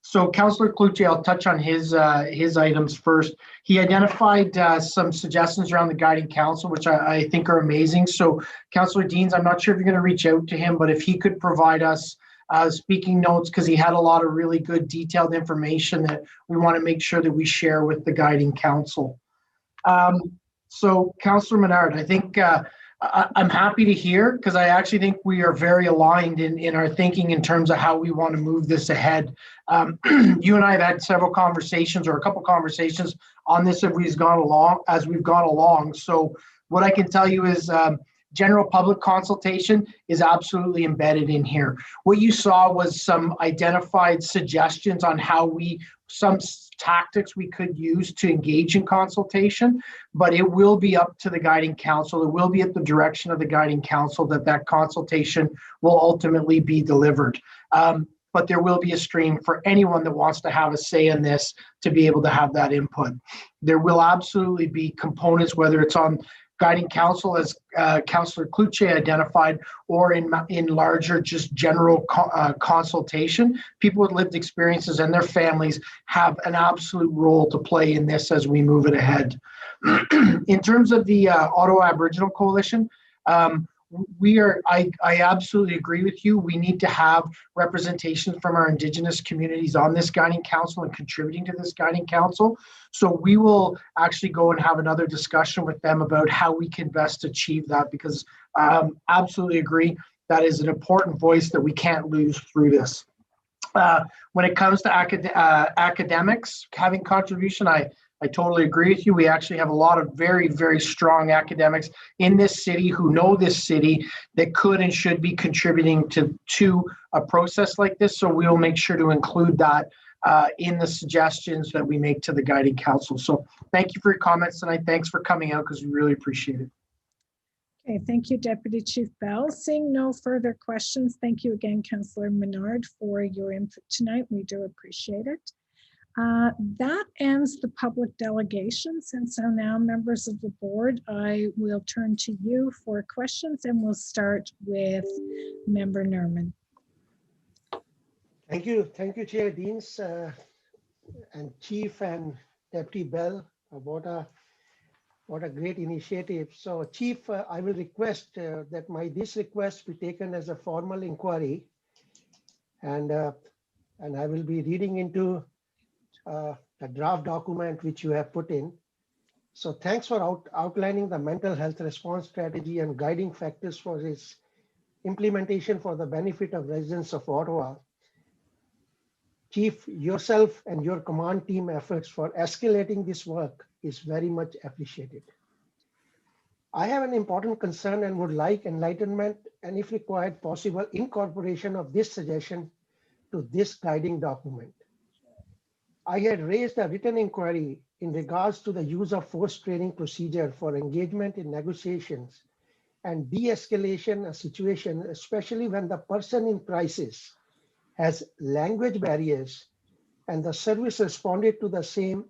So Councillor Cloutier, I'll touch on his items first. He identified some suggestions around the guiding council, which I think are amazing. So Councillor Deans, I'm not sure if you're going to reach out to him, but if he could provide us speaking notes, because he had a lot of really good detailed information that we want to make sure that we share with the guiding council. So Councillor Menard, I think I'm happy to hear, because I actually think we are very aligned in our thinking in terms of how we want to move this ahead. You and I have had several conversations, or a couple conversations on this as we've gone along. So what I can tell you is general public consultation is absolutely embedded in here. What you saw was some identified suggestions on how some tactics we could use to engage in consultation, but it will be up to the guiding council. It will be at the direction of the guiding council that consultation will ultimately be delivered. But there will be a stream for anyone that wants to have a say in this to be able to have that input. There will absolutely be components, whether it's on guiding council, as Councillor Cloutier identified, or in larger, just general consultation. People with lived experiences and their families have an absolute role to play in this as we move it ahead. In terms of the Ottawa Aboriginal Coalition, I absolutely agree with you. We need to have representation from our Indigenous communities on this guiding council and contributing to this guiding council. So we will actually go and have another discussion with them about how we can best achieve that, because absolutely agree that is an important voice that we can't lose through this. When it comes to academics having contribution, I totally agree with you. We actually have a lot of very, very strong academics in this city who know this city that could and should be contributing to a process like this. So we'll make sure to include that in the suggestions that we make to the guiding council. So thank you for your comments tonight. Thanks for coming out, because we really appreciate it. Okay, thank you, Deputy Chief Bell. Seeing no further questions, thank you again, Councillor Menard, for your input tonight. We do appreciate it. That ends the public delegations. And so now, members of the board, I will turn to you for questions, and we'll start with Member Nerman. Thank you, Chair Deans and Chief and Deputy Bell. What a great initiative. So, Chief, I will request that this request be taken as a formal inquiry, and I will be reading into the draft document which you have put in. So thanks for outlining the mental health response strategy and guiding factors for its implementation for the benefit of residents of Ottawa. Chief, yourself and your command team efforts for escalating this work is very much appreciated. I have an important concern and would like enlightenment, and if required, possible incorporation of this suggestion to this guiding document. I had raised a written inquiry in regards to the use of force training procedure for engagement in negotiations and de-escalation a situation, especially when the person in crisis has language barriers, and the service responded to the same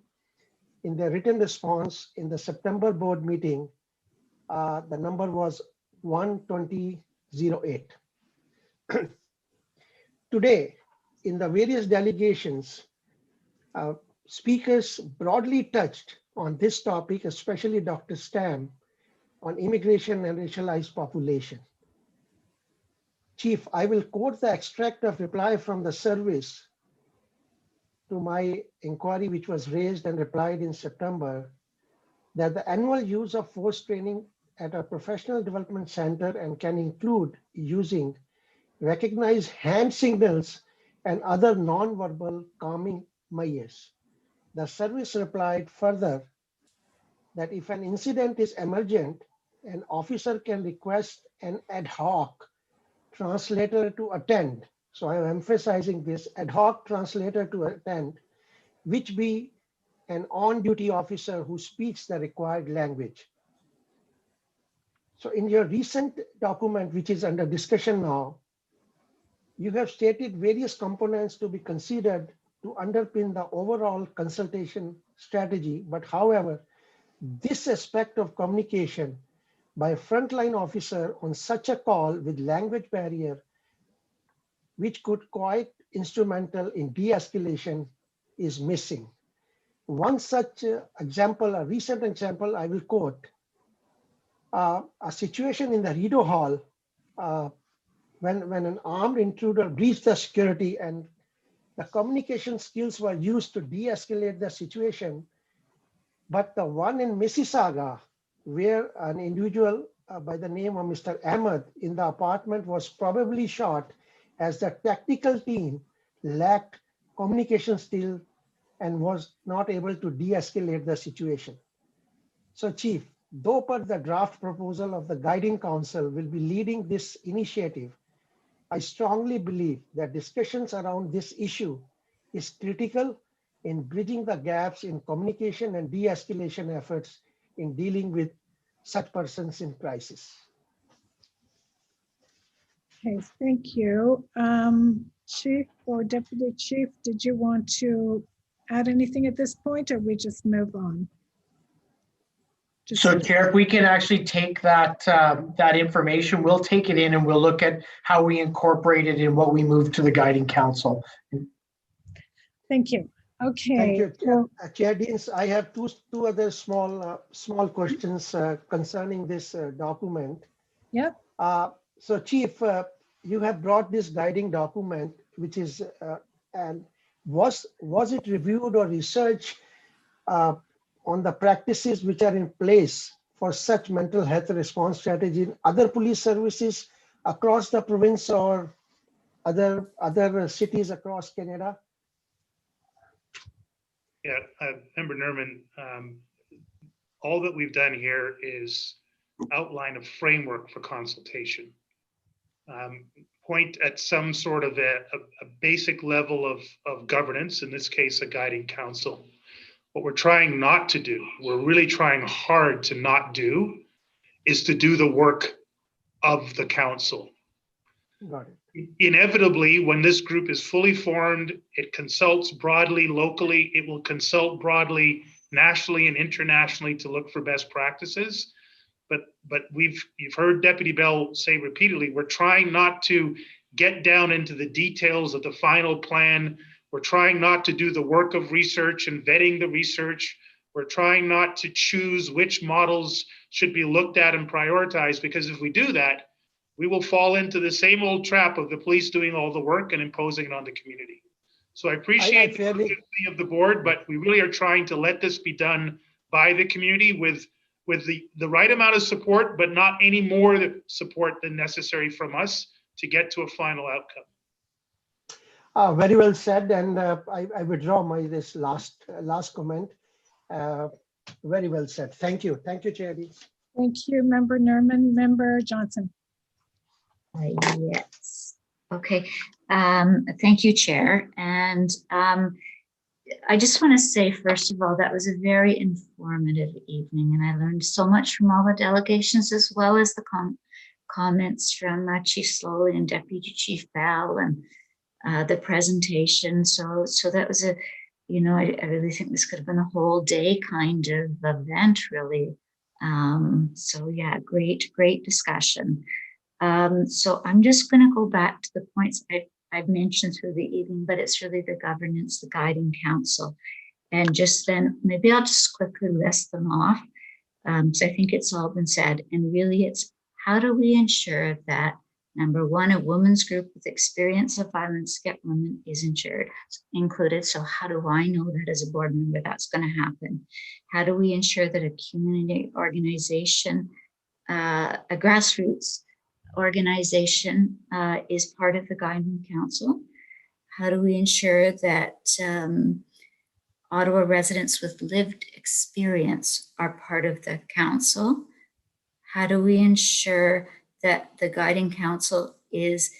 in their written response in the September board meeting. The number was 12008. Today, in the various delegations, speakers broadly touched on this topic, especially Dr. Stam, on immigration and racialized population. Chief, I will quote the extract of reply from the service to my inquiry, which was raised and replied in September, that the annual use of force training at a professional development center and can include using recognized hand signals and other non-verbal calming measures. The service replied further that if an incident is emergent, an officer can request an ad hoc translator to attend. So I am emphasizing this, ad hoc translator to attend, which be an on-duty officer who speaks the required language. So in your recent document, which is under discussion now, you have stated various components to be considered to underpin the overall consultation strategy. But however, this aspect of communication by a frontline officer on such a call with language barrier, which could quite instrumental in de-escalation, is missing. One such example, a recent example I will quote, a situation in the Rideau Hall when an armed intruder breached the security, and the communication skills were used to de-escalate the situation. But the one in Mississauga, where an individual by the name of Mr. Ahmed in the apartment was probably shot, as the tactical team lacked communication skill and was not able to de-escalate the situation. So Chief, though per the draft proposal of the Guiding Council will be leading this initiative, I strongly believe that discussions around this issue is critical in bridging the gaps in communication and de-escalation efforts in dealing with such persons in crisis. Okay, thank you. Chief or Deputy Chief, did you want to add anything at this point, or we just move on? So Chair, if we can actually take that that information, we'll take it in and we'll look at how we incorporate it in what we move to the Guiding Council. Thank you. Okay. Thank you, Chair Deans. I have two other small questions concerning this document. Yep. So Chief, you have brought this guiding document, which is, and was it reviewed or researched on the practices which are in place for such mental health response strategy in other police services across the province or other cities across Canada? Yeah, Member Nerman, all that we've done here is outline a framework for consultation. Point at some sort of a basic level of governance, in this case, a guiding council. What we're trying not to do, we're really trying hard to not do, is to do the work of the council. Got it. Inevitably, when this group is fully formed, it consults broadly, locally, it will consult broadly, nationally and internationally to look for best practices. But you've heard Deputy Bell say repeatedly, we're trying not to get down into the details of the final plan. We're trying not to do the work of research and vetting the research. We're trying not to choose which models should be looked at and prioritized, because if we do that, we will fall into the same old trap of the police doing all the work and imposing it on the community. So I appreciate the urgency of the board, but we really are trying to let this be done by the community with the right amount of support, but not any more support than necessary from us to get to a final outcome. Very well said, and I withdraw this last comment. Very well said. Thank you, Chair Deans. Thank you, Member Nerman. Member Johnson. Yes. Okay. Thank you, Chair. And I just want to say, first of all, that was a very informative evening, and I learned so much from all the delegations, as well as the comments from Chief Slowly and Deputy Chief Bell and the presentation. So that was I really think this could have been a whole day kind of event, really. So yeah, great discussion. So I'm just going to go back to the points I've mentioned through the evening, but it's really the governance, the guiding council. And just then, maybe I'll just quickly list them off. So I think it's all been said. And really it's, how do we ensure that, number one, a women's group with experience of violence against women is included. So how do I know that as a board member that's going to happen? How do we ensure that a community organization, a grassroots organization is part of the guiding council? How do we ensure that Ottawa residents with lived experience are part of the council? How do we ensure that the guiding council is,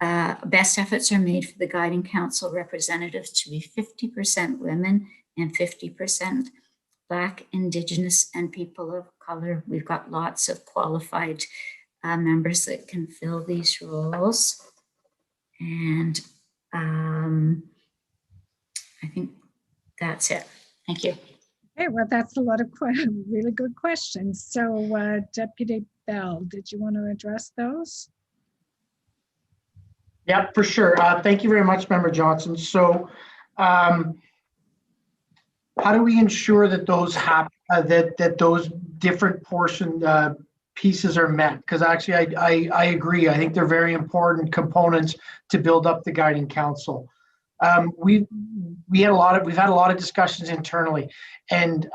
best efforts are made for the guiding council representatives to be 50% women and 50% Black, Indigenous, and people of color? We've got lots of qualified members that can fill these roles. And I think that's it. Thank you. Okay, well, that's a lot of really good questions. So Deputy Bell, did you want to address those? Yeah, for sure. Thank you very much, Member Johnson. So how do we ensure that those happen, that those different pieces are met? Because actually I agree. I think they're very important components to build up the guiding council. We've had a lot of discussions internally, and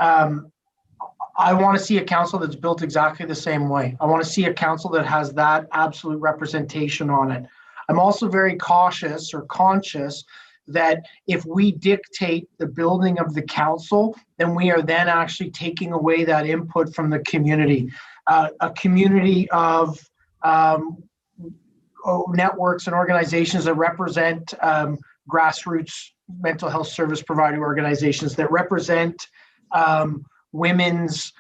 I want to see a council that's built exactly the same way. I want to see a council that has that absolute representation on it. I'm also very cautious or conscious that if we dictate the building of the council, then we are then actually taking away that input from the community. A community of networks and organizations that represent grassroots mental health service provider organizations, that represent women's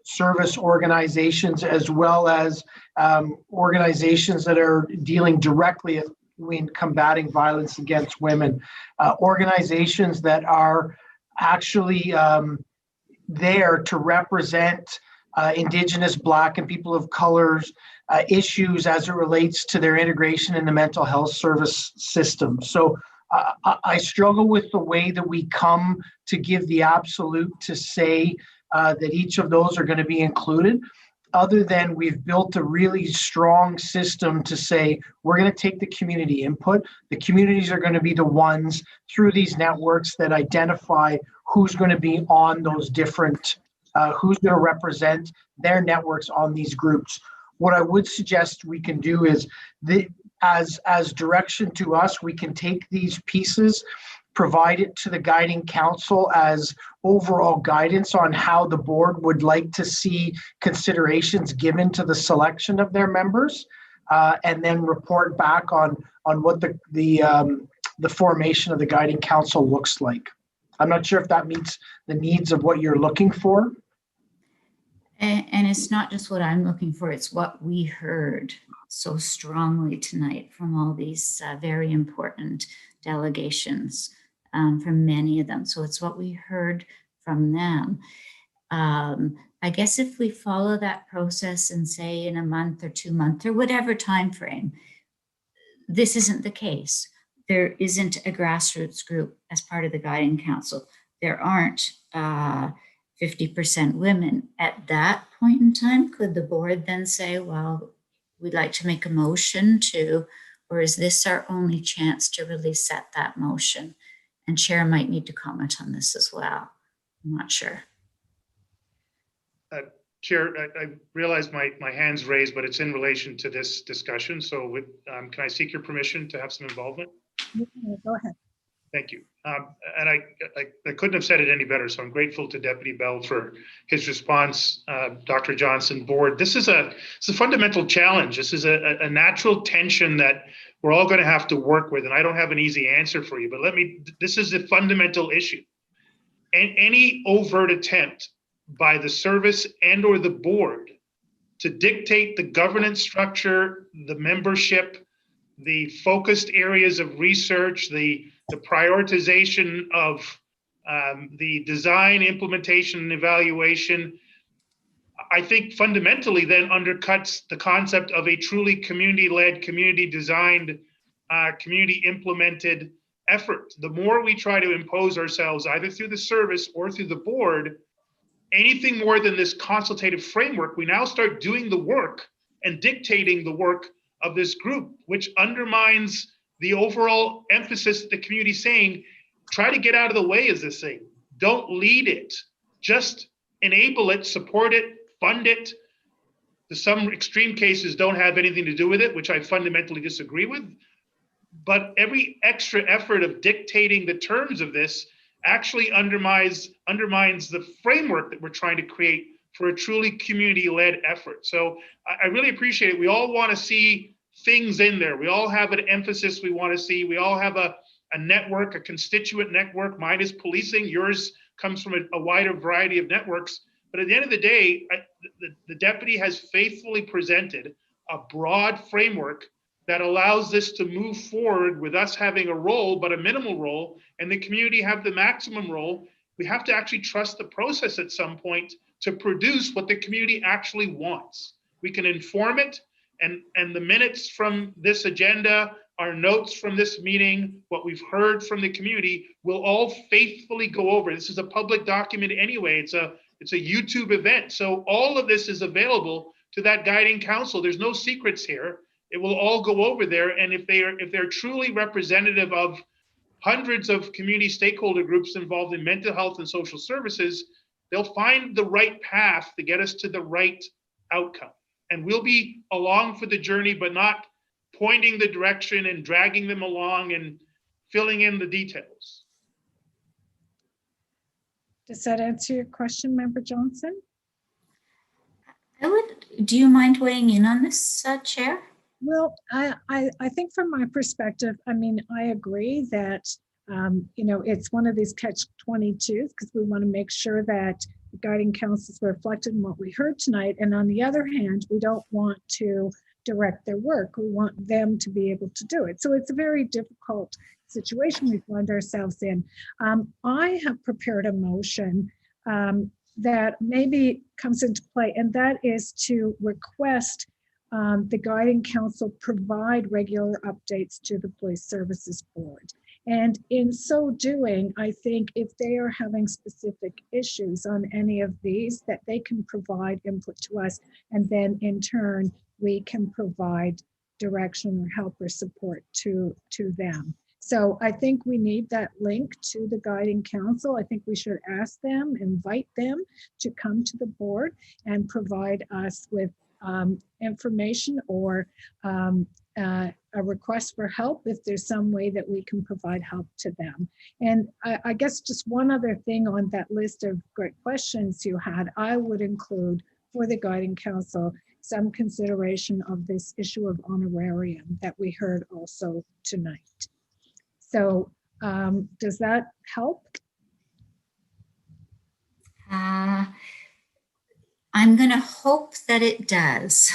service organizations, as well as organizations that are dealing directly in combating violence against women, organizations that are actually there to represent Indigenous, Black, and people of colors issues as it relates to their integration in the mental health service system. So I struggle with the way that we come to give the absolute to say that each of those are going to be included, other than we've built a really strong system to say we're going to take the community input. The communities are going to be the ones through these networks that identify who's going to be on those different, who's going to represent their networks on these groups. What I would suggest we can do is, as direction to us, we can take these pieces, provide it to the guiding council as overall guidance on how the board would like to see considerations given to the selection of their members, and then report back on what the formation of the guiding council looks like. I'm not sure if that meets the needs of what you're looking for. And it's not just what I'm looking for, it's what we heard so strongly tonight from all these very important delegations, from many of them. So it's what we heard from them. I guess if we follow that process and say in a month or 2 months or whatever time frame, this isn't the case. There isn't a grassroots group as part of the guiding council. There aren't 50% women. At that point in time, could the board then say, well, we'd like to make a motion to, or is this our only chance to really set that motion? And Chair might need to comment on this as well. I'm not sure. Chair, I realize my hand's raised, but it's in relation to this discussion. So can I seek your permission to have some involvement? Go ahead. Thank you. And I couldn't have said it any better. So I'm grateful to Deputy Bell for his response, Dr. Johnson, board. It's a fundamental challenge. This is a natural tension that we're all going to have to work with. And I don't have an easy answer for you, but this is a fundamental issue. And any overt attempt by the service and or the board to dictate the governance structure, the membership, the focused areas of research, the prioritization of the design, implementation, and evaluation, I think fundamentally then undercuts the concept of a truly community-led, community-designed, community-implemented effort. The more we try to impose ourselves either through the service or through the board, anything more than this consultative framework, we now start doing the work and dictating the work of this group, which undermines the overall emphasis that the community is saying, try to get out of the way of this thing. Don't lead it. Just enable it, support it, fund it. Some extreme cases don't have anything to do with it, which I fundamentally disagree with. But every extra effort of dictating the terms of this actually undermines the framework that we're trying to create for a truly community-led effort. So I really appreciate it. We all want to see things in there. We all have an emphasis we want to see. We all have a network, a constituent network. Mine is policing. Yours comes from a wider variety of networks. But at the end of the day, the deputy has faithfully presented a broad framework that allows this to move forward with us having a role, but a minimal role, and the community have the maximum role. We have to actually trust the process at some point to produce what the community actually wants. We can inform it, and the minutes from this agenda, our notes from this meeting, what we've heard from the community will all faithfully go over. This is a public document anyway. It's a YouTube event. So all of this is available to that guiding council. There's no secrets here. It will all go over there. And if they're truly representative of hundreds of community stakeholder groups involved in mental health and social services, they'll find the right path to get us to the right outcome. And we'll be along for the journey, but not pointing the direction and dragging them along and filling in the details. Does that answer your question, Member Johnson? Do you mind weighing in on this, Chair? Well, I think from my perspective, I mean, I agree that, you know, it's one of these catch-22s because we want to make sure that the guiding councils were reflected in what we heard tonight. And on the other hand, we don't want to direct their work. We want them to be able to do it. So it's a very difficult situation we find ourselves in. I have prepared a motion that maybe comes into play, and that is to request the guiding council provide regular updates to the Police Services Board. And in so doing, I think if they are having specific issues on any of these, that they can provide input to us, and then in turn, we can provide direction or help or support to them. So I think we need that link to the guiding council. I think we should ask them, invite them to come to the board and provide us with information or a request for help if there's some way that we can provide help to them. And I guess just one other thing on that list of great questions you had, I would include for the guiding council some consideration of this issue of honorarium that we heard also tonight. So does that help? I'm going to hope that it does.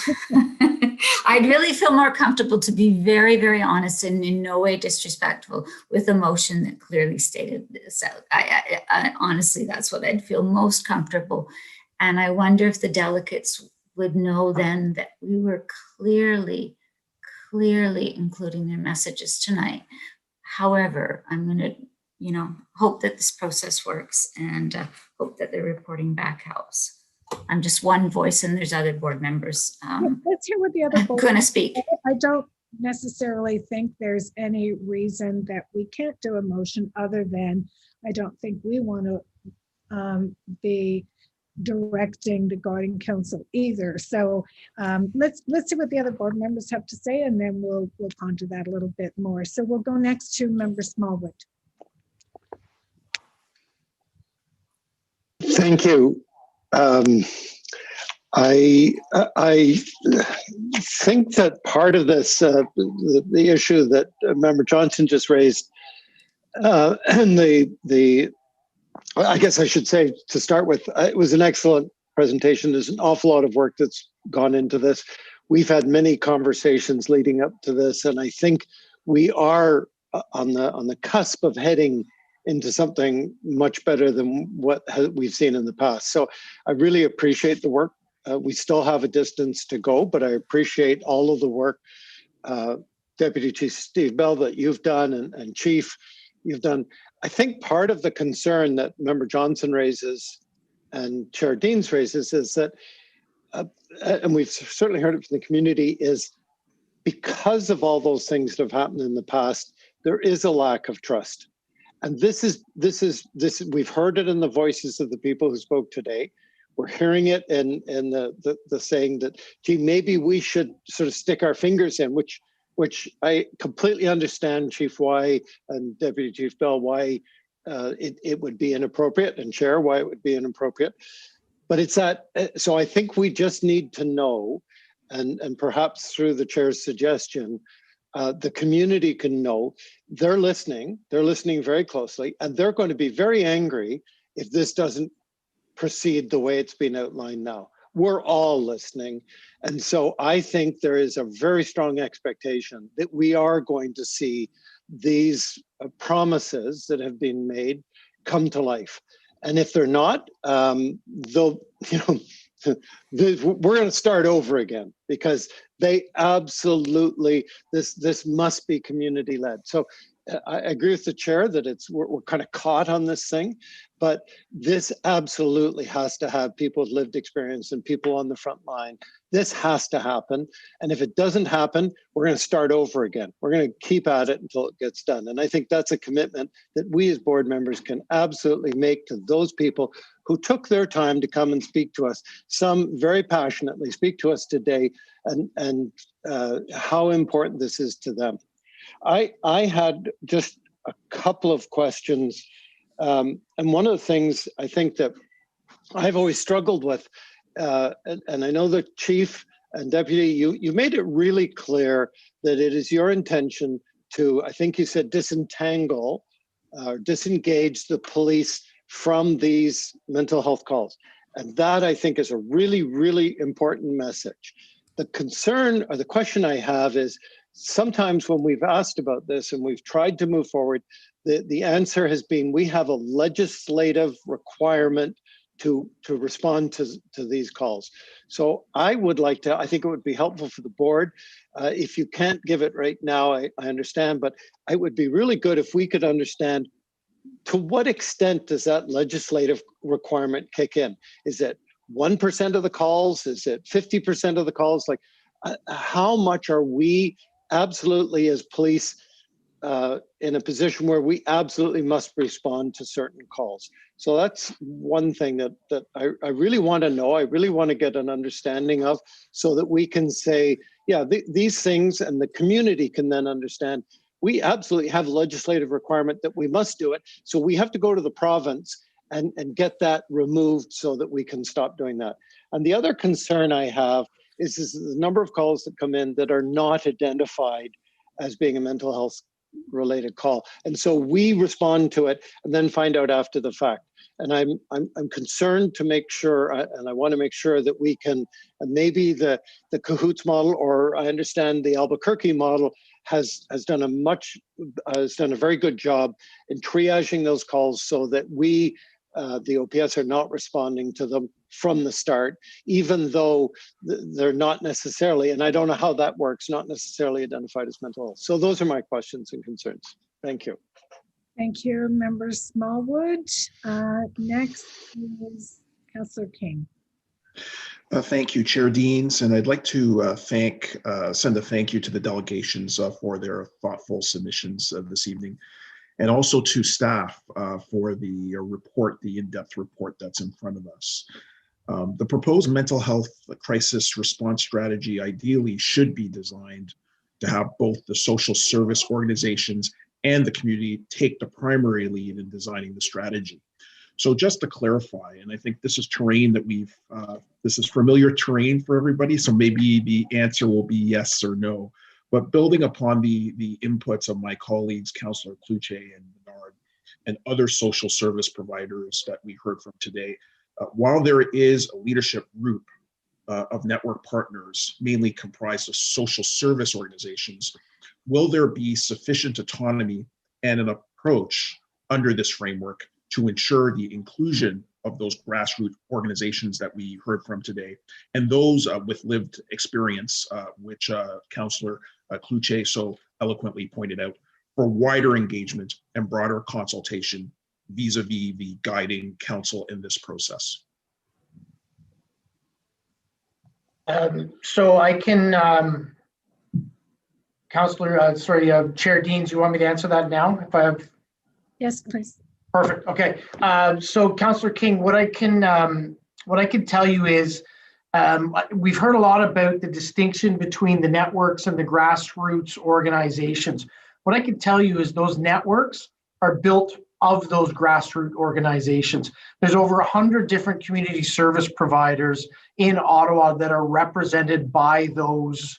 I'd really feel more comfortable, to be very, very honest and in no way disrespectful, with a motion that clearly stated this out. I honestly, that's what I'd feel most comfortable. And I wonder if the delegates would know then that we were clearly including their messages tonight. However, I'm going to, you know, hope that this process works and hope that the reporting back helps. I'm just one voice, and there's other board members. Let's hear what the other board going to speak. I don't necessarily think there's any reason that we can't do a motion other than I don't think we want to be directing the guiding council either. So let's see what the other board members have to say, and then we'll ponder that a little bit more. So we'll go next to Member Smallwood. Thank you. I think that part of this, the issue that Member Johnson just raised, and I guess I should say to start with, it was an excellent presentation. There's an awful lot of work that's gone into this. We've had many conversations leading up to this, and I think we are on the cusp of heading into something much better than what we've seen in the past. So I really appreciate the work. We still have a distance to go, but I appreciate all of the work, Deputy Chief Steve Bell, that you've done, and Chief, you've done. I think part of the concern that Member Johnson raises and Chair Deans raises is that, and we've certainly heard it from the community, is because of all those things that have happened in the past, there is a lack of trust. And this we've heard it in the voices of the people who spoke today. We're hearing it in the saying that, gee, maybe we should sort of stick our fingers in, which I completely understand, Chief, why, and Deputy Chief Bell, why it would be inappropriate, and Chair, why it would be inappropriate. But it's that, so I think we just need to know, and perhaps through the Chair's suggestion, the community can know they're listening very closely, and they're going to be very angry if this doesn't proceed the way it's been outlined now. We're all listening. And so I think there is a very strong expectation that we are going to see these promises that have been made come to life. And if they're not, they'll, we're going to start over again, because they absolutely, this must be community led. So I agree with the Chair that we're kind of caught on this thing, but this absolutely has to have people with lived experience and people on the front line. This has to happen. And if it doesn't happen, we're going to start over again. We're going to keep at it until it gets done. And I think that's a commitment that we as board members can absolutely make to those people who took their time to come and speak to us, some very passionately speak to us today, and how important this is to them. I had just a couple of questions. And one of the things I think that I've always struggled with, and I know the chief and deputy, you made it really clear that it is your intention to, I think you said, disentangle or disengage the police from these mental health calls. And that, I think, is a really, really important message. The concern or the question I have is, sometimes when we've asked about this and we've tried to move forward, the answer has been, we have a legislative requirement to respond to these calls. So I would like to, I think it would be helpful for the board. If you can't give it right now, I understand, but it would be really good if we could understand, to what extent does that legislative requirement kick in? Is it 1% of the calls? Is it 50% of the calls? Like, how much are we absolutely as police in a position where we absolutely must respond to certain calls? So that's one thing that I really want to know. I really want to get an understanding of, so that we can say, yeah, these things, and the community can then understand, we absolutely have a legislative requirement that we must do it. So we have to go to the province and get that removed so that we can stop doing that. And the other concern I have is the number of calls that come in that are not identified as being a mental health related call. And so we respond to it and then find out after the fact. And I'm concerned to make sure, and I want to make sure that we can, and maybe the Cahoots model, or I understand the Albuquerque model has done a very good job in triaging those calls so that we, the OPS, are not responding to them from the start, even though they're not necessarily, and I don't know how that works, not necessarily identified as mental health. So those are my questions and concerns. Thank you. Thank you, Member Smallwood. Next is Councillor King. Thank you, Chair Deans, and I'd like to send a thank you to the delegations for their thoughtful submissions this evening, and also to staff for the report, the in-depth report that's in front of us. The proposed mental health crisis response strategy ideally should be designed to have both the social service organizations and the community take the primary lead in designing the strategy. So just to clarify, and I think this is terrain that this is familiar terrain for everybody, so maybe the answer will be yes or no. But building upon the inputs of my colleagues, Councillor Cloutier and Bernard, and other social service providers that we heard from today, while there is a leadership group of network partners, mainly comprised of social service organizations, will there be sufficient autonomy and an approach under this framework to ensure the inclusion of those grassroots organizations that we heard from today, and those with lived experience, which Councillor Cloutier so eloquently pointed out, for wider engagement and broader consultation vis-a-vis the guiding council in this process? So I can, Chair Deans, you want me to answer that now? If I have. Yes, please. Perfect. Okay. So Councillor King, what I can tell you is we've heard a lot about the distinction between the networks and the grassroots organizations. What I can tell you is those networks are built of those grassroots organizations. There's over 100 different community service providers in Ottawa that are represented by those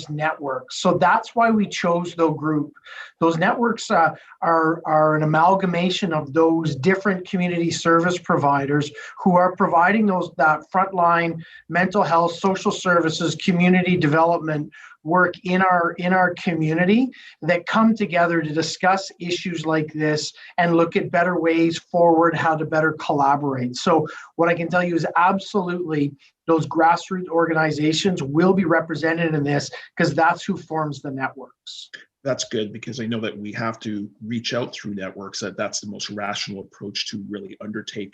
networks. So that's why we chose the group. Those networks are an amalgamation of those different community service providers who are providing that frontline mental health, social services, community development work in our community, that come together to discuss issues like this and look at better ways forward, how to better collaborate. So what I can tell you is absolutely those grassroots organizations will be represented in this, because that's who forms the networks. That's good, because I know that we have to reach out through networks. That's the most rational approach to really undertake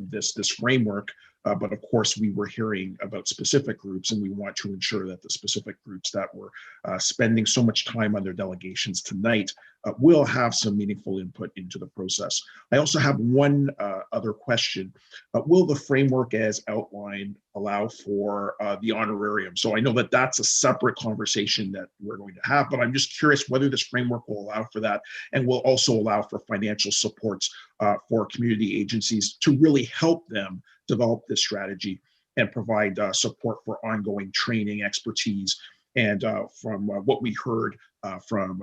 this framework. but of course we were hearing about specific groups, and we want to ensure that the specific groups that were spending so much time on their delegations tonight will have some meaningful input into the process. I also have one other question. Will the framework as outlined allow for the honorarium? So I know that that's a separate conversation that we're going to have, but I'm just curious whether this framework will allow for that and will also allow for financial supports for community agencies to really help them develop this strategy and provide support for ongoing training, expertise, and from what we heard from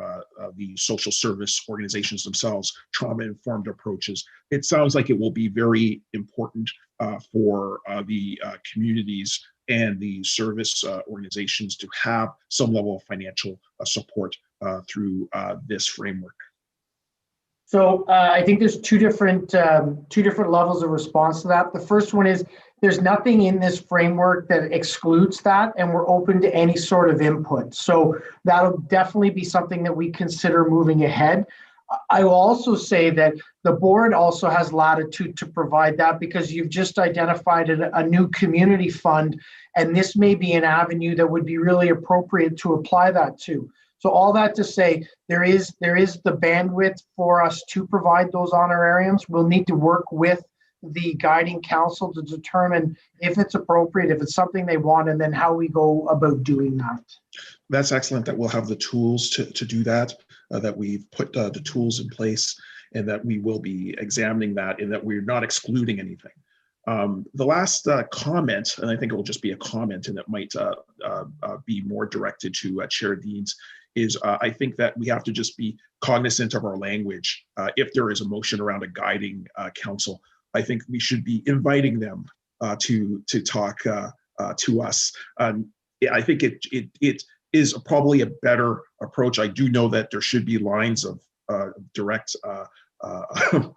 the social service organizations themselves, trauma-informed approaches. It sounds like it will be very important for the communities and the service organizations to have some level of financial support through this framework. So I think there's two different levels of response to that. The first one is there's nothing in this framework that excludes that, and we're open to any sort of input. So that'll definitely be something that we consider moving ahead. I will also say that the board also has latitude to provide that, because you've just identified a new community fund, and this may be an avenue that would be really appropriate to apply that to. So all that to say, there is the bandwidth for us to provide those honorariums. We'll need to work with the guiding council to determine if it's appropriate, if it's something they want, and then how we go about doing that. That's excellent that we'll have the tools to do that, that we've put the tools in place, and that we will be examining that, and that we're not excluding anything. The last comment, and I think it will just be a comment, and it might be more directed to Chair Deans, is I think that we have to just be cognizant of our language. If there is a motion around a guiding council, I think we should be inviting them to talk to us. I think it is probably a better approach. I do know that there should be lines of direct of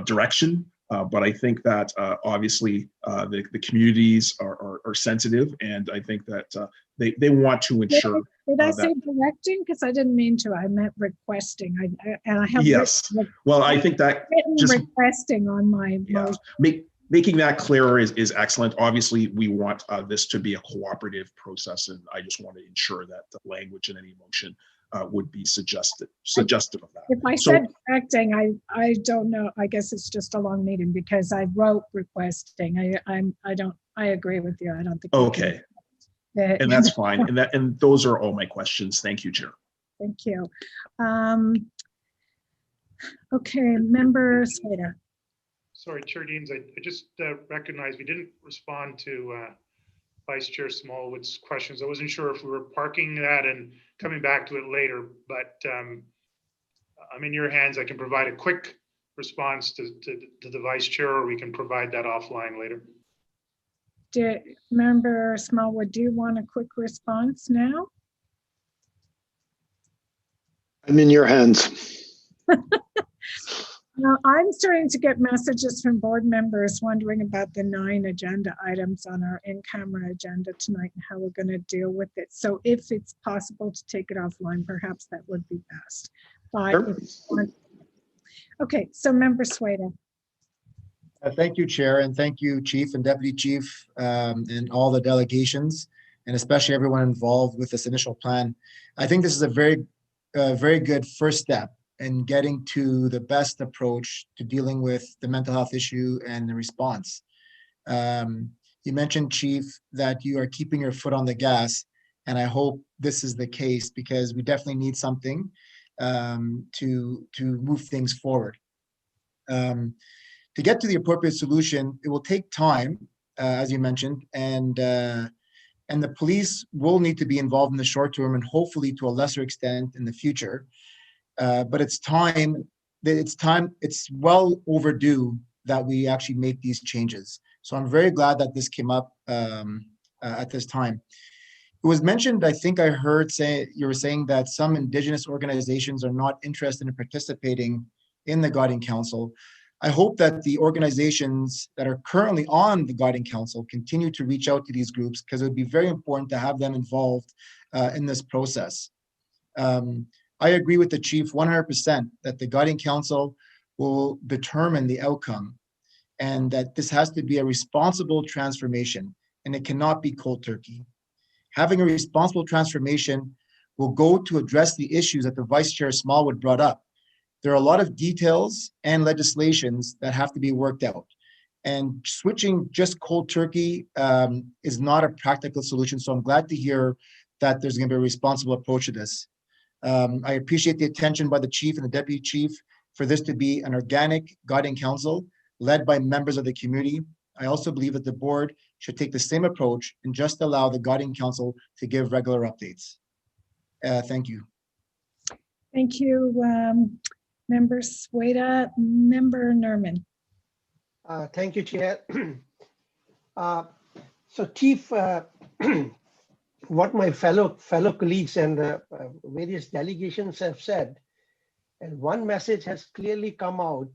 direction. But I think that obviously the communities are sensitive, and I think that they want to ensure. Did I say directing? Because I didn't mean to. I meant requesting. I have yes. Well, I think that just requesting on my motion. Making that clearer is excellent. Obviously, we want this to be a cooperative process, and I just want to ensure that the language in any motion would be suggestive of that. If I said directing, I don't know. I guess it's just a long meeting because I wrote requesting. I agree with you. I don't think. Okay. And that's fine. And those are all my questions. Thank you, Chair. Thank you. Okay, Member Slater. Sorry, Chair Deans, I just recognized we didn't respond to Vice Chair Smallwood's questions. I wasn't sure if we were parking that and coming back to it later, but I'm in your hands. I can provide a quick response to the Vice Chair, or we can provide that offline later. Member Smallwood, do you want a quick response now? I'm in your hands. Now, I'm starting to get messages from board members wondering about the 9 agenda items on our in-camera agenda tonight and how we're going to deal with it. So if it's possible to take it offline, perhaps that would be best. But sure. Okay, so Member Swader. Thank you, Chair, and thank you, Chief and Deputy Chief, and all the delegations, and especially everyone involved with this initial plan. I think this is a very good first step in getting to the best approach to dealing with the mental health issue and the response. You mentioned, Chief, that you are keeping your foot on the gas, and I hope this is the case because we definitely need something to move things forward. To get to the appropriate solution, it will take time, as you mentioned, and the police will need to be involved in the short term and hopefully to a lesser extent in the future. But it's well overdue that we actually make these changes. So I'm very glad that this came up at this time. It was mentioned, I think I heard you were saying that some Indigenous organizations are not interested in participating in the Guiding Council. I hope that the organizations that are currently on the Guiding Council continue to reach out to these groups because it would be very important to have them involved in this process. I agree with the Chief 100% that the Guiding Council will determine the outcome. and that this has to be a responsible transformation, and it cannot be cold turkey. Having a responsible transformation will go to address the issues that the Vice Chair Smallwood brought up. There are a lot of details and legislations that have to be worked out. And switching just cold turkey is not a practical solution. So I'm glad to hear that there's going to be a responsible approach to this. I appreciate the attention by the chief and the deputy chief for this to be an organic guiding council led by members of the community. I also believe that the board should take the same approach and just allow the guiding council to give regular updates. Thank you. Thank you, Member Sweda. Member Nerman. Thank you, Chair. So, Chief, what my fellow colleagues and various delegations have said, and one message has clearly come out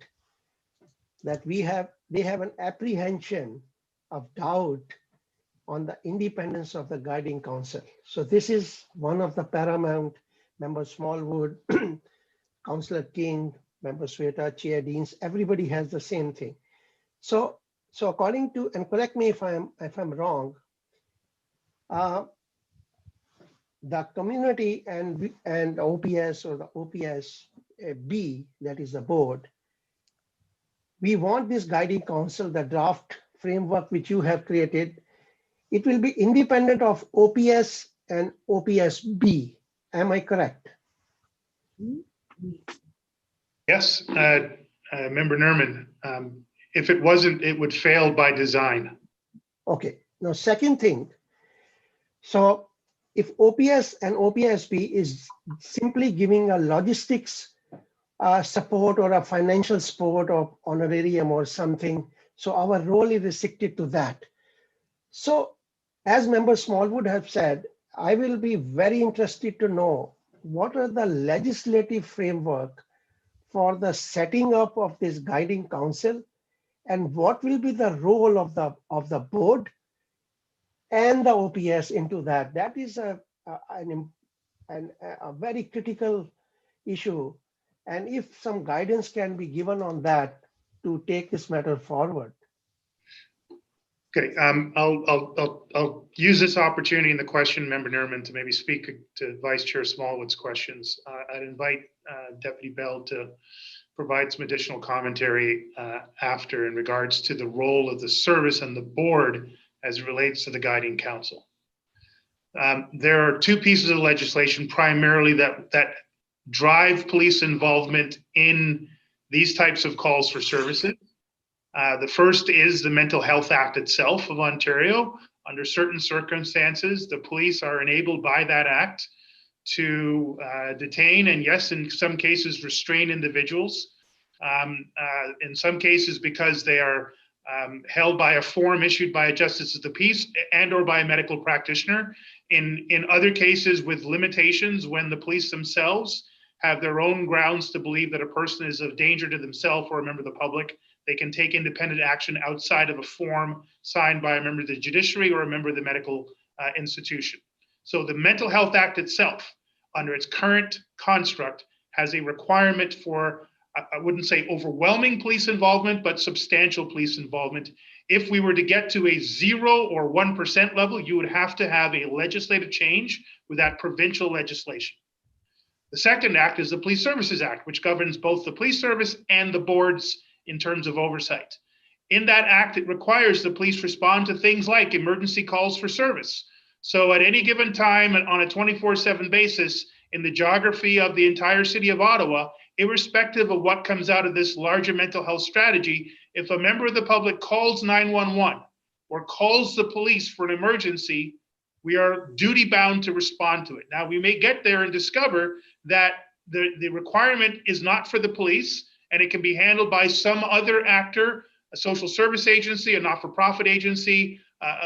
that they have an apprehension of doubt on the independence of the guiding council. So this is one of the paramount. Member Smallwood, Councillor King, Member Sweta, Chair Deans, everybody has the same thing. So according to, and correct me if I'm wrong, the community and OPS or the OPS B, that is the board, we want this guiding council, the draft framework which you have created, it will be independent of OPS and OPS B. Am I correct? Yes, Member Nerman. If it wasn't, it would fail by design. Okay. Now, second thing. So if OPS and OPSB is simply giving a logistics support or a financial support or honorarium or something, so our role is restricted to that. So as Member Smallwood have said, I will be very interested to know what are the legislative framework for the setting up of this guiding council, and what will be the role of the board and the OPS into that. That is a very critical issue. And if some guidance can be given on that to take this matter forward. Okay, I'll use this opportunity in the question, Member Nerman, to maybe speak to Vice Chair Smallwood's questions. I'd invite Deputy Bell to provide some additional commentary after in regards to the role of the service and the board as it relates to the guiding council. There are two pieces of legislation primarily that drive police involvement in these types of calls for services. The first is the Mental Health Act itself of Ontario. Under certain circumstances, the police are enabled by that act to detain and, yes, in some cases, restrain individuals. In some cases, because they are held by a form issued by a justice of the peace and or by a medical practitioner. In other cases with limitations, when the police themselves have their own grounds to believe that a person is of danger to themselves or a member of the public, they can take independent action outside of a form signed by a member of the judiciary or a member of the medical institution. So the Mental Health Act itself, under its current construct, has a requirement for, I wouldn't say overwhelming police involvement, but substantial police involvement. If we were to get to a 0 or 1% level, you would have to have a legislative change with that provincial legislation. The second act is the Police Services Act, which governs both the police service and the boards in terms of oversight. In that act, it requires the police respond to things like emergency calls for service. So at any given time on a 24/7 basis in the geography of the entire city of Ottawa, irrespective of what comes out of this larger mental health strategy, if a member of the public calls 911 or calls the police for an emergency, we are duty bound to respond to it. Now, we may get there and discover that the requirement is not for the police and it can be handled by some other actor, a social service agency, a not-for-profit agency,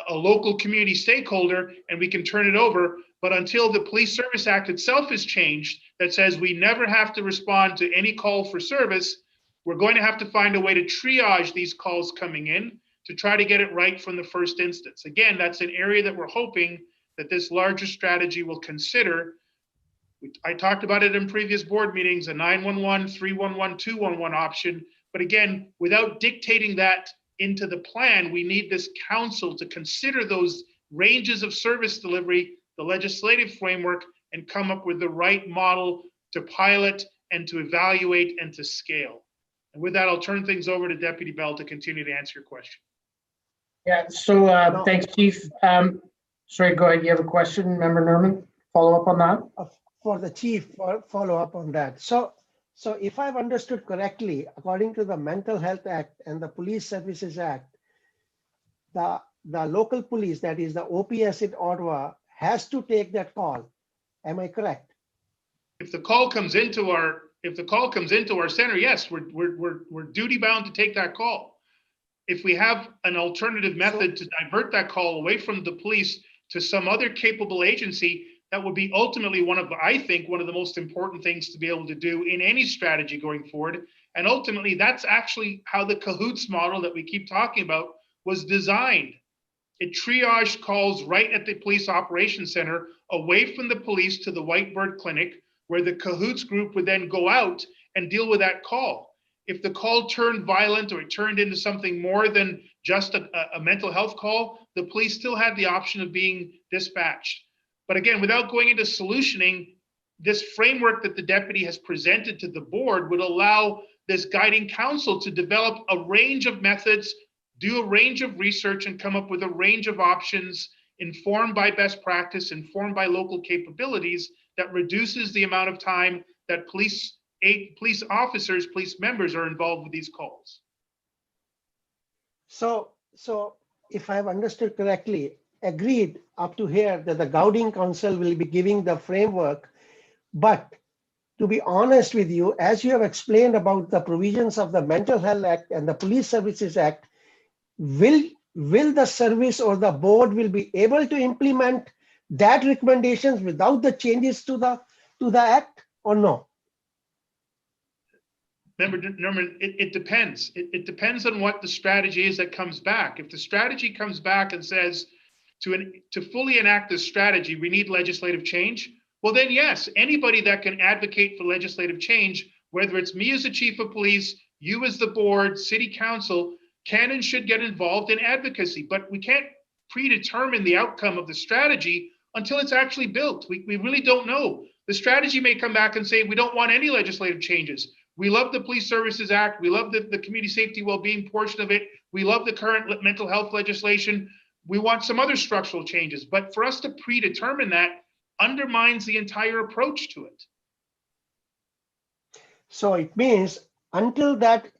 a local community stakeholder, and we can turn it over. But until the Police Service Act itself is changed, that says we never have to respond to any call for service, we're going to have to find a way to triage these calls coming in to try to get it right from the first instance. Again, that's an area that we're hoping that this larger strategy will consider. I talked about it in previous board meetings, a 911, 311, 211 option, but again, without dictating that into the plan, we need this council to consider those ranges of service delivery, the legislative framework, and come up with the right model to pilot and to evaluate and to scale. And with that, I'll turn things over to Deputy Bell to continue to answer your question. Yeah, so thanks, Chief. Sorry, go ahead. You have a question, Member Norman? Follow up on that? For the chief, follow up on that. So if I've understood correctly, according to the Mental Health Act and the Police Services Act, the local police, that is the OPS in Ottawa, has to take that call. Am I correct? If the call comes into our center, yes, we're duty bound to take that call. If we have an alternative method to divert that call away from the police to some other capable agency, that would be ultimately I think one of the most important things to be able to do in any strategy going forward. And ultimately, that's actually how the CAHOOTS model that we keep talking about was designed. It triaged calls right at the police operations center away from the police to the Whitebird Clinic, where the CAHOOTS group would then go out and deal with that call. If the call turned violent or it turned into something more than just a mental health call, the police still had the option of being dispatched. But again, without going into solutioning, this framework that the deputy has presented to the board would allow this guiding council to develop a range of methods, do a range of research, and come up with a range of options informed by best practice, informed by local capabilities, that reduces the amount of time that police officers, police members are involved with these calls. So if I've understood correctly, agreed up to here that the Guiding Council will be giving the framework, but to be honest with you, as you have explained about the provisions of the Mental Health Act and the Police Services Act, will the service or the board will be able to implement that recommendations without the changes to the act or no? Remember, Norman, it depends. It depends on what the strategy is that comes back. If the strategy comes back and says to fully enact this strategy, we need legislative change, well then yes, anybody that can advocate for legislative change, whether it's me as the chief of police, you as the board, city council, can and should get involved in advocacy. But we can't predetermine the outcome of the strategy until it's actually built. We really don't know. The strategy may come back and say, we don't want any legislative changes. We love the Police Services Act. We love the community safety well-being portion of it. We love the current mental health legislation. We want some other structural changes. But for us to predetermine that undermines the entire approach to it. So it means until that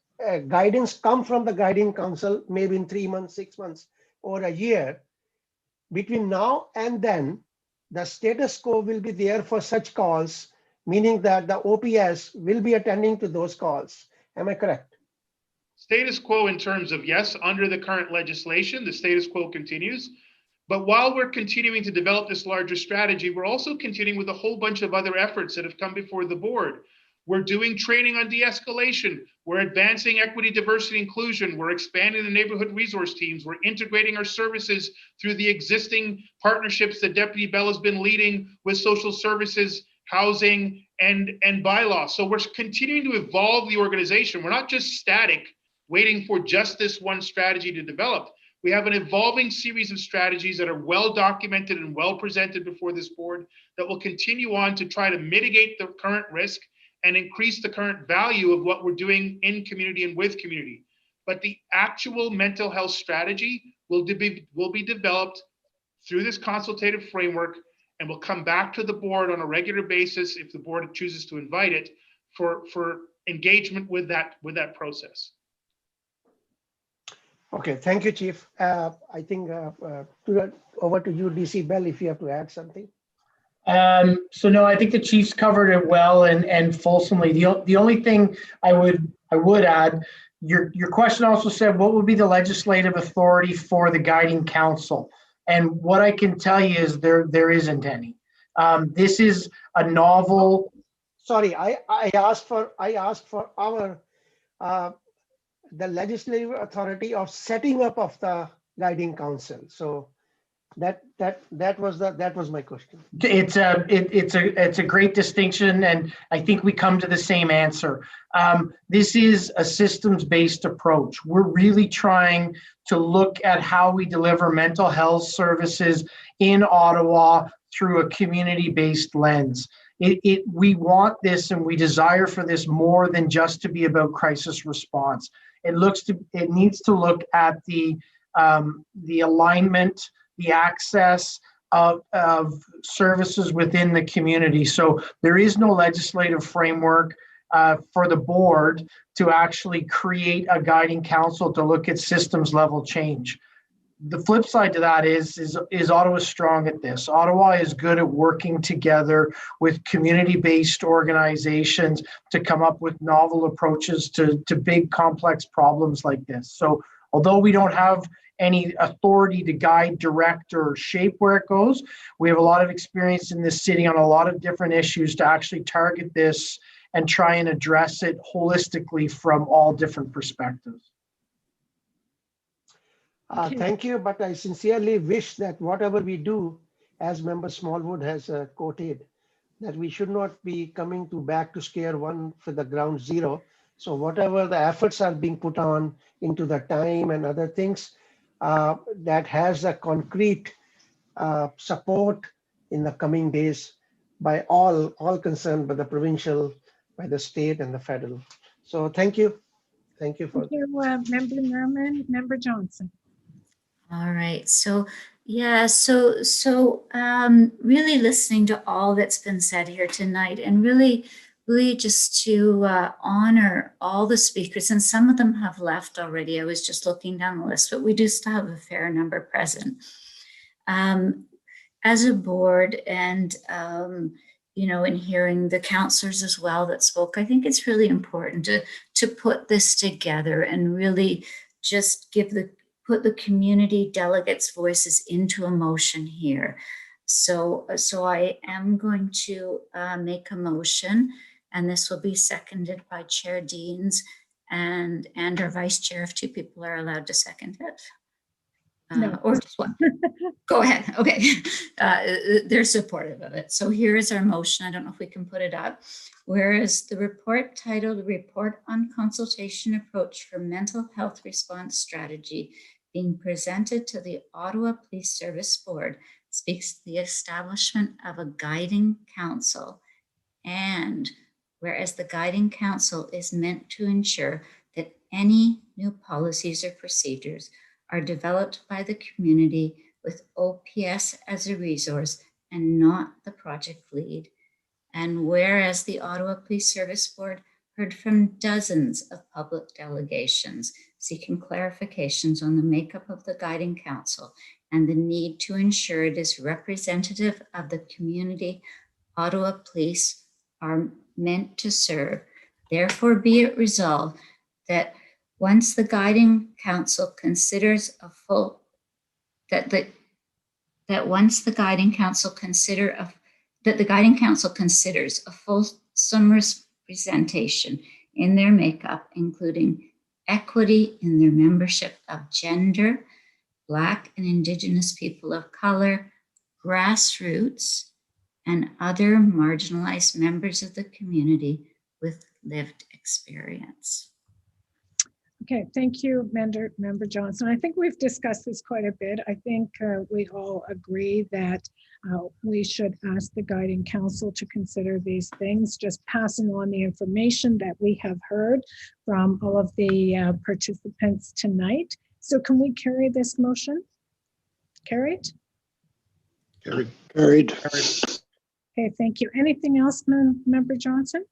guidance come from the Guiding Council, maybe in 3 months, 6 months, or a year, between now and then, the status quo will be there for such calls, meaning that the OPS will be attending to those calls. Am I correct? Status quo in terms of, yes, under the current legislation, the status quo continues. But while we're continuing to develop this larger strategy, we're also continuing with a whole bunch of other efforts that have come before the board. We're doing training on de-escalation. We're advancing equity, diversity, inclusion. We're expanding the neighborhood resource teams. We're integrating our services through the existing partnerships that Deputy Bell has been leading with social services, housing, and bylaw. So we're continuing to evolve the organization. We're not just static, waiting for just this one strategy to develop. We have an evolving series of strategies that are well documented and well presented before this board that will continue on to try to mitigate the current risk and increase the current value of what we're doing in community and with community. But the actual mental health strategy will be developed through this consultative framework, and will come back to the board on a regular basis if the board chooses to invite it for engagement with that process. Okay, thank you, Chief. I think over to you, DC Bell, if you have to add something. So no, I think the Chief's covered it well and fulsomely. The only thing I would add, your question also said, what would be the legislative authority for the Guiding Council? And what I can tell you is there isn't any. This is a novel. Sorry, I asked for our the legislative authority of setting up of the Guiding Council. So That was my question. It's a great distinction, and I think we come to the same answer. This is a systems-based approach. We're really trying to look at how we deliver mental health services in Ottawa through a community-based lens. We want this and we desire for this more than just to be about crisis response. It needs to look at the alignment, the access of services within the community. So there is no legislative framework for the board to actually create a guiding council to look at systems level change. The flip side to that is Ottawa strong at this. Ottawa is good at working together with community-based organizations to come up with novel approaches to big complex problems like this. So although we don't have any authority to guide, direct, or shape where it goes, we have a lot of experience in this city on a lot of different issues to actually target this and try and address it holistically from all different perspectives. Thank you, but I sincerely wish that whatever we do, as Member Smallwood has quoted, that we should not be coming back to square one for the ground zero. So whatever the efforts are being put on into the time and other things, that has a concrete support in the coming days by all concerned, by the provincial, by the state and the federal. So thank you. Thank you for Member Merriman, Member Johnson. All right, so yeah, so really listening to all that's been said here tonight, and really just to honor all the speakers, and some of them have left already. I was just looking down the list, but we do still have a fair number present. As a board, and in hearing the counselors as well that spoke, I think it's really important to put this together and really just put the community delegates' voices into a motion here. So I am going to make a motion, and this will be seconded by Chair Deans and our Vice Chair if two people are allowed to second it. No. Or just one. Go ahead. Okay. They're supportive of it. So here is our motion. I don't know if we can put it up. Whereas the report titled Report on Consultation Approach for Mental Health Response Strategy being presented to the Ottawa Police Service Board speaks to the establishment of a guiding council, and whereas the guiding council is meant to ensure that any new policies or procedures are developed by the community with OPS as a resource and not the project lead. And whereas the Ottawa Police Service Board heard from dozens of public delegations seeking clarifications on the makeup of the guiding council and the need to ensure it is representative of the community Ottawa Police are meant to serve, therefore be it resolved that once the guiding council considers a full, that the guiding council considers a fulsome representation in their makeup, including equity in their membership of gender, Black and Indigenous people of color, grassroots, and other marginalized members of the community with lived experience. Okay, thank you, Member Johnson. I think we've discussed this quite a bit. I think we all agree that we should ask the guiding council to consider these things, just passing on the information that we have heard from all of the participants tonight. So can we carry this motion? Carried? Carried. Okay, thank you. Anything else, Member Johnson?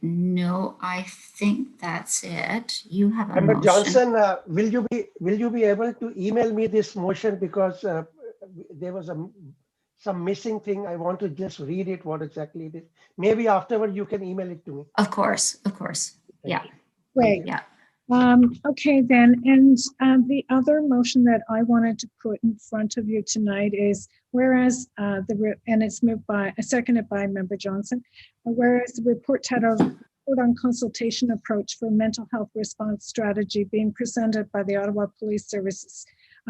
No, I think that's it. You have a Member motion. Johnson, will you be able to email me this motion, because there was some missing thing. I want to just read it, what exactly it is. Maybe afterward you can email it to me. Of course. Yeah. Great. Yeah. Okay, then, and the other motion that I wanted to put in front of you tonight is, whereas and it's moved by, seconded by Member Johnson, whereas the report titled Report on Consultation Approach for Mental Health Response Strategy being presented by the Ottawa Police Services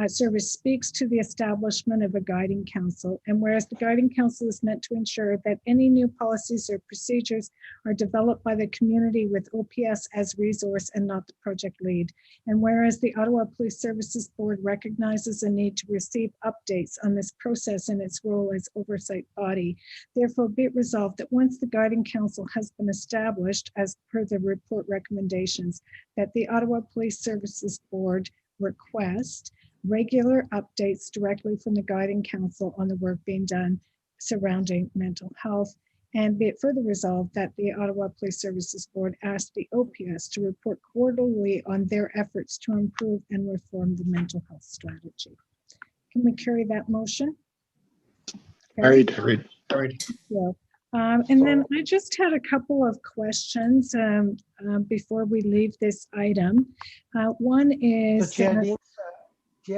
service speaks to the establishment of a guiding council. And whereas the guiding council is meant to ensure that any new policies or procedures are developed by the community with OPS as resource and not the project lead. And whereas the Ottawa Police Services Board recognizes a need to receive updates on this process and its role as oversight body, therefore be it resolved that once the guiding council has been established as per the report recommendations, that the Ottawa Police Services Board request regular updates directly from the guiding council on the work being done surrounding mental health, and be it further resolved that the Ottawa Police Services Board ask the OPS to report quarterly on their efforts to improve and reform the mental health strategy. Can we carry that motion? Carried. Thank you. And then I just had a couple of questions before we leave this item. One is Chair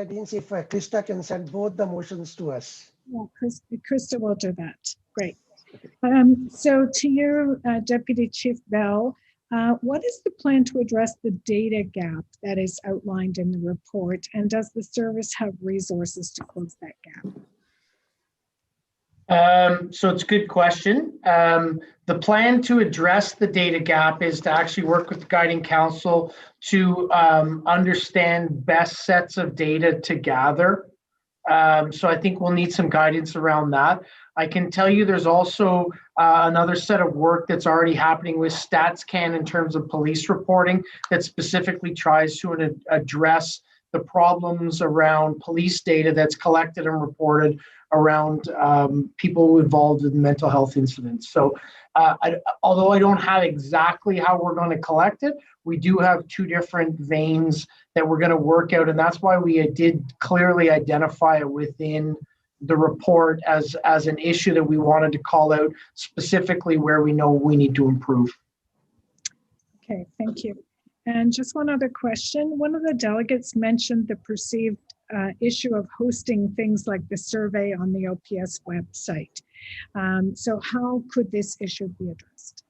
Deans, if Krista can send both the motions to us. Yeah, Krista will do that. Great. So to you, Deputy Chief Bell, what is the plan to address the data gap that is outlined in the report? And does the service have resources to close that gap? So it's a good question. The plan to address the data gap is to actually work with the guiding council to understand best sets of data to gather. So I think we'll need some guidance around that. I can tell you there's also another set of work that's already happening with StatsCan in terms of police reporting that specifically tries to address the problems around police data that's collected and reported around people involved in mental health incidents. So although I don't have exactly how we're going to collect it, we do have two different veins that we're going to work out. And that's why we did clearly identify it within the report as an issue that we wanted to call out specifically where we know we need to improve. Okay, thank you. And just one other question. One of the delegates mentioned the perceived issue of hosting things like the survey on the OPS website. So how could this issue be addressed?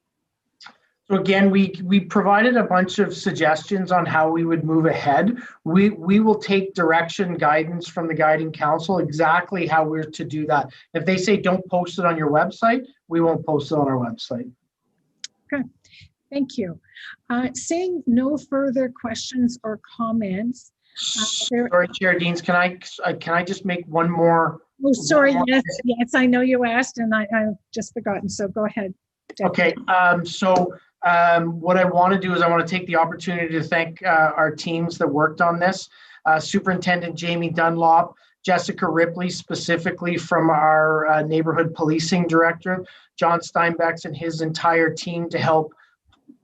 So again, we provided a bunch of suggestions on how we would move ahead. We will take direction guidance from the guiding council exactly how we're to do that. If they say don't post it on your website, we won't post it on our website. Okay, thank you. Seeing no further questions or comments. Sorry, Chair Deans, can I just make one more? Oh, sorry. Yes, I know you asked, and I've just forgotten. So go ahead. Okay. What I want to do is I want to take the opportunity to thank our teams that worked on this. Superintendent Jamie Dunlop, Jessica Ripley, specifically from our neighborhood policing director, John Steinbeck's and his entire team to help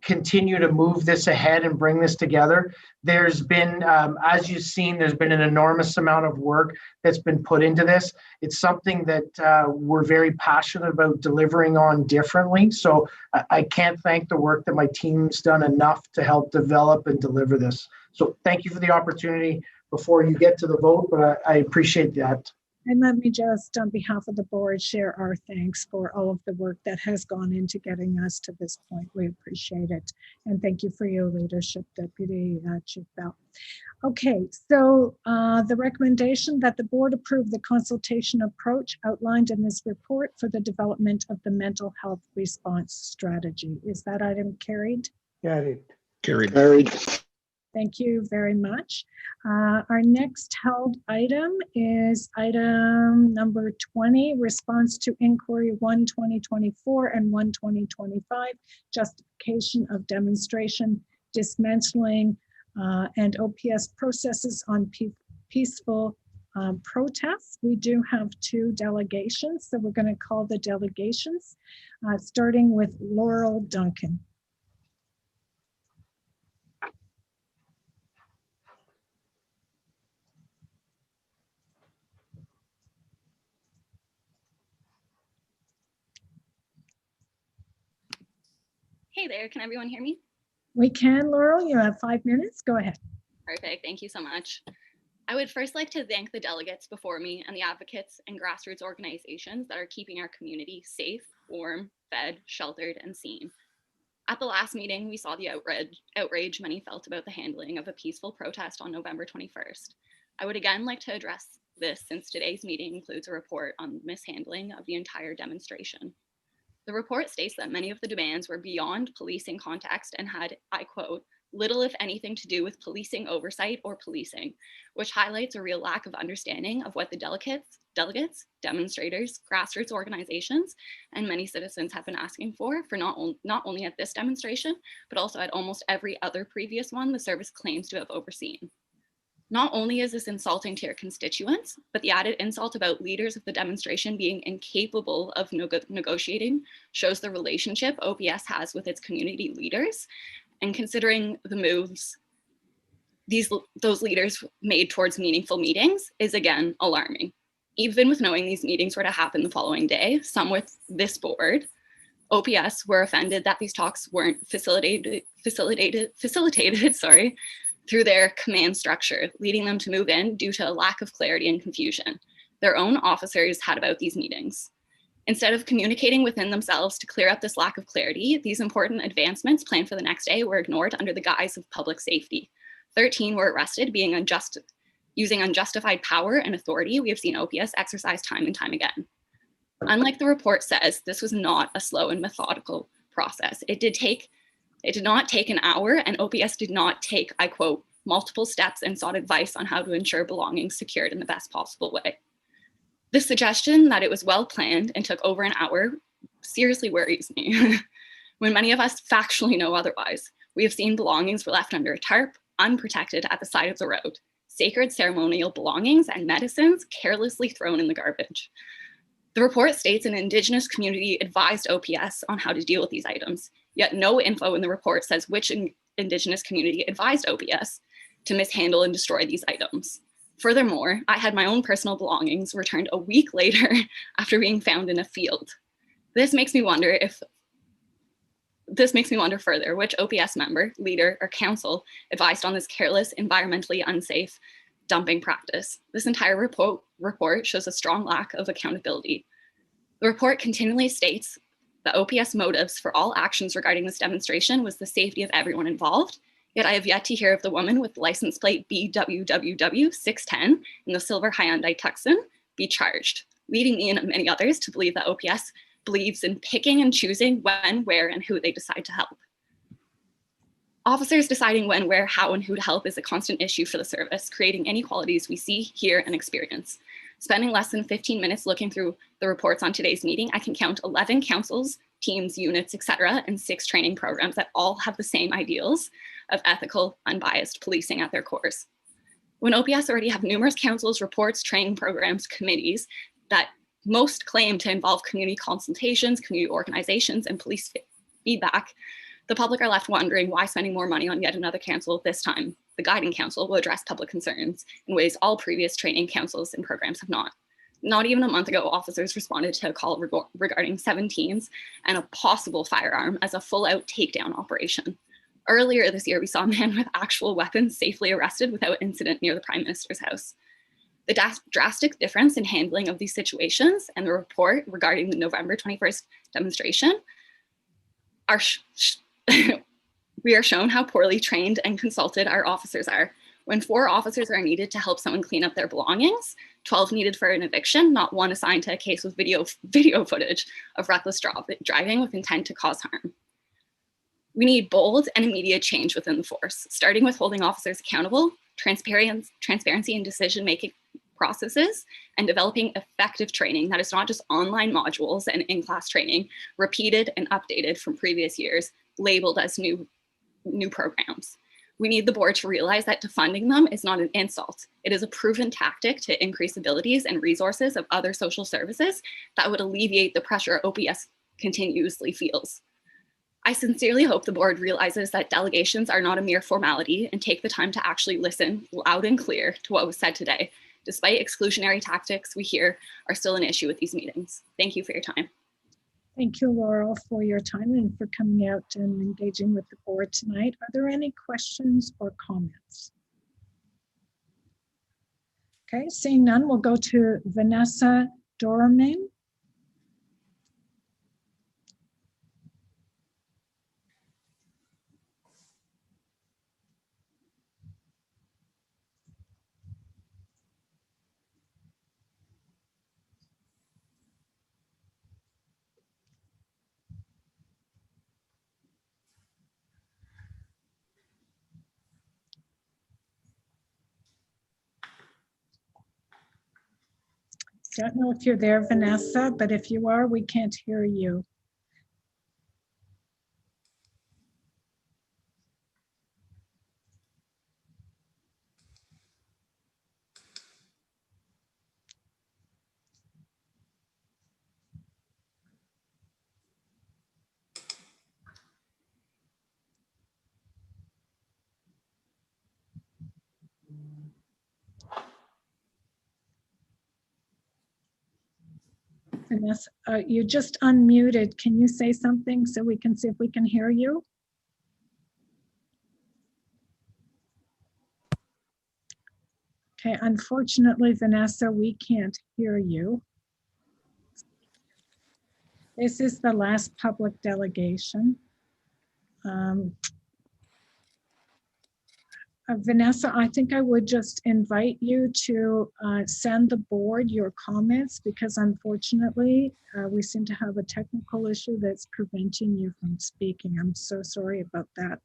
continue to move this ahead and bring this together. There's been, as you've seen, there's been an enormous amount of work that's been put into this. It's something that we're very passionate about delivering on differently. So I can't thank the work that my team's done enough to help develop and deliver this. So thank you for the opportunity before you get to the vote, but I appreciate that. And let me just, on behalf of the board, share our thanks for all of the work that has gone into getting us to this point. We appreciate it. And thank you for your leadership, Deputy Chief Bell. Okay, so the recommendation that the board approve the consultation approach outlined in this report for the development of the mental health response strategy. Is that item carried? Carried. Carried. Thank you very much. Our next held item is item number 20, response to inquiry 1/2024 and 1/2025, justification of demonstration, dismantling, and OPS processes on peaceful protests. We do have two delegations, so we're going to call the delegations, starting with Laurel Duncan. Hey there, can everyone hear me? We can, Laurel. You have 5 minutes. Go ahead. Perfect, thank you so much. I would first like to thank the delegates before me and the advocates and grassroots organizations that are keeping our community safe, warm, fed, sheltered, and seen. At the last meeting, we saw the outrage many felt about the handling of a peaceful protest on November 21st. I would again like to address this since today's meeting includes a report on mishandling of the entire demonstration. The report states that many of the demands were beyond policing context and had, I quote, little if anything to do with policing oversight or policing, which highlights a real lack of understanding of what the delegates, demonstrators, grassroots organizations, and many citizens have been asking for not only at this demonstration, but also at almost every other previous one the service claims to have overseen. Not only is this insulting to your constituents, but the added insult about leaders of the demonstration being incapable of negotiating shows the relationship OPS has with its community leaders. And considering the moves those leaders made towards meaningful meetings is again alarming. Even with knowing these meetings were to happen the following day, some with this board, OPS were offended that these talks weren't facilitated through their command structure, leading them to move in due to a lack of clarity and confusion their own officers had about these meetings. Instead of communicating within themselves to clear up this lack of clarity, these important advancements planned for the next day were ignored under the guise of public safety. 13 were arrested, using unjustified power and authority we have seen OPS exercise time and time again. Unlike the report says, this was not a slow and methodical process. It did not take an hour, and OPS did not take, I quote, multiple steps and sought advice on how to ensure belongings secured in the best possible way. The suggestion that it was well planned and took over an hour seriously worries me. When many of us factually know otherwise, we have seen belongings were left under a tarp, unprotected at the side of the road, sacred ceremonial belongings and medicines carelessly thrown in the garbage. The report states an Indigenous community advised OPS on how to deal with these items, yet no info in the report says which Indigenous community advised OPS to mishandle and destroy these items. Furthermore, I had my own personal belongings returned a week later after being found in a field. This makes me wonder further which OPS member, leader, or council advised on this careless, environmentally unsafe dumping practice. This entire report shows a strong lack of accountability. The report continually states the OPS motives for all actions regarding this demonstration was the safety of everyone involved, yet I have yet to hear of the woman with license plate BWWW 610 in the silver Hyundai Tucson be charged, leading me and many others to believe that OPS believes in picking and choosing when, where, and who they decide to help. Officers deciding when, where, how, and who to help is a constant issue for the service, creating inequalities we see, hear, and experience. Spending less than 15 minutes looking through the reports on today's meeting, I can count 11 councils, teams, units, etc., and 6 training programs that all have the same ideals of ethical, unbiased policing at their cores. When OPS already have numerous councils, reports, training programs, committees that most claim to involve community consultations, community organizations, and police feedback, the public are left wondering why spending more money on yet another council this time, the guiding council, will address public concerns in ways all previous training councils and programs have not. Not even a month ago, officers responded to a call regarding 17s and a possible firearm as a full-out takedown operation. Earlier this year, we saw a man with actual weapons safely arrested without incident near the Prime Minister's house. The drastic difference in handling of these situations and the report regarding the November 21st demonstration are we are shown how poorly trained and consulted our officers are. When 4 officers are needed to help someone clean up their belongings, 12 needed for an eviction, not one assigned to a case with video footage of reckless driving with intent to cause harm. We need bold and immediate change within the force, starting with holding officers accountable, transparency in decision-making processes, and developing effective training that is not just online modules and in-class training, repeated and updated from previous years, labeled as new programs. We need the board to realize that defunding them is not an insult. It is a proven tactic to increase abilities and resources of other social services that would alleviate the pressure OPS continuously feels. I sincerely hope the board realizes that delegations are not a mere formality and take the time to actually listen loud and clear to what was said today, despite exclusionary tactics we hear are still an issue with these meetings. Thank you for your time. Thank you, Laurel, for your time and for coming out and engaging with the board tonight. Are there any questions or comments? Okay, seeing none, we'll go to Vanessa Dorman. Don't know if you're there, Vanessa, but if you are, we can't hear you. Vanessa, you just unmuted. Can you say something so we can see if we can hear you? Okay, unfortunately, Vanessa, we can't hear you. This is the last public delegation. Vanessa, I think I would just invite you to send the board your comments, because unfortunately, we seem to have a technical issue that's preventing you from speaking. I'm so sorry about that.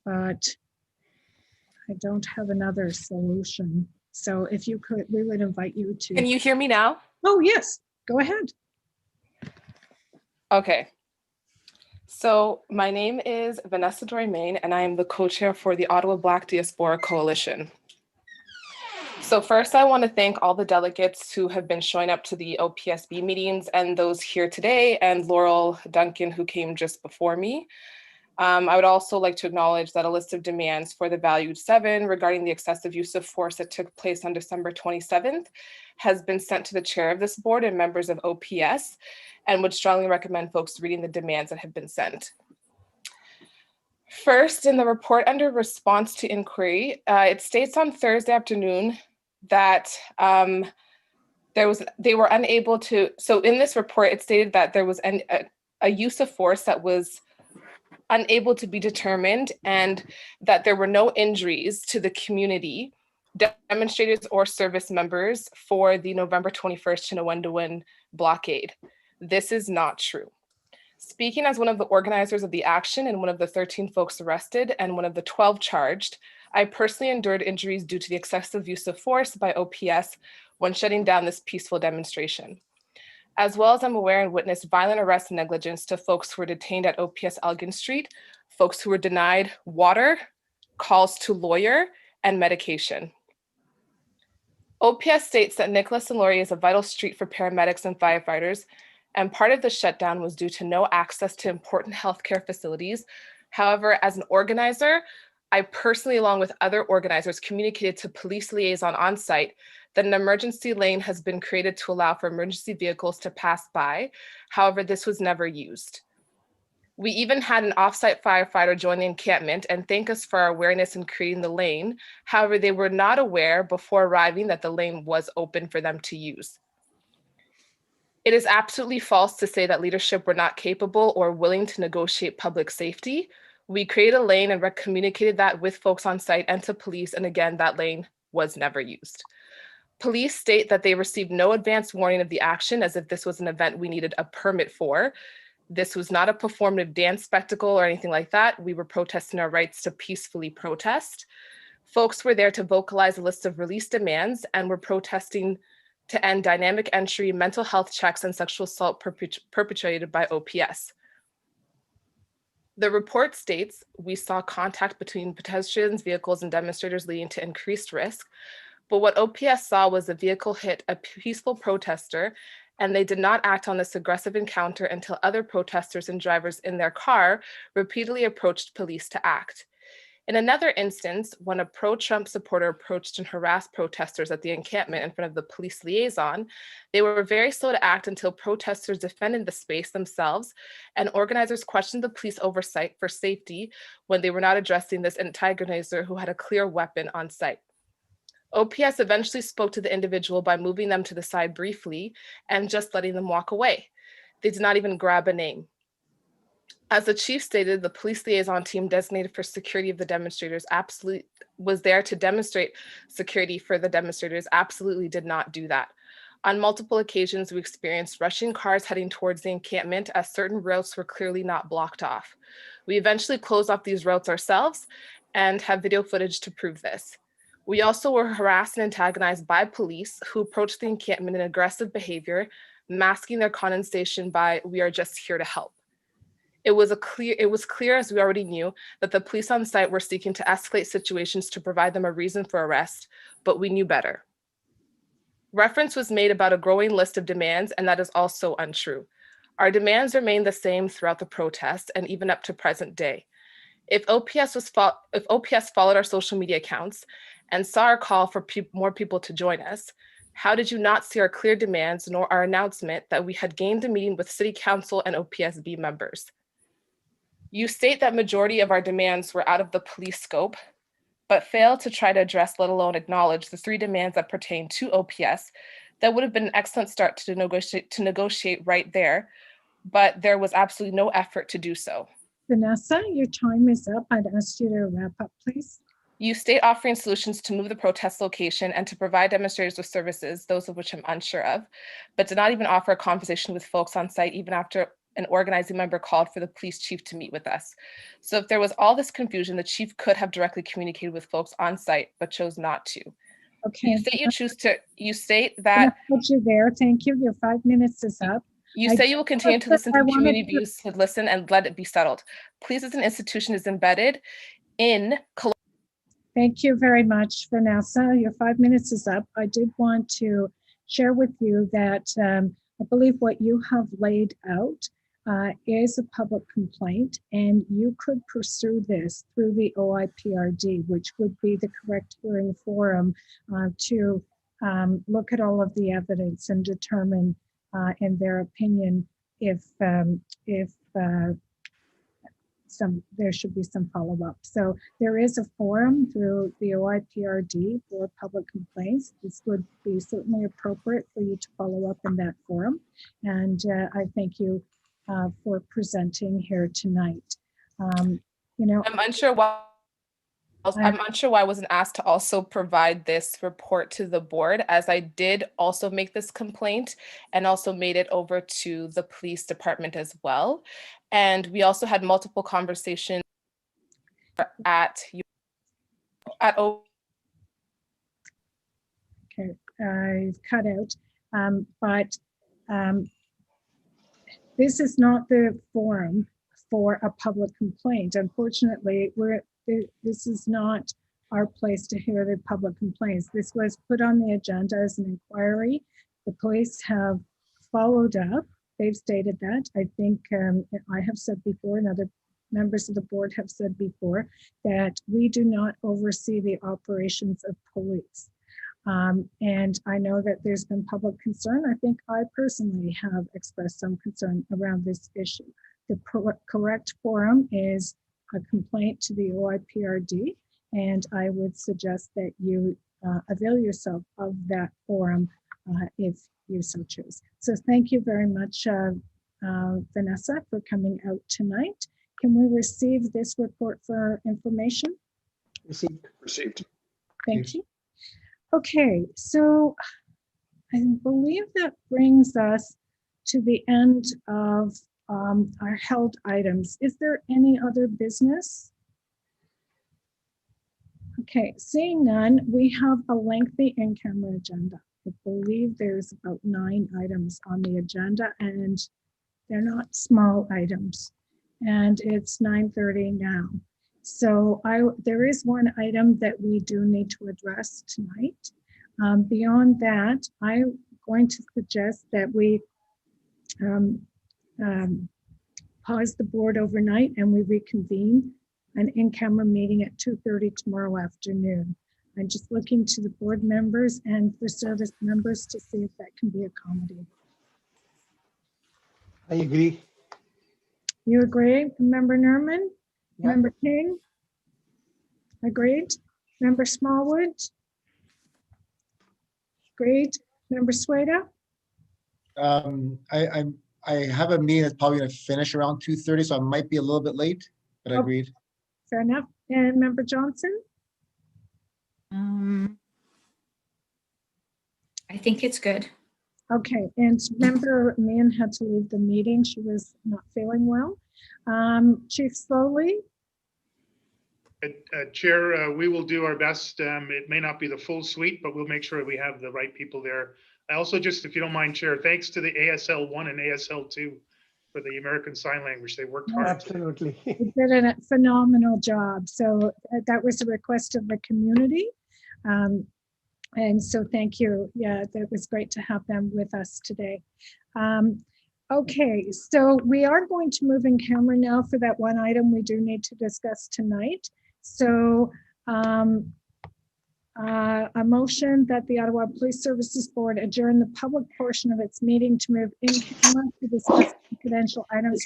But I don't have another solution. So if you could, we would invite you to. Can you hear me now? Oh, yes, go ahead. Okay. So my name is Vanessa Joy-Main, and I am the co-chair for the Ottawa Black Diaspora Coalition. So first, I want to thank all the delegates who have been showing up to the OPSB meetings, and those here today, and Laurel Duncan, who came just before me. I would also like to acknowledge that a list of demands for the valued 7 regarding the excessive use of force that took place on December 27th has been sent to the chair of this board and members of OPS, and would strongly recommend folks reading the demands that have been sent. First, in the report under response to inquiry, it states on Thursday afternoon that they were unable to, so in this report, it stated that there was a use of force that was unable to be determined, and that there were no injuries to the community, demonstrators or service members for the November 21st Chinawendowin blockade. This is not true. Speaking as one of the organizers of the action and one of the 13 folks arrested and one of the 12 charged, I personally endured injuries due to the excessive use of force by OPS when shutting down this peaceful demonstration. As well as I'm aware and witnessed violent arrest and negligence to folks who were detained at OPS Elgin Street, folks who were denied water, calls to lawyer, and medication. OPS states that Nicholas and Laurier is a vital street for paramedics and firefighters, and part of the shutdown was due to no access to important healthcare facilities. However, as an organizer, I personally, along with other organizers, communicated to police liaison on site that an emergency lane has been created to allow for emergency vehicles to pass by. However, this was never used. We even had an offsite firefighter join the encampment and thank us for our awareness in creating the lane. However, they were not aware before arriving that the lane was open for them to use. It is absolutely false to say that leadership were not capable or willing to negotiate public safety. We created a lane and communicated that with folks on site and to police, and again, that lane was never used. Police state that they received no advance warning of the action, as if this was an event we needed a permit for. This was not a performative dance spectacle or anything like that. We were protesting our rights to peacefully protest. Folks were there to vocalize a list of release demands and were protesting to end dynamic entry, mental health checks, and sexual assault perpetrated by OPS. The report states we saw contact between pedestrians, vehicles, and demonstrators leading to increased risk. But what OPS saw was a vehicle hit a peaceful protester, and they did not act on this aggressive encounter until other protesters and drivers in their car repeatedly approached police to act. In another instance, when a pro-Trump supporter approached and harassed protesters at the encampment in front of the police liaison, they were very slow to act until protesters defended the space themselves, and organizers questioned the police oversight for safety when they were not addressing this antagonizer who had a clear weapon on site. OPS eventually spoke to the individual by moving them to the side briefly and just letting them walk away. They did not even grab a name. As the chief stated, the police liaison team designated for security of the demonstrators absolutely was there to demonstrate security for the demonstrators, absolutely did not do that. On multiple occasions, we experienced rushing cars heading towards the encampment as certain routes were clearly not blocked off. We eventually closed off these routes ourselves and have video footage to prove this. We also were harassed and antagonized by police who approached the encampment in aggressive behavior, masking their condensation by "we are just here to help." It was clear, as we already knew, that the police on site were seeking to escalate situations to provide them a reason for arrest, but we knew better. Reference was made about a growing list of demands, and that is also untrue. Our demands remain the same throughout the protest and even up to present day. If OPS followed our social media accounts and saw our call for more people to join us, how did you not see our clear demands nor our announcement that we had gained a meeting with City Council and OPSB members? You state that majority of our demands were out of the police scope, but fail to try to address, let alone acknowledge, the 3 demands that pertain to OPS. That would have been an excellent start to negotiate right there, but there was absolutely no effort to do so. Vanessa, your time is up. I'd ask you to wrap up, please. You state offering solutions to move the protest location and to provide demonstrators with services, those of which I'm unsure of, but did not even offer a conversation with folks on site even after an organizing member called for the police chief to meet with us. So if there was all this confusion, the chief could have directly communicated with folks on site, but chose not to. Okay. You state that. Put you there. Thank you. Your 5 minutes is up. You say you will continue to listen to community views, to listen and let it be settled. Police as an institution is embedded in. Thank you very much, Vanessa. Your 5 minutes is up. I did want to share with you that I believe what you have laid out is a public complaint, and you could pursue this through the OIPRD, which would be the correct hearing forum to look at all of the evidence and determine, in their opinion, if there should be some follow-up. So there is a forum through the OIPRD for public complaints. This would be certainly appropriate for you to follow up in that forum. And I thank you for presenting here tonight. I'm unsure why. I'm unsure why I wasn't asked to also provide this report to the board, as I did also make this complaint and also made it over to the police department as well. And we also had multiple conversations Okay, I've cut out, but this is not the forum for a public complaint. Unfortunately, this is not our place to hear the public complaints. This was put on the agenda as an inquiry. The police have followed up. They've stated that. I think I have said before, and other members of the board have said before, that we do not oversee the operations of police. And I know that there's been public concern. I think I personally have expressed some concern around this issue. The correct forum is a complaint to the OIPRD, and I would suggest that you avail yourself of that forum if you so choose. So thank you very much, Vanessa, for coming out tonight. Can we receive this report for information? Received. Thank you. Okay, so I believe that brings us to the end of our held items. Is there any other business? Okay, seeing none, we have a lengthy in-camera agenda. I believe there's about 9 items on the agenda, and they're not small items. And it's 9:30 now. So there is one item that we do need to address tonight. Beyond that, I'm going to suggest that we pause the board overnight and we reconvene an in-camera meeting at 2:30 tomorrow afternoon. I'm just looking to the board members and the service members to see if that can be accommodated. I agree. You agree, Member Nerman? Yeah. Member King? Agreed. Member Smallwood? Agreed. Member Sueda? I have a meeting that's probably going to finish around 2:30, so I might be a little bit late, but I agreed. Fair enough. And Member Johnson? I think it's good. Okay, and Member Mann had to leave the meeting. She was not feeling well. Chief Slowly? Chair, we will do our best. It may not be the full suite, but we'll make sure we have the right people there. I also just, if you don't mind, Chair, thanks to the ASL 1 and ASL 2 for the American Sign Language. They worked hard. Absolutely. They did a phenomenal job. So that was a request of the community. And so thank you. Yeah, that was great to have them with us today. Okay, so we are going to move in camera now for that one item we do need to discuss tonight. So a motion that the Ottawa Police Services Board adjourn the public portion of its meeting to move in camera to discuss confidential items,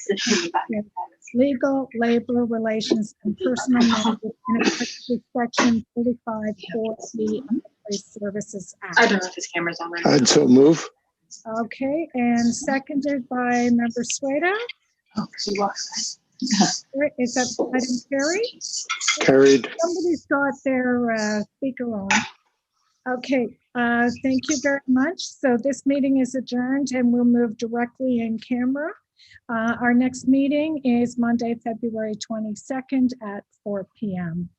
legal, labor relations, and personal matters in accordance with Section 45(4)(b) of the Police Services Act. I don't know if his camera's on. I'd so move. Okay, and seconded by Member Sueda. Oh, she walks. Is that item carried? Carried. Somebody's got their speaker on. Okay, thank you very much. So this meeting is adjourned and we'll move directly in camera. Our next meeting is Monday, February 22nd at 4 p.m.